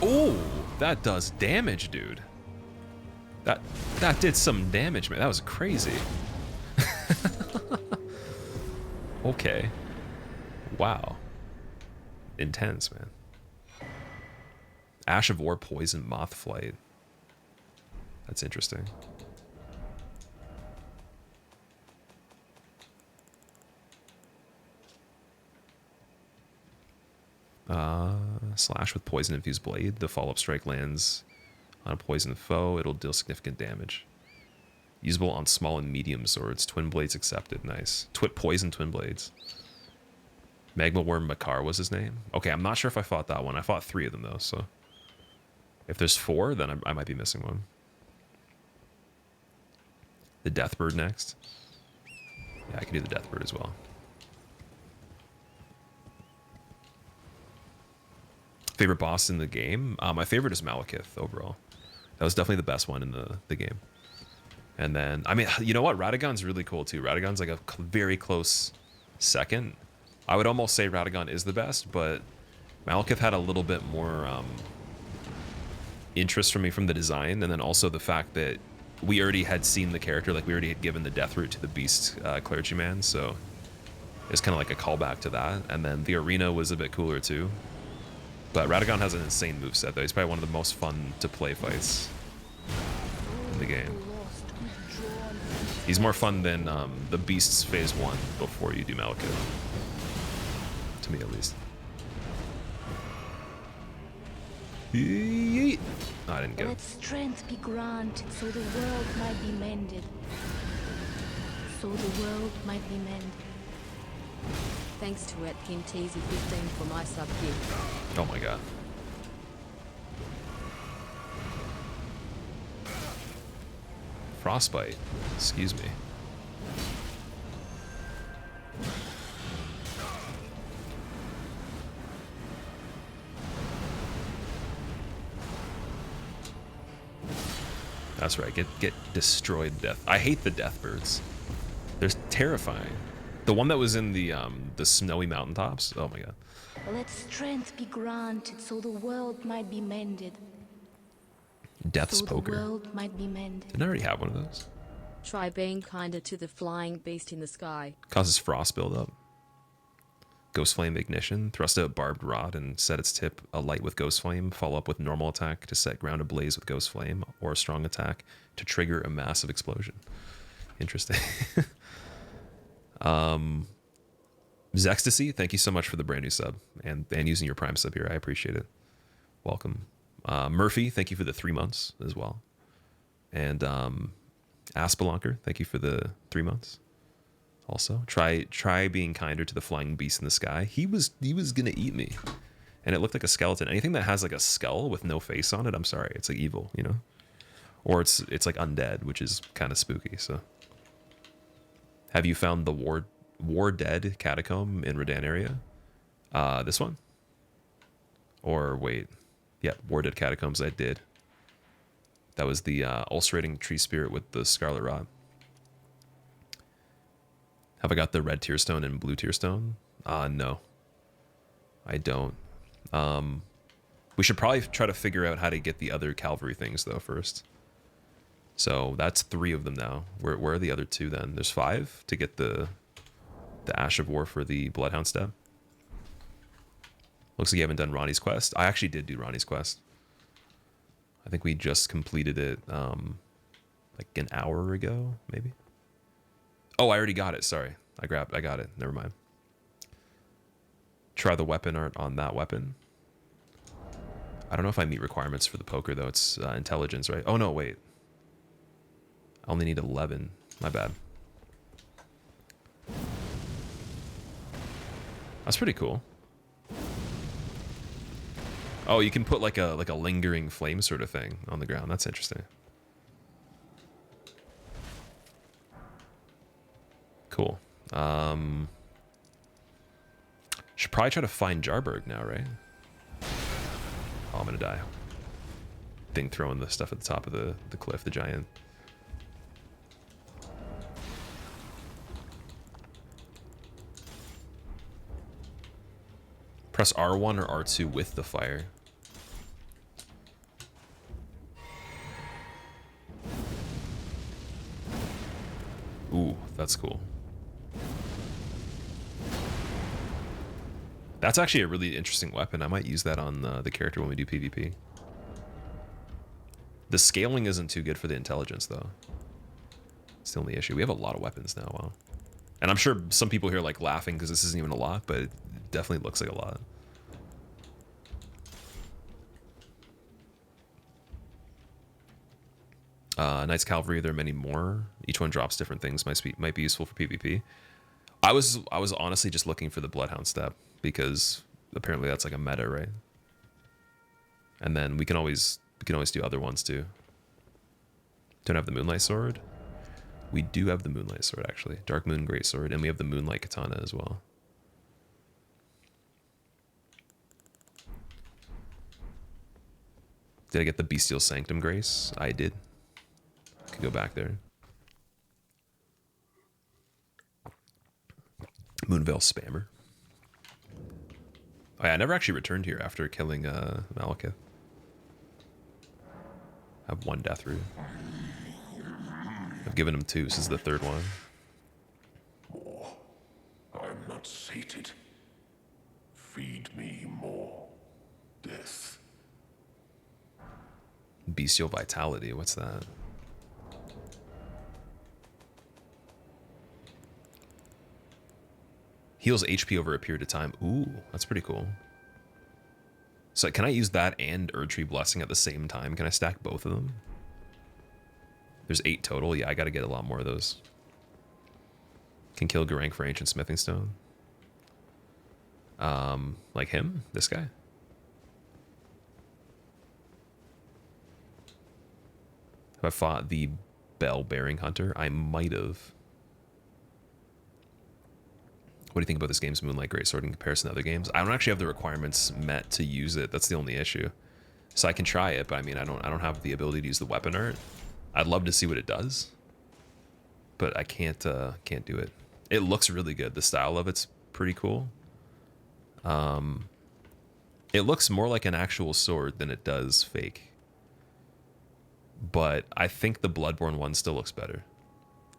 S1: Oh, that does damage, dude. That did some damage, man. That was crazy. Okay. Wow. Intense, man. Ash of War, Poison, Moth Flight. That's interesting. Slash with Poison Infused Blade. The follow-up strike lands on a poisoned foe. It'll deal significant damage. Usable on small and medium swords. Twin Blades accepted. Nice. Poison Twin Blades. Magma Worm Makar was his name. Okay, I'm not sure if I fought that one. I fought 3 of them, though, so... If there's 4, then I might be missing one. The Deathbird next. Yeah, I can do the Deathbird as well. Favorite boss in the game? My favorite is Malekith overall. That was definitely the best one in the game. And then, I mean, you know what? Radagon's really cool too. Radagon's like a very close second. I would almost say Radagon is the best, but Malekith had a little bit more interest from me from the design, and then also the fact that we already had seen the character, like we already had given the death route to the Beast Clergyman, so it's kind of like a callback to that. And then the arena was a bit cooler too. But Radagon has an insane moveset though. He's probably one of the most fun to play fights in the game. He's more fun than the Beast's Phase 1 before you do Malekith. To me, at least. Yeet. Oh, I didn't get it.
S2: Let strength be granted so the world might be mended. So the world might be mended.
S3: Thanks to Etkin TZ15 for my sub gift.
S1: Oh my god. Frostbite. Excuse me. That's right. Get destroyed, death. I hate the Deathbirds. They're terrifying. The one that was in the snowy mountaintops. Oh my god.
S2: Let strength be granted so the world might be mended.
S1: Death's
S2: so
S1: Poker.
S2: The world might be mended.
S1: Didn't I already have one of those?
S3: Try being kinder to the flying beast in the sky.
S1: Causes frost buildup. Ghost Flame Ignition. Thrust out Barbed Rod and set its tip alight with Ghost Flame. Follow up with normal attack to set ground ablaze with Ghost Flame, or a strong attack to trigger a massive explosion. Interesting. Zextasy, thank you so much for the brand new sub and using your Prime sub here. I appreciate it. Welcome. Murphy, thank you for the 3 months as well. And Aspelonker, thank you for the 3 months. Also, try being kinder to the flying beast in the sky. He was gonna eat me, and it looked like a skeleton. Anything that has like a skull with no face on it, I'm sorry, it's like evil, you know, or it's like undead, which is kind of spooky. So, have you found the War Dead Catacomb in Redan area? This one, or wait, yeah, War Dead Catacombs. I did. That was the ulcerating tree spirit with the scarlet rot. Have I got the red tear stone and blue tear stone? No, I don't. We should probably try to figure out how to get the other cavalry things though first. So that's 3 of them now. Where are the other 2 then? There's 5 to get the Ash of War for the Bloodhound step. Looks like you haven't done Ronnie's quest. I actually did do Ronnie's quest. I think we just completed it like an hour ago, maybe. Oh, I already got it. Sorry. I got it. Never mind. Try the weapon art on that weapon. I don't know if I meet requirements for the poker, though. It's intelligence, right? Oh, no, wait. I only need 11. My bad. That's pretty cool. Oh, you can put like a lingering flame sort of thing on the ground. That's interesting. Cool. Should probably try to find Jarberg now, right? Oh, I'm gonna die. Thing throwing the stuff at the top of the cliff, the giant. Press R1 or R2 with the fire. That's cool. That's actually a really interesting weapon. I might use that on the character when we do PvP. The scaling isn't too good for the intelligence, though. It's the only issue. We have a lot of weapons now. Wow. And I'm sure some people here like laughing because this isn't even a lot, but it definitely looks like a lot. Knights Cavalry, there are many more. Each one drops different things. Might be useful for PvP. I was honestly just looking for the Bloodhound step because apparently that's like a meta, right? And then we can always do other ones too. Don't have the Moonlight Sword. We do have the Moonlight Sword actually. Dark Moon Greatsword, and we have the Moonlight Katana as well. Did I get the Bestial Sanctum Grace? I did. Could go back there. Moonveil Spammer. Oh yeah, I never actually returned here after killing Malekith. I have 1 death root. I've given him 2. This is the 3rd one.
S10: More. I'm not sated. Feed me more. Death.
S1: Bestial Vitality. What's that? Heals HP over a period of time. Ooh, that's pretty cool. So can I use that and Erdtree Blessing at the same time? Can I stack both of them? There's 8 total. Yeah, I gotta get a lot more of those. Can kill Garank for Ancient Smithing Stone. Like him? This guy? Have I fought the Bell-Bearing Hunter? I might have. What do you think about this game's Moonlight Greatsword in comparison to other games? I don't actually have the requirements met to use it. That's the only issue. So I can try it, but I mean, I don't have the ability to use the weapon art. I'd love to see what it does, but I can't do it. It looks really good. The style of it's pretty cool. It looks more like an actual sword than it does fake. But I think the Bloodborne one still looks better.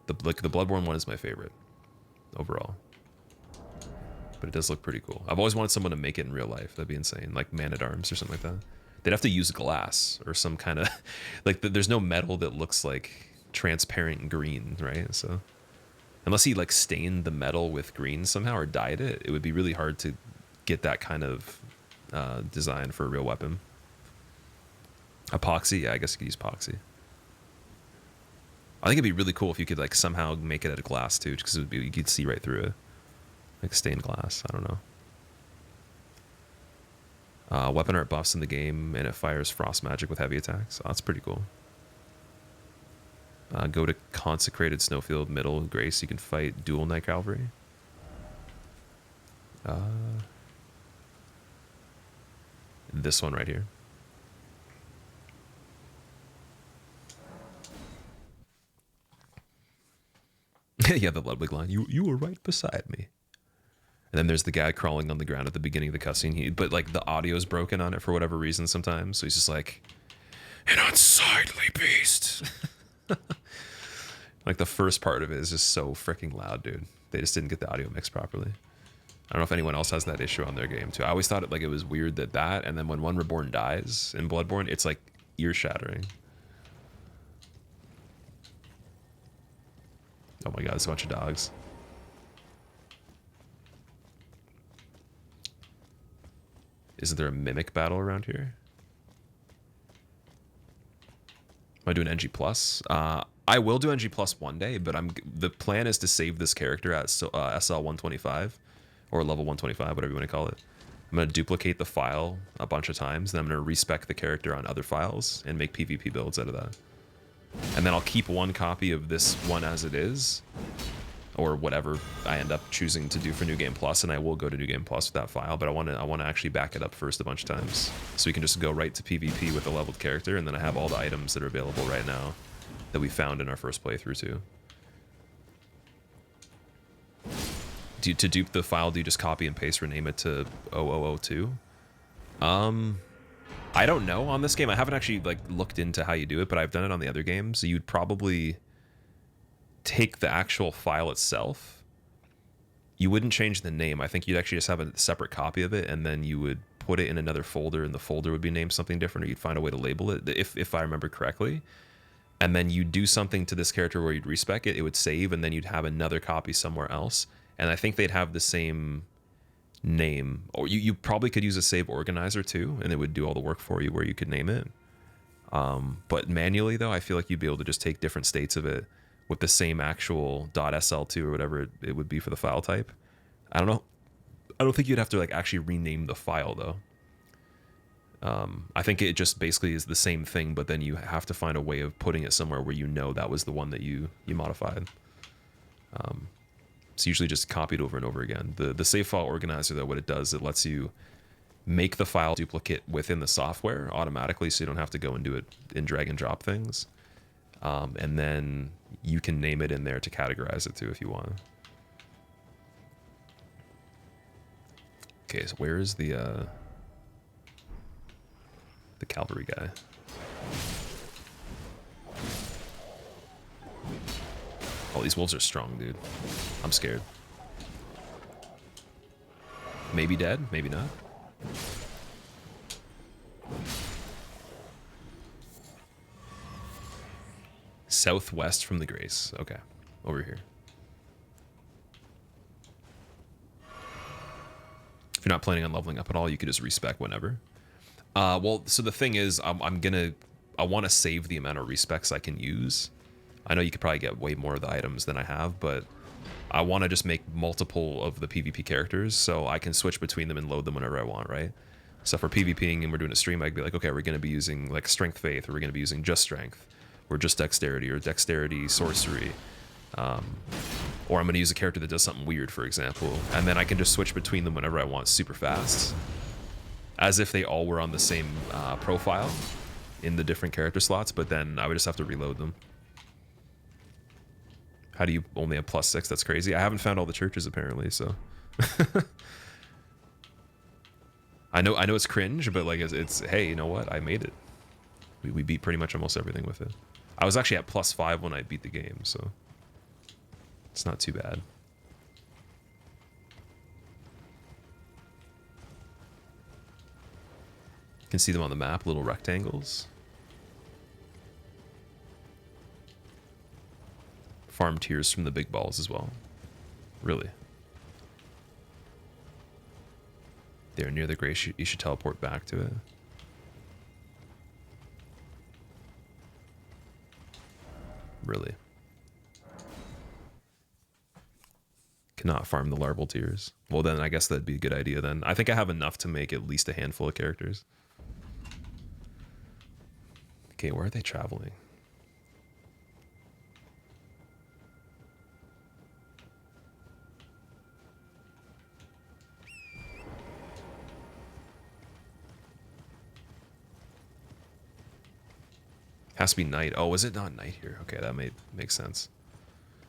S1: The Bloodborne one is my favorite overall. But it does look pretty cool. I've always wanted someone to make it in real life. That'd be insane. Like Man-at-Arms or something like that. They'd have to use glass or some kind of... like, there's no metal that looks like transparent green, right? So unless he like stained the metal with green somehow or dyed it, it would be really hard to get that kind of design for a real weapon. Epoxy? Yeah, I guess you could use epoxy. I think it'd be really cool if you could like somehow make it out of glass too, because you could see right through it. Like stained glass. I don't know. Weapon art buffs in the game, and it fires frost magic with heavy attacks. Oh, that's pretty cool. Go to Consecrated Snowfield Middle Grace. You can fight dual Knight Cavalry. This one right here. Yeah, the Ludwig line. You were right beside me. And then there's the guy crawling on the ground at the beginning of the cutscene. But like the audio's broken on it for whatever reason sometimes. So he's just like, an unsightly beast. Like the first part of it is just so freaking loud, dude. They just didn't get the audio mixed properly. I don't know if anyone else has that issue on their game too. I always thought it was weird that and then when one Reborn dies in Bloodborne, it's like ear shattering. Oh my god, there's a bunch of dogs. Isn't there a mimic battle around here? Am I doing NG+? I will do NG+ one day, but the plan is to save this character at SL 125 or level 125, whatever you want to call it. I'm going to duplicate the file a bunch of times, then I'm going to respec the character on other files and make PvP builds out of that. And then I'll keep one copy of this one as it is, or whatever I end up choosing to do for New Game Plus, and I will go to New Game Plus with that file, but I want to actually back it up first a bunch of times, so we can just go right to PvP with a leveled character, and then I have all the items that are available right now that we found in our first playthrough too. To dupe the file, do you just copy and paste, rename it to 0002? I don't know on this game. I haven't actually like looked into how you do it, but I've done it on the other games. So you'd probably take the actual file itself, you wouldn't change the name. I think you'd actually just have a separate copy of it, and then you would put it in another folder, and the folder would be named something different, or you'd find a way to label it, if I remember correctly. And then you do something to this character where you'd respec it, it would save, and then you'd have another copy somewhere else. And I think they'd have the same name. Or you probably could use a save organizer too, and it would do all the work for you where you could name it. But manually though, I feel like you'd be able to just take different states of it with the same actual .sl2 or whatever it would be for the file type. I don't know. I don't think you'd have to like actually rename the file though. I think it just basically is the same thing, but then you have to find a way of putting it somewhere where you know that was the one that you modified. It's usually just copied over and over again. The save file organizer though, what it does, it lets you make the file duplicate within the software automatically, so you don't have to go and do it in drag and drop things. And then you can name it in there to categorize it too if you want. Okay, so where is the cavalry guy? Oh, these wolves are strong, dude. I'm scared. Maybe dead, maybe not. Southwest from the Grace. Okay, over here. If you're not planning on leveling up at all, you could just respec whenever. Well, so the thing is, I want to save the amount of respecs I can use. I know you could probably get way more of the items than I have, but I want to just make multiple of the PvP characters so I can switch between them and load them whenever I want, right? So for PvPing and we're doing a stream, I'd be like, okay, we're going to be using like Strength Faith, or we're going to be using just Strength, or just Dexterity, or Dexterity Sorcery. Or I'm going to use a character that does something weird, for example, and then I can just switch between them whenever I want super fast, as if they all were on the same profile in the different character slots, but then I would just have to reload them. How do you only have +6? That's crazy. I haven't found all the churches apparently, so I know it's cringe, but like it's hey, you know what? I made it. We beat pretty much almost everything with it. I was actually at +5 when I beat the game, so it's not too bad. You can see them on the map, little rectangles. Farm tiers from the big balls as well. Really. They're near the Grace, you should teleport back to it. Really. Cannot farm the larval tiers. Well then I guess that'd be a good idea then. I think I have enough to make at least a handful of characters. Okay, where are they traveling? Has to be night. Oh, is it not night here? Okay, that makes sense.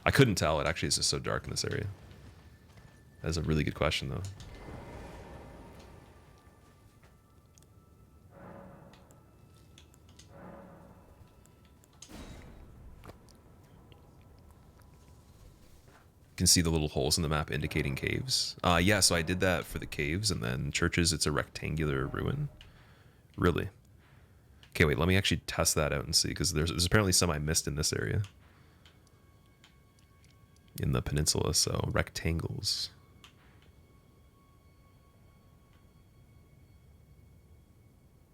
S1: I couldn't tell. It actually is just so dark in this area. That's a really good question, though. You can see the little holes in the map indicating caves. Yeah, so I did that for the caves, and then churches, it's a rectangular ruin. Really? Okay, wait, let me actually test that out and see, because there's apparently some I missed in this area. In the peninsula, so rectangles.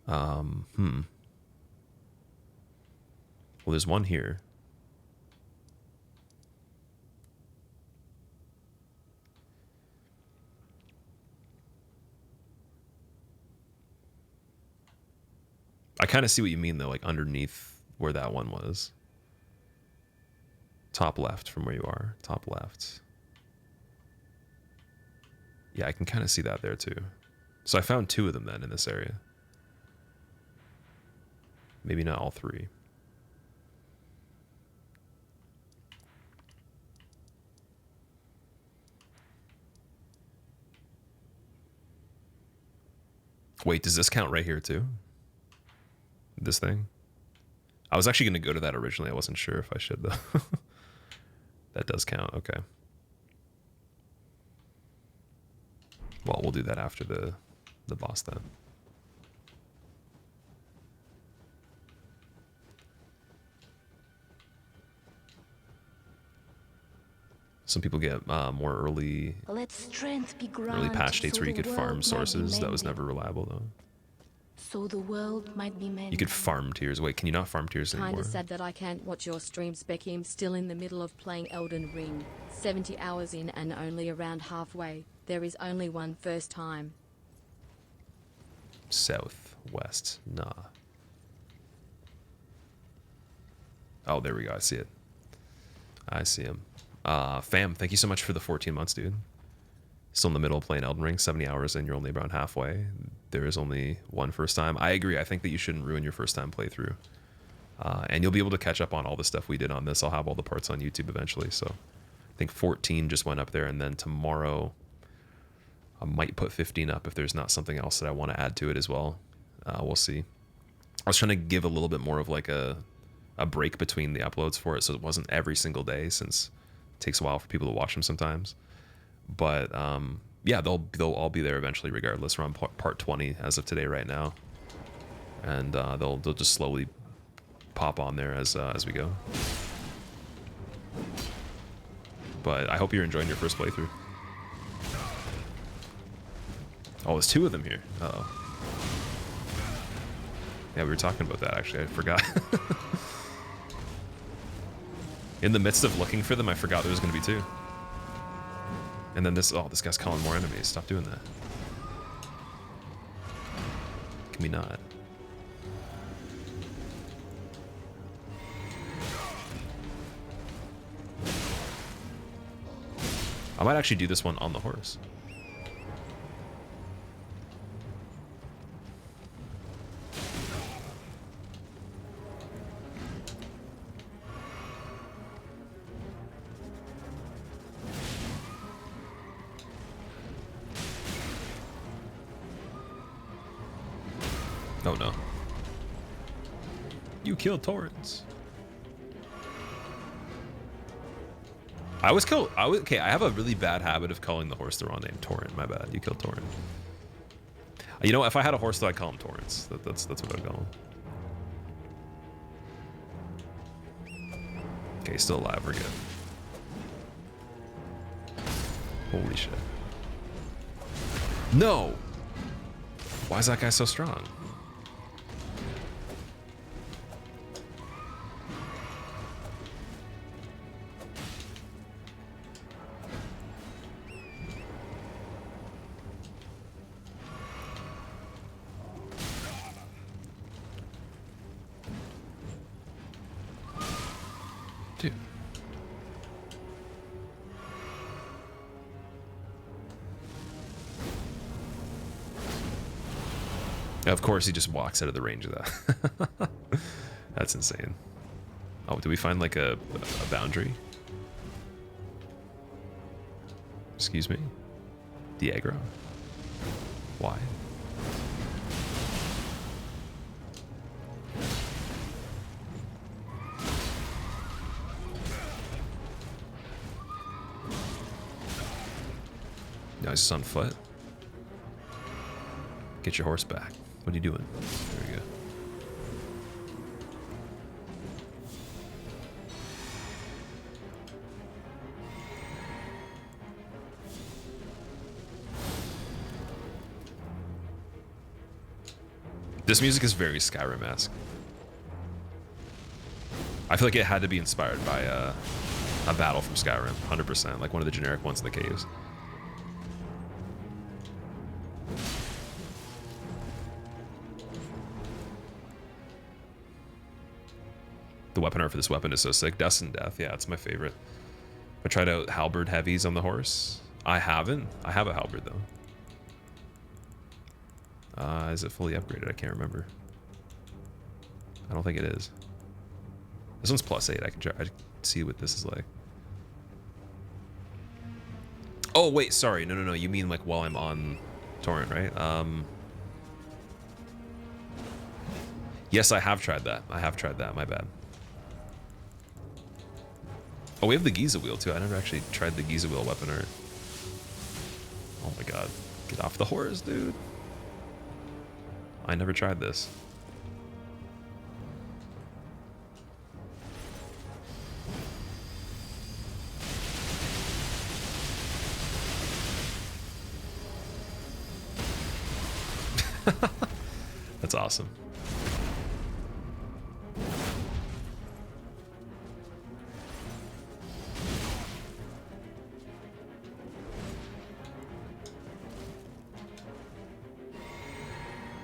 S1: Well, there's one here. I kind of see what you mean though, like underneath where that one was. Top left from where you are. Top left. Yeah, I can kind of see that there too. So I found 2 of them then in this area. Maybe not all 3. Wait, does this count right here too? This thing? I was actually going to go to that originally. I wasn't sure if I should though. That does count. Okay. Well, we'll do that after the boss then. Some people get more early patch dates where you could farm sources. That was never reliable though.
S2: So the world might be mended.
S1: You could farm tiers. Wait, can you not farm tiers anymore?
S3: Kinda sad that I can't watch your streams, Becky. I'm still in the middle of playing Elden Ring. 70 hours in and only around halfway. There is only one first time.
S1: South, west, nah. Oh, there we go. I see it. I see him. Fam, thank you so much for the 14 months, dude. Still in the middle of playing Elden Ring, 70 hours in, you're only around halfway. There is only one first time. I agree. I think that you shouldn't ruin your first time playthrough. And you'll be able to catch up on all the stuff we did on this. I'll have all the parts on YouTube eventually. So I think 14 just went up there, and then tomorrow I might put 15 up if there's not something else that I want to add to it as well. We'll see. I was trying to give a little bit more of like a break between the uploads for it, so it wasn't every single day, since it takes a while for people to watch them sometimes. But yeah, they'll all be there eventually regardless. We're on part 20 as of today right now, and they'll just slowly pop on there as we go. But I hope you're enjoying your first playthrough. Oh, there's two of them here. Uh-oh. Yeah, we were talking about that actually. I forgot. In the midst of looking for them, I forgot there was going to be two. And then this guy's calling more enemies. Stop doing that. Can we not? I might actually do this one on the horse. Oh no. You killed Torrents. Okay, I have a really bad habit of calling the horse the wrong name. Torrent, my bad. You killed Torrent. You know, if I had a horse though, I'd call him Torrents. That's what I'd call him. Okay, he's still alive, we're good. Holy shit. No! Why is that guy so strong? Dude. Of course, he just walks out of the range of that. That's insane. Oh, did we find like a boundary? Excuse me? The aggro? Why? No, he's just on foot. Get your horse back. What are you doing? There we go. This music is very Skyrim-esque. I feel like it had to be inspired by a battle from Skyrim, 100%, like one of the generic ones in the caves. The weapon art for this weapon is so sick. Dust and Death, yeah, it's my favorite. I tried out halberd heavies on the horse. I haven't. I have a halberd though. Is it fully upgraded? I can't remember. I don't think it is. This one's +8. I can try. I can see what this is like. Oh wait, sorry. No. You mean like while I'm on Torrent, right? Yes, I have tried that. My bad. Oh, we have the Giza wheel too. I never actually tried the Giza wheel weapon art. Oh my god. Get off the horse, dude. I never tried this. That's awesome.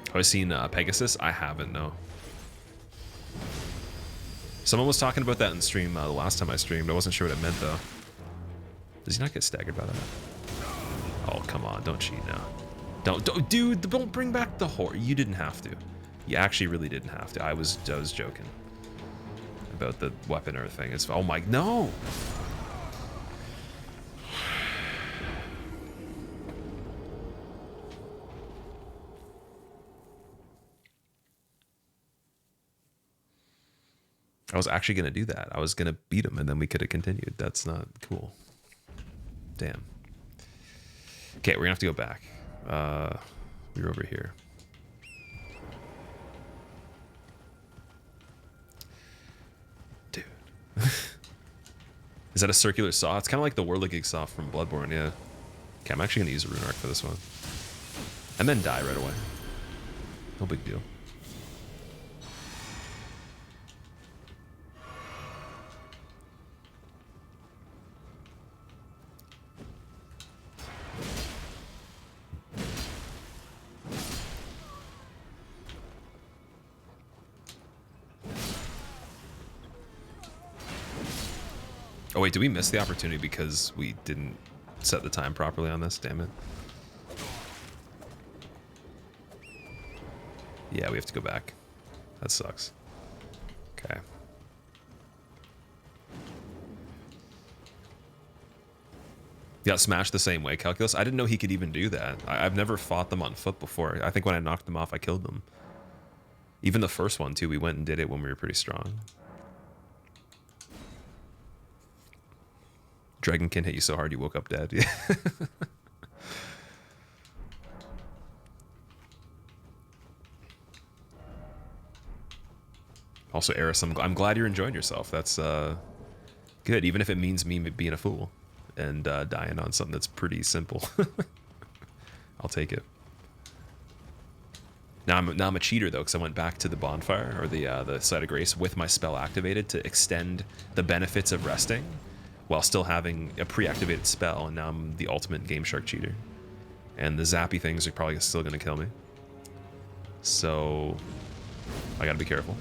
S1: Have I seen Pegasus? I haven't, no. Someone was talking about that in stream the last time I streamed. I wasn't sure what it meant, though. Does he not get staggered by that? Oh, come on. Don't cheat now. Don't, dude, don't bring back the horror. You didn't have to. You actually really didn't have to. I was joking about the weapon or thing. It's, oh my, no. I was actually going to do that. I was going to beat him and then we could have continued. That's not cool. Damn. Okay, we're going to have to go back. We're over here. Dude. Is that a circular saw? It's kind of like the Whirligig saw from Bloodborne, yeah. Okay, I'm actually going to use a rune arc for this one. And then die right away. No big deal. Oh wait, did we miss the opportunity because we didn't set the time properly on this? Damn it. Yeah, we have to go back. That sucks. Okay. Got smashed the same way, Calculus. I didn't know he could even do that. I've never fought them on foot before. I think when I knocked them off, I killed them. Even the first one, too. We went and did it when we were pretty strong. Dragonkin hit you so hard you woke up dead. Yeah. Also, Eris, I'm glad you're enjoying yourself. That's good, even if it means me being a fool and dying on something that's pretty simple. I'll take it. Now I'm a cheater though, because I went back to the bonfire or the site of grace with my spell activated to extend the benefits of resting, while still having a pre-activated spell, and now I'm the ultimate Game Shark cheater. And the zappy things are probably still going to kill me. So I got to be careful.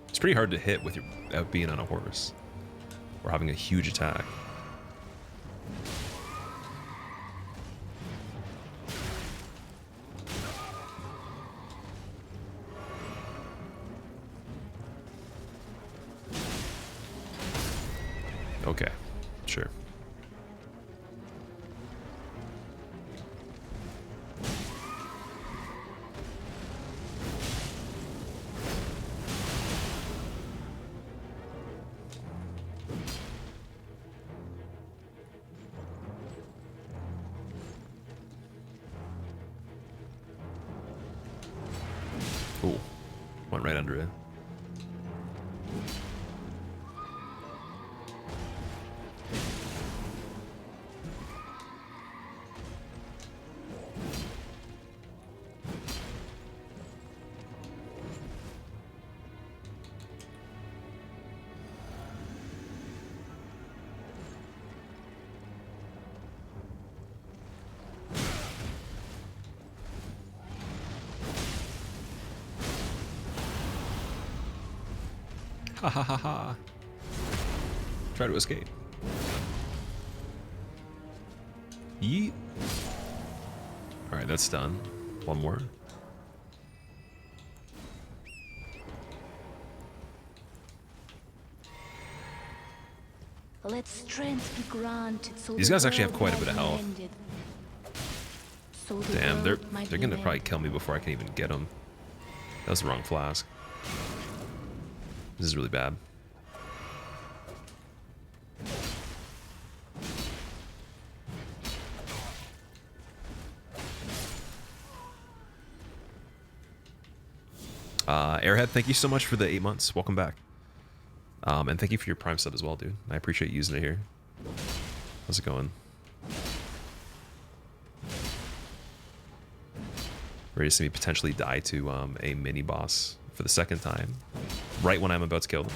S1: It's pretty hard to hit without being on a horse or having a huge attack. Okay, sure. Ooh, went right under it. Ha ha ha ha. Try to escape. Yeet. Alright, that's done. One more.
S2: Let strength be granted so
S1: These
S2: the
S1: guys actually have
S2: world
S1: quite a
S2: might
S1: bit of
S2: be
S1: health.
S2: mended. So the
S1: Damn, they're
S2: world might
S1: they're
S2: be
S1: gonna probably
S2: mended.
S1: kill me before I can even get them. That was the wrong flask. This is really bad. Airhead, thank you so much for the 8 months. Welcome back. And thank you for your Prime sub as well, dude. I appreciate using it here. How's it going? Ready to see me potentially die to a mini boss for the second time, right when I'm about to kill them.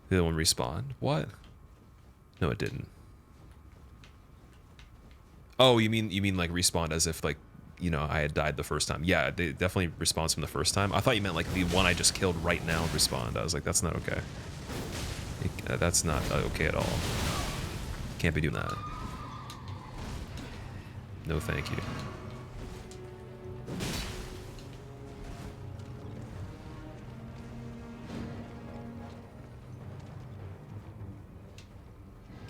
S1: The other one respawned. What? No, it didn't. Oh, you mean like respawned as if like, you know, I had died the first time. Yeah, they definitely respawns from the first time. I thought you meant like the one I just killed right now respawned. I was like, that's not okay. That's not okay at all. Can't be doing that. No, thank you.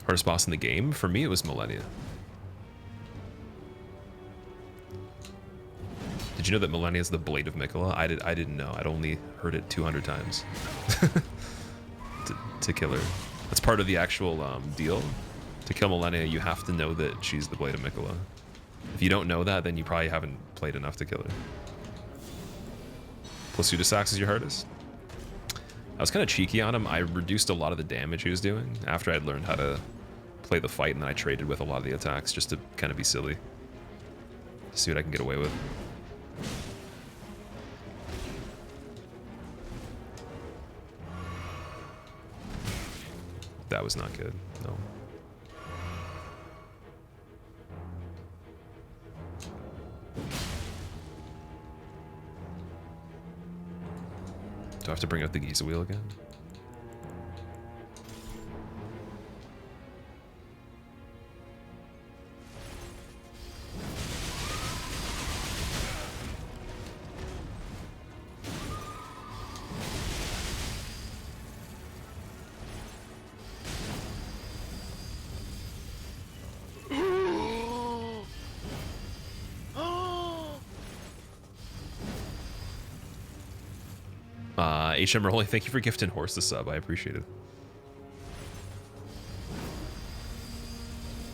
S1: Hardest boss in the game? For me, it was Millennia. Did you know that Millennia is the Blade of Miquella? I didn't know. I'd only heard it 200 times to kill her. That's part of the actual deal. To kill Millennia, you have to know that she's the Blade of Miquella. If you don't know that, then you probably haven't played enough to kill her. Plasudasax is your hardest? I was kind of cheeky on him. I reduced a lot of the damage he was doing after I'd learned how to play the fight, and then I traded with a lot of the attacks just to kind of be silly. See what I can get away with. That was not good. No. Do I have to bring out the Giza wheel again? HM Rolling, thank you for gifting Horse the sub. I appreciate it.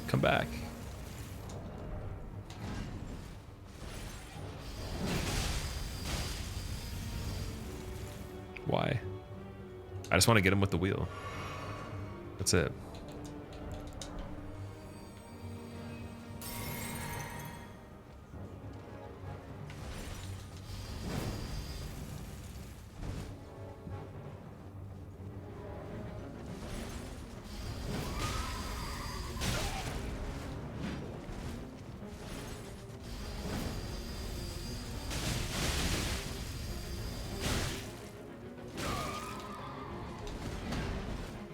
S1: Come back. Why? I just want to get him with the wheel. That's it.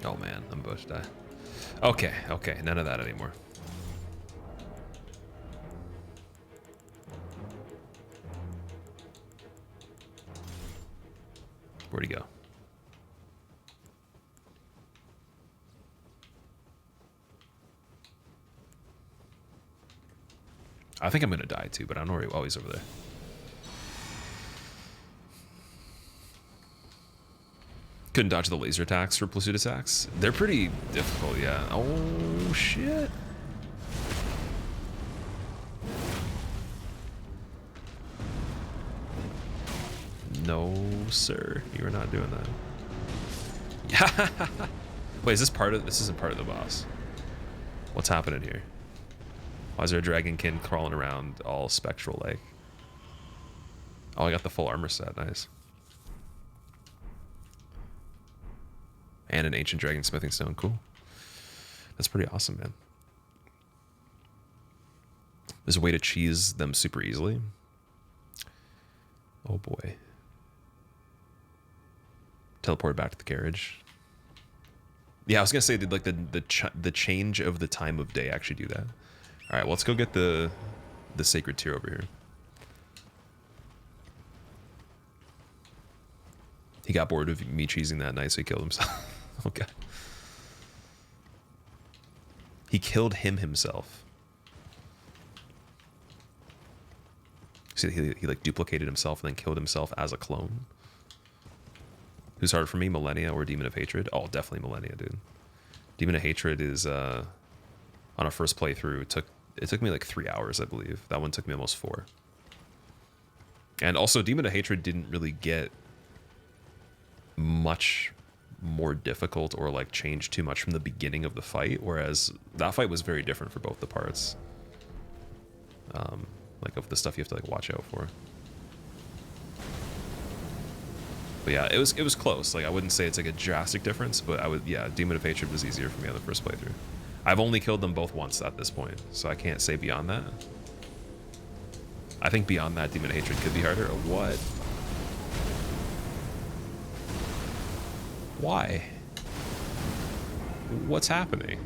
S1: Oh man, I'm about to die. Okay, okay, none of that anymore. Where'd he go? I think I'm gonna die too, but I don't know where he, oh, he's over there. Couldn't dodge the laser attacks for Plasudasax. They're pretty difficult, yeah. Oh shit. No, sir. You are not doing that. Yeah. Wait, is this part of this isn't part of the boss? What's happening here? Why is there a dragonkin crawling around all spectral like? Oh, I got the full armor set, nice. And an ancient dragon smithing stone, cool. That's pretty awesome, man. There's a way to cheese them super easily. Oh boy. Teleport back to the carriage. Yeah, I was gonna say like the change of the time of day actually do that. All right, well, let's go get the sacred tear over here. He got bored of me cheesing that night, so he killed himself. Okay. He killed himself. See, he like duplicated himself and then killed himself as a clone. Who's harder for me, Millennia or Demon of Hatred? Oh, definitely Millennia, dude. Demon of Hatred is on a first playthrough. It took me like 3 hours, I believe. That one took me almost 4. And also, Demon of Hatred didn't really get much more difficult or like change too much from the beginning of the fight, whereas that fight was very different for both the parts. Like of the stuff you have to like watch out for. But yeah, it was close. Like I wouldn't say it's like a drastic difference, but Demon of Hatred was easier for me on the first playthrough. I've only killed them both once at this point, so I can't say beyond that. I think beyond that, Demon of Hatred could be harder. What? Why? What's happening?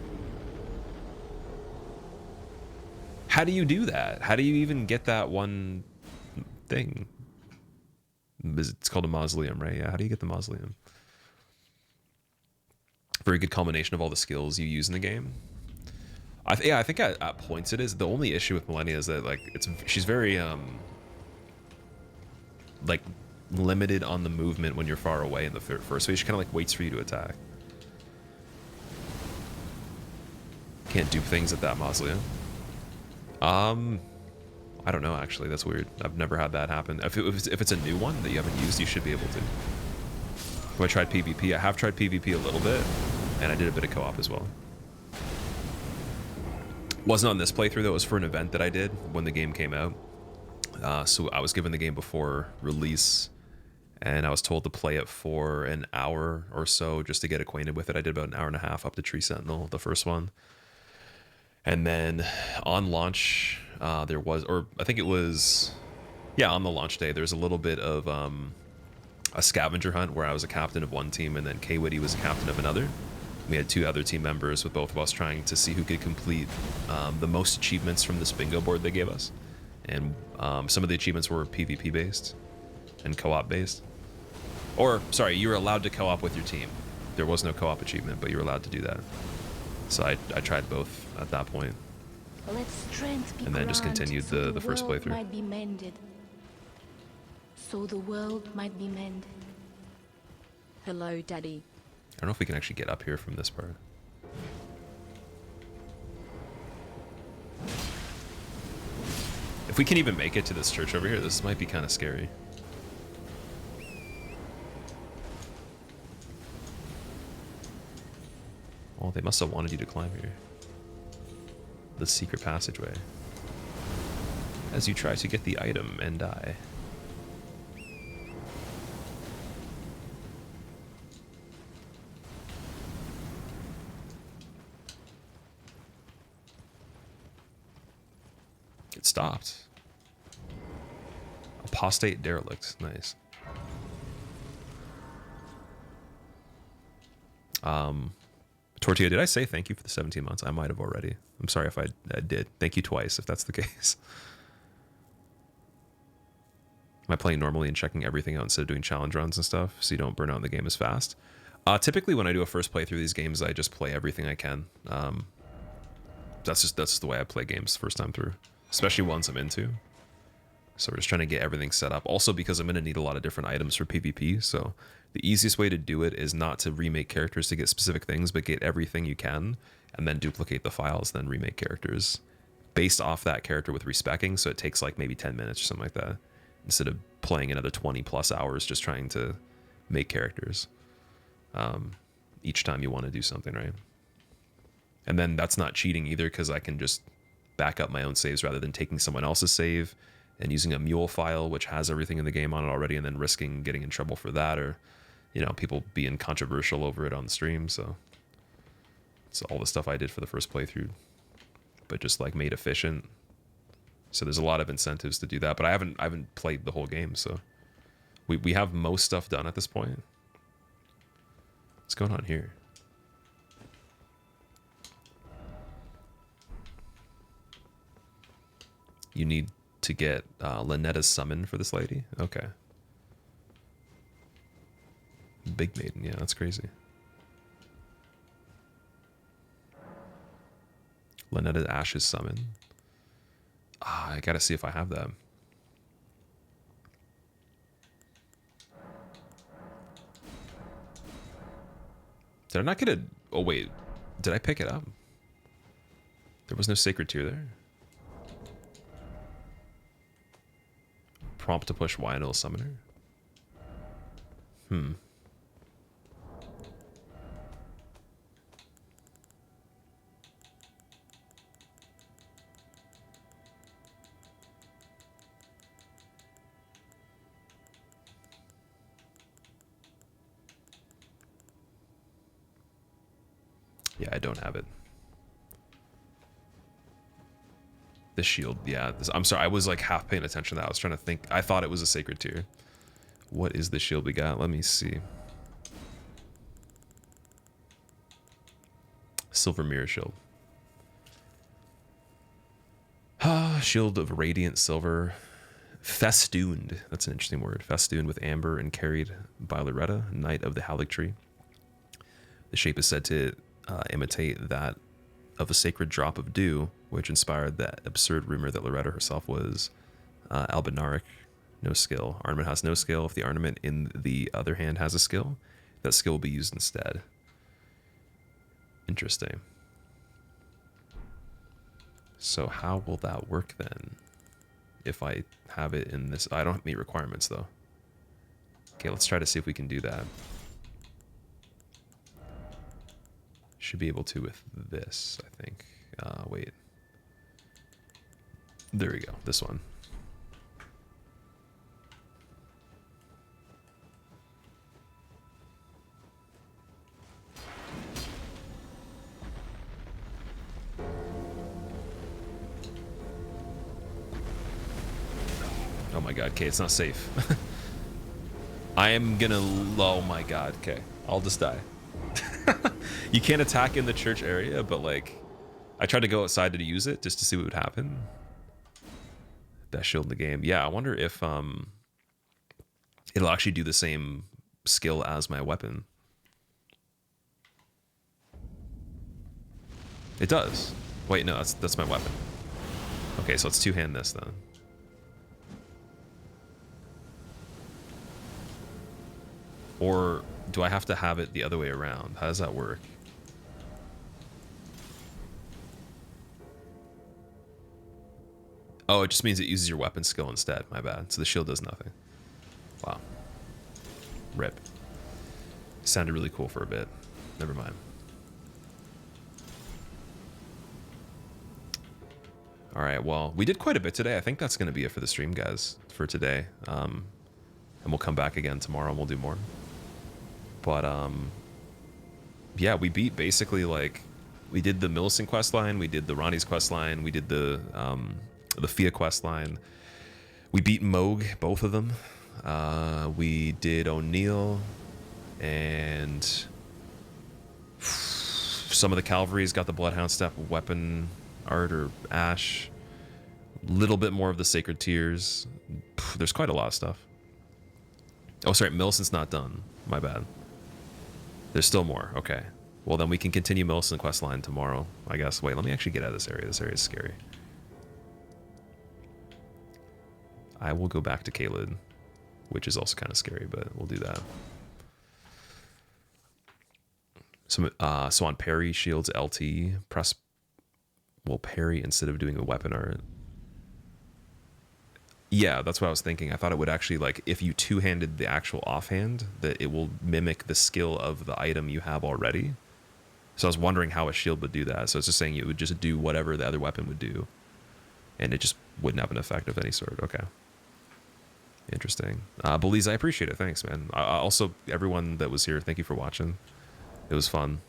S1: How do you do that? How do you even get that one thing? It's called a mausoleum, right? Yeah, how do you get the mausoleum? Very good combination of all the skills you use in the game. I think at points it is. The only issue with Millennia is that like she's very like limited on the movement when you're far away in the first phase. She kind of like waits for you to attack. Can't dupe things at that mausoleum. I don't know, actually. That's weird. I've never had that happen. If it's a new one that you haven't used, you should be able to. Have I tried PvP? I have tried PvP a little bit, and I did a bit of co-op as well. Wasn't on this playthrough, though. It was for an event that I did when the game came out. So I was given the game before release, and I was told to play it for an hour or so just to get acquainted with it. I did about an hour and a half up to Tree Sentinel, the first one. And then on launch, there was, or I think it was, yeah, on the launch day, there's a little bit of a scavenger hunt where I was a captain of one team and then K-Witty was a captain of another. We had 2 other team members with both of us trying to see who could complete the most achievements from this bingo board they gave us. And some of the achievements were PvP based and co-op based. Or, sorry, you were allowed to co-op with your team. There was no co-op achievement, but you were allowed to do that. So I tried both at that point. And then just continued the first playthrough.
S2: Might be mended. So the world might be mended.
S3: Hello, Daddy.
S1: I don't know if we can actually get up here from this part. If we can even make it to this church over here, this might be kind of scary. Oh, they must have wanted you to climb here. The secret passageway. As you try to get the item and die. It stopped. Apostate derelict. Nice. Tortilla, did I say thank you for the 17 months? I might have already. I'm sorry if I did. Thank you twice, if that's the case. Am I playing normally and checking everything out instead of doing challenge runs and stuff so you don't burn out in the game as fast? Typically, when I do a first playthrough of these games, I just play everything I can. That's just the way I play games first time through, especially ones I'm into. So we're just trying to get everything set up. Also, because I'm going to need a lot of different items for PvP, so the easiest way to do it is not to remake characters to get specific things, but get everything you can, and then duplicate the files, then remake characters based off that character with respecking, so it takes like maybe 10 minutes or something like that, instead of playing another 20 plus hours just trying to make characters each time you want to do something, right? And then that's not cheating either, because I can just back up my own saves rather than taking someone else's save and using a mule file, which has everything in the game on it already, and then risking getting in trouble for that, or, you know, people being controversial over it on the stream. So it's all the stuff I did for the first playthrough, but just like made efficient. So there's a lot of incentives to do that, but I haven't played the whole game, so we have most stuff done at this point. What's going on here? You need to get Linetta's summon for this lady? Okay. Big Maiden, yeah, that's crazy. Lynetta Ash's summon. Ah, I gotta see if I have that. Did I not get a... Oh, wait. Did I pick it up? There was no sacred tier there. Prompt to push Wyandotte Summoner. Yeah, I don't have it. The shield, yeah. I'm sorry, I was like half paying attention to that. I was trying to think. I thought it was a sacred tier. What is the shield we got? Let me see. Silver mirror shield. Ah, shield of radiant silver. Festooned. That's an interesting word. Festooned with amber and carried by Loretta, Knight of the Haligtree. The shape is said to imitate that of a sacred drop of dew, which inspired that absurd rumor that Loretta herself was albinaric. No skill. Ornament has no skill. If the ornament in the other hand has a skill, that skill will be used instead. Interesting. So how will that work then? If I have it in this... I don't meet requirements though. Okay, let's try to see if we can do that. Should be able to with this, I think. Wait. There we go. This one. Oh my god, okay, it's not safe. I am gonna... Oh my god, okay. I'll just die. You can't attack in the church area, but like... I tried to go outside to use it just to see what would happen. Best shield in the game. Yeah, I wonder if it'll actually do the same skill as my weapon. It does. Wait, no, that's my weapon. Okay, so let's two-hand this then. Or do I have to have it the other way around? How does that work? Oh, it just means it uses your weapon skill instead. My bad. So the shield does nothing. Wow. Rip. Sounded really cool for a bit. Never mind. All right, well, we did quite a bit today. I think that's going to be it for the stream, guys, for today. And we'll come back again tomorrow and we'll do more. But, yeah, we beat basically, like, we did the Millicent questline, we did the Ronnie's questline, we did the Fia questline. We beat Mohg, both of them. We did O'Neill, and some of the Calvaries got the Bloodhound Step weapon art or ash. A little bit more of the Sacred Tears. There's quite a lot of stuff. Oh, sorry, Millicent's not done. My bad. There's still more. Okay. Well, then we can continue Millicent questline tomorrow, I guess. Wait, let me actually get out of this area. This area is scary. I will go back to Caelid, which is also kind of scary, but we'll do that. So on parry, shields, LT, press... Well, parry instead of doing a weapon art. Yeah, that's what I was thinking. I thought it would actually, like, if you two-handed the actual offhand, that it will mimic the skill of the item you have already. So I was wondering how a shield would do that. So it's just saying it would just do whatever the other weapon would do. And it just wouldn't have an effect of any sort. Okay. Interesting. Belize, I appreciate it. Thanks, man. Also, everyone that was here, thank you for watching. It was fun.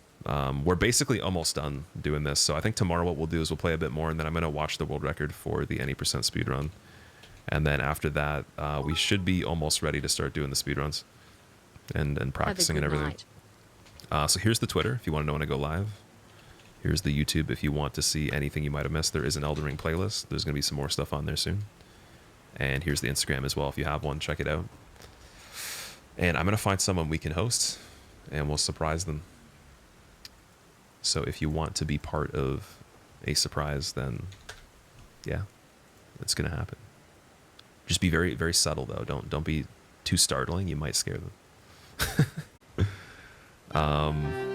S1: We're basically almost done doing this. So I think tomorrow what we'll do is we'll play a bit more, and then I'm going to watch the world record for the any % speedrun. And then after that, we should be almost ready to start doing the speedruns and practicing and everything. So here's the Twitter if you want to know when I go live. Here's the YouTube if you want to see anything you might have missed. There is an Elden Ring playlist. There's going to be some more stuff on there soon. And here's the Instagram as well. If you have one, check it out. And I'm going to find someone we can host, and we'll surprise them. So if you want to be part of a surprise, then yeah, it's going to happen. Just be very, very subtle, though. Don't be too startling. You might scare them.